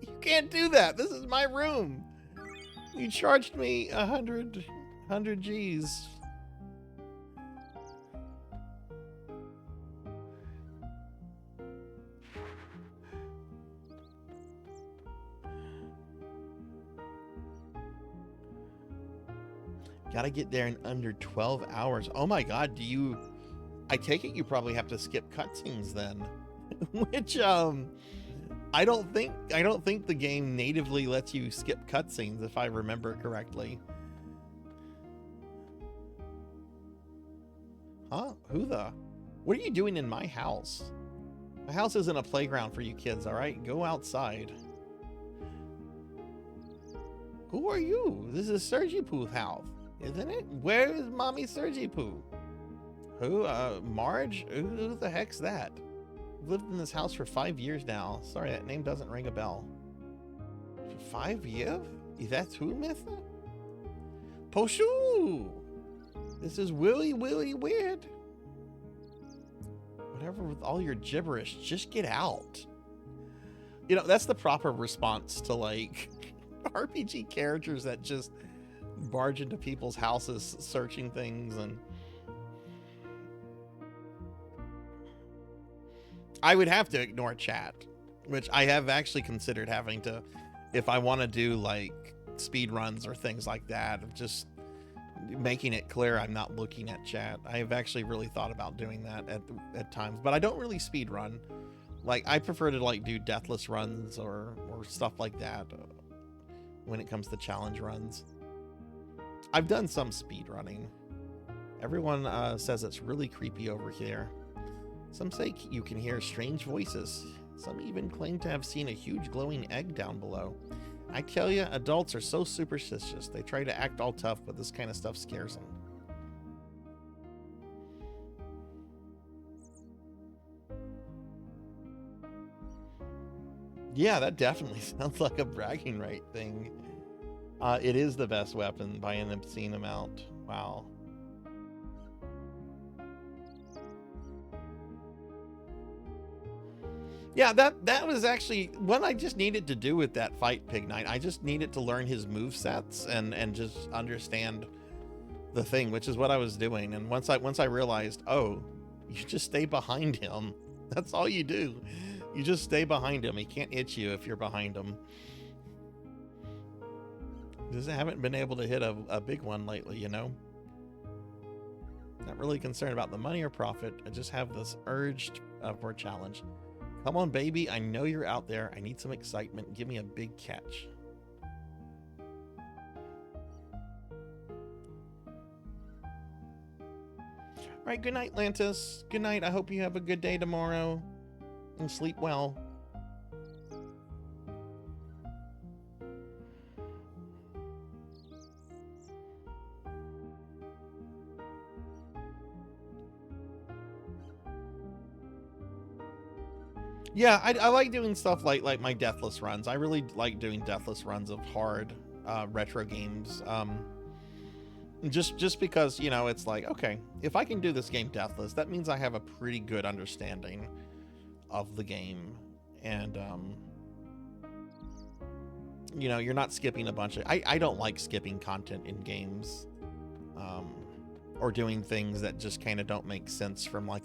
You can't do that. This is my room. You charged me 100 G's. Gotta get there in under 12 hours. Oh my god, do you... I take it you probably have to skip cutscenes then. Which, I don't think the game natively lets you skip cutscenes, if I remember correctly. Huh? Who the... What are you doing in my house? My house isn't a playground for you kids, alright? Go outside. Who are you? This is Sergi Poo's house, isn't it? Where is Mommy Sergi Poo? Who? Marge? Who the heck's that? I've lived in this house for 5 years now. Sorry, that name doesn't ring a bell. For 5 years? Is that who, Mister? Poshu! This is really weird. Whatever with all your gibberish, just get out. You know, that's the proper response to, like, RPG characters that just barge into people's houses searching things. And I would have to ignore chat, which I have actually considered having to, if I want to do like speed runs or things like that, of just making it clear I'm not looking at chat. I have actually really thought about doing that at times, but I don't really speed run. Like, I prefer to like do deathless runs or stuff like that when it comes to challenge runs. I've done some speed running. Everyone says it's really creepy over here. Some say you can hear strange voices. Some even claim to have seen a huge glowing egg down below. I tell you, adults are so superstitious. They try to act all tough, but this kind of stuff scares them. Yeah, that definitely sounds like a bragging right thing. It is the best weapon by an obscene amount. Wow. Yeah, that was actually what I just needed to do with that fight, Pig Knight. I just needed to learn his movesets and just understand the thing, which is what I was doing. And once I realized, oh, you just stay behind him. That's all you do. You just stay behind him. He can't hit you if you're behind him. Just haven't been able to hit a big one lately, you know? Not really concerned about the money or profit. I just have this urge for a challenge. Come on, baby. I know you're out there. I need some excitement. Give me a big catch. All right. Good night, Lantis. Good night. I hope you have a good day tomorrow and sleep well. Yeah, I like doing stuff like my deathless runs. I really like doing deathless runs of hard retro games. Just because, you know, it's like, okay, if I can do this game deathless, that means I have a pretty good understanding of the game. And, you know, you're not skipping a bunch of... I don't like skipping content in games. Or doing things that just kind of don't make sense from like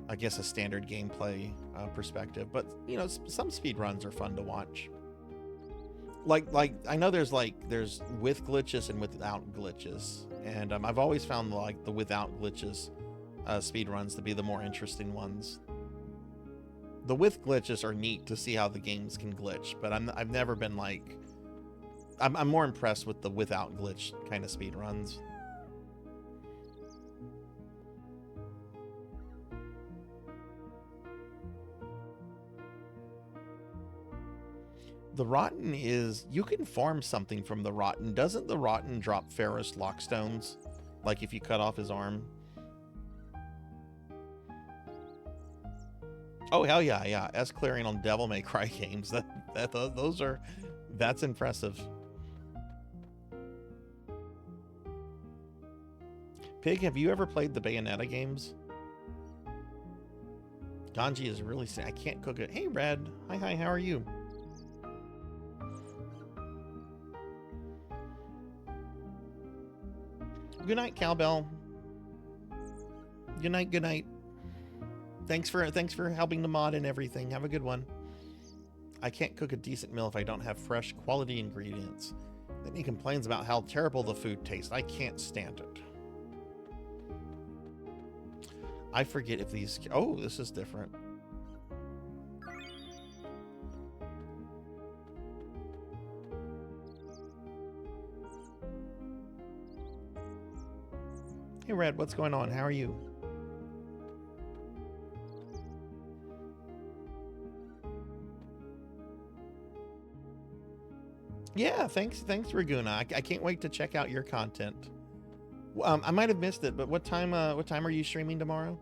I guess a standard gameplay perspective, but you know, some speed runs are fun to watch. Like I know there's with glitches and without glitches, and I've always found like the without glitches speed runs to be the more interesting ones. The with glitches are neat to see how the games can glitch, but I've never been like I'm more impressed with the without glitch kind of speed runs. The rotten is, you can farm something from the rotten. Doesn't the rotten drop Ferrous lockstones? Like if you cut off his arm? Oh, hell yeah, yeah. S clearing on Devil May Cry games. That's impressive. Pig, have you ever played the Bayonetta games? Ganji is really sad. I can't cook it. Hey, Red. Hi, how are you? Good night, Cowbell. Good night, good night. Thanks for helping the mod and everything. Have a good one. I can't cook a decent meal if I don't have fresh, quality ingredients. Then he complains about how terrible the food tastes. I can't stand it. I forget if these... Oh, this is different. Hey, Red, what's going on? How are you? Yeah, thanks, Raguna. I can't wait to check out your content. I might have missed it, but what time are you streaming tomorrow?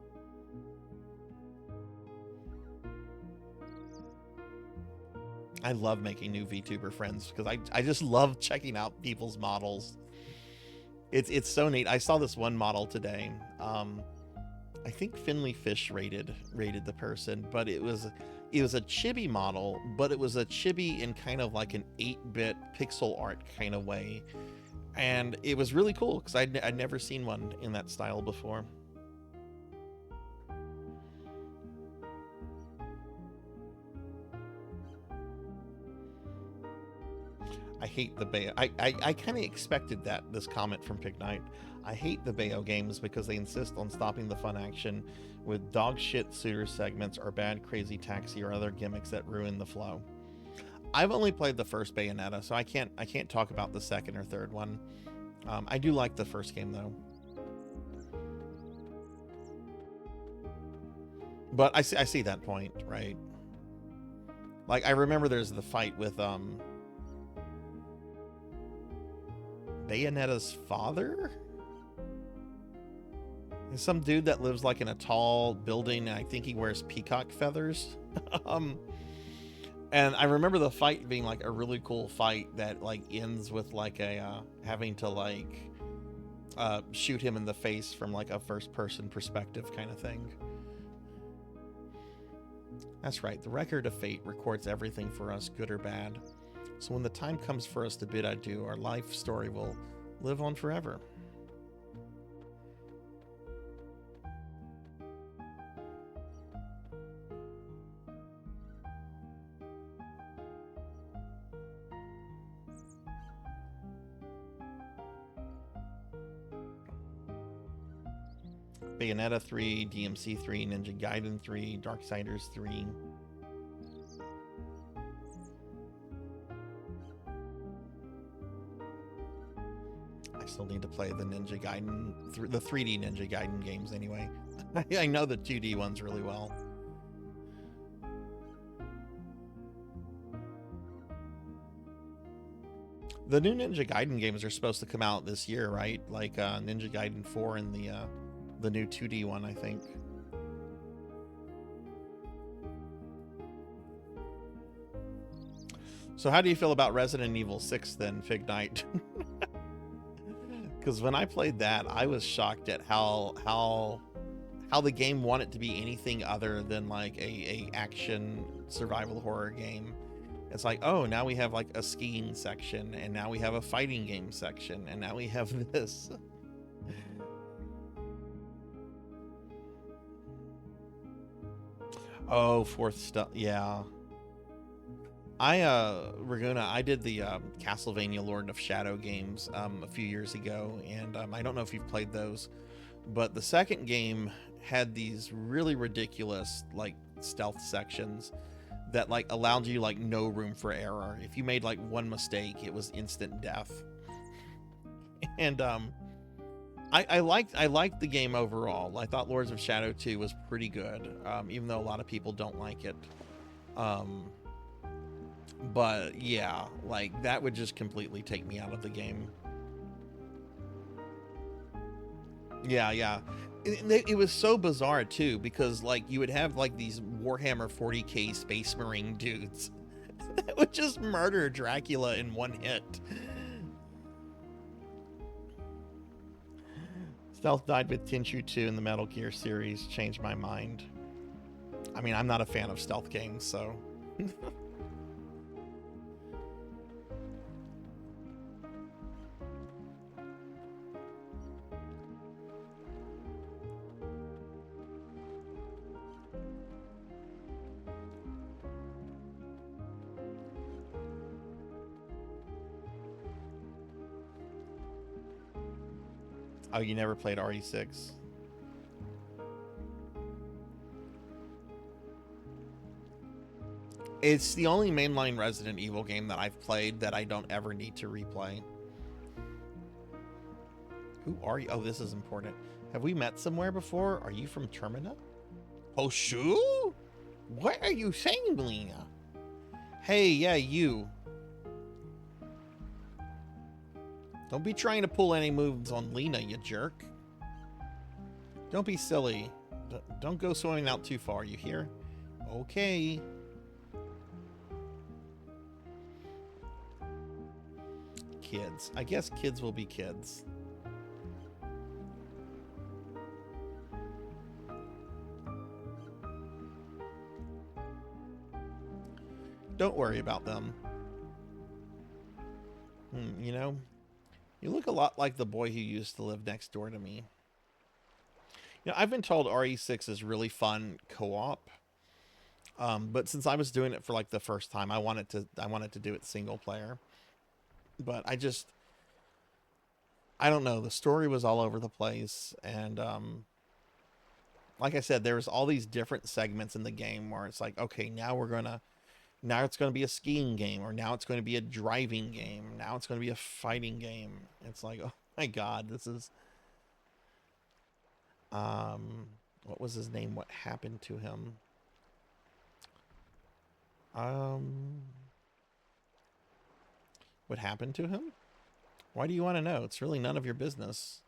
I love making new VTuber friends because I just love checking out people's models. It's so neat. I saw this one model today. I think Finley Fish rated the person, but it was a chibi model, but it was a chibi in kind of like an 8-bit pixel art kind of way. And it was really cool because I'd never seen one in that style before. I hate the Bayo. I kind of expected this comment from Pig Knight. I hate the Bayo games because they insist on stopping the fun action with dog shit suitor segments or bad crazy taxi or other gimmicks that ruin the flow. I've only played the first Bayonetta, so I can't talk about the second or third one. I do like the first game though. But I see that point, right? Like I remember there's the fight with Bayonetta's father? There's some dude that lives like in a tall building, and I think he wears peacock feathers. And I remember the fight being like a really cool fight that like ends with like a having to like shoot him in the face from like a first person perspective kind of thing. That's right, the record of fate records everything for us, good or bad. So when the time comes for us to bid adieu, our life story will live on forever. Bayonetta 3, DMC 3, Ninja Gaiden 3, Darksiders 3. I still need to play the Ninja Gaiden, the 3D Ninja Gaiden games anyway. I know the 2D ones really well. The new Ninja Gaiden games are supposed to come out this year, right? Like Ninja Gaiden 4 and the new 2D one, I think. So how do you feel about Resident Evil 6 then, Fig Knight? Because when I played that, I was shocked at how the game wanted to be anything other than like a action survival horror game. It's like, oh, now we have like a skiing section, and now we have a fighting game section, and now we have this. Oh, fourth stuff, yeah. Raguna, I did the Castlevania Lord of Shadow games a few years ago, and I don't know if you've played those, but the second game had these really ridiculous like stealth sections that like allowed you like no room for error. If you made like one mistake, it was instant death. And I liked the game overall. I thought Lords of Shadow 2 was pretty good, even though a lot of people don't like it. But yeah, like that would just completely take me out of the game. Yeah. It was so bizarre too, because like you would have like these Warhammer 40k Space Marine dudes that would just murder Dracula in one hit. Stealth died with Tenchu 2 in the Metal Gear series. Changed my mind. I mean, I'm not a fan of stealth games, so... Oh, you never played RE6? It's the only mainline Resident Evil game that I've played that I don't ever need to replay. Who are you? Oh, this is important. Have we met somewhere before? Are you from Termina? Oh, shoo? What are you saying, Melina? Hey, yeah, you. Don't be trying to pull any moves on Lena, you jerk. Don't be silly. Don't go swimming out too far, you hear? Okay. Kids. I guess kids will be kids. Don't worry about them. You know? You look a lot like the boy who used to live next door to me. You know, I've been told RE6 is really fun co-op. But since I was doing it for like the first time, I wanted to do it single player. But I don't know. The story was all over the place. And like I said, there's all these different segments in the game where it's like, okay, now it's going to be a skiing game, or now it's going to be a driving game. Now it's going to be a fighting game. It's like, oh my God, this is, what was his name? What happened to him? What happened to him? Why do you want to know? It's really none of your business.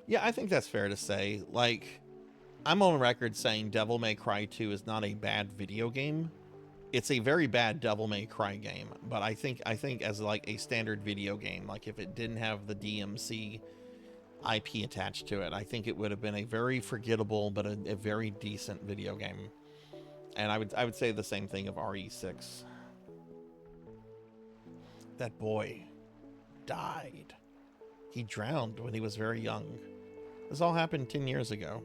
Yeah, I think that's fair to say. Like, I'm on record saying Devil May Cry 2 is not a bad video game. It's a very bad Devil May Cry game, but I think as like a standard video game, like if it didn't have the DMC IP attached to it, I think it would have been a very forgettable but a very decent video game. And I would say the same thing of RE6. That boy died. He drowned when he was very young. This all happened 10 years ago.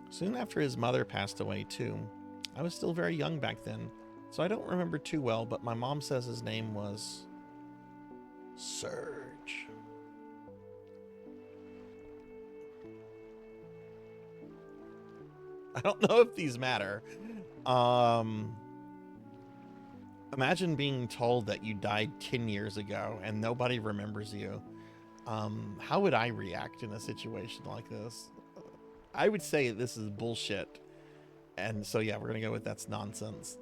Soon after his mother passed away too. I was still very young back then, so I don't remember too well, but my mom says his name was Serge. I don't know if these matter. Imagine being told that you died 10 years ago and nobody remembers you. How would I react in a situation like this? I would say this is bullshit. And so, yeah, we're going to go with that's nonsense.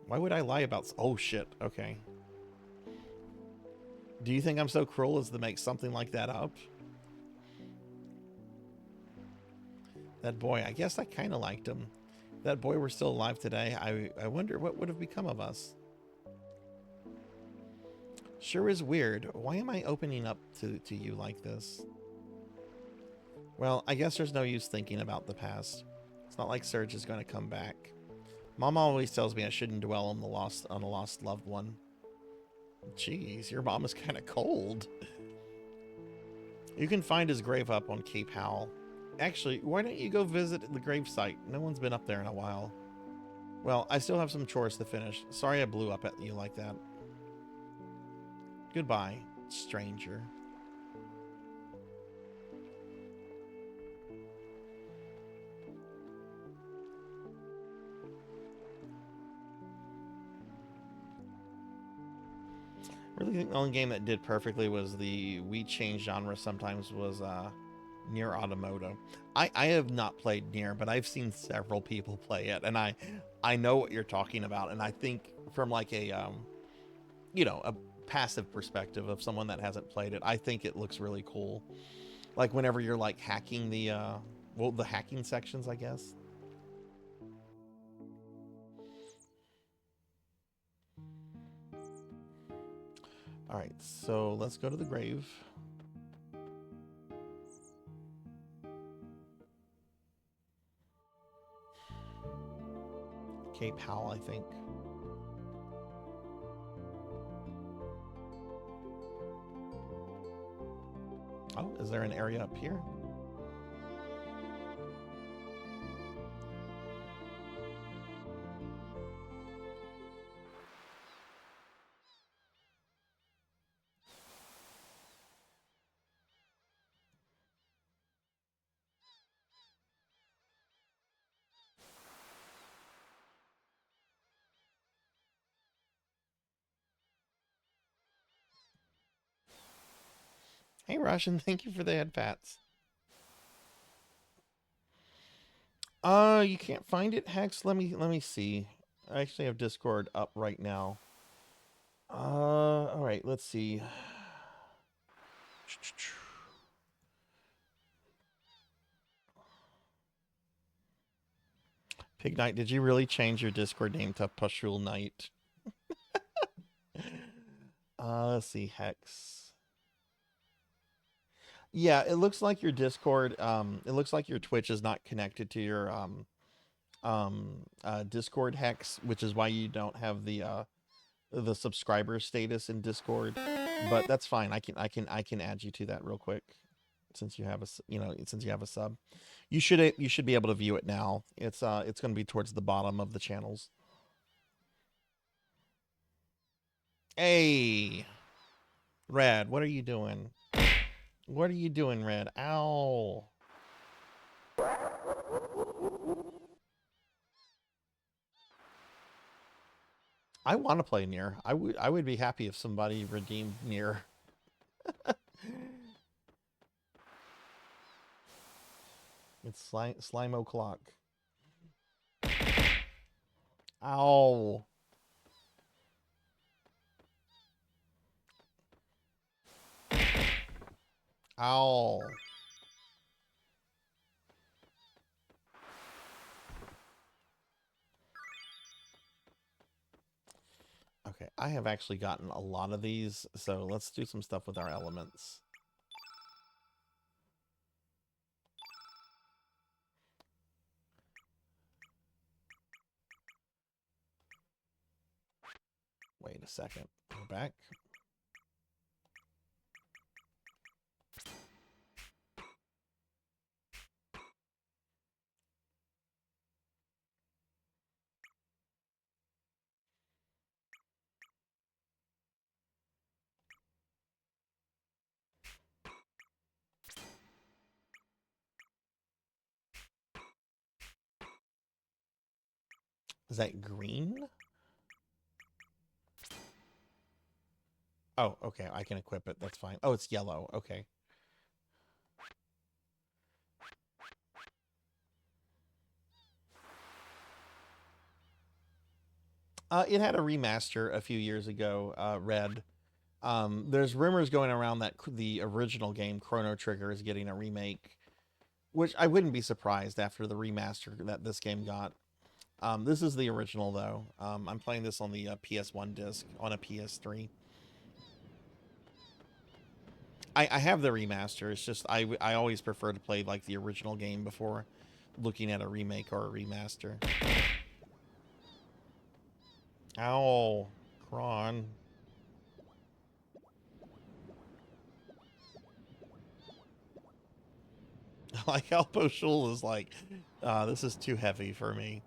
Why would I lie about... Oh, shit. Okay. Do you think I'm so cruel as to make something like that up? That boy, I guess I kind of liked him. If that boy were still alive today, I wonder what would have become of us. Sure is weird. Why am I opening up to you like this? Well, I guess there's no use thinking about the past. It's not like Serge is going to come back. Mom always tells me I shouldn't dwell on a lost loved one. Jeez, your mom is kind of cold. You can find his grave up on Cape Howell. Actually, why don't you go visit the gravesite? No one's been up there in a while. Well, I still have some chores to finish. Sorry I blew up at you like that. Goodbye, stranger. I really think the only game that did perfectly was the we change genre sometimes was Nier Automata. I have not played Nier, but I've seen several people play it, and I know what you're talking about, and I think from like a you know, a passive perspective of someone that hasn't played it, I think it looks really cool. Like whenever you're like hacking the well, the hacking sections, I guess. All right, so let's go to the grave. Cape Howell, I think. Oh, is there an area up here? Hey, Russian, thank you for the head pats. You can't find it, Hex. Let me see. I actually have Discord up right now. All right, let's see. Pig Knight, did you really change your Discord name to Pashul Knight? Let's see, Hex. Yeah, it looks like your Discord, it looks like your Twitch is not connected to your Discord, Hex, which is why you don't have the subscriber status in Discord. But that's fine. I can add you to that real quick, since you have a since you have a sub. You should be able to view it now. It's going to be towards the bottom of the channels. Hey, Red, what are you doing? What are you doing, Red? Ow. I want to play Nier. I would be happy if somebody redeemed Nier. It's slime o'clock. Ow. Ow. Okay, I have actually gotten a lot of these, so let's do some stuff with our elements. Wait a second. Go back. Is that green? Oh, okay. I can equip it. That's fine. Oh, it's yellow. Okay. It had a remaster a few years ago, Red. There's rumors going around that the original game, Chrono Trigger, is getting a remake, which I wouldn't be surprised after the remaster that this game got. This is the original, though. I'm playing this on the PS1 disc on a PS3. I have the remaster. It's just I always prefer to play like the original game before looking at a remake or a remaster. Ow, Kron. Like Alpo Shul is like, this is too heavy for me.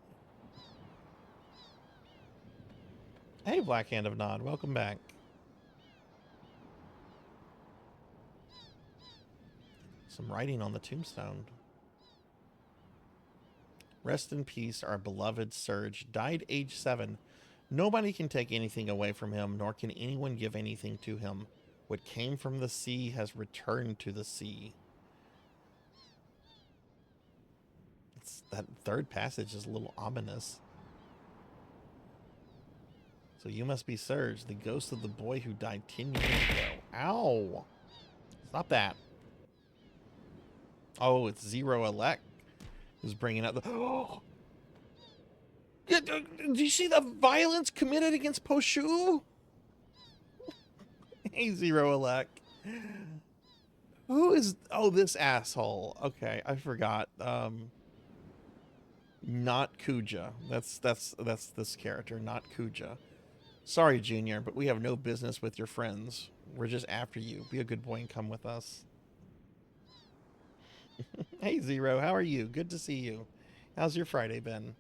Hey, Black Hand of Nod, welcome back. Some writing on the tombstone. Rest in peace, our beloved Surge. Died age 7. Nobody can take anything away from him, nor can anyone give anything to him. What came from the sea has returned to the sea. That third passage is a little ominous. So you must be Surge, the ghost of the boy who died 10 years ago. Ow! Stop that. Oh, it's Zero Elect who's bringing up the... Oh! Do you see the violence committed against Poshu? Hey, Zero Elect. Who is... Oh, this asshole. Okay, I forgot. Not Kuja. That's this character, not Kuja. Sorry, Junior, but we have no business with your friends. We're just after you. Be a good boy and come with us. Hey, Zero, how are you? Good to see you. How's your Friday been?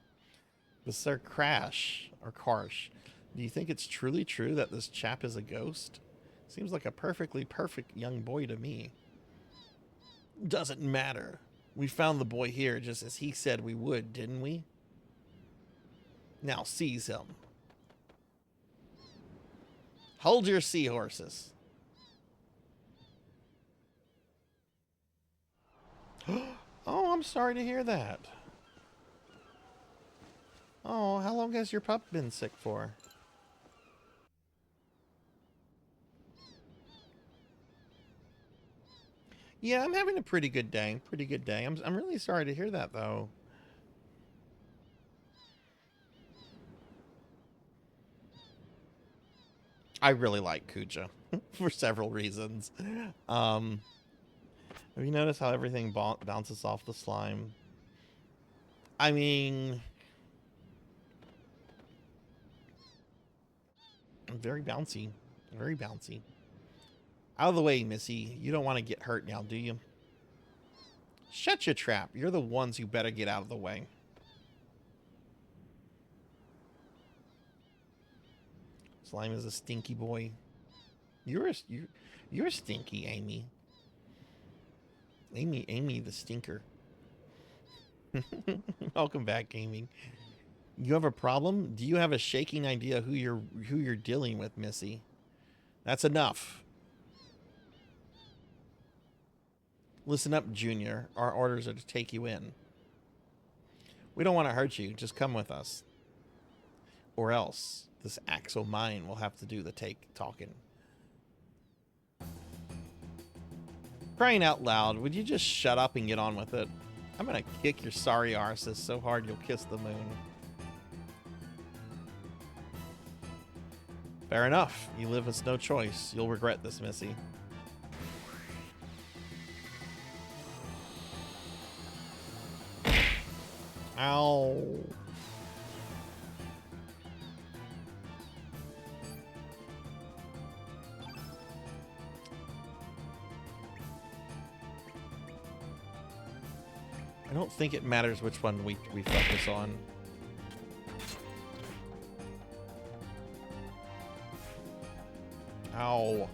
The Sir Crash, or Karsh. Do you think it's truly true that this chap is a ghost? Seems like a perfectly perfect young boy to me. Doesn't matter. We found the boy here just as he said we would, didn't we? Now seize him. Hold your seahorses. Oh, I'm sorry to hear that. Oh, how long has your pup been sick for? Yeah, I'm having a pretty good day. Pretty good day. I'm really sorry to hear that, though. I really like Kuja for several reasons. Have you noticed how everything bounces off the slime? I mean, very bouncy. Very bouncy. Out of the way, Missy. You don't want to get hurt now, do you? Shut your trap. You're the ones who better get out of the way. Slime is a stinky boy. You're stinky, Amy. Amy the stinker. Welcome back, Amy. You have a problem? Do you have a shaking idea who you're dealing with, Missy? That's enough. Listen up, Junior. Our orders are to take you in. We don't want to hurt you. Just come with us. Or else, this axe of mine will have to do the talking. Crying out loud, would you just shut up and get on with it? I'm gonna kick your sorry arses so hard you'll kiss the moon. Fair enough. You live with no choice. You'll regret this, Missy. Ow. I don't think it matters which one we focus on. Ow.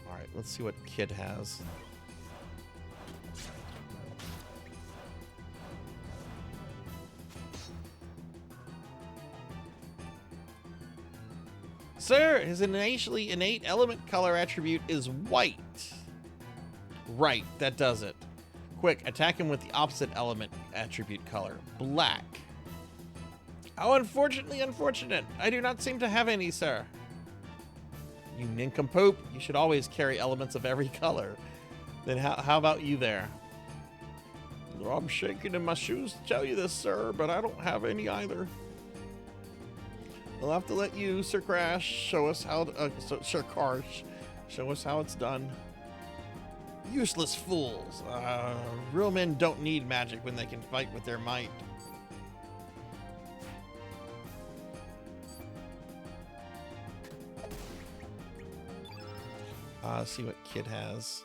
Alright, let's see what Kid has. Sir, his innate element color attribute is white. Right, that does it. Quick, attack him with the opposite element attribute color, black. How unfortunately unfortunate. I do not seem to have any, sir. You nincompoop. You should always carry elements of every color. Then how about you there? I'm shaking in my shoes to tell you this, sir, but I don't have any either. We'll have to let you, Sir Crash, show us how. Sir Karsh, show us how it's done. Useless fools. Real men don't need magic when they can fight with their might. See what Kid has.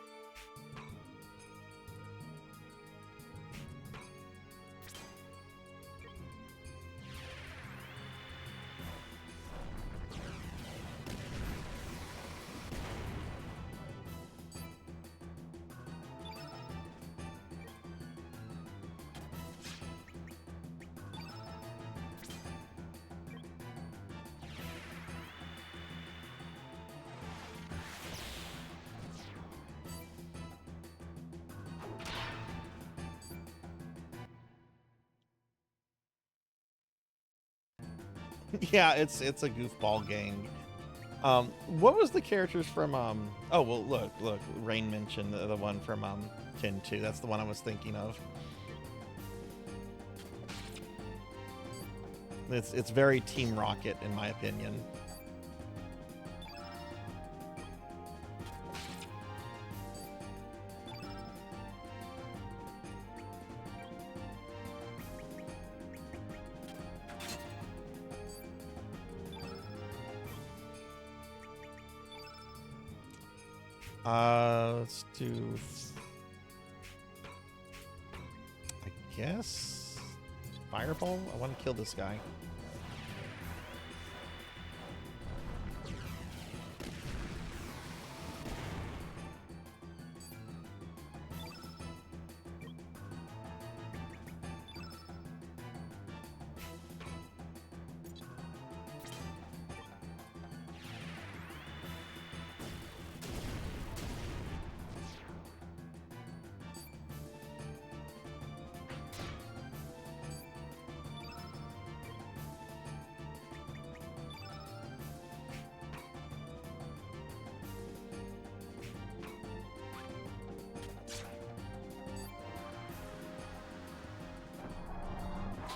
Yeah, it's a goofball gang. What was the characters from oh well, look, Rain mentioned the one from 10-2. That's the one I was thinking of. It's very Team Rocket in my opinion. Let's do, I guess, Fireball? I want to kill this guy.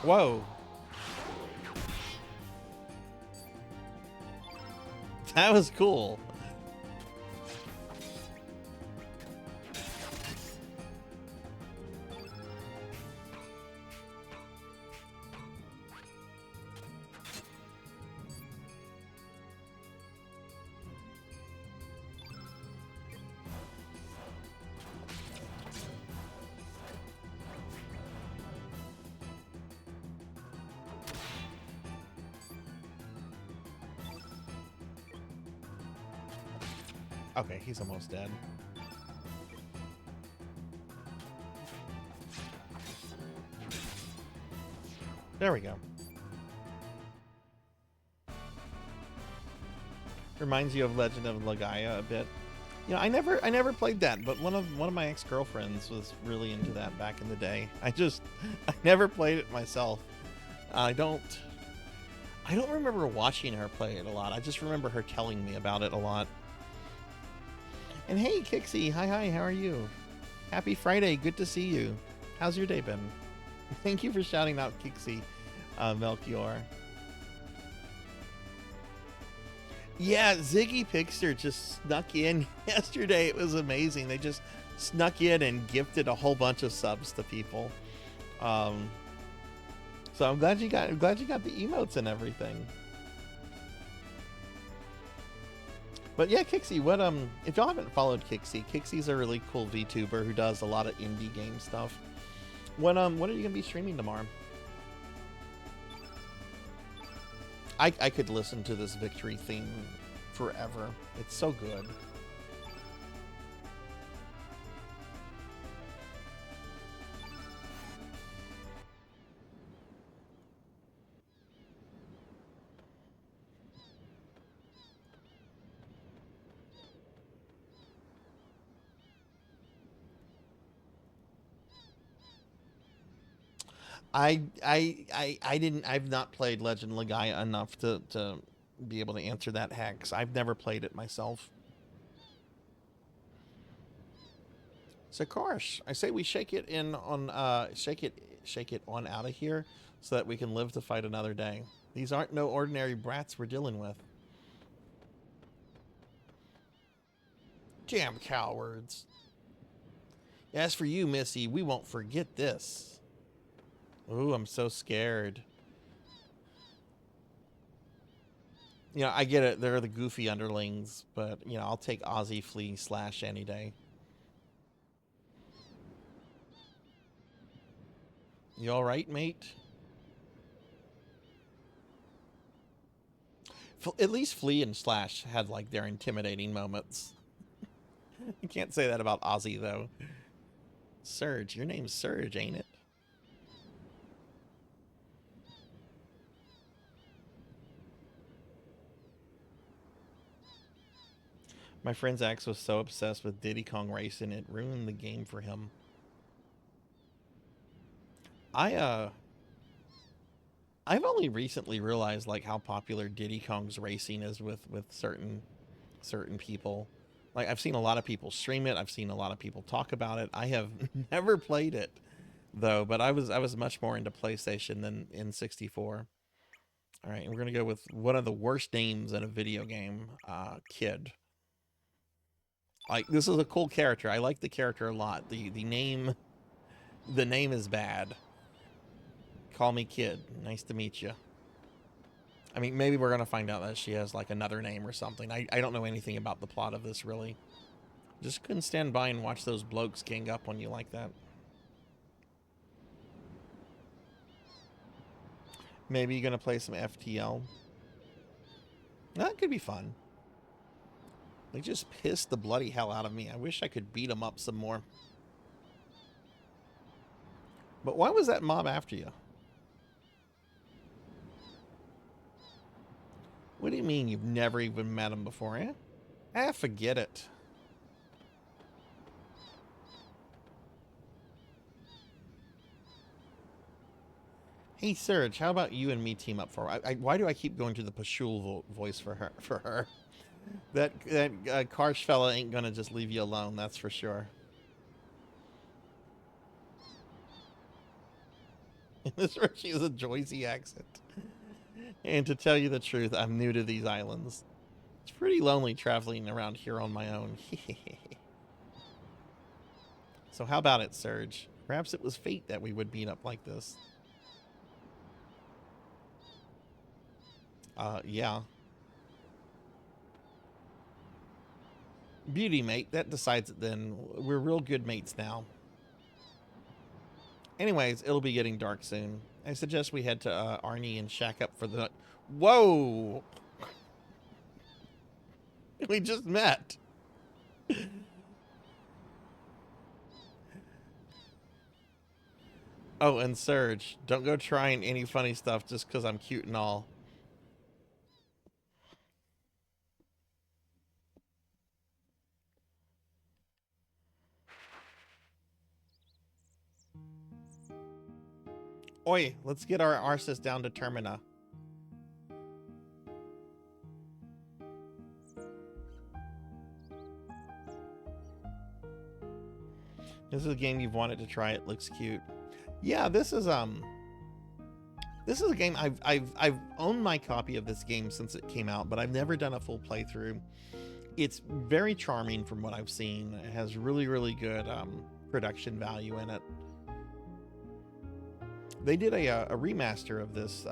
Whoa. That was cool. Okay, he's almost dead. There we go. Reminds you of Legend of Legaia a bit. You know, I never played that, but one of my ex-girlfriends was really into that back in the day. I never played it myself. I don't remember watching her play it a lot. I just remember her telling me about it a lot. And hey, Kixie, hi, how are you? Happy Friday, good to see you. How's your day been? Thank you for shouting out Kixie, Melchior. Yeah, Ziggy Pixter just snuck in yesterday. It was amazing. They just snuck in and gifted a whole bunch of subs to people. So I'm glad you got the emotes and everything. But yeah, Kixie, what if y'all haven't followed Kixie, Kixie's a really cool VTuber who does a lot of indie game stuff. What are you gonna be streaming tomorrow? I could listen to this victory theme forever. It's so good. I've not played Legend of Legaia enough to be able to answer that hex. I've never played it myself. So Karsh, I say we shake it on out of here so that we can live to fight another day. These aren't no ordinary brats we're dealing with. Damn cowards. As for you, Missy, we won't forget this. Ooh, I'm so scared. You know, I get it. They're the goofy underlings, but, you know, I'll take Ozzy, Flea, Slash any day. You all right, mate? At least Flea and Slash had, like, their intimidating moments. You can't say that about Ozzy, though. Surge. Your name's Surge, ain't it? My friend Zax was so obsessed with Diddy Kong Racing, it ruined the game for him. I've only recently realized like how popular Diddy Kong's racing is with certain people. Like I've seen a lot of people stream it. I've seen a lot of people talk about it. I have never played it though, but I was much more into PlayStation than N64. All right, and we're gonna go with one of the worst names in a video game, Kid. Like this is a cool character. I like the character a lot. The name is bad. Call me Kid. Nice to meet you. I mean, maybe we're gonna find out that she has like another name or something. I don't know anything about the plot of this really. Just couldn't stand by and watch those blokes gang up on you like that. Maybe you're gonna play some FTL. That could be fun. They just pissed the bloody hell out of me. I wish I could beat them up some more. But why was that mob after you? What do you mean you've never even met him before, eh? Ah, forget it. Hey, Serge, how about you and me team up for? Why do I keep going to the Pashul voice for her? That Karsh fella ain't gonna just leave you alone, that's for sure. This Richie is a Joycey accent. And to tell you the truth, I'm new to these islands. It's pretty lonely traveling around here on my own. So how about it, Serge? Perhaps it was fate that we would meet up like this. Yeah. Beauty, mate. That decides it then. We're real good mates now. Anyways, it'll be getting dark soon. I suggest we head to Arnie and shack up for the... Whoa! We just met. Oh, and Serge, don't go trying any funny stuff just because I'm cute and all. Oi, let's get our arses down to Termina. This is a game you've wanted to try. It looks cute. Yeah, this is a game I've owned my copy of this game since it came out, but I've never done a full playthrough. It's very charming from what I've seen. It has really, really good production value in it. They did a remaster of this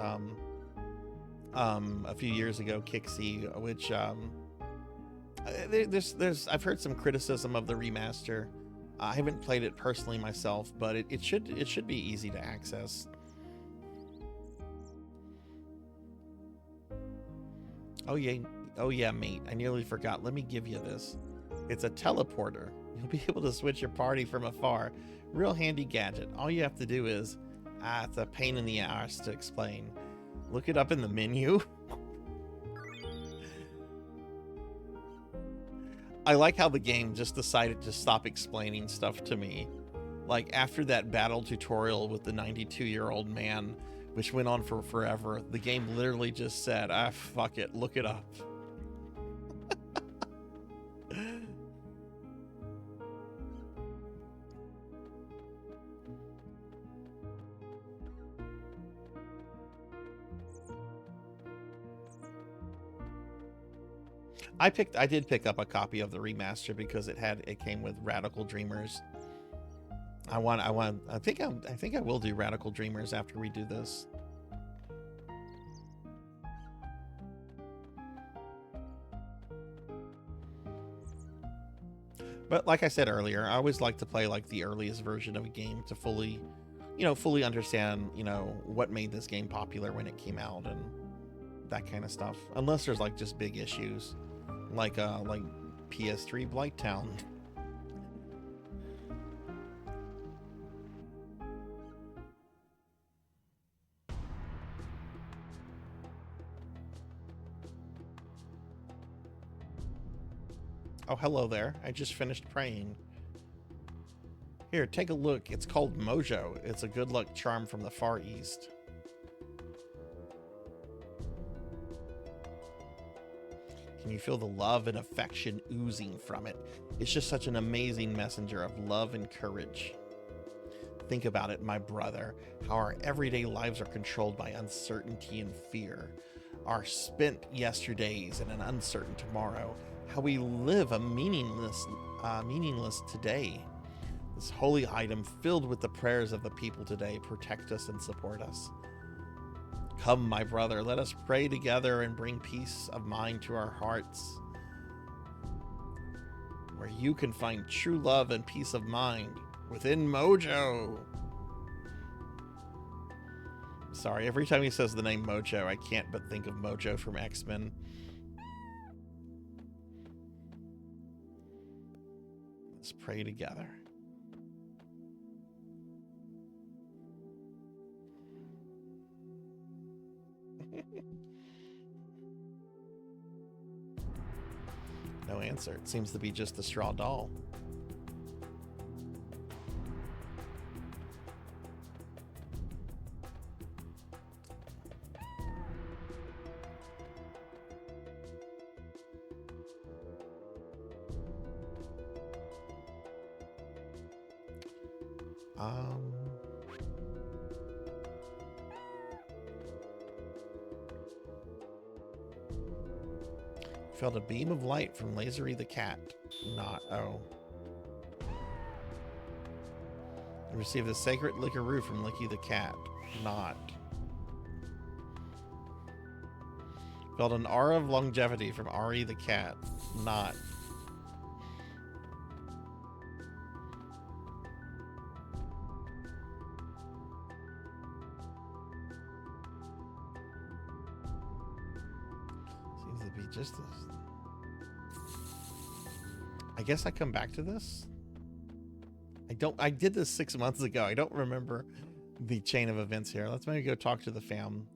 a few years ago, Kixie, which I've heard some criticism of the remaster. I haven't played it personally myself, but it should be easy to access. Oh yeah, mate. I nearly forgot. Let me give you this. It's a teleporter. You'll be able to switch your party from afar. Real handy gadget. All you have to do is it's a pain in the ass to explain. Look it up in the menu. I like how the game just decided to stop explaining stuff to me. Like after that battle tutorial with the 92-year-old man, which went on for forever, the game literally just said, fuck it, look it up. I did pick up a copy of the remaster because it came with Radical Dreamers. I think I will do Radical Dreamers after we do this. But like I said earlier, I always like to play like the earliest version of a game to fully understand, what made this game popular when it came out and that kind of stuff. Unless there's like just big issues, like PS3 Blighttown. Oh, hello there. I just finished praying. Here, take a look. It's called Mojo. It's a good luck charm from the Far East. Can you feel the love and affection oozing from it? It's just such an amazing messenger of love and courage. Think about it, my brother, how our everyday lives are controlled by uncertainty and fear. Our spent yesterdays and an uncertain tomorrow. How we live a meaningless today. This holy item filled with the prayers of the people today protect us and support us. Come, my brother, let us pray together and bring peace of mind to our hearts, where you can find true love and peace of mind within Mojo. Sorry, every time he says the name Mojo, I can't but think of Mojo from X-Men. Let's pray together. No answer. It seems to be just a straw doll. Felt a beam of light from Lasery the cat. Not. Oh. Received a sacred lickaroo from Licky the cat. Not. Felt an aura of longevity from Ari the cat. Not. Seems to be just this. I guess I come back to this. I did this 6 months ago. I don't remember the chain of events here. Let's maybe go talk to the fam.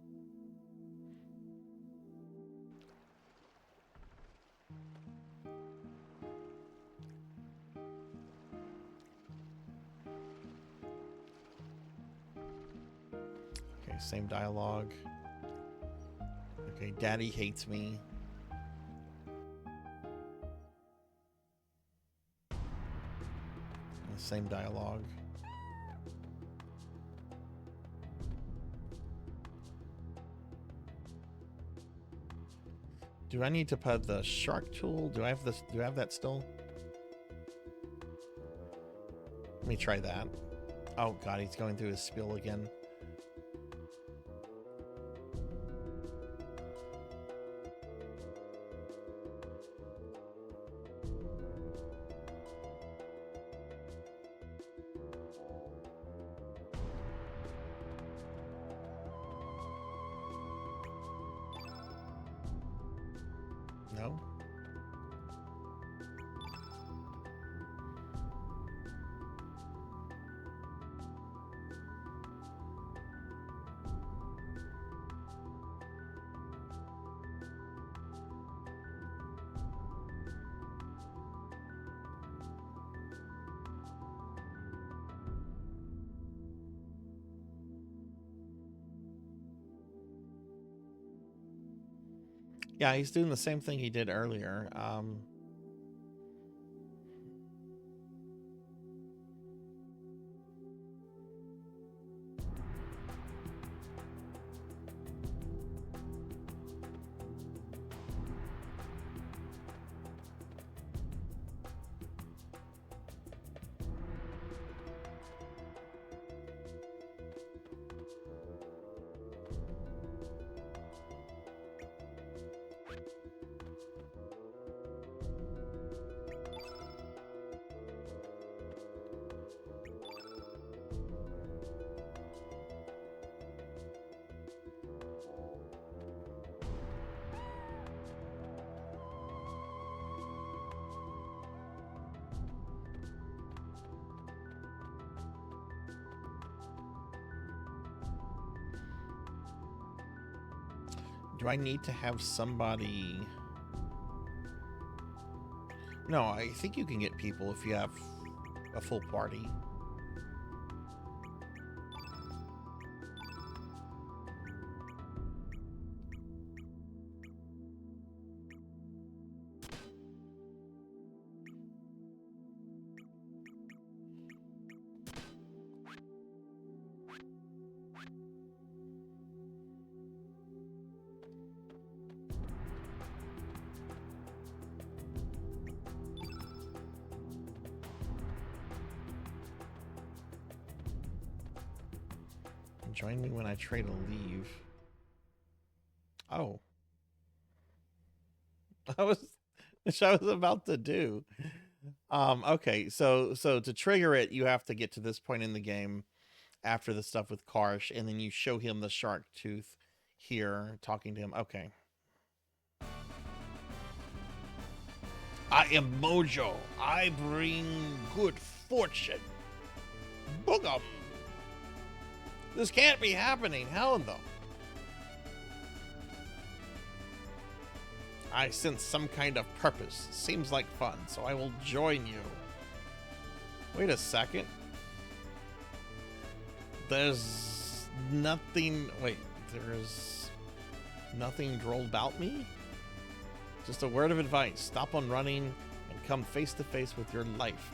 Okay, same dialogue. Okay, Daddy hates me. Same dialogue. Do I need to put the shark tool? Do I have this? Do I have that still? Let me try that. Oh god, he's going through his spiel again. No? Yeah, he's doing the same thing he did earlier. Do I need to have somebody? No, I think you can get people if you have a full party. Join me when I try to leave. Oh. Which I was about to do. Okay, so to trigger it, you have to get to this point in the game after the stuff with Karsh, and then you show him the shark tooth here, talking to him. Okay. I am Mojo. I bring good fortune. Boogum. This can't be happening. Hell no. I sense some kind of purpose. Seems like fun, so I will join you. Wait a second. There's nothing... Wait, there's nothing droll about me? Just a word of advice. Stop on running and come face to face with your life.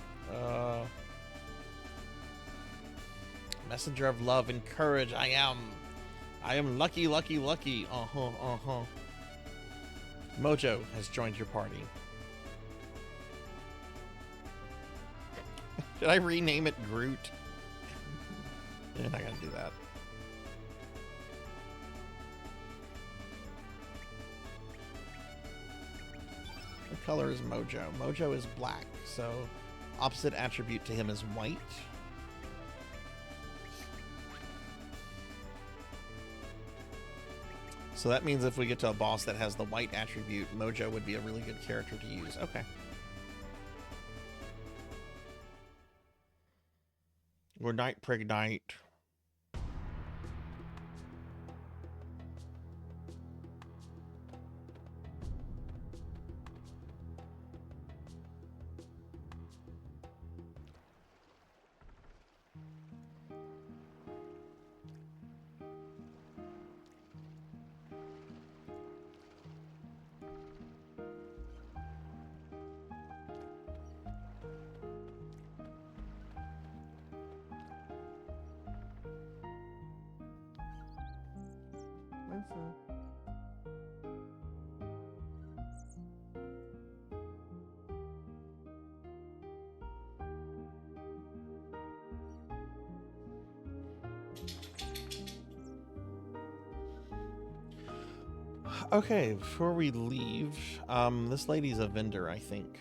Messenger of love and courage. I am lucky, lucky, lucky. Mojo has joined your party. Should I rename it Groot? Yeah, I gotta do that. What color is Mojo? Mojo is black, so opposite attribute to him is white. So that means if we get to a boss that has the white attribute, Mojo would be a really good character to use. Okay. Good night, prig night. Okay, before we leave, this lady's a vendor, I think.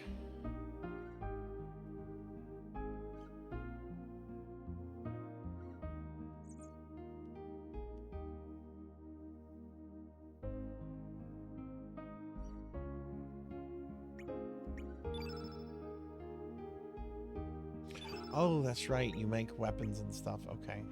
Oh, that's right. You make weapons and stuff. Okay.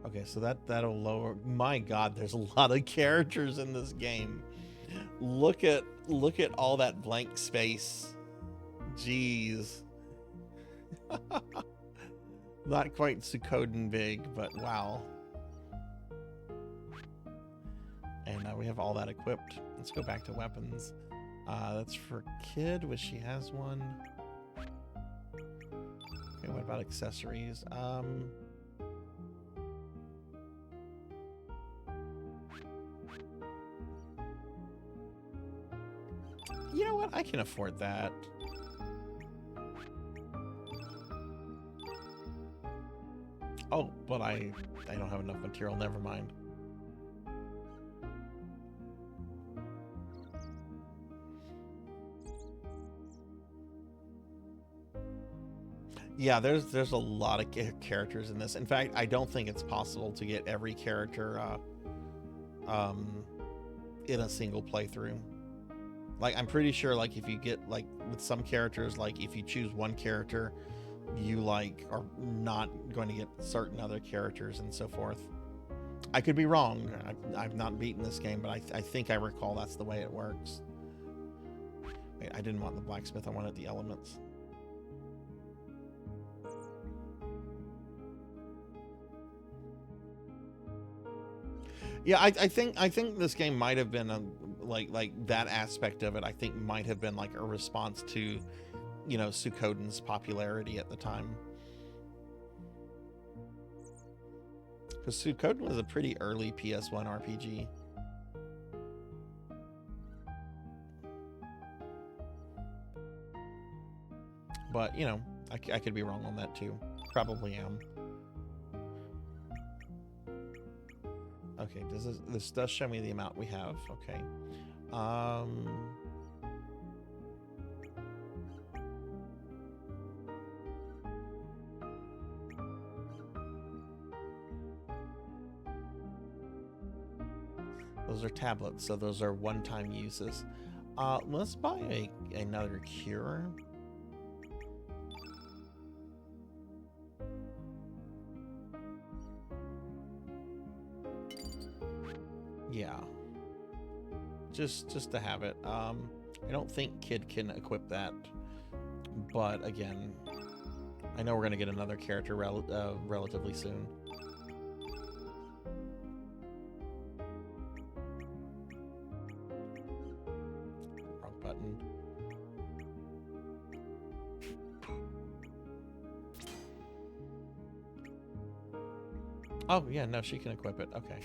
Okay, so that'll lower. My God, there's a lot of characters in this game. Look at all that blank space. Jeez. Not quite Suikoden big, but wow. And now we have all that equipped. Let's go back to weapons. That's for Kid, which she has one. Okay, what about accessories? You know what? I can afford that. Oh, but I don't have enough material. Never mind. Yeah, there's a lot of characters in this. In fact, I don't think it's possible to get every character in a single playthrough. Like, I'm pretty sure, like, if you get, like, with some characters, like, if you choose one character, you, like, are not going to get certain other characters and so forth. I could be wrong. I've not beaten this game, but I think I recall that's the way it works. Wait, I didn't want the blacksmith. I wanted the elements. Yeah, I think this game might have been like that aspect of it. I think might have been like a response to, you know, Suikoden's popularity at the time. Because Suikoden was a pretty early PS1 RPG. But, you know, I could be wrong on that too. Probably am. Okay, this does show me the amount we have. Okay. Those are tablets, so those are one-time uses. Let's buy another cure. Yeah, just to have it. I don't think Kid can equip that, but again, I know we're gonna get another character relatively soon. Wrong button. Oh yeah, no, she can equip it. Okay.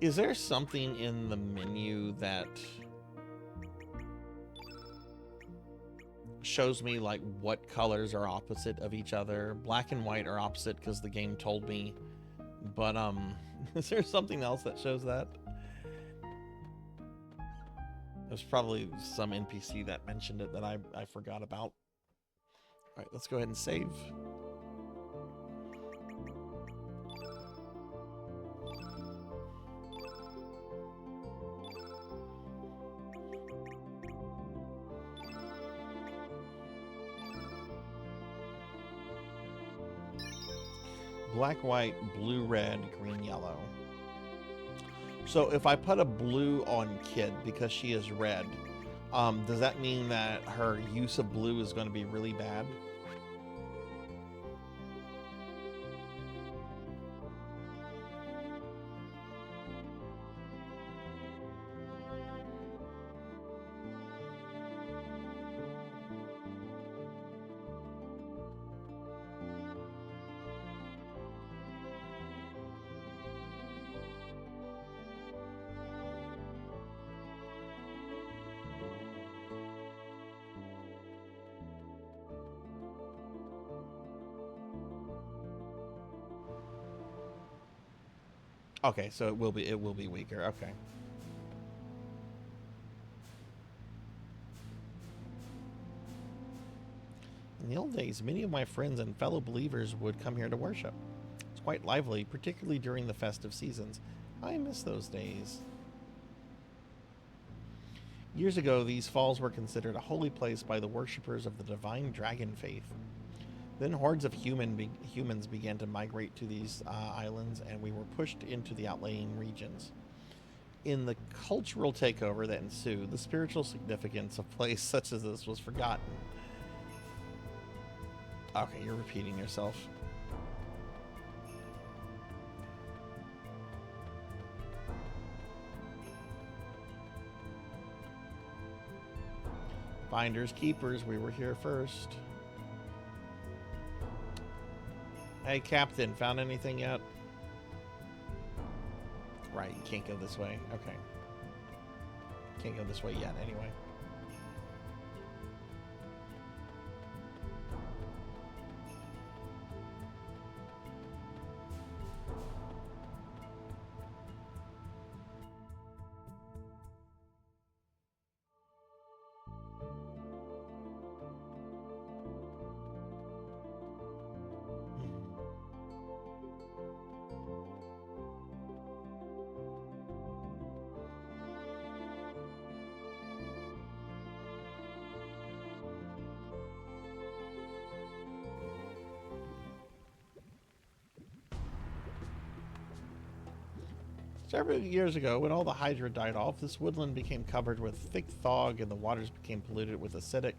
Is there something in the menu that shows me like what colors are opposite of each other? Black and white are opposite because the game told me, but is there something else that shows that? There's probably some NPC that mentioned it that I forgot about. All right, let's go ahead and save. Black, white, blue, red, green, yellow. So if I put a blue on Kid because she is red, does that mean that her use of blue is going to be really bad? Okay, so it will be weaker. Okay. In the old days, many of my friends and fellow believers would come here to worship. It's quite lively, particularly during the festive seasons. I miss those days. Years ago, these falls were considered a holy place by the worshippers of the divine dragon faith. Then hordes of humans began to migrate to these islands, and we were pushed into the outlying regions. In the cultural takeover that ensued, the spiritual significance of a place such as this was forgotten. Okay, you're repeating yourself. Finders keepers, we were here first. Hey, Captain, found anything yet? Right, you can't go this way. Okay. Can't go this way yet, anyway. Several years ago, when all the hydra died off, this woodland became covered with thick fog and the waters became polluted with acidic.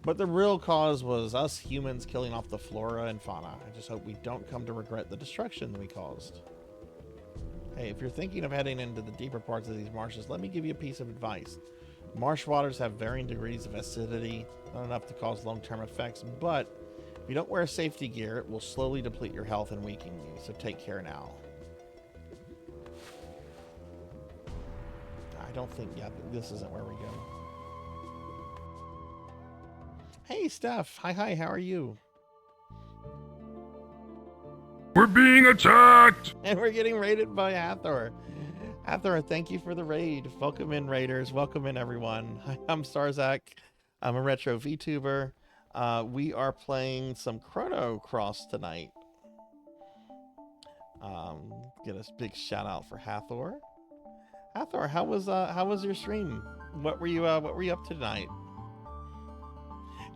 But the real cause was us humans killing off the flora and fauna. I just hope we don't come to regret the destruction we caused. Hey, if you're thinking of heading into the deeper parts of these marshes, let me give you a piece of advice. Marsh waters have varying degrees of acidity, not enough to cause long-term effects, but if you don't wear safety gear, it will slowly deplete your health and weaken you, so take care now. I don't think, yeah, this isn't where we go. Hey, Steph. Hi, how are you? We're being attacked! And we're getting raided by Hathor. Hathor, thank you for the raid. Welcome in, raiders. Welcome in, everyone. Hi, I'm Sarzac. I'm a retro VTuber. We are playing some Chrono Cross tonight. Get a big shout out for Hathor. Hathor, how was your stream? What were you up to tonight?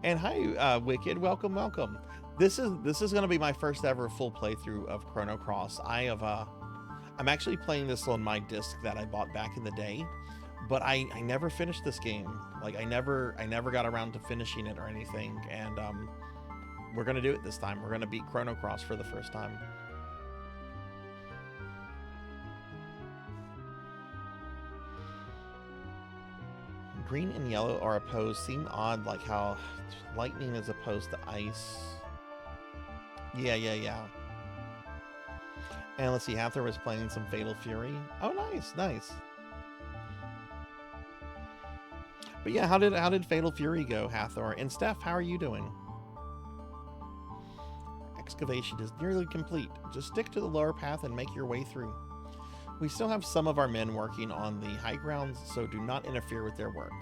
And hi, Wicked. Welcome. This is going to be my first ever full playthrough of Chrono Cross. I'm actually playing this on my disc that I bought back in the day, but I never finished this game. Like I never got around to finishing it or anything, and we're gonna do it this time. We're gonna beat Chrono Cross for the first time. Green and yellow are opposed. Seem odd, like how lightning is opposed to ice. Yeah. And let's see, Hathor was playing some Fatal Fury. Oh, nice. But yeah, how did Fatal Fury go, Hathor? And Steph, how are you doing? Excavation is nearly complete. Just stick to the lower path and make your way through. We still have some of our men working on the high grounds, so do not interfere with their work.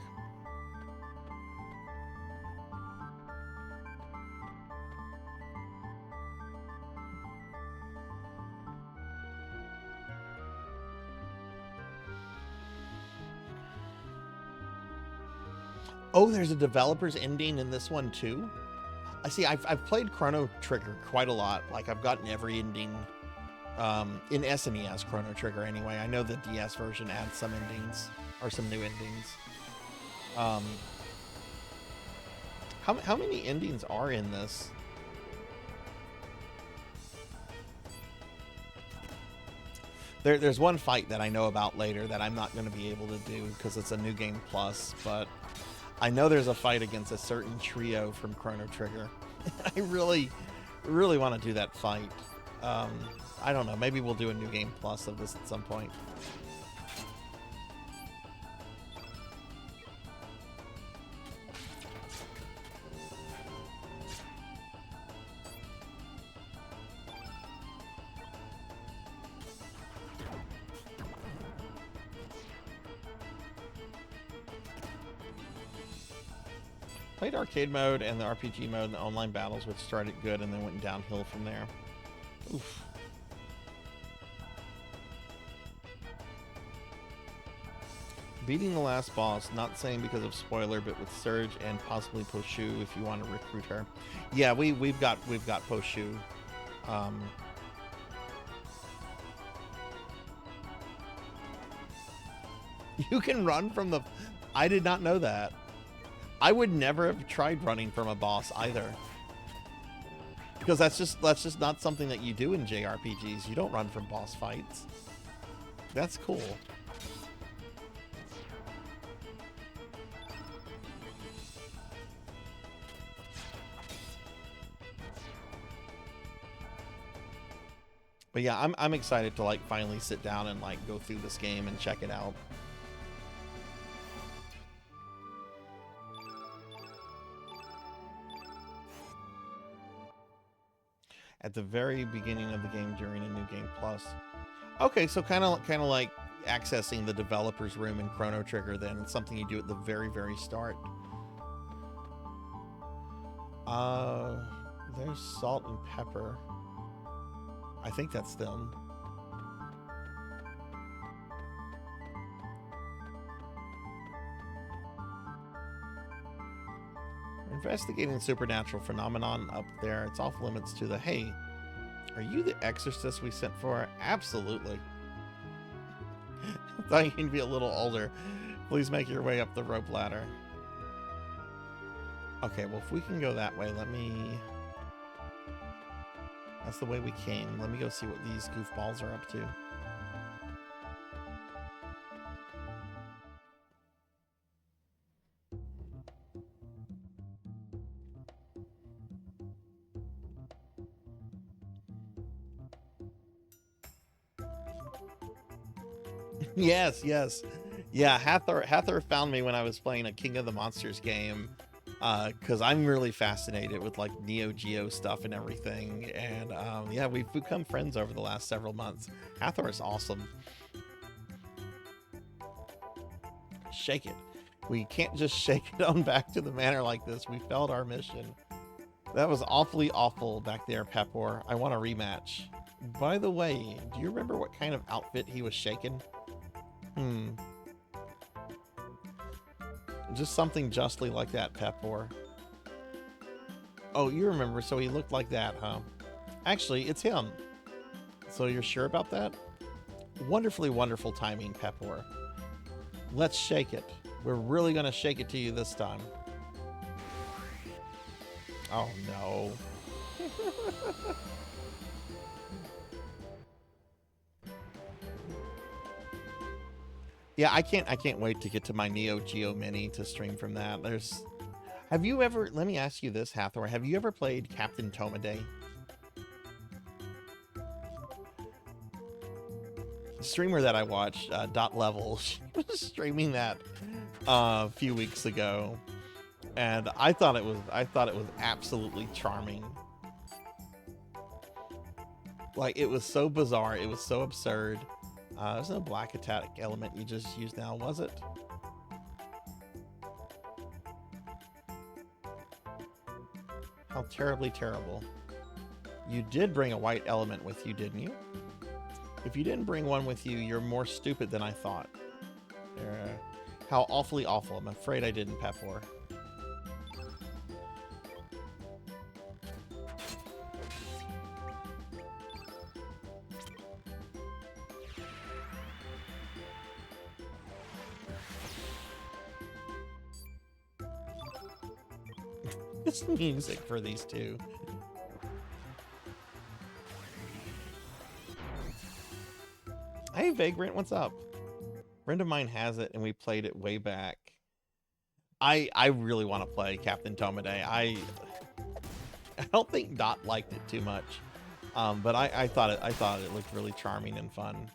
Oh, there's a developer's ending in this one too? I see, I've played Chrono Trigger quite a lot. Like, I've gotten every ending in SNES Chrono Trigger anyway. I know the DS version adds some endings, or some new endings. How many endings are in this? There's one fight that I know about later that I'm not going to be able to do because it's a New Game Plus, but I know there's a fight against a certain trio from Chrono Trigger. I really want to do that fight. I don't know. Maybe we'll do a New Game Plus of this at some point. Played arcade mode and the RPG mode and the online battles, which started good and then went downhill from there. Oof. Beating the last boss, not saying because of spoiler, but with Surge and possibly Poshu if you want to recruit her. Yeah, we've got Poshu. You can run from the... I did not know that. I would never have tried running from a boss either. Because that's just not something that you do in JRPGs. You don't run from boss fights. That's cool. But yeah, I'm excited to like finally sit down and like go through this game and check it out. At the very beginning of the game during a New Game Plus. Okay, so kind of like accessing the developer's room in Chrono Trigger then. It's something you do at the very, very start. There's salt and pepper. I think that's them. We're investigating supernatural phenomenon up there. It's off limits to the... Hey, are you the exorcist we sent for? Absolutely. Thought you can be a little older. Please make your way up the rope ladder. Okay, well, if we can go that way, let me... That's the way we came. Let me go see what these goofballs are up to. Yes, yes. Yeah, Hathor found me when I was playing a King of the Monsters game. Because I'm really fascinated with like Neo Geo stuff and everything. And yeah, we've become friends over the last several months. Hathor is awesome. Shake it. We can't just shake it on back to the manor like this. We failed our mission. That was awfully awful back there, Pepor. I want a rematch. By the way, do you remember what kind of outfit he was shaking? Just something justly like that, Pepor. Oh, you remember, so he looked like that, huh? Actually, it's him. So you're sure about that? Wonderfully wonderful timing, Pepor. Let's shake it. We're really gonna shake it to you this time. Oh no. Yeah, I can't wait to get to my Neo Geo Mini to stream from that. Have you ever, let me ask you this, Hathor, have you ever played Captain Tomaday? The streamer that I watched, Dot Level, she was streaming that a few weeks ago, and I thought it was absolutely charming. Like, it was so bizarre, it was so absurd. There's no black attack element you just used now, was it? How terribly terrible. You did bring a white element with you, didn't you? If you didn't bring one with you, you're more stupid than I thought. How awfully awful. I'm afraid I didn't, Pepor. This music for these two. Hey, Vagrant, what's up? A friend of mine has it, and we played it way back. I really want to play Captain Tomaday. I don't think Dot liked it too much, but I thought it looked really charming and fun.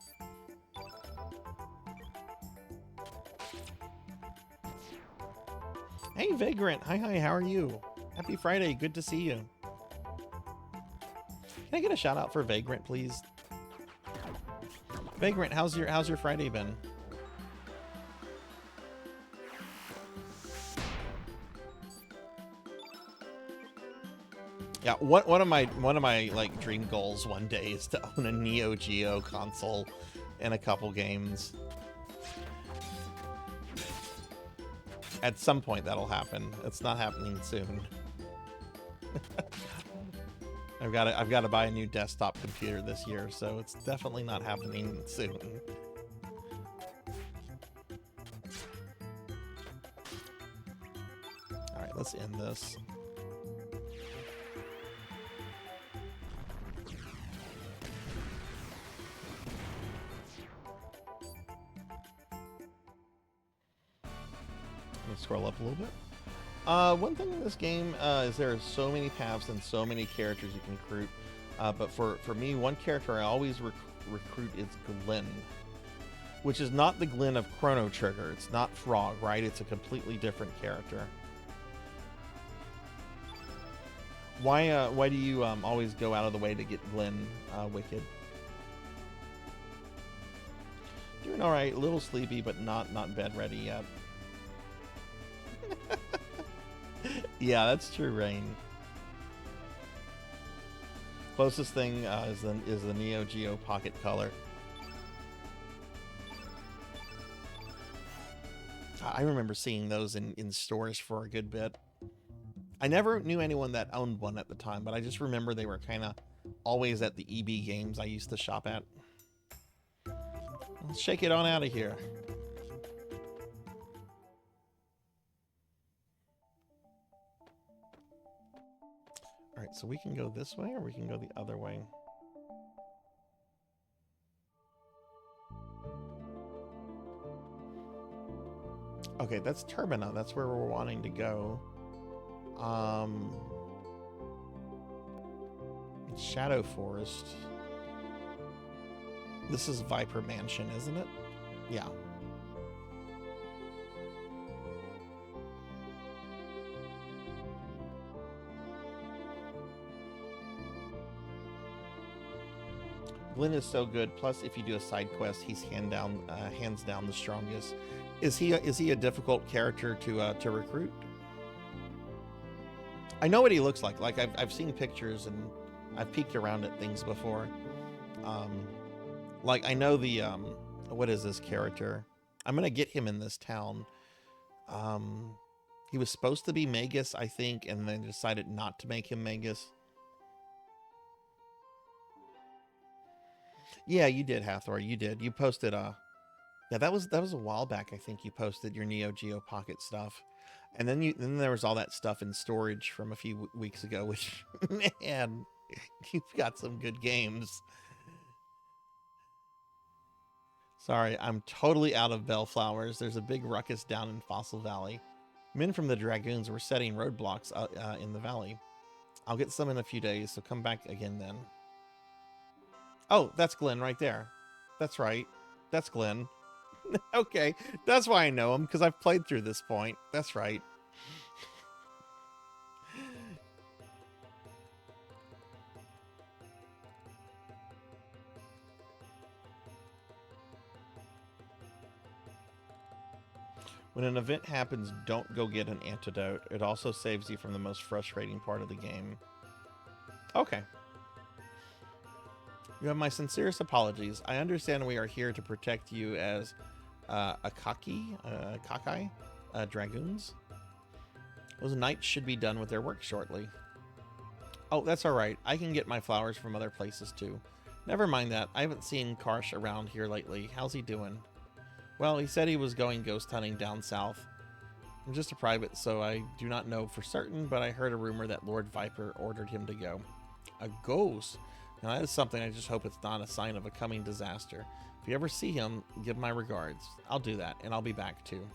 Hey, Vagrant. Hi, how are you? Happy Friday. Good to see you. Can I get a shout out for Vagrant, please? Vagrant, how's your Friday been? Yeah, one of my like dream goals one day is to own a Neo Geo console and a couple games. At some point that'll happen. It's not happening soon. I've got to buy a new desktop computer this year, so it's definitely not happening soon. All right, let's end this. Let's scroll up a little bit. One thing in this game is there are so many paths and so many characters you can recruit. But for me, one character I always recruit is Glenn, which is not the Glenn of Chrono Trigger. It's not Frog, right? It's a completely different character. Why do you always go out of the way to get Glenn, Wicked? Doing all right, a little sleepy, but not bed ready yet. Yeah, that's true, Rain. Closest thing is the Neo Geo Pocket Color. I remember seeing those in stores for a good bit. I never knew anyone that owned one at the time, but I just remember they were kind of always at the EB games I used to shop at. Let's shake it on out of here. All right, so we can go this way or we can go the other way. Okay, that's Turbina. That's where we're wanting to go. Shadow Forest. This is Viper Mansion, isn't it? Yeah. Glenn is so good. Plus, if you do a side quest, he's hands down the strongest. Is he a difficult character to recruit? I know what he looks like. Like I've seen pictures and I've peeked around at things before. Like I know the what is this character? I'm gonna get him in this town. He was supposed to be Magus, I think, and then decided not to make him Magus. Yeah, you did, Hathor. You did. You posted yeah, that was a while back. I think you posted your Neo Geo Pocket stuff, and then there was all that stuff in storage from a few weeks ago. Which, man, you've got some good games. Sorry, I'm totally out of bellflowers. There's a big ruckus down in Fossil Valley. Men from the Dragoons were setting roadblocks in the valley. I'll get some in a few days, so come back again then. Oh, that's Glenn right there. That's right. That's Glenn. Okay, that's why I know him, because I've played through this point. That's right. When an event happens, don't go get an antidote. It also saves you from the most frustrating part of the game. Okay. You have my sincerest apologies. I understand we are here to protect you as Kakai Dragoons. Those knights should be done with their work shortly. Oh, that's alright. I can get my flowers from other places too. Never mind that. I haven't seen Karsh around here lately. How's he doing? Well, he said he was going ghost hunting down south. I'm just a private, so I do not know for certain, but I heard a rumor that Lord Viper ordered him to go. A ghost? Now that is something I just hope it's not a sign of a coming disaster. If you ever see him, give my regards. I'll do that, and I'll be back too.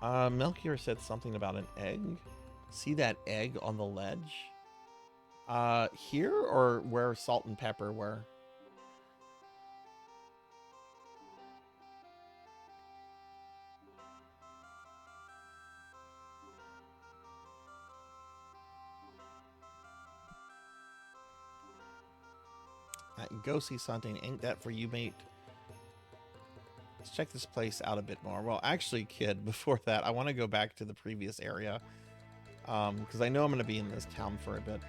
Melchior said something about an egg. See that egg on the ledge? Here or where Salt and Pepper were? Go see something. Ain't that for you, mate? Let's check this place out a bit more. Well, actually, kid, before that, I want to go back to the previous area. Because I know I'm going to be in this town for a bit.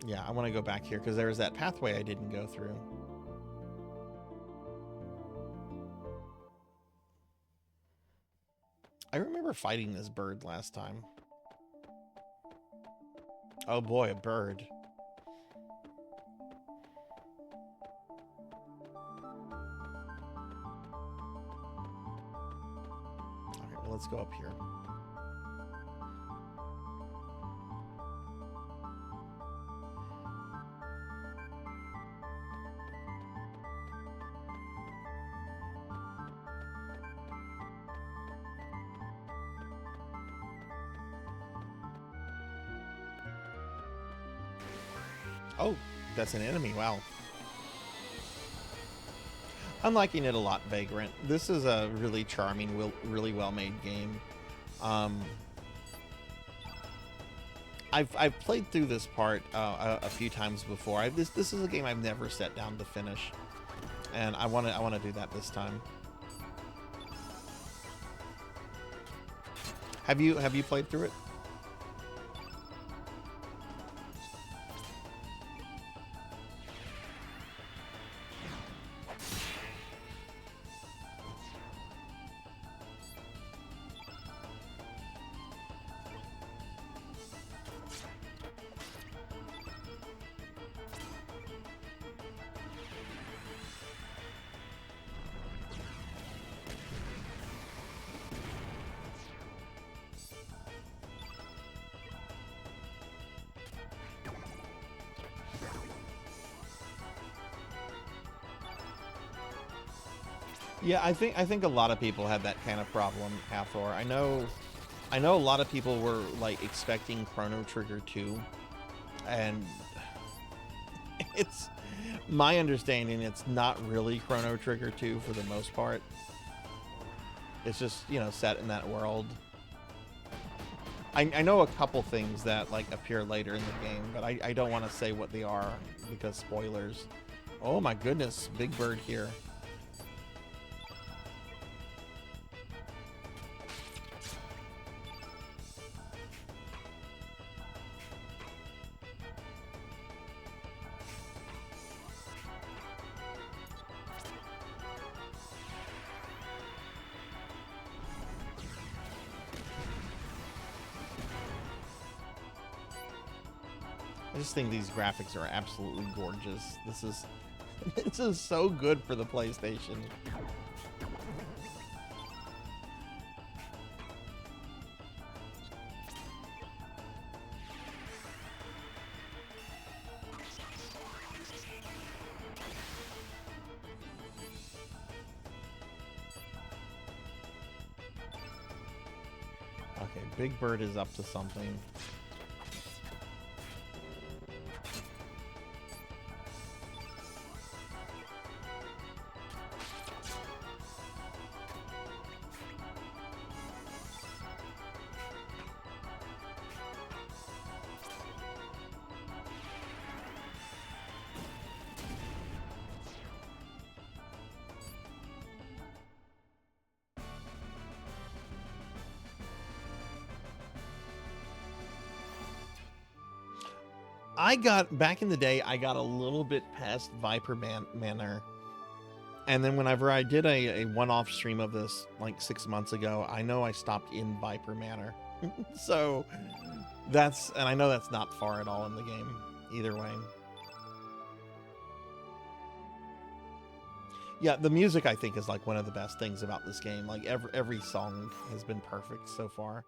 Yeah, I want to go back here because there was that pathway I didn't go through. I remember fighting this bird last time. Oh boy, a bird. Okay, well, let's go up here. Oh, that's an enemy. Wow. I'm liking it a lot, Vagrant. This is a really charming, really well-made game. I've played through this part a few times before. This is a game I've never sat down to finish, and I want to do that this time. Have you played through it? Yeah, I think a lot of people had that kind of problem, Hathor. I know a lot of people were like expecting Chrono Trigger 2, and it's my understanding it's not really Chrono Trigger 2 for the most part. It's just, you know, set in that world. I know a couple things that like appear later in the game, but I don't want to say what they are because spoilers. Oh my goodness, Big Bird here. I just think these graphics are absolutely gorgeous. This is so good for the PlayStation. Okay, Big Bird is up to something. I got, back in the day, I got a little bit past Viper Manor. And then whenever I did a one-off stream of this like 6 months ago, I know I stopped in Viper Manor. So that's, and I know that's not far at all in the game, either way. Yeah, the music I think is like one of the best things about this game. Like every song has been perfect so far.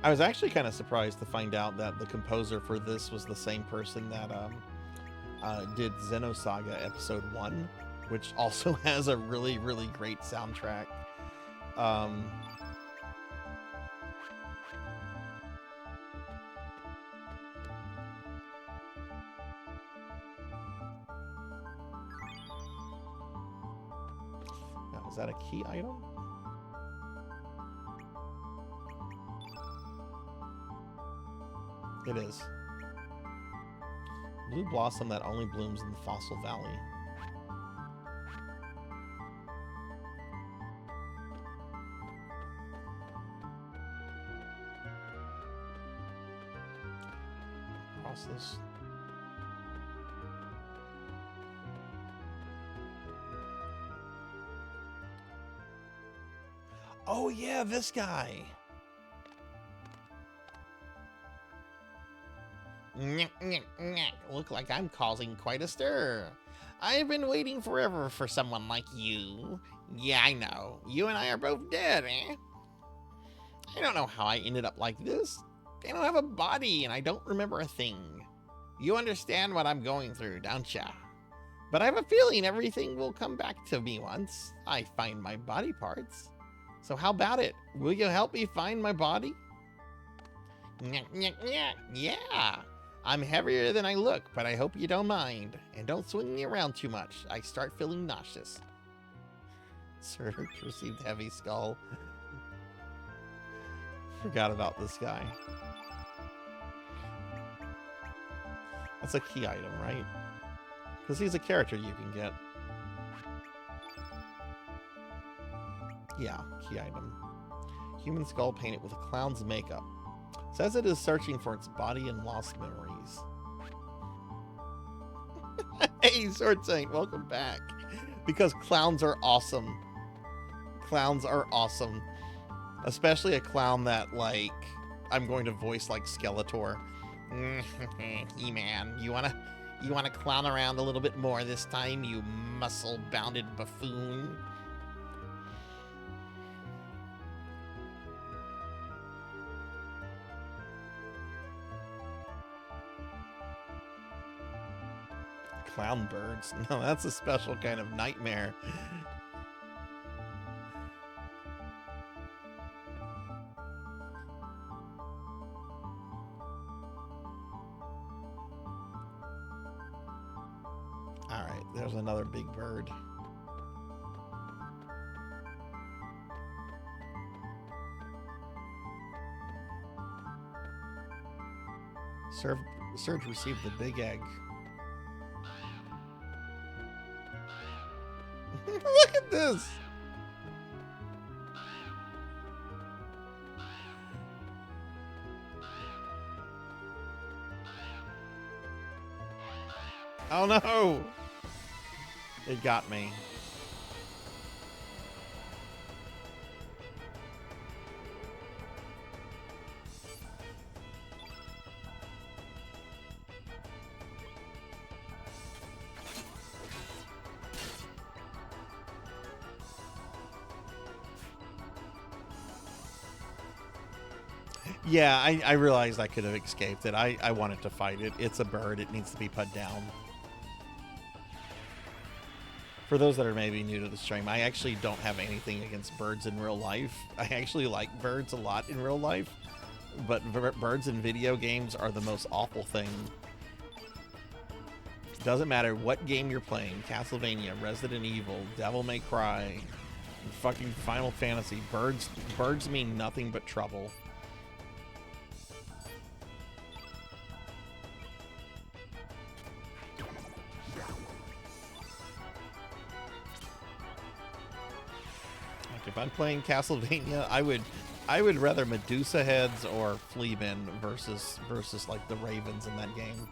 I was actually kind of surprised to find out that the composer for this was the same person that did Xenosaga Episode 1, which also has a really, really great soundtrack. Now, is that a key item? It is. Blue blossom that only blooms in the Fossil Valley. Across this. Oh yeah, this guy. Look like I'm causing quite a stir. I've been waiting forever for someone like you. Yeah, I know. You and I are both dead, eh? I don't know how I ended up like this. I don't have a body and I don't remember a thing. You understand what I'm going through, don't ya? But I have a feeling everything will come back to me once I find my body parts. So how about it? Will you help me find my body? Yeah. I'm heavier than I look, but I hope you don't mind. And don't swing me around too much. I start feeling nauseous. Sarzac received heavy skull. Forgot about this guy. That's a key item, right? Because he's a character you can get. Yeah, key item. Human skull painted with a clown's makeup. Says it is searching for its body and lost memories. Hey, Sword Saint, welcome back. Because clowns are awesome. Clowns are awesome. Especially a clown that, like, I'm going to voice like Skeletor. He-Man, you wanna clown around a little bit more this time, you muscle-bounded buffoon? Clown birds. No, that's a special kind of nightmare. All right, there's another big bird. Surge received the big egg. Look at this! Oh no! It got me. Yeah, I realized I could have escaped it. I wanted to fight it. It's a bird. It needs to be put down. For those that are maybe new to the stream, I actually don't have anything against birds in real life. I actually like birds a lot in real life, but birds in video games are the most awful thing. Doesn't matter what game you're playing, Castlevania, Resident Evil, Devil May Cry, fucking Final Fantasy, birds mean nothing but trouble. If I'm playing Castlevania, I would rather Medusa heads or Fleamen versus like the Ravens in that game.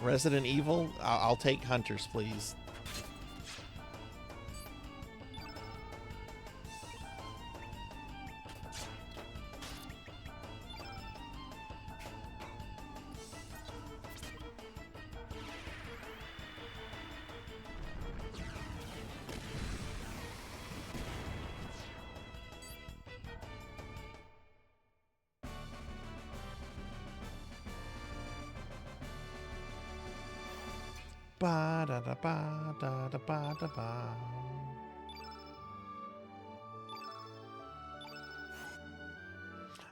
Resident Evil, I'll take hunters, please. Ba da da ba da da ba da ba.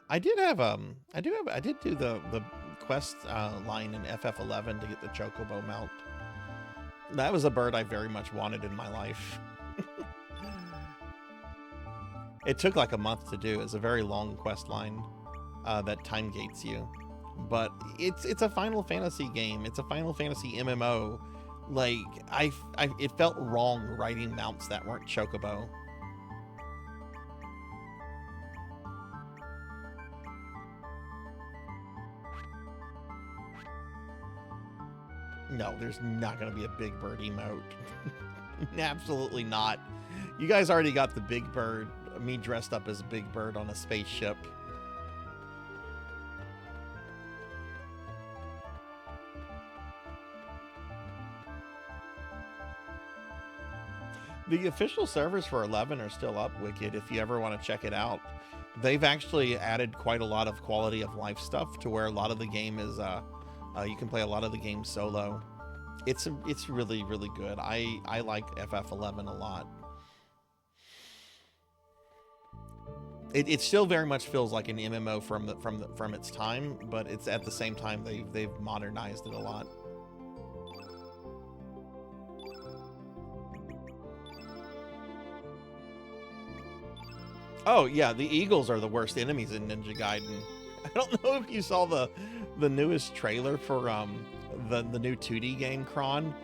I did do the quest line in FF11 to get the Chocobo mount. That was a bird I very much wanted in my life. It took like a month to do. It's a very long quest line that time gates you. But it's a Final Fantasy game. It's a Final Fantasy MMO. Like, it felt wrong writing mounts that weren't Chocobo. No, there's not going to be a Big Bird emote. Absolutely not. You guys already got the Big Bird, me dressed up as a Big Bird on a spaceship. The official servers for 11 are still up, Wicked, if you ever want to check it out. They've actually added quite a lot of quality of life stuff to where a lot of the game is, you can play a lot of the game solo. It's really, really good. I like FF11 a lot. It still very much feels like an MMO from its time, but it's at the same time they've modernized it a lot. Oh yeah, the eagles are the worst enemies in Ninja Gaiden. I don't know if you saw the newest trailer for the new 2D game Chrono,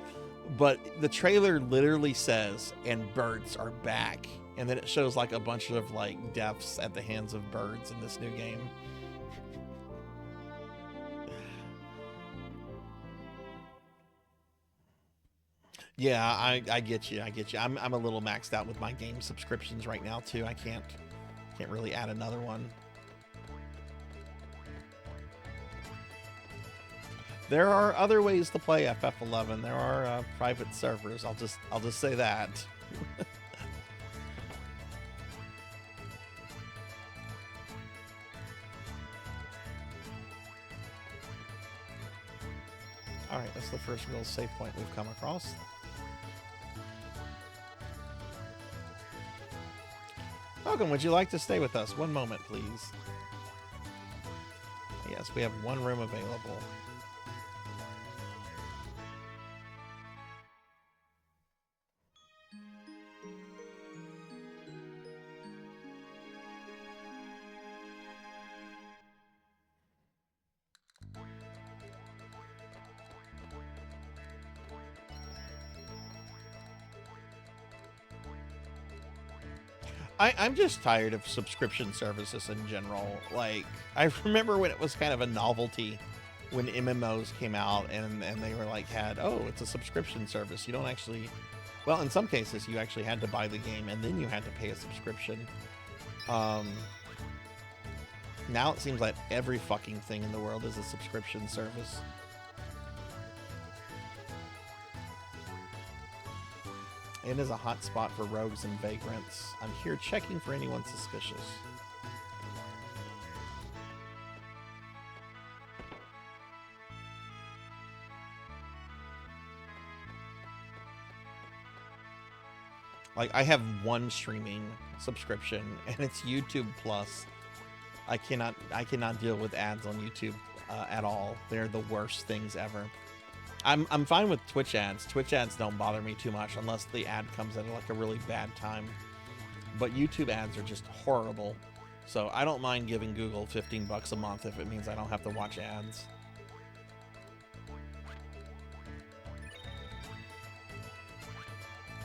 but the trailer literally says, "And birds are back," and then it shows like a bunch of like deaths at the hands of birds in this new game. Yeah, I get you. I get you. I'm a little maxed out with my game subscriptions right now too. I can't really add another one. There are other ways to play FF11. There are private servers. I'll just say that. All right, that's the first real save point we've come across. Welcome, would you like to stay with us? One moment, please. Yes, we have one room available. I'm just tired of subscription services in general. Like, I remember when it was kind of a novelty when MMOs came out and they were like, oh, it's a subscription service. You don't actually, well, in some cases, you actually had to buy the game and then you had to pay a subscription. Now it seems like every fucking thing in the world is a subscription service. It is a hot spot for rogues and vagrants. I'm here checking for anyone suspicious. Like, I have one streaming subscription, and it's YouTube Plus. I cannot deal with ads on YouTube at all. They're the worst things ever. I'm fine with Twitch ads. Twitch ads don't bother me too much unless the ad comes at like a really bad time. But YouTube ads are just horrible. So I don't mind giving Google 15 bucks a month if it means I don't have to watch ads.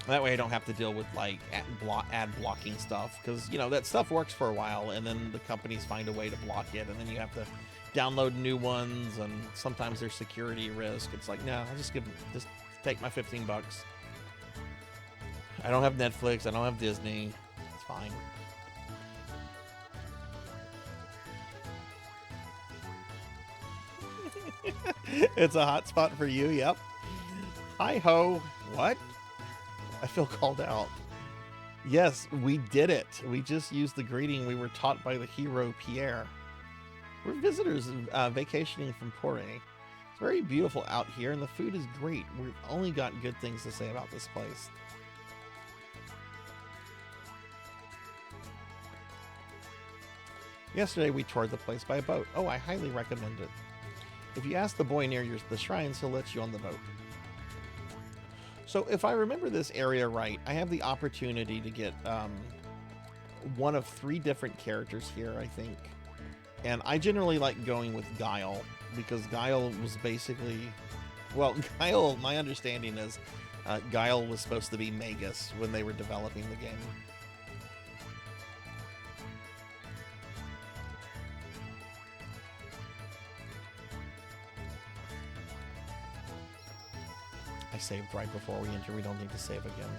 That way I don't have to deal with like ad blocking stuff, because you know that stuff works for a while and then the companies find a way to block it and then you have to download new ones and sometimes there's security risk. It's like, no, I'll just take my 15 bucks. I don't have Netflix, I don't have Disney. It's fine. It's a hot spot for you, yep. Hi ho. What? I feel called out. Yes, we did it. We just used the greeting we were taught by the hero Pierre. We're visitors vacationing from Poré. It's very beautiful out here and the food is great. We've only got good things to say about this place. Yesterday we toured the place by boat. Oh, I highly recommend it. If you ask the boy near the shrines, he'll let you on the boat. So if I remember this area right, I have the opportunity to get one of 3 different characters here, I think. And I generally like going with Guile, because Guile was basically... Well, Guile, my understanding is Guile was supposed to be Magus when they were developing the game. I saved right before we enter. We don't need to save again.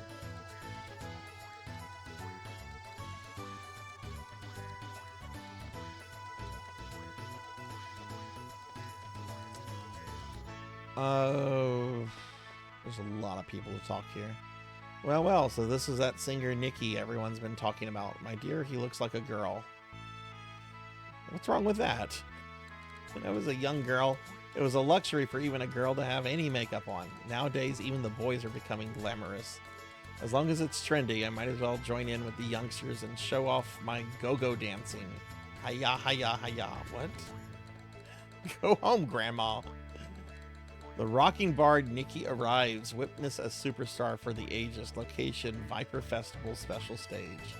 Oh, there's a lot of people to talk here. Well, so this is that singer Nikki everyone's been talking about. My dear, he looks like a girl. What's wrong with that? When I was a young girl, it was a luxury for even a girl to have any makeup on. Nowadays, even the boys are becoming glamorous. As long as it's trendy, I might as well join in with the youngsters and show off my go-go dancing. Hiya, hiya, hiya. What? Go home, Grandma. The rocking bard Nikki arrives. Witness a superstar for the ages. Location, Viper Festival special stage.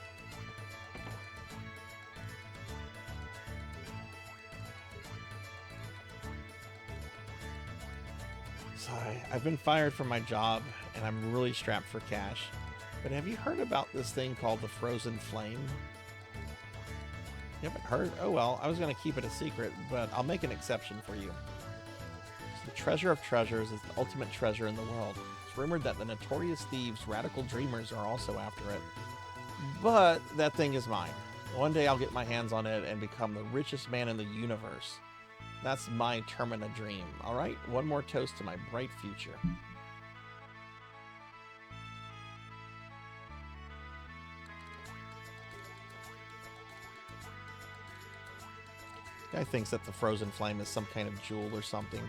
Sorry, I've been fired from my job and I'm really strapped for cash. But have you heard about this thing called the Frozen Flame? You haven't heard? Oh well, I was going to keep it a secret, but I'll make an exception for you. So the treasure of treasures is the ultimate treasure in the world. It's rumored that the notorious thieves, radical dreamers, are also after it. But that thing is mine. One day I'll get my hands on it and become the richest man in the universe. That's my Termina dream. All right, one more toast to my bright future. Guy thinks that the Frozen Flame is some kind of jewel or something.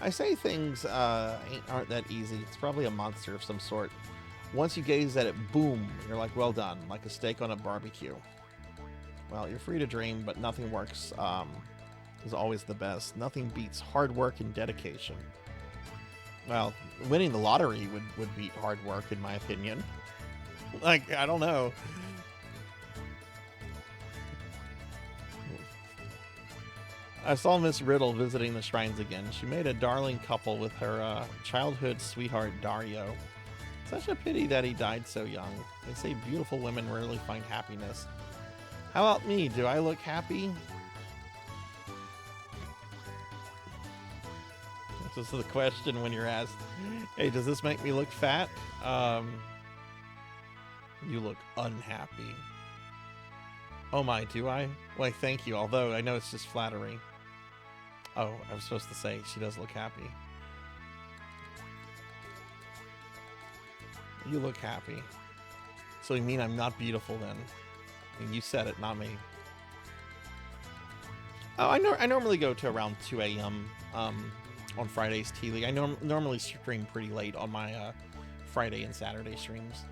I say things aren't that easy. It's probably a monster of some sort. Once you gaze at it, boom, you're like, well done, like a steak on a barbecue. Well, you're free to dream, but nothing works is always the best. Nothing beats hard work and dedication. Well, winning the lottery would beat hard work, in my opinion. Like, I don't know. I saw Miss Riddle visiting the shrines again. She made a darling couple with her childhood sweetheart, Dario. Such a pity that he died so young. They say beautiful women rarely find happiness. How about me? Do I look happy? This is the question when you're asked, hey, does this make me look fat? You look unhappy. Oh my, do I? Why, thank you, although I know it's just flattery. Oh, I was supposed to say she does look happy. You look happy. So you mean I'm not beautiful then? I mean, you said it, not me. Oh, I normally go to around 2 a.m. On Friday's Tea League. I normally stream pretty late on my Friday and Saturday streams.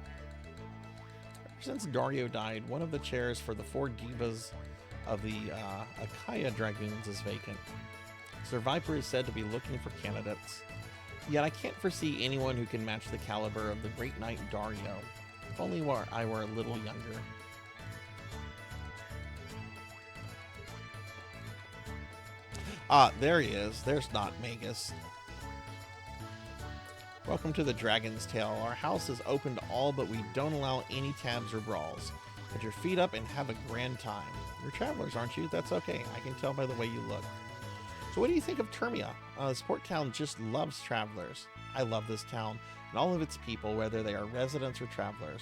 Since Dario died, one of the chairs for the 4 divas of the Akaya Dragoons is vacant. Sir Viper is said to be looking for candidates. Yet I can't foresee anyone who can match the caliber of the great knight Dario. If only I were a little younger. Ah, there he is. There's not Magus. Welcome to the Dragon's Tail. Our house is open to all, but we don't allow any tabs or brawls. Put your feet up and have a grand time. You're travelers, aren't you? That's okay. I can tell by the way you look. So what do you think of Termia? This port town just loves travelers. I love this town and all of its people, whether they are residents or travelers.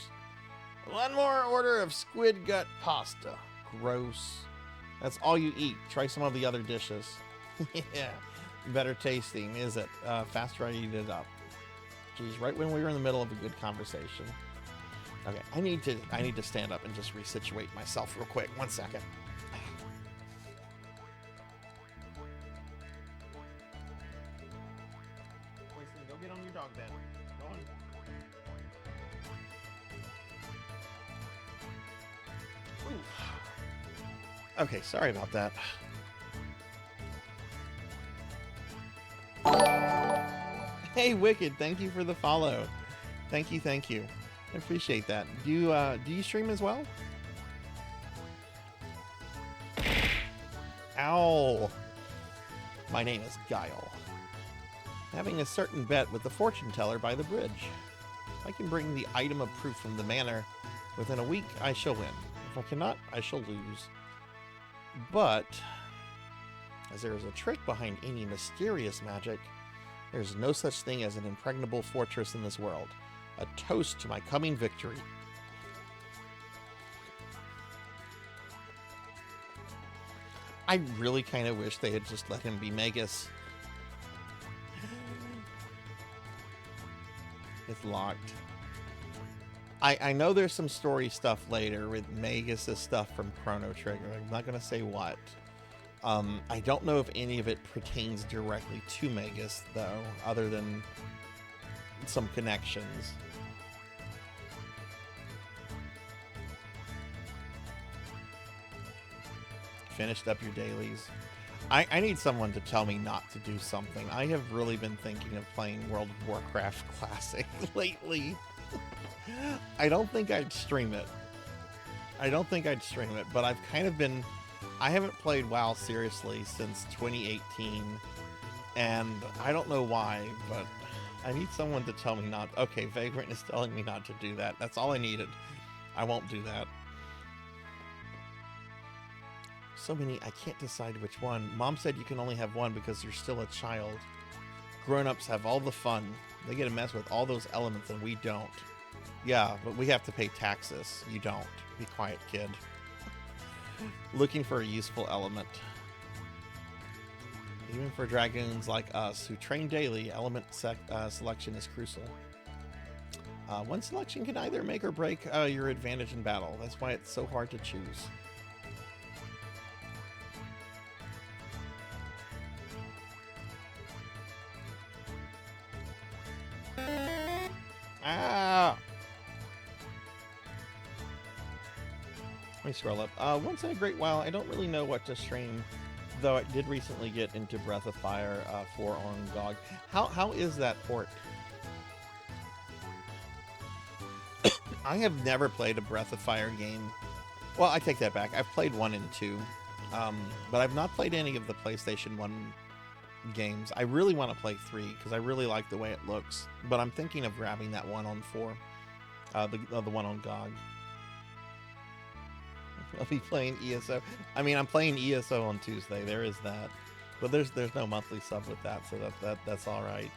One more order of squid gut pasta. Gross. That's all you eat. Try some of the other dishes. Yeah, better tasting, is it? Faster I eat it up. Geez, right when we were in the middle of a good conversation. Okay, I need to stand up and just resituate myself real quick. 1 second. Winston, go get on your dog bed. Go on. Ooh. Okay, sorry about that. Hey, Wicked, thank you for the follow. Thank you, thank you. I appreciate that. Do you stream as well? Ow. My name is Guile. Having a certain bet with the fortune teller by the bridge. If I can bring the item of proof from the manor within a week, I shall win. If I cannot, I shall lose. But, as there is a trick behind any mysterious magic, there's no such thing as an impregnable fortress in this world. A toast to my coming victory. I really kind of wish they had just let him be Magus. It's locked. I know there's some story stuff later with Magus' stuff from Chrono Trigger. I'm not going to say what. I don't know if any of it pertains directly to Magus, though, other than some connections. Finished up your dailies. I need someone to tell me not to do something. I have really been thinking of playing World of Warcraft Classic lately. I don't think I'd stream it. But I've kind of been... I haven't played WoW seriously since 2018, and I don't know why, but I need someone to tell me not... Okay, Vagrant is telling me not to do that. That's all I needed. I won't do that. So many, I can't decide which one. Mom said you can only have one because you're still a child. Grown-ups have all the fun. They get to mess with all those elements and we don't. Yeah, but we have to pay taxes. You don't. Be quiet, kid. Looking for a useful element. Even for dragoons like us who train daily, element selection is crucial. One selection can either make or break your advantage in battle. That's why it's so hard to choose. Ah! Let me scroll up. Once in a great while, I don't really know what to stream, though I did recently get into Breath of Fire 4 on GOG. How is that port? I have never played a Breath of Fire game. Well, I take that back. I've played 1 and 2, but I've not played any of the PlayStation 1 games. I really want to play 3 because I really like the way it looks, but I'm thinking of grabbing that one on 4, the one on GOG. I'll be playing ESO. I mean, I'm playing ESO on Tuesday. There is that, but there's no monthly sub with that, so that's all right.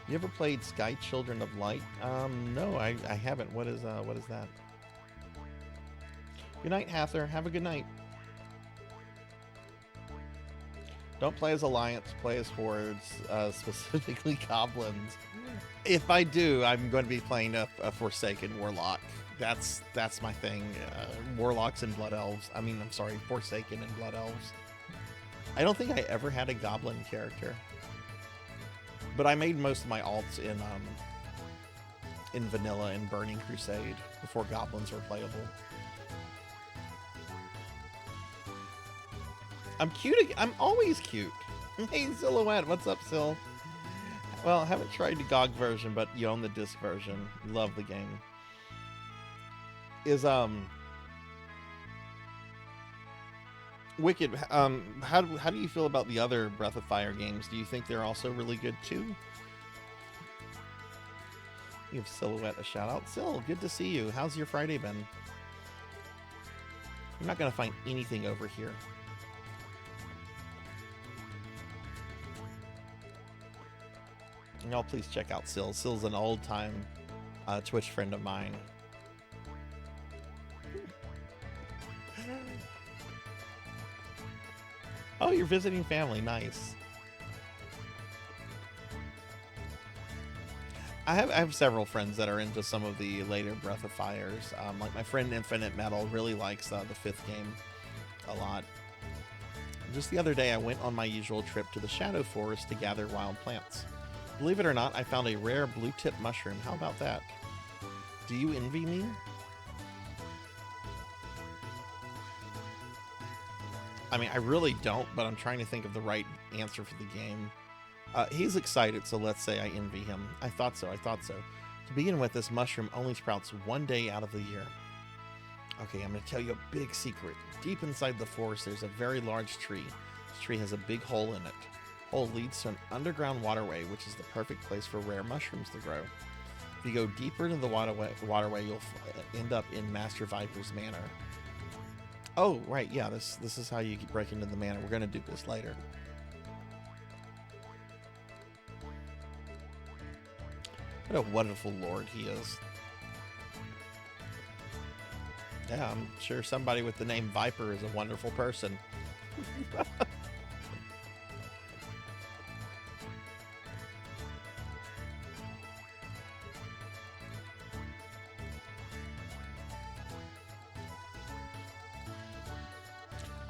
You ever played Sky Children of Light? No, I haven't. What is that? Good night, Hather. Have a good night. Don't play as Alliance, play as Hordes, specifically Goblins. If I do, I'm going to be playing a Forsaken Warlock. That's my thing. Warlocks and Blood Elves. I mean, I'm sorry, Forsaken and Blood Elves. I don't think I ever had a Goblin character. But I made most of my alts in Vanilla and Burning Crusade before Goblins were playable. I'm cute. I'm always cute. Hey, Silhouette. What's up, Sil? Well, I haven't tried the GOG version, but you own the disc version. Love the game. Is Wicked, how do you feel about the other Breath of Fire games? Do you think they're also really good too? Give Silhouette a shout out. Sil, good to see you. How's your Friday been? You're not gonna find anything over here. Y'all please check out Sil. Sil's an old time Twitch friend of mine. Oh, you're visiting family. Nice. I have several friends that are into some of the later Breath of Fires. Like my friend Infinite Metal really likes the 5th game a lot. Just the other day, I went on my usual trip to the Shadow Forest to gather wild plants. Believe it or not, I found a rare blue tip mushroom. How about that? Do you envy me? I mean, I really don't, but I'm trying to think of the right answer for the game. He's excited, so let's say I envy him. I thought so. To begin with, this mushroom only sprouts one day out of the year. Okay, I'm going to tell you a big secret. Deep inside the forest, there's a very large tree. This tree has a big hole in it. The hole leads to an underground waterway, which is the perfect place for rare mushrooms to grow. If you go deeper into the waterway, you'll end up in Master Viper's manor. Oh, right, yeah, this is how you break into the manor. We're going to do this later. What a wonderful lord he is. Yeah, I'm sure somebody with the name Viper is a wonderful person.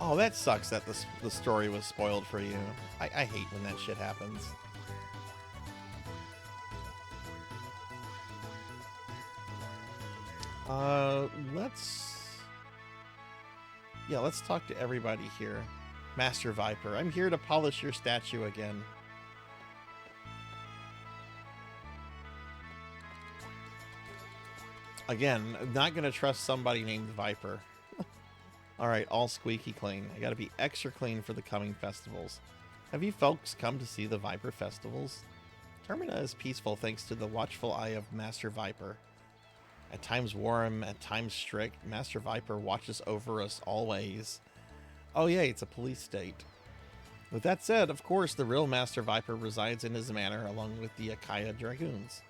Oh, that sucks that the story was spoiled for you. I hate when that shit happens. Let's talk to everybody here. Master Viper, I'm here to polish your statue again. Again, I'm not going to trust somebody named Viper. Alright, all squeaky clean. I gotta be extra clean for the coming festivals. Have you folks come to see the Viper festivals? Termina is peaceful thanks to the watchful eye of Master Viper. At times warm, at times strict, Master Viper watches over us always. Oh yay, it's a police state. With that said, of course, the real Master Viper resides in his manor along with the Akaya Dragoons.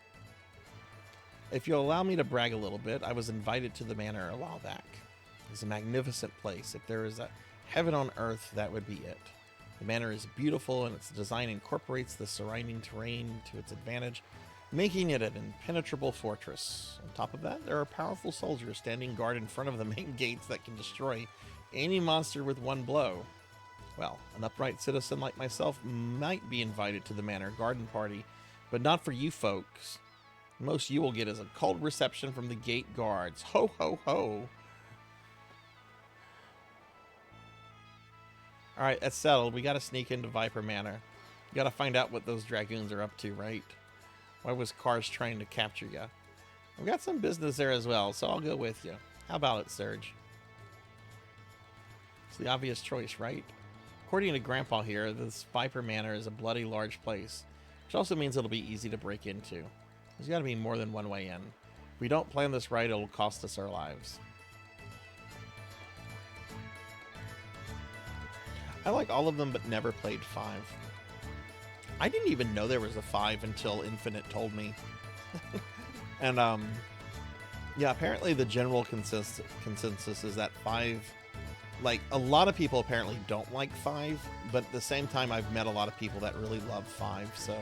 If you'll allow me to brag a little bit, I was invited to the manor a while back. It's a magnificent place. If there is a heaven on earth, that would be it. The manor is beautiful and its design incorporates the surrounding terrain to its advantage, making it an impenetrable fortress. On top of that, there are powerful soldiers standing guard in front of the main gates that can destroy any monster with one blow. Well, an upright citizen like myself might be invited to the manor garden party, but not for you folks. The most you will get is a cold reception from the gate guards. Ho, ho, ho. Alright, that's settled. We gotta sneak into Viper Manor. You gotta find out what those dragoons are up to, right? Why was Cars trying to capture you? I've got some business there as well, so I'll go with you. How about it, Serge? It's the obvious choice, right? According to Grandpa here, this Viper Manor is a bloody large place, which also means it'll be easy to break into. There's gotta be more than one way in. If we don't plan this right, it'll cost us our lives. I like all of them, but never played 5. I didn't even know there was a 5 until Infinite told me. And, yeah, apparently the general consensus is that 5... Like, a lot of people apparently don't like 5, but at the same time, I've met a lot of people that really love 5, so...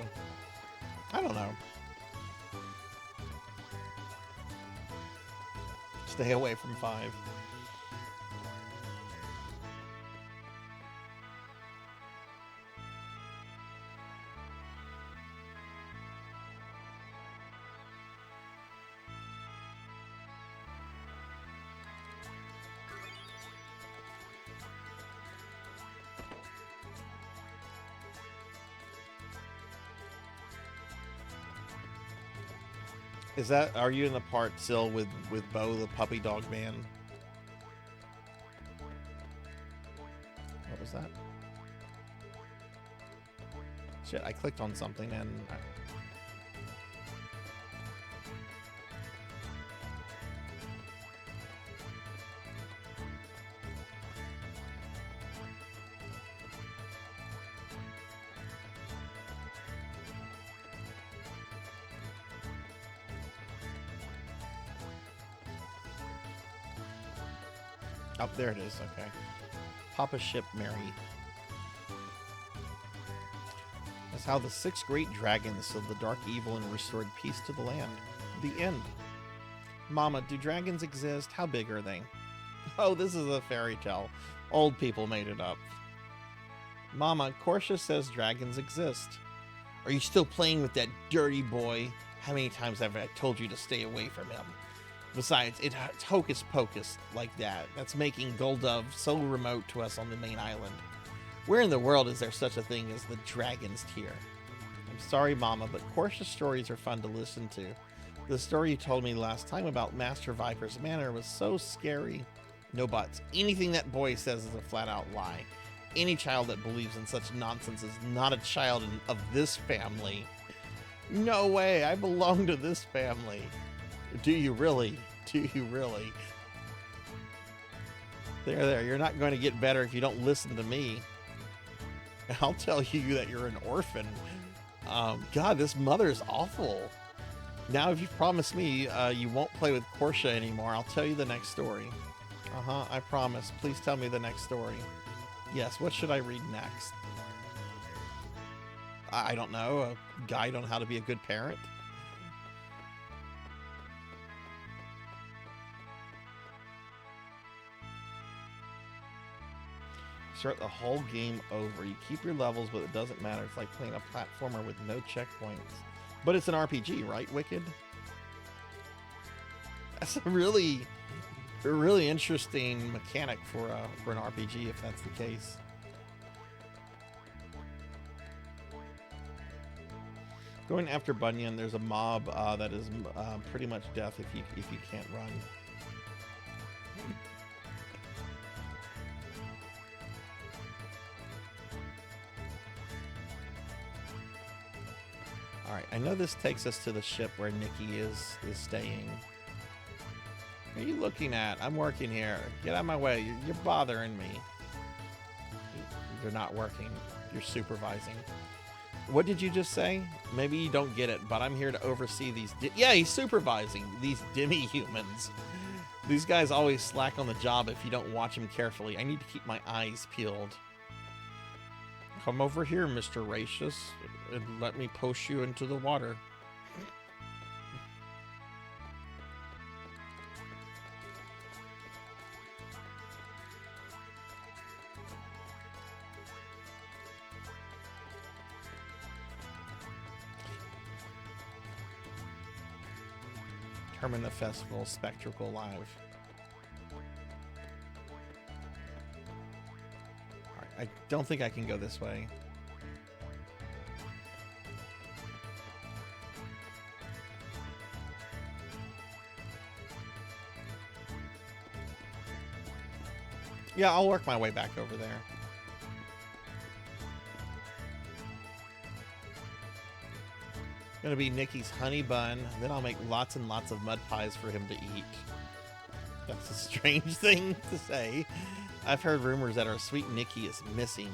I don't know. Stay away from 5. Is that, are you in the part still with Bo, the puppy dog man? What was that? Shit, I clicked on something and... Oh, there it is, okay. Papa Ship Mary. That's how the 6 great dragons killed the dark evil and restored peace to the land. The end. Mama, do dragons exist? How big are they? Oh, this is a fairy tale. Old people made it up. Mama, Portia says dragons exist. Are you still playing with that dirty boy? How many times have I told you to stay away from him? Besides, it's hocus pocus like that. That's making Goldove so remote to us on the main island. Where in the world is there such a thing as the Dragon's Tier? I'm sorry, Mama, but Portia's stories are fun to listen to. The story you told me last time about Master Viper's Manor was so scary. No buts. Anything that boy says is a flat-out lie. Any child that believes in such nonsense is not a child of this family. No way, I belong to this family. Do you really? Do you really? There, you're not going to get better if you don't listen to me. I'll tell you that you're an orphan. God, this mother is awful. Now, if you promise me you won't play with Portia anymore, I'll tell you the next story. Uh-huh, I promise. Please tell me the next story. Yes, what should I read next? I don't know, a guide on how to be a good parent? Start the whole game over. You keep your levels, but it doesn't matter. It's like playing a platformer with no checkpoints. But it's an RPG, right, Wicked? That's a really interesting mechanic for an RPG, if that's the case. Going after Bunyan, there's a mob that is pretty much death if you can't run. Alright, I know this takes us to the ship where Nikki is staying. What are you looking at? I'm working here. Get out of my way. You're bothering me. You're not working. You're supervising. What did you just say? Maybe you don't get it, but I'm here to oversee these... Yeah, he's supervising these demi-humans. These guys always slack on the job if you don't watch them carefully. I need to keep my eyes peeled. Come over here, Mr. Racist, and let me push you into the water. Termina Festival Spectacle Live. Alright, I don't think I can go this way. Yeah, I'll work my way back over there. Gonna be Nikki's honey bun. Then I'll make lots and lots of mud pies for him to eat. That's a strange thing to say. I've heard rumors that our sweet Nikki is missing.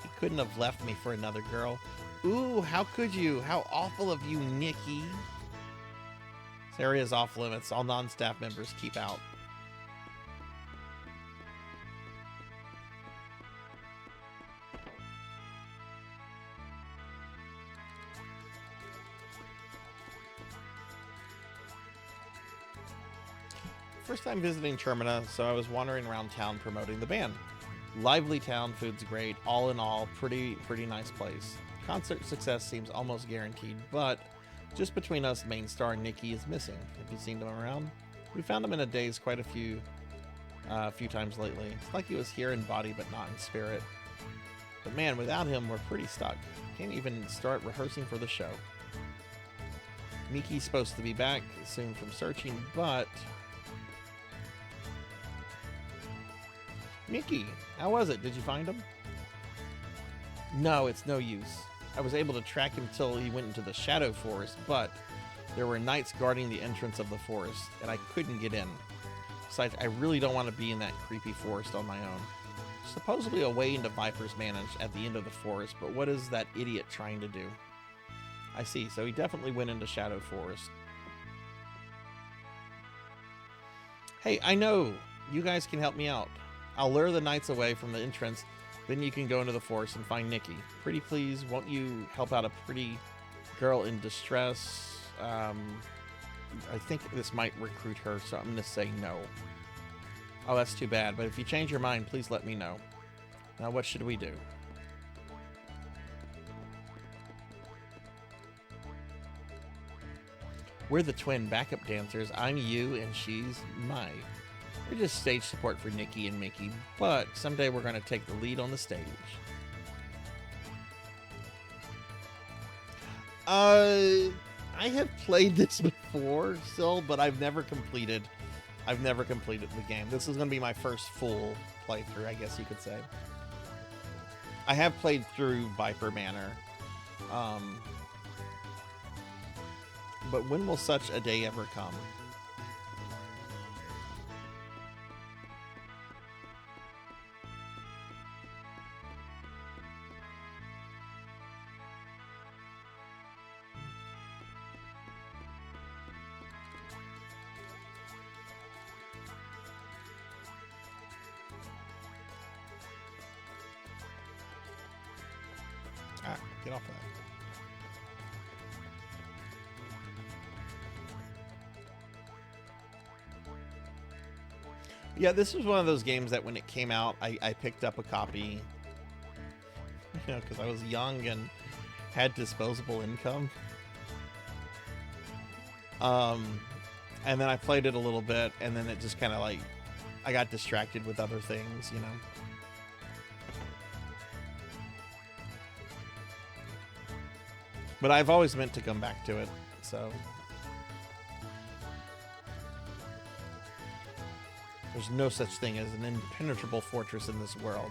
He couldn't have left me for another girl. Ooh, how could you? How awful of you, Nikki. This area is off limits. All non-staff members keep out. First time visiting Termina, so I was wandering around town promoting the band. Lively town, food's great. All in all, pretty nice place. Concert success seems almost guaranteed, but just between us, main star Nikki is missing. Have you seen him around? We found him in a daze quite a few times lately. It's like he was here in body but not in spirit. But man, without him, we're pretty stuck. Can't even start rehearsing for the show. Miki's supposed to be back soon from searching, but... Mickey, how was it? Did you find him? No, it's no use. I was able to track him till he went into the Shadow Forest, but there were knights guarding the entrance of the forest, and I couldn't get in. Besides, I really don't want to be in that creepy forest on my own. Supposedly a way into Viper's Manor at the end of the forest, but what is that idiot trying to do? I see, so he definitely went into Shadow Forest. Hey, I know! You guys can help me out. I'll lure the knights away from the entrance, then you can go into the forest and find Nikki. Pretty please, won't you help out a pretty girl in distress? I think this might recruit her, so I'm going to say no. Oh, that's too bad, but if you change your mind, please let me know. Now, what should we do? We're the twin backup dancers. I'm you and she's Mai. We're just stage support for Nikki and Mickey, but someday we're going to take the lead on the stage. I have played this before still, but I've never completed the game. This is going to be my first full playthrough, I guess you could say. I have played through Viper Manor. But when will such a day ever come? Ah, get off that. Yeah, this was one of those games that when it came out, I picked up a copy, you know, because I was young and had disposable income. And then I played it a little bit, and then it just kind of like, I got distracted with other things, you know. But I've always meant to come back to it, so... There's no such thing as an impenetrable fortress in this world.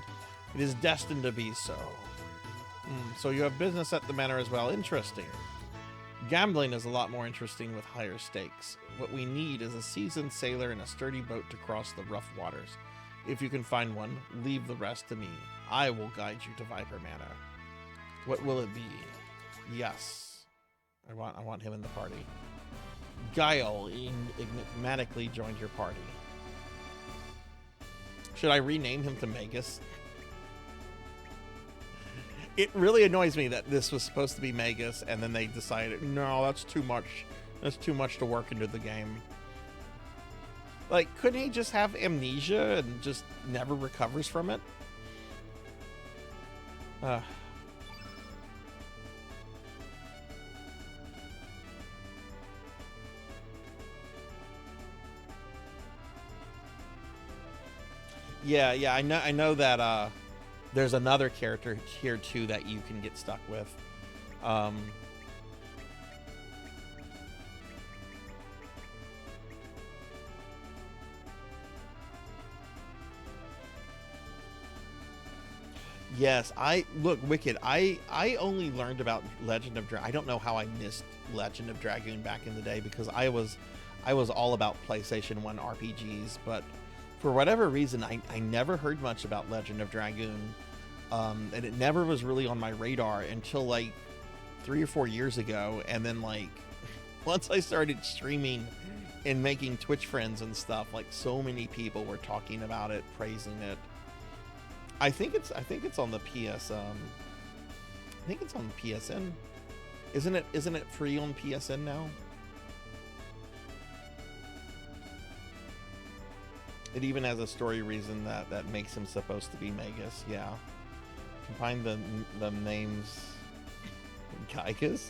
It is destined to be so. So you have business at the manor as well. Interesting. Gambling is a lot more interesting with higher stakes. What we need is a seasoned sailor and a sturdy boat to cross the rough waters. If you can find one, leave the rest to me. I will guide you to Viper Manor. What will it be? Yes. I want him in the party. Guile enigmatically joined your party. Should I rename him to Magus? It really annoys me that this was supposed to be Magus, and then they decided, no, that's too much. That's too much to work into the game. Like, couldn't he just have amnesia and just never recovers from it? Yeah. I know that there's another character here too that you can get stuck with. Yes, Wicked. I only learned about Legend of I don't know how I missed Legend of Dragoon back in the day, because I was all about PlayStation 1 RPGs, but for whatever reason I never heard much about Legend of Dragoon. And it never was really on my radar until like 3 or 4 years ago, and then like once I started streaming and making Twitch friends and stuff, like so many people were talking about it, praising it. I think it's on the PS. I think it's on the PSN. Isn't it free on PSN now? It even has a story reason that makes him supposed to be Magus. Yeah, combine the names. Gaigas.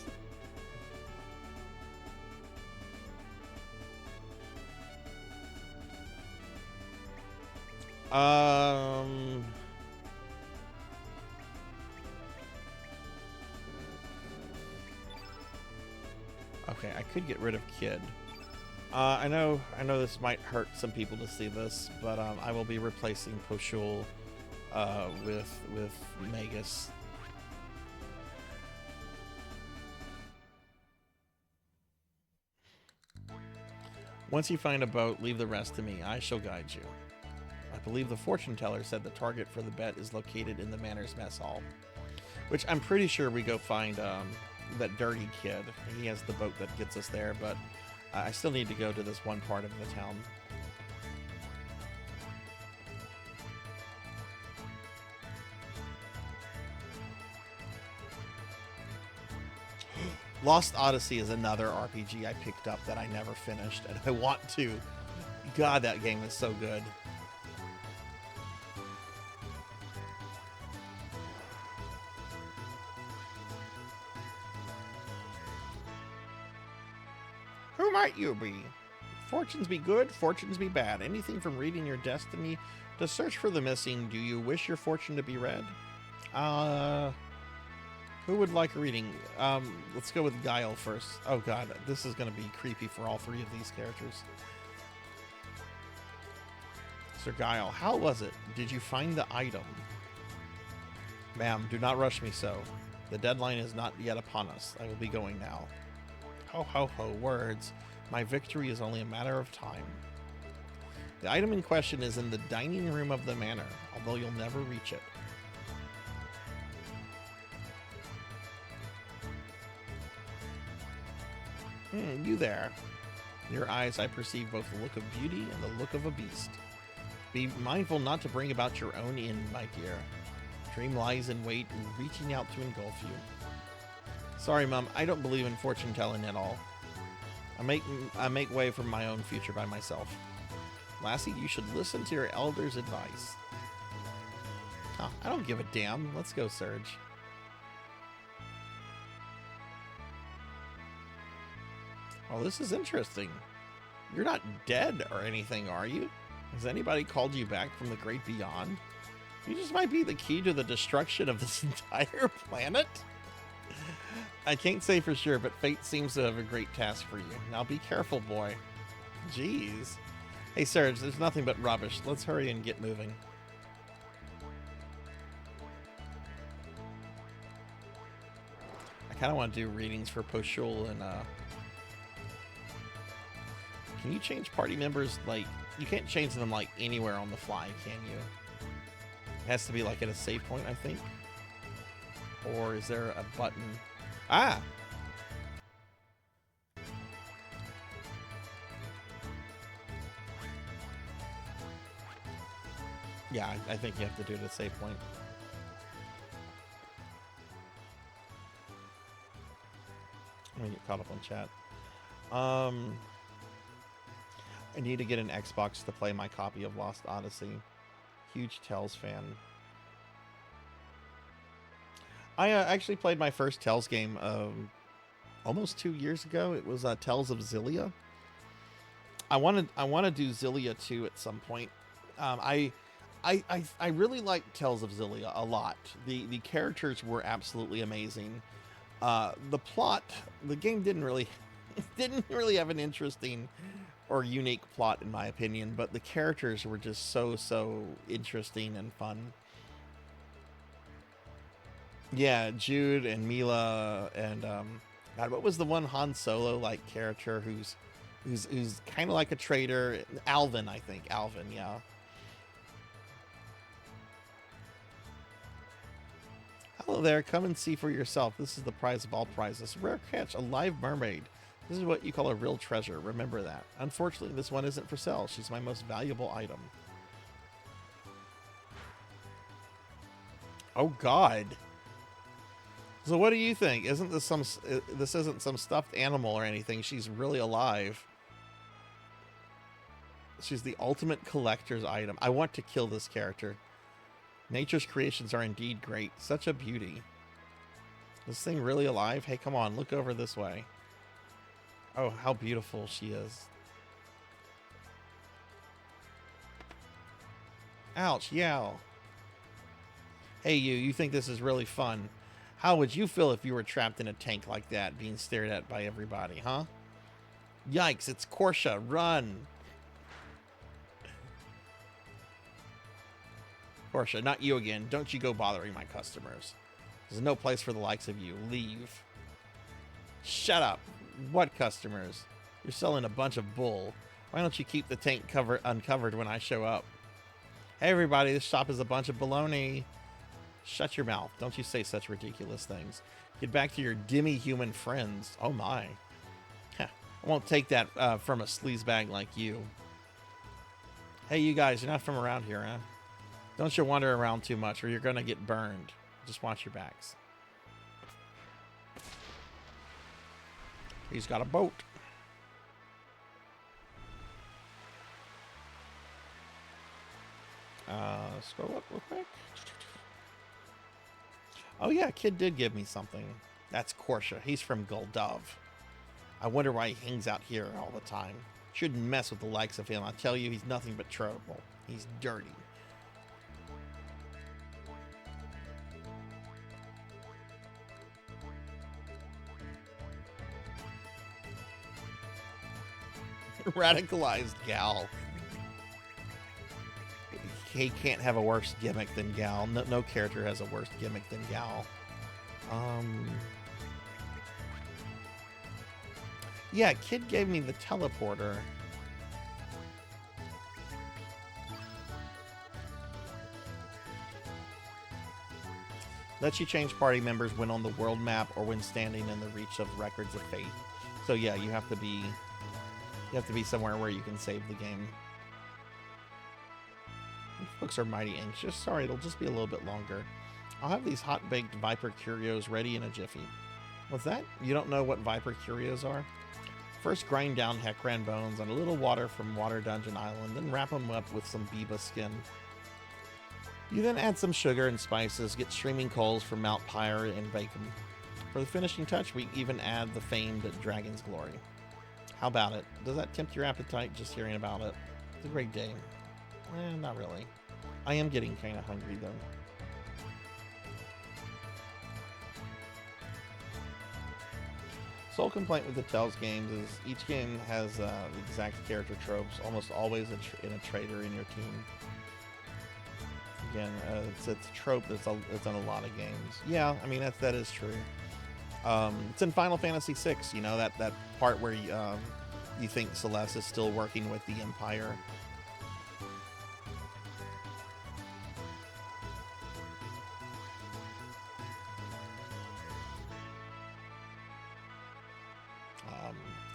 Okay, I could get rid of Kid. I know this might hurt some people to see this, but I will be replacing Poshul with Magus. Once you find a boat, leave the rest to me. I shall guide you. I believe the fortune teller said the target for the bet is located in the manor's mess hall, which I'm pretty sure we go find that dirty kid. He has the boat that gets us there, but I still need to go to this one part of the town. Lost Odyssey is another RPG I picked up that I never finished, and I want to. God, that game is so good. Who might you be? Fortunes be good, fortunes be bad. Anything from reading your destiny to search for the missing. Do you wish your fortune to be read? Who would like a reading? Let's go with Guile first. Oh god, this is going to be creepy for all three of these characters. Sir Guile, how was it? Did you find the item? Ma'am, do not rush me so. The deadline is not yet upon us. I will be going now. Ho ho ho, words. My victory is only a matter of time. The item in question is in the dining room of the manor, although you'll never reach it. You there. In your eyes I perceive both the look of beauty and the look of a beast. Be mindful not to bring about your own end, my dear. Dream lies in wait, reaching out to engulf you. Sorry, Mum, I don't believe in fortune telling at all. I make way for my own future by myself. Lassie, you should listen to your elders' advice. Huh, I don't give a damn. Let's go, Serge. Oh, this is interesting. You're not dead or anything, are you? Has anybody called you back from the great beyond? You just might be the key to the destruction of this entire planet? I can't say for sure, but fate seems to have a great task for you. Now be careful, boy. Jeez. Hey, Serge, there's nothing but rubbish. Let's hurry and get moving. I kind of want to do readings for Poshul and, Can you change party members, like, you can't change them, like, anywhere on the fly, can you? It has to be, like, at a save point, I think. Or is there a button? Ah! Yeah, I think you have to do it at a save point. I'm gonna get caught up on chat. I need to get an Xbox to play my copy of Lost Odyssey. Huge Tales fan. I actually played my first Tales game almost 2 years ago. It was Tales of Xillia. I want to do Xillia 2 at some point. I really like Tales of Zillia a lot. The characters were absolutely amazing. The plot, the game didn't really didn't really have an interesting or unique plot in my opinion, but the characters were just so interesting and fun. Yeah, Jude and Mila and God, what was the one Han Solo like character who's kind of like a traitor? Alvin, I think. Alvin, yeah. Hello there, come and see for yourself. This is the prize of all prizes. Rare catch, a live mermaid. This is what you call a real treasure. Remember that. Unfortunately, this one isn't for sale. She's my most valuable item. Oh God. So what do you think? Isn't this this isn't some stuffed animal or anything. She's really alive. She's the ultimate collector's item. I want to kill this character. Nature's creations are indeed great. Such a beauty. This thing really alive? Hey, come on, look over this way. Oh, how beautiful she is. Ouch, yow. Hey, you think this is really fun? How would you feel if you were trapped in a tank like that, being stared at by everybody, huh? Yikes, it's Korsha, run! Korsha, not you again. Don't you go bothering my customers. There's no place for the likes of you. Leave. Shut up. What customers? You're selling a bunch of bull. Why don't you keep the tank uncovered when I show up? Hey everybody, this shop is a bunch of baloney. Shut your mouth. Don't you say such ridiculous things. Get back to your demi-human friends. Oh my. Heh, I won't take that from a sleazebag like you. Hey you guys, you're not from around here, huh? Don't you wander around too much or you're gonna get burned. Just watch your backs. He's got a boat. Scroll up real quick. Oh yeah, kid did give me something. That's Korsha. He's from Guldov. I wonder why he hangs out here all the time. Shouldn't mess with the likes of him. I tell you, he's nothing but trouble. He's dirty. Radicalized Gal. He can't have a worse gimmick than Gal. No character has a worse gimmick than Gal. Yeah, kid gave me the teleporter. Lets you change party members when on the world map or when standing in the reach of records of fate. So yeah, you have to be somewhere where you can save the game. Folks are mighty anxious. Sorry, it'll just be a little bit longer. I'll have these hot-baked Viper Curios ready in a jiffy. What's that? You don't know what Viper Curios are? First grind down Heckran bones on a little water from Water Dungeon Island, then wrap them up with some Biba skin. You then add some sugar and spices, get streaming coals from Mount Pyre, and bake them. For the finishing touch, we even add the famed Dragon's Glory. How about it? Does that tempt your appetite just hearing about it? It's a great day. Not really. I am getting kind of hungry though. Sole complaint with the Tales games is each game has the exact character tropes, almost always in a traitor in your team. Again, it's a trope that's in a lot of games. Yeah, I mean that is true. It's in Final Fantasy VI, you know, that part where you think Celeste is still working with the Empire.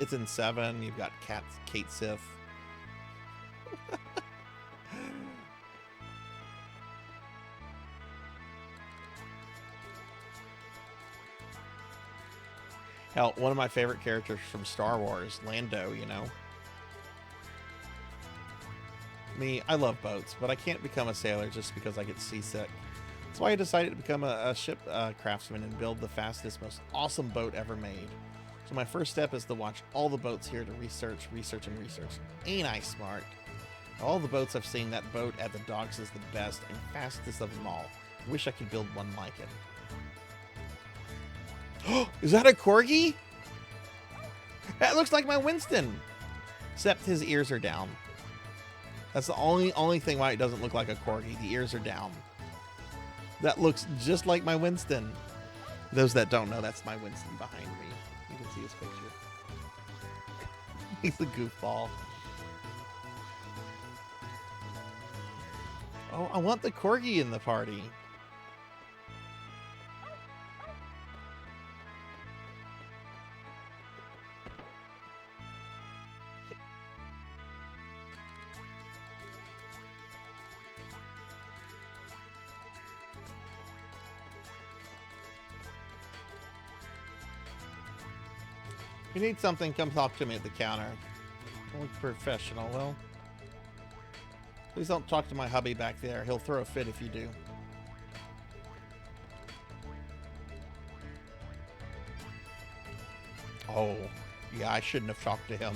It's in 7. You've got Kate Sith. Hell, one of my favorite characters from Star Wars, Lando, you know. Me, I love boats, but I can't become a sailor just because I get seasick. That's why I decided to become a ship craftsman and build the fastest, most awesome boat ever made. So my first step is to watch all the boats here to research. Ain't I smart? All the boats I've seen, that boat at the docks is the best and fastest of them all. Wish I could build one like it. Oh, is that a corgi? That looks like my Winston. Except his ears are down. That's the only thing why it doesn't look like a corgi. The ears are down. That looks just like my Winston. Those that don't know, that's my Winston behind me. You can see his picture. He's a goofball. Oh, I want the corgi in the party. If you need something, come talk to me at the counter. Look professional, well. Please don't talk to my hubby back there. He'll throw a fit if you do. Oh, yeah, I shouldn't have talked to him.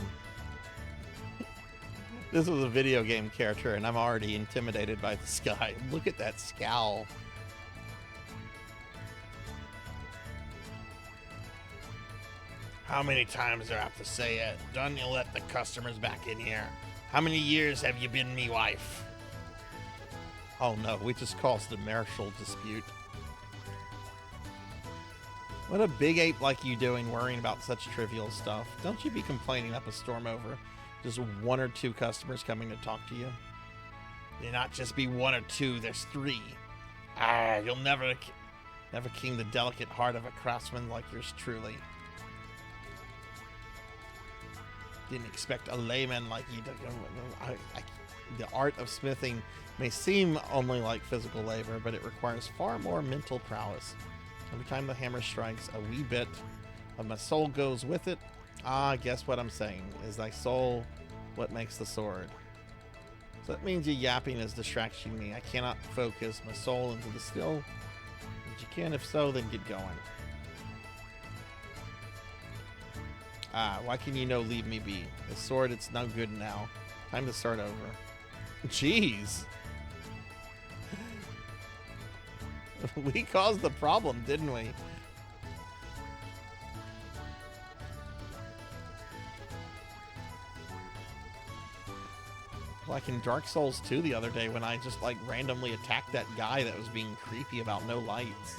This was a video game character, and I'm already intimidated by this guy. Look at that scowl. How many times do I have to say it? Don't you let the customers back in here? How many years have you been me wife? Oh no, we just caused a marital dispute. What a big ape like you doing worrying about such trivial stuff. Don't you be complaining up a storm over just one or two customers coming to talk to you. They not just be one or two, there's three. Ah, you'll never king the delicate heart of a craftsman like yours truly. Didn't expect a layman like you to. The art of smithing may seem only like physical labor, but it requires far more mental prowess. Every time the hammer strikes, a wee bit of my soul goes with it. Ah, guess what I'm saying? Is thy soul what makes the sword? So that means your yapping is distracting me. I cannot focus my soul into the still. But you can, if so, then get going. Ah, why can you leave me be? The sword, it's no good now. Time to start over. Jeez. We caused the problem, didn't we? Like in Dark Souls 2 the other day when I just randomly attacked that guy that was being creepy about no lights.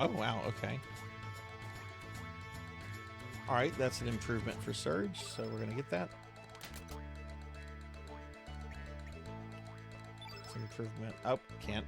Oh, wow, okay. Alright, that's an improvement for Surge, so we're going to get that. It's an improvement. Oh, can't.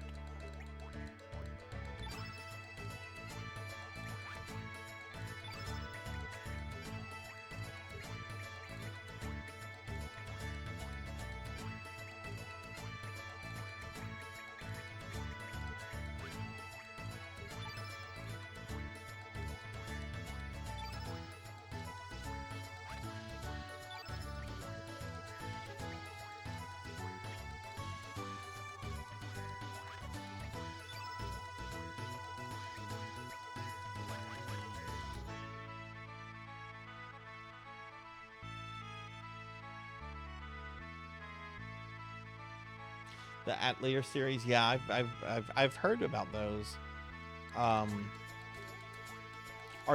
The Atelier series, yeah, I've heard about those. Are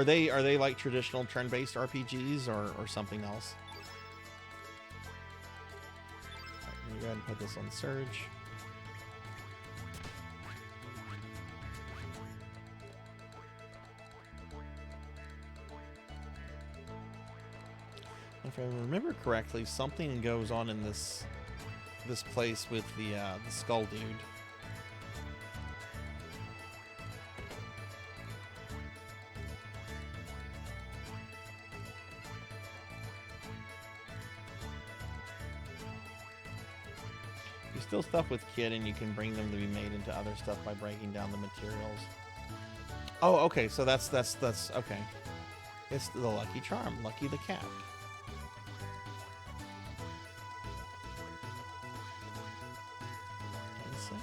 they like traditional turn-based RPGs or something else? Right, let me go ahead and put this on Surge. If I remember correctly, something goes on in this place with the skull dude. You steal stuff with Kid and you can bring them to be made into other stuff by breaking down the materials. Oh, okay. So that's okay. It's the lucky charm, Lucky the cat. Let's see.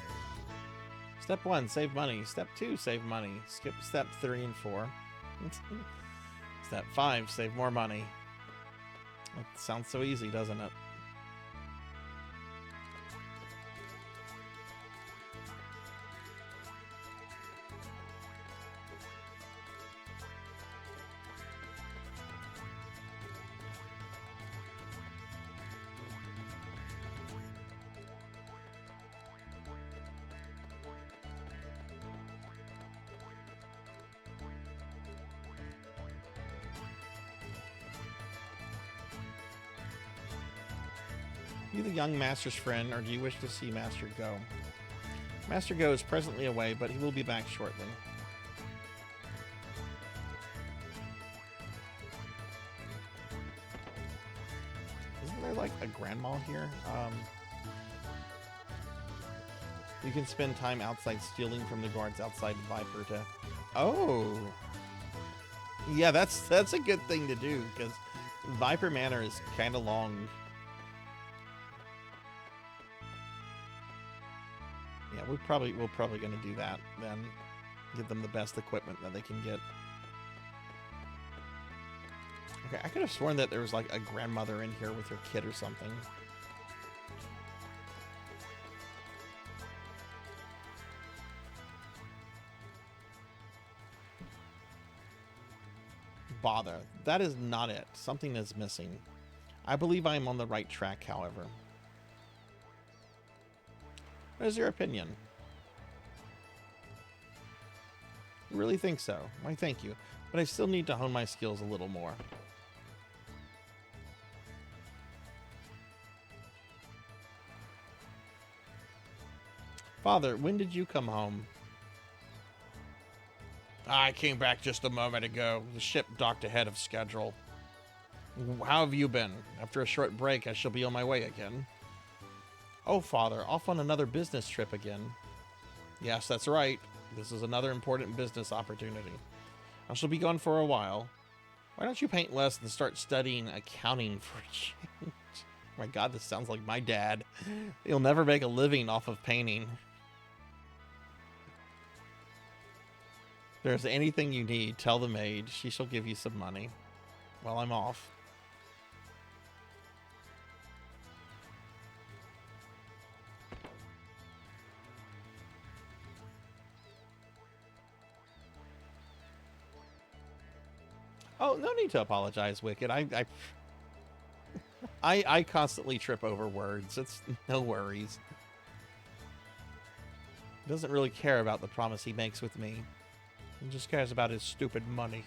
Step 1, save money. Step 2, save money. Skip step 3 and 4. Step 5, save more money. That sounds so easy, doesn't it? You the young master's friend, or do you wish to see Master Go? Master Go is presently away, but he will be back shortly. Isn't there like a grandma here? You can spend time outside stealing from the guards outside Viper to... Oh! Yeah, that's a good thing to do, because Viper Manor is kind of long. Yeah, we're probably going to do that then. Give them the best equipment that they can get. Okay, I could have sworn that there was like a grandmother in here with her kid or something. Bother. That is not it. Something is missing. I believe I am on the right track, however. What is your opinion? You really think so? Why, thank you. But I still need to hone my skills a little more. Father, when did you come home? I came back just a moment ago. The ship docked ahead of schedule. How have you been? After a short break, I shall be on my way again. Oh, Father, off on another business trip again. Yes, that's right. This is another important business opportunity. I shall be gone for a while. Why don't you paint less and start studying accounting for a change? Oh my God, this sounds like my dad. He'll never make a living off of painting. If there's anything you need, tell the maid. She shall give you some money while I'm off. Oh, no need to apologize, Wicked. I constantly trip over words. It's no worries. He doesn't really care about the promise he makes with me. He just cares about his stupid money.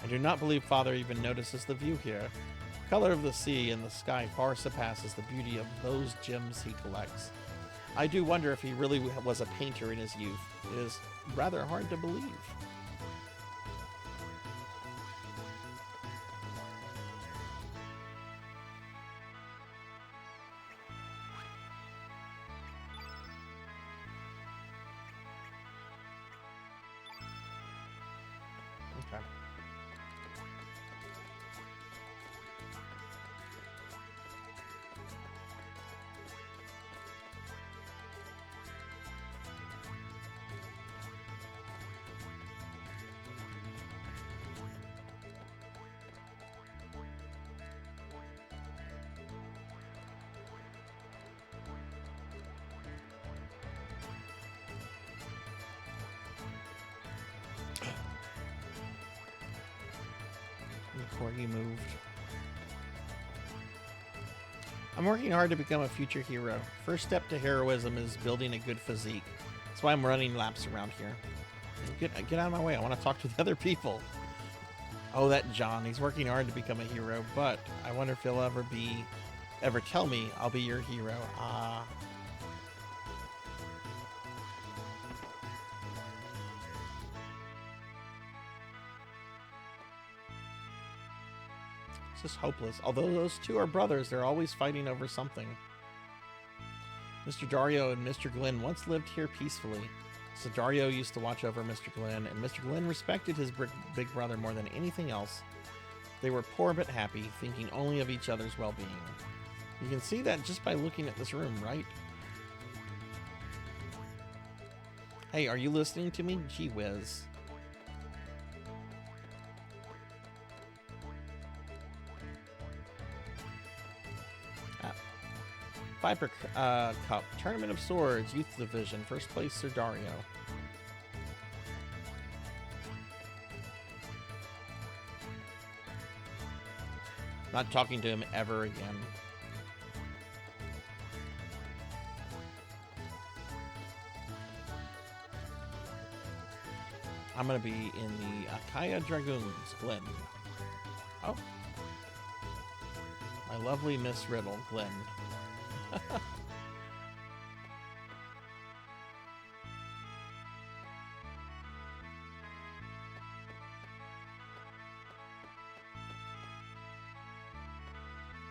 I do not believe Father even notices the view here. The color of the sea and the sky far surpasses the beauty of those gems he collects. I do wonder if he really was a painter in his youth. It is rather hard to believe. Okay. Corgi moved. I'm working hard to become a future hero. First step to heroism is building a good physique. That's why I'm running laps around here. Get out of my way. I want to talk to the other people. Oh, that John. He's working hard to become a hero, but I wonder if he'll ever tell me I'll be your hero. Ah. It's just hopeless. Although those two are brothers, they're always fighting over something. Mr. Dario and Mr. Glenn once lived here peacefully. So Dario used to watch over Mr. Glenn, and Mr. Glenn respected his big brother more than anything else. They were poor but happy, thinking only of each other's well-being. You can see that just by looking at this room, right? Hey, are you listening to me? Gee whiz. Viper Cup, Tournament of Swords, Youth Division, first place Sir Dario. Not talking to him ever again. I'm gonna be in the Akaya Dragoons, Glenn. Oh. My lovely Miss Riddle, Glenn.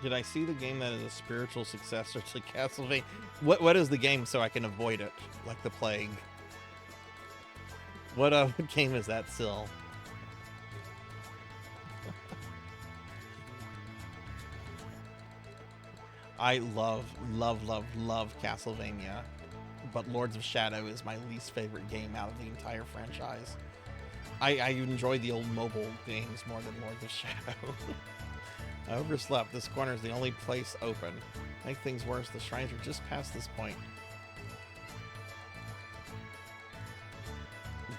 Did I see the game that is a spiritual successor to Castlevania? What is the game so I can avoid it, like the plague? What game is that, Syl? I love Castlevania, but Lords of Shadow is my least favorite game out of the entire franchise. I enjoy the old mobile games more than Lords of Shadow. I overslept. This corner is the only place open. Make things worse, the shrines are just past this point.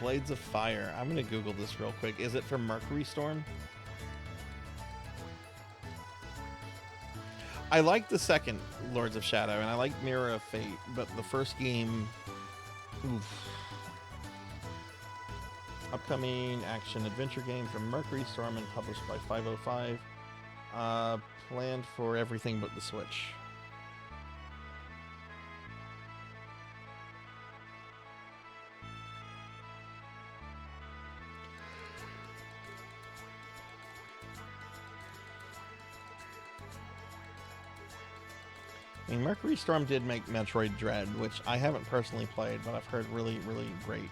Blades of Fire. I'm going to Google this real quick. Is it from Mercury Storm? I like the second Lords of Shadow, and I like Mirror of Fate, but the first game... Oof. Upcoming action-adventure game from Mercury Storm and published by 505. Planned for everything but the Switch. I mean, Mercury Storm did make Metroid Dread, which I haven't personally played, but I've heard really, really great.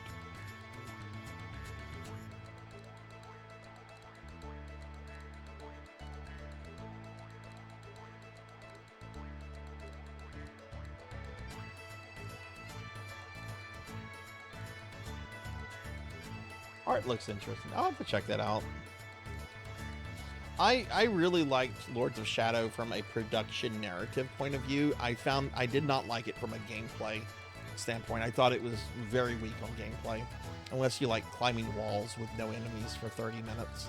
Art looks interesting. I'll have to check that out. I really liked Lords of Shadow from a production narrative point of view. I did not like it from a gameplay standpoint. I thought it was very weak on gameplay, unless you like climbing walls with no enemies for 30 minutes.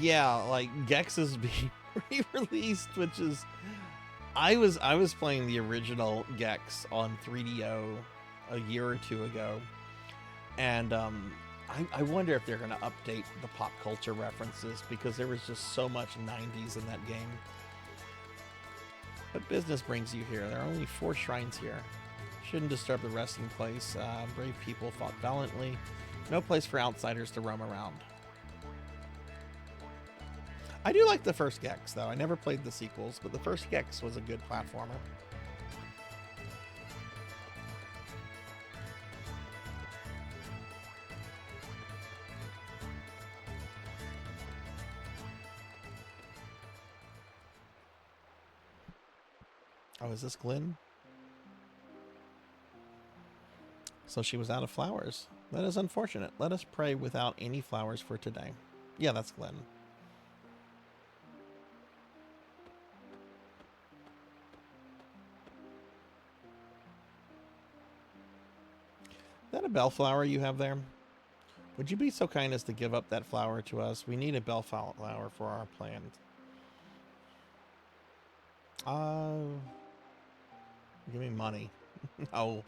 Yeah, like Gex is being re-released, which is I was playing the original Gex on 3DO a year or two ago, and I wonder if they're going to update the pop culture references, because there was just so much 90s in that game. But business brings you here. There are only 4 shrines here. Shouldn't disturb the resting place. Brave people fought valiantly. No place for outsiders to roam around. I do like the first Gex, though. I never played the sequels, but the first Gex was a good platformer. Oh, is this Glenn? So she was out of flowers. That is unfortunate. Let us pray without any flowers for today. Yeah, that's Glenn. Is that a bellflower you have there? Would you be so kind as to give up that flower to us? We need a bellflower for our plans. Give me money. No.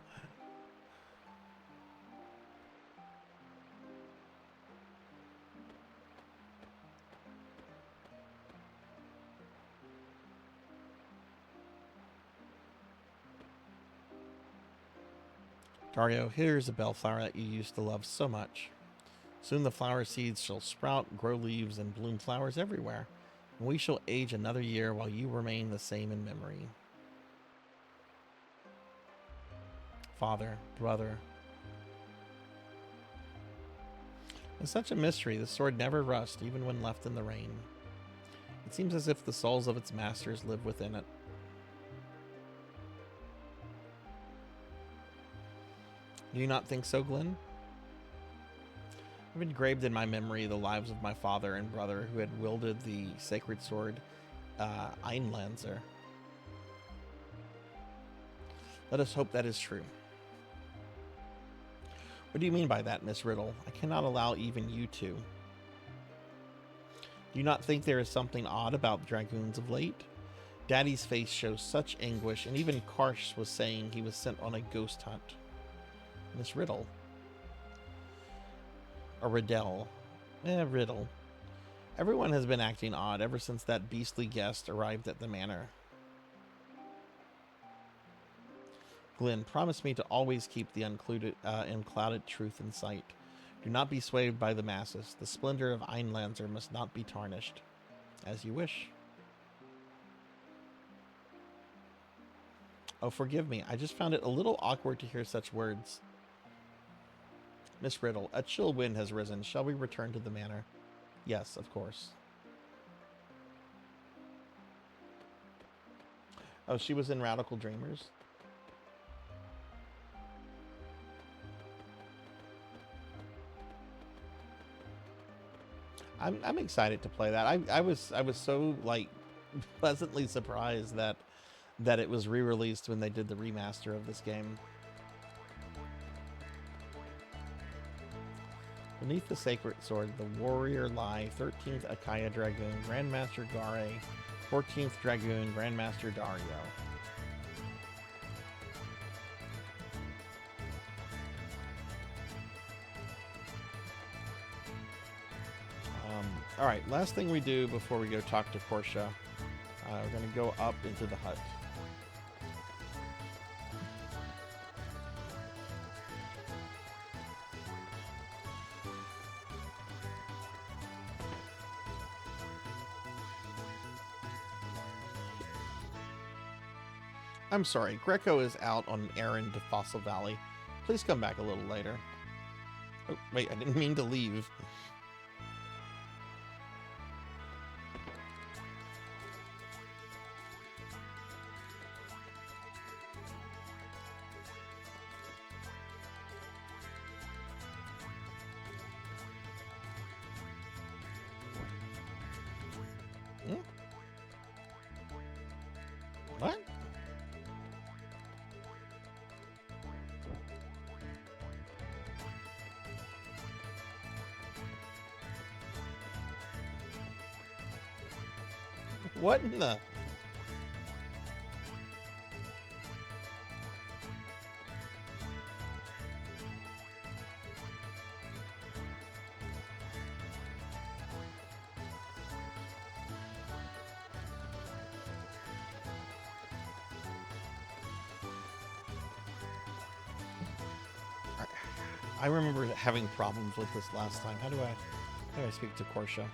Dario, here's a bellflower that you used to love so much. Soon the flower seeds shall sprout, grow leaves, and bloom flowers everywhere. And we shall age another year while you remain the same in memory. Father, brother. It's such a mystery. The sword never rusts, even when left in the rain. It seems as if the souls of its masters live within it. Do you not think so, Glenn? I've engraved in my memory the lives of my father and brother who had wielded the sacred sword, Einlanzer. Let us hope that is true. What do you mean by that, Miss Riddle? I cannot allow even you to. Do you not think there is something odd about dragoons of late? Daddy's face shows such anguish, and even Karsh was saying he was sent on a ghost hunt. Miss Riddle. Or Riddle. Riddle. Everyone has been acting odd ever since that beastly guest arrived at the manor. Glenn, promise me to always keep the unclouded truth in sight. Do not be swayed by the masses. The splendor of Einlanzer must not be tarnished. As you wish. Oh, forgive me. I just found it a little awkward to hear such words. Miss Riddle, a chill wind has risen. Shall we return to the manor? Yes, of course. Oh, she was in Radical Dreamers? I'm excited to play that. I was so like pleasantly surprised that it was re-released when they did the remaster of this game. Beneath the sacred sword, the warrior lie, 13th Akaya Dragoon, Grandmaster Gare, 14th Dragoon, Grandmaster Dario. All right, last thing we do before we go talk to Portia, we're going to go up into the hut. I'm sorry, Greco is out on an errand to Fossil Valley. Please come back a little later. Oh, wait, I didn't mean to leave. What? What in the... I remember having problems with this last time. How do I speak to Portia?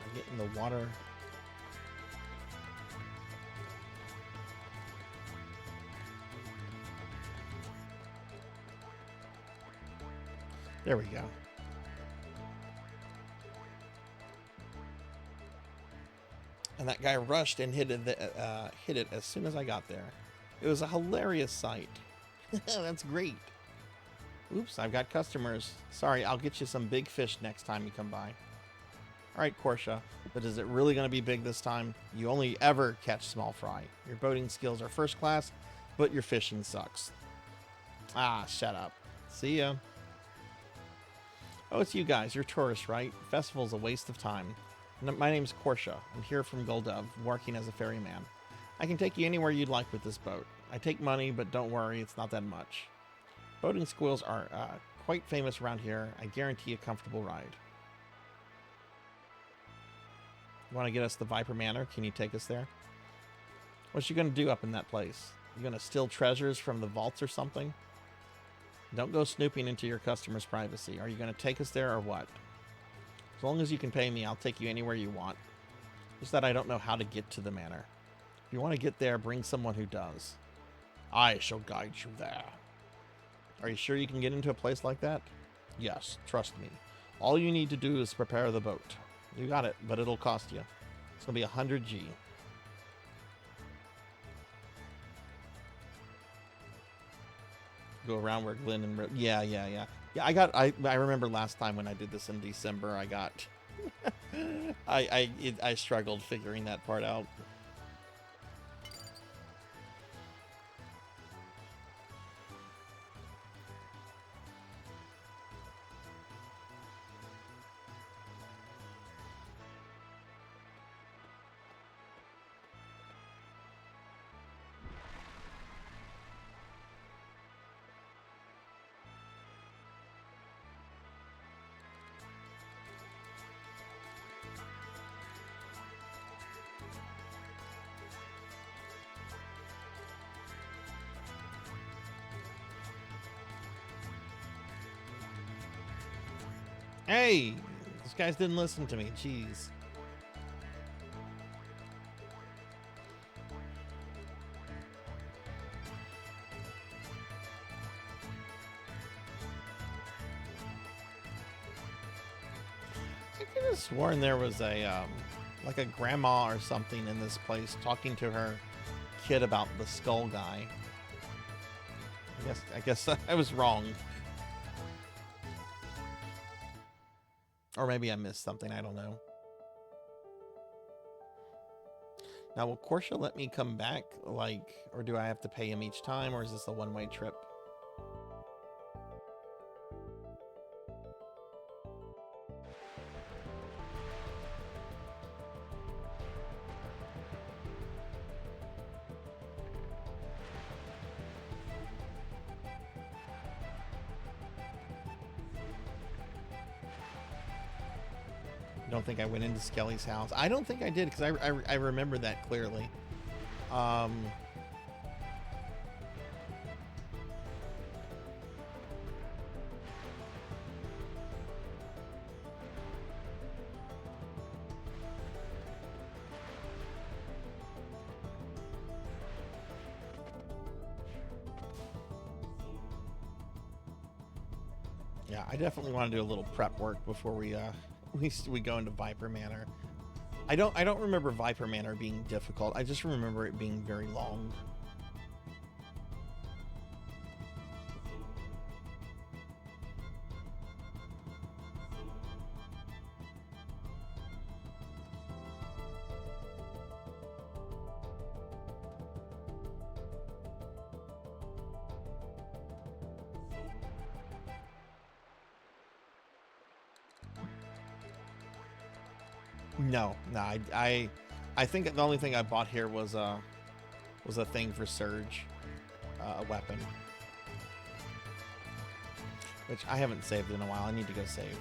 I get in the water. There we go. And that guy rushed and hit it as soon as I got there. It was a hilarious sight. That's great. Oops, I've got customers. Sorry, I'll get you some big fish next time you come by. All right, Portia, but is it really going to be big this time? You only ever catch small fry. Your boating skills are first class, but your fishing sucks. Ah, shut up. See ya. Oh, it's you guys. You're tourists, right? Festival's a waste of time. My name's Portia. I'm here from Goldov, working as a ferryman. I can take you anywhere you'd like with this boat. I take money, but don't worry, it's not that much. Boating schools are quite famous around here. I guarantee a comfortable ride. You want to get us to Viper Manor? Can you take us there? What's you going to do up in that place? You going to steal treasures from the vaults or something? Don't go snooping into your customers' privacy. Are you going to take us there or what? As long as you can pay me, I'll take you anywhere you want. Just that I don't know how to get to the manor. If you want to get there, bring someone who does. I shall guide you there. Are you sure you can get into a place like that? Yes, trust me. All you need to do is prepare the boat. You got it, but it'll cost you. It's going to be 100 G. Go around where Glenn and... Yeah. Yeah, I remember last time when I did this in December, I got... I struggled figuring that part out. Hey, these guys didn't listen to me. Jeez. I could have sworn there was a like a grandma or something in this place talking to her kid about the skull guy. I guess I was wrong. Or maybe I missed something, I don't know. Now, will Portia let me come back, like, or do I have to pay him each time, or is this a one-way trip? Don't think I went into Skelly's house. I don't think I did, because I remember that clearly. Yeah, I definitely want to do a little prep work before we go into Viper Manor. I don't remember Viper Manor being difficult. I just remember it being very long. No, I think the only thing I bought here was a thing for Surge, a weapon, which I haven't saved in a while. I need to go save.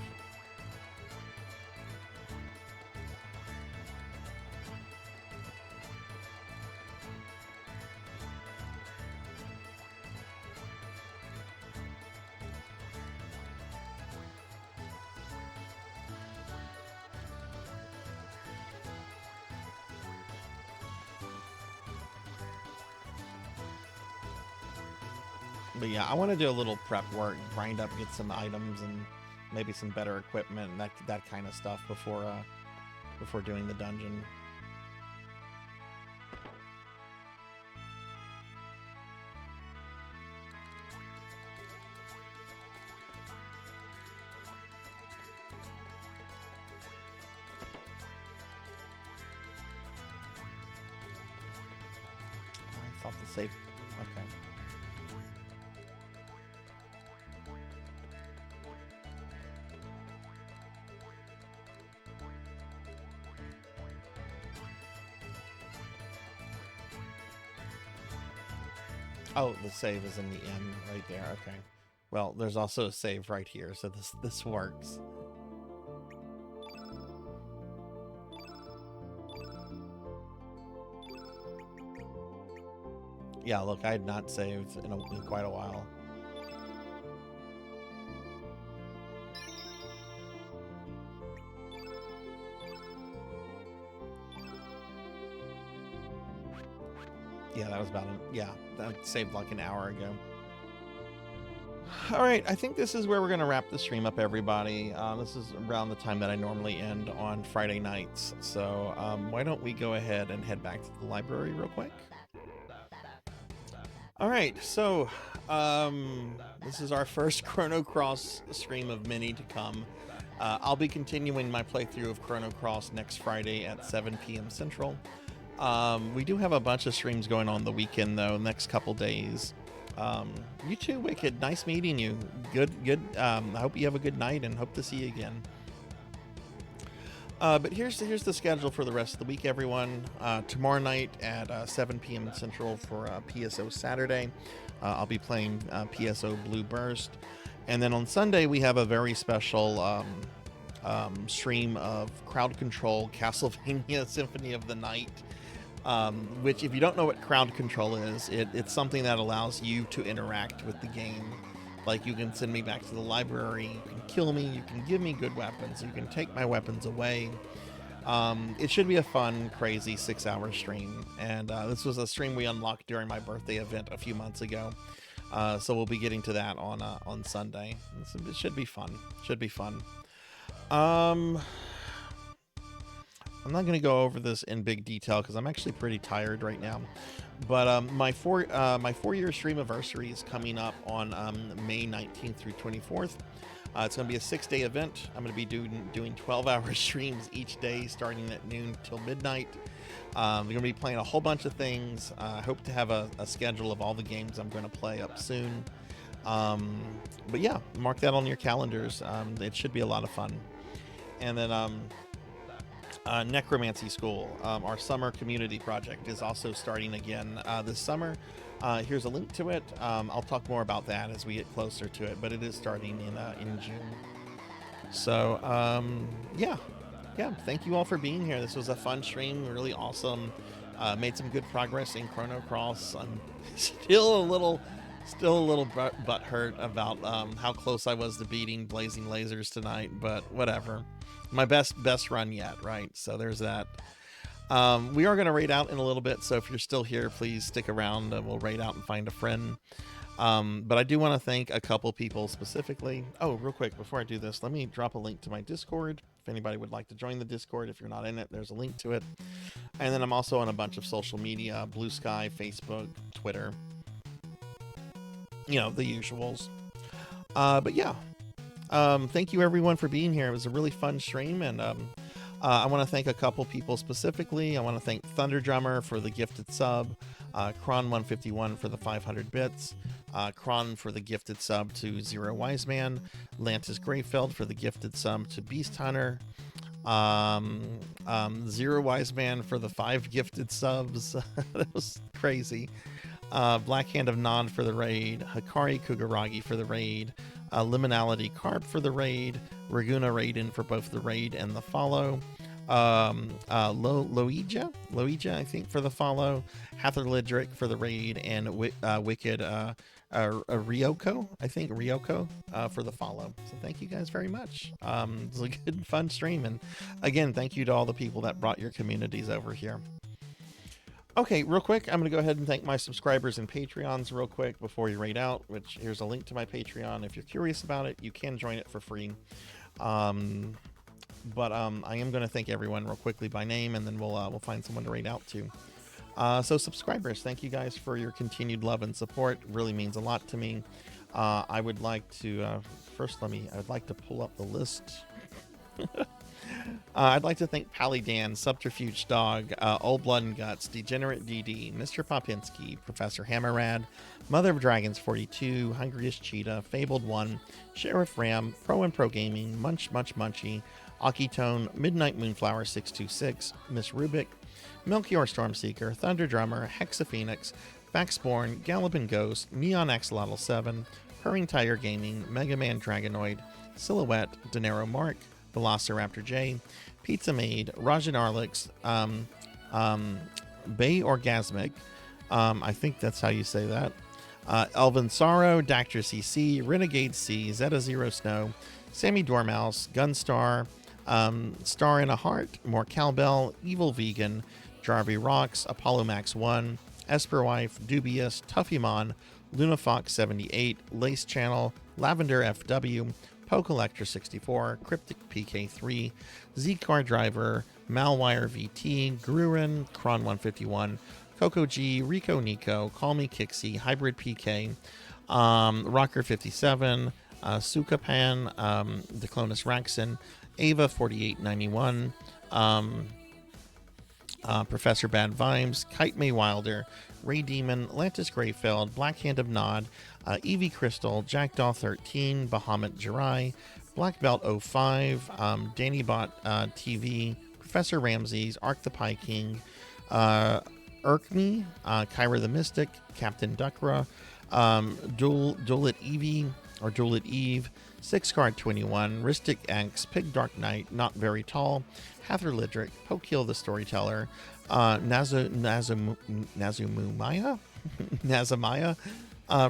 But yeah, I want to do a little prep work, grind up, get some items, and maybe some better equipment, and that kind of stuff before doing the dungeon. I thought the save. Okay. Oh, the save is in the end right there. Okay. Well, there's also a save right here, so this works. Yeah, look, I had not saved in quite a while. Yeah, that was about that saved like an hour ago. All right, I think this is where we're going to wrap the stream up, everybody. This is around the time that I normally end on Friday nights. So why don't we go ahead and head back to the library real quick? All right, so this is our first Chrono Cross stream of many to come. I'll be continuing my playthrough of Chrono Cross next Friday at 7 p.m. Central. We do have a bunch of streams going on the weekend, though, next couple days. You too, Wicked. Nice meeting you. Good. I hope you have a good night and hope to see you again. But here's the schedule for the rest of the week, everyone. Tomorrow night at 7 p.m. Central for PSO Saturday, I'll be playing PSO Blue Burst. And then on Sunday, we have a very special stream of Crowd Control Castlevania Symphony of the Night. Which, if you don't know what crowd control is, it's something that allows you to interact with the game. Like, you can send me back to the library, you can kill me, you can give me good weapons, you can take my weapons away. It should be a fun, crazy 6-hour stream. And this was a stream we unlocked during my birthday event a few months ago. So we'll be getting to that on Sunday. It should be fun. Should be fun. I'm not going to go over this in big detail because I'm actually pretty tired right now. But my 4-year stream anniversary is coming up on May 19th through 24th. It's going to be a 6-day event. I'm going to be doing 12-hour streams each day starting at noon till midnight. We're going to be playing a whole bunch of things. I hope to have a schedule of all the games I'm going to play up soon. But yeah, mark that on your calendars. It should be a lot of fun. And then Necromancy School, our summer community project, is also starting again this summer. Here's a link to it. I'll talk more about that as we get closer to it, but it is starting in June. So yeah, thank you all for being here. This was a fun stream, really awesome. Made some good progress in Chrono Cross. I'm still a little butthurt about how close I was to beating Blazing Lasers tonight, but whatever. My best run yet, right? So there's that. We are going to raid out in a little bit, so if you're still here, please stick around. We'll raid out and find a friend. But I do want to thank a couple people specifically. Oh, real quick, before I do this, let me drop a link to my Discord. If anybody would like to join the Discord, if you're not in it, there's a link to it. And then I'm also on a bunch of social media, Blue Sky, Facebook, Twitter. You know, the usuals. But yeah. Thank you everyone for being here. It was a really fun stream, and I want to thank a couple people specifically. I want to thank Thunder Drummer for the gifted sub, Kron151 for the 500 bits, Kron for the gifted sub to Zero Wiseman, Lantis Greyfeld for the gifted sub to Beast Hunter, Zero Wiseman for the 5 gifted subs. That was crazy. Black Hand of Nod for the raid, Hikari Kugaragi for the raid, Liminality Carp for the raid, Raguna Raiden for both the raid and the follow, Loija, I think, for the follow, Hather Lidrick for the raid, and Wicked Ryoko for the follow. So thank you guys very much. It was a good, fun stream, and again, thank you to all the people that brought your communities over here. Okay, real quick, I'm going to go ahead and thank my subscribers and Patreons real quick before we raid out, which here's a link to my Patreon. If you're curious about it, you can join it for free. I am going to thank everyone real quickly by name, and then we'll find someone to raid out to. So subscribers, thank you guys for your continued love and support. It really means a lot to me. I would like to, I would like to pull up the list. I'd like to thank Pally Dan, Subterfuge Dog, Old Blood and Guts, Degenerate DD, Mr. Popinski, Professor Hammerrad, Mother of Dragons 42, Hungriest Cheetah, Fabled 1, Sheriff Ram, Pro and Pro Gaming, Munch Munchy, Akitone, Midnight Moonflower 626, Miss Rubik, Melchior Stormseeker, Thunder Drummer, Hexaphoenix, Backspawn, Gallopin' Ghost, Neon Axolotl 7, Purring Tiger Gaming, Mega Man Dragonoid, Silhouette, Dinero Mark, Velociraptor J, Pizza Maid, Rajan Arlix, Bay Orgasmic, I think that's how you say that, Elvin Sorrow, Dactor CC, Renegade C, Zeta Zero Snow, Sammy Dormouse, Gunstar, Star in a Heart, More Cowbell, Evil Vegan, Jarvie Rocks, Apollo Max 1, Esperwife, Dubious, Tuffymon, Lunafox 78, Lace Channel, Lavender FW, Pokelector 64, Cryptic PK3, Z-Car Driver, Malwire VT, Grurin, Kron 151, Coco G, Rico Nico, Call Me Kixie, Hybrid PK, Rocker 57, Sukapan, Declonus Raxon, Ava 4891, Professor Bad Vibes, Kite May Wilder, Ray Demon, Lantis Greyfeld, Black Hand of Nod, Evie Crystal, Jackdaw 13, Bahamut Jirai, Black Belt 05, Danny Bot TV, Professor Ramses, Ark the Pie King, Urkme, Kyra the Mystic, Captain Duckra, Duelit Evie, or Duelit Eve, 6 Card 21, Ristic X, Pig Dark Knight, Not Very Tall, Hather Lidrick, Pokekill the Storyteller, Nazumaya, Nazamaya,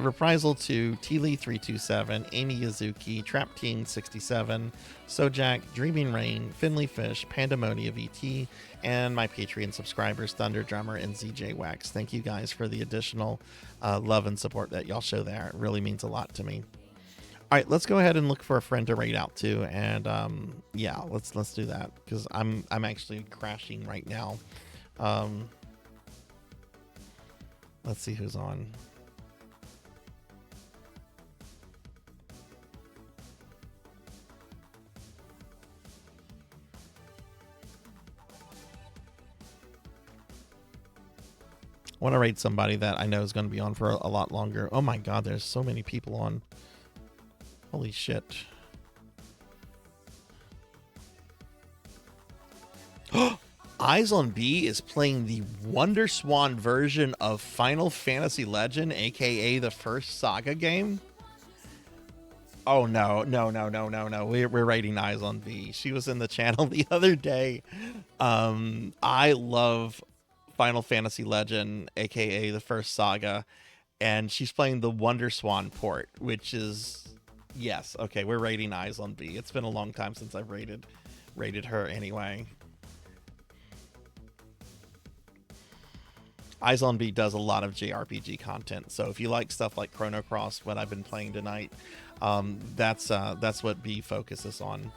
Reprisal to Teely 327, Amy Yazuki, Trap Teen 67, Sojak, Dreaming Rain, Finley Fish, Pandemonia VT, and my Patreon subscribers, Thunder Drummer and ZJ Wax. Thank you guys for the additional love and support that y'all show there. It really means a lot to me. All right, let's go ahead and look for a friend to raid out to, and yeah, let's do that because I'm actually crashing right now. Let's see who's on. I want to raid somebody that I know is going to be on for a lot longer. Oh my god, there's so many people on. Holy shit. Eyes on B is playing the Wonder Swan version of Final Fantasy Legend, aka the first Saga game. Oh no. We're rating Eyes on B. She was in the channel the other day. I love Final Fantasy Legend, aka the first Saga, and she's playing the Wonder Swan port, which is, yes, okay, we're rating Eyes on B. It's been a long time since I've rated her anyway. Eyes on B does a lot of JRPG content, so if you like stuff like Chrono Cross, what I've been playing tonight, that's what B focuses on.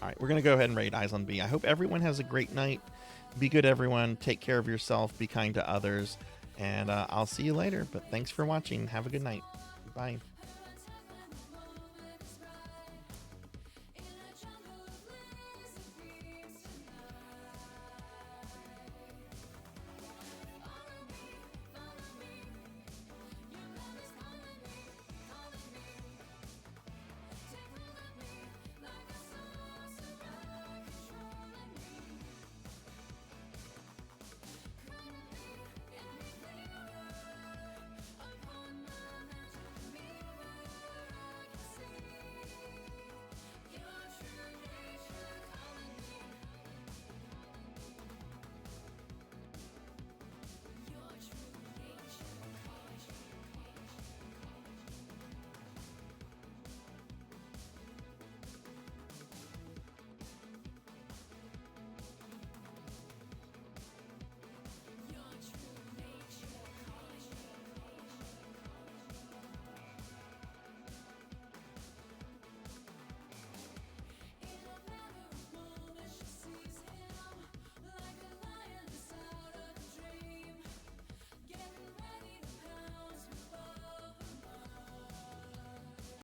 All right, we're gonna go ahead and raid Eyes on B. I hope everyone has a great night. Be good, everyone. Take care of yourself. Be kind to others, and I'll see you later. But thanks for watching. Have a good night. Bye.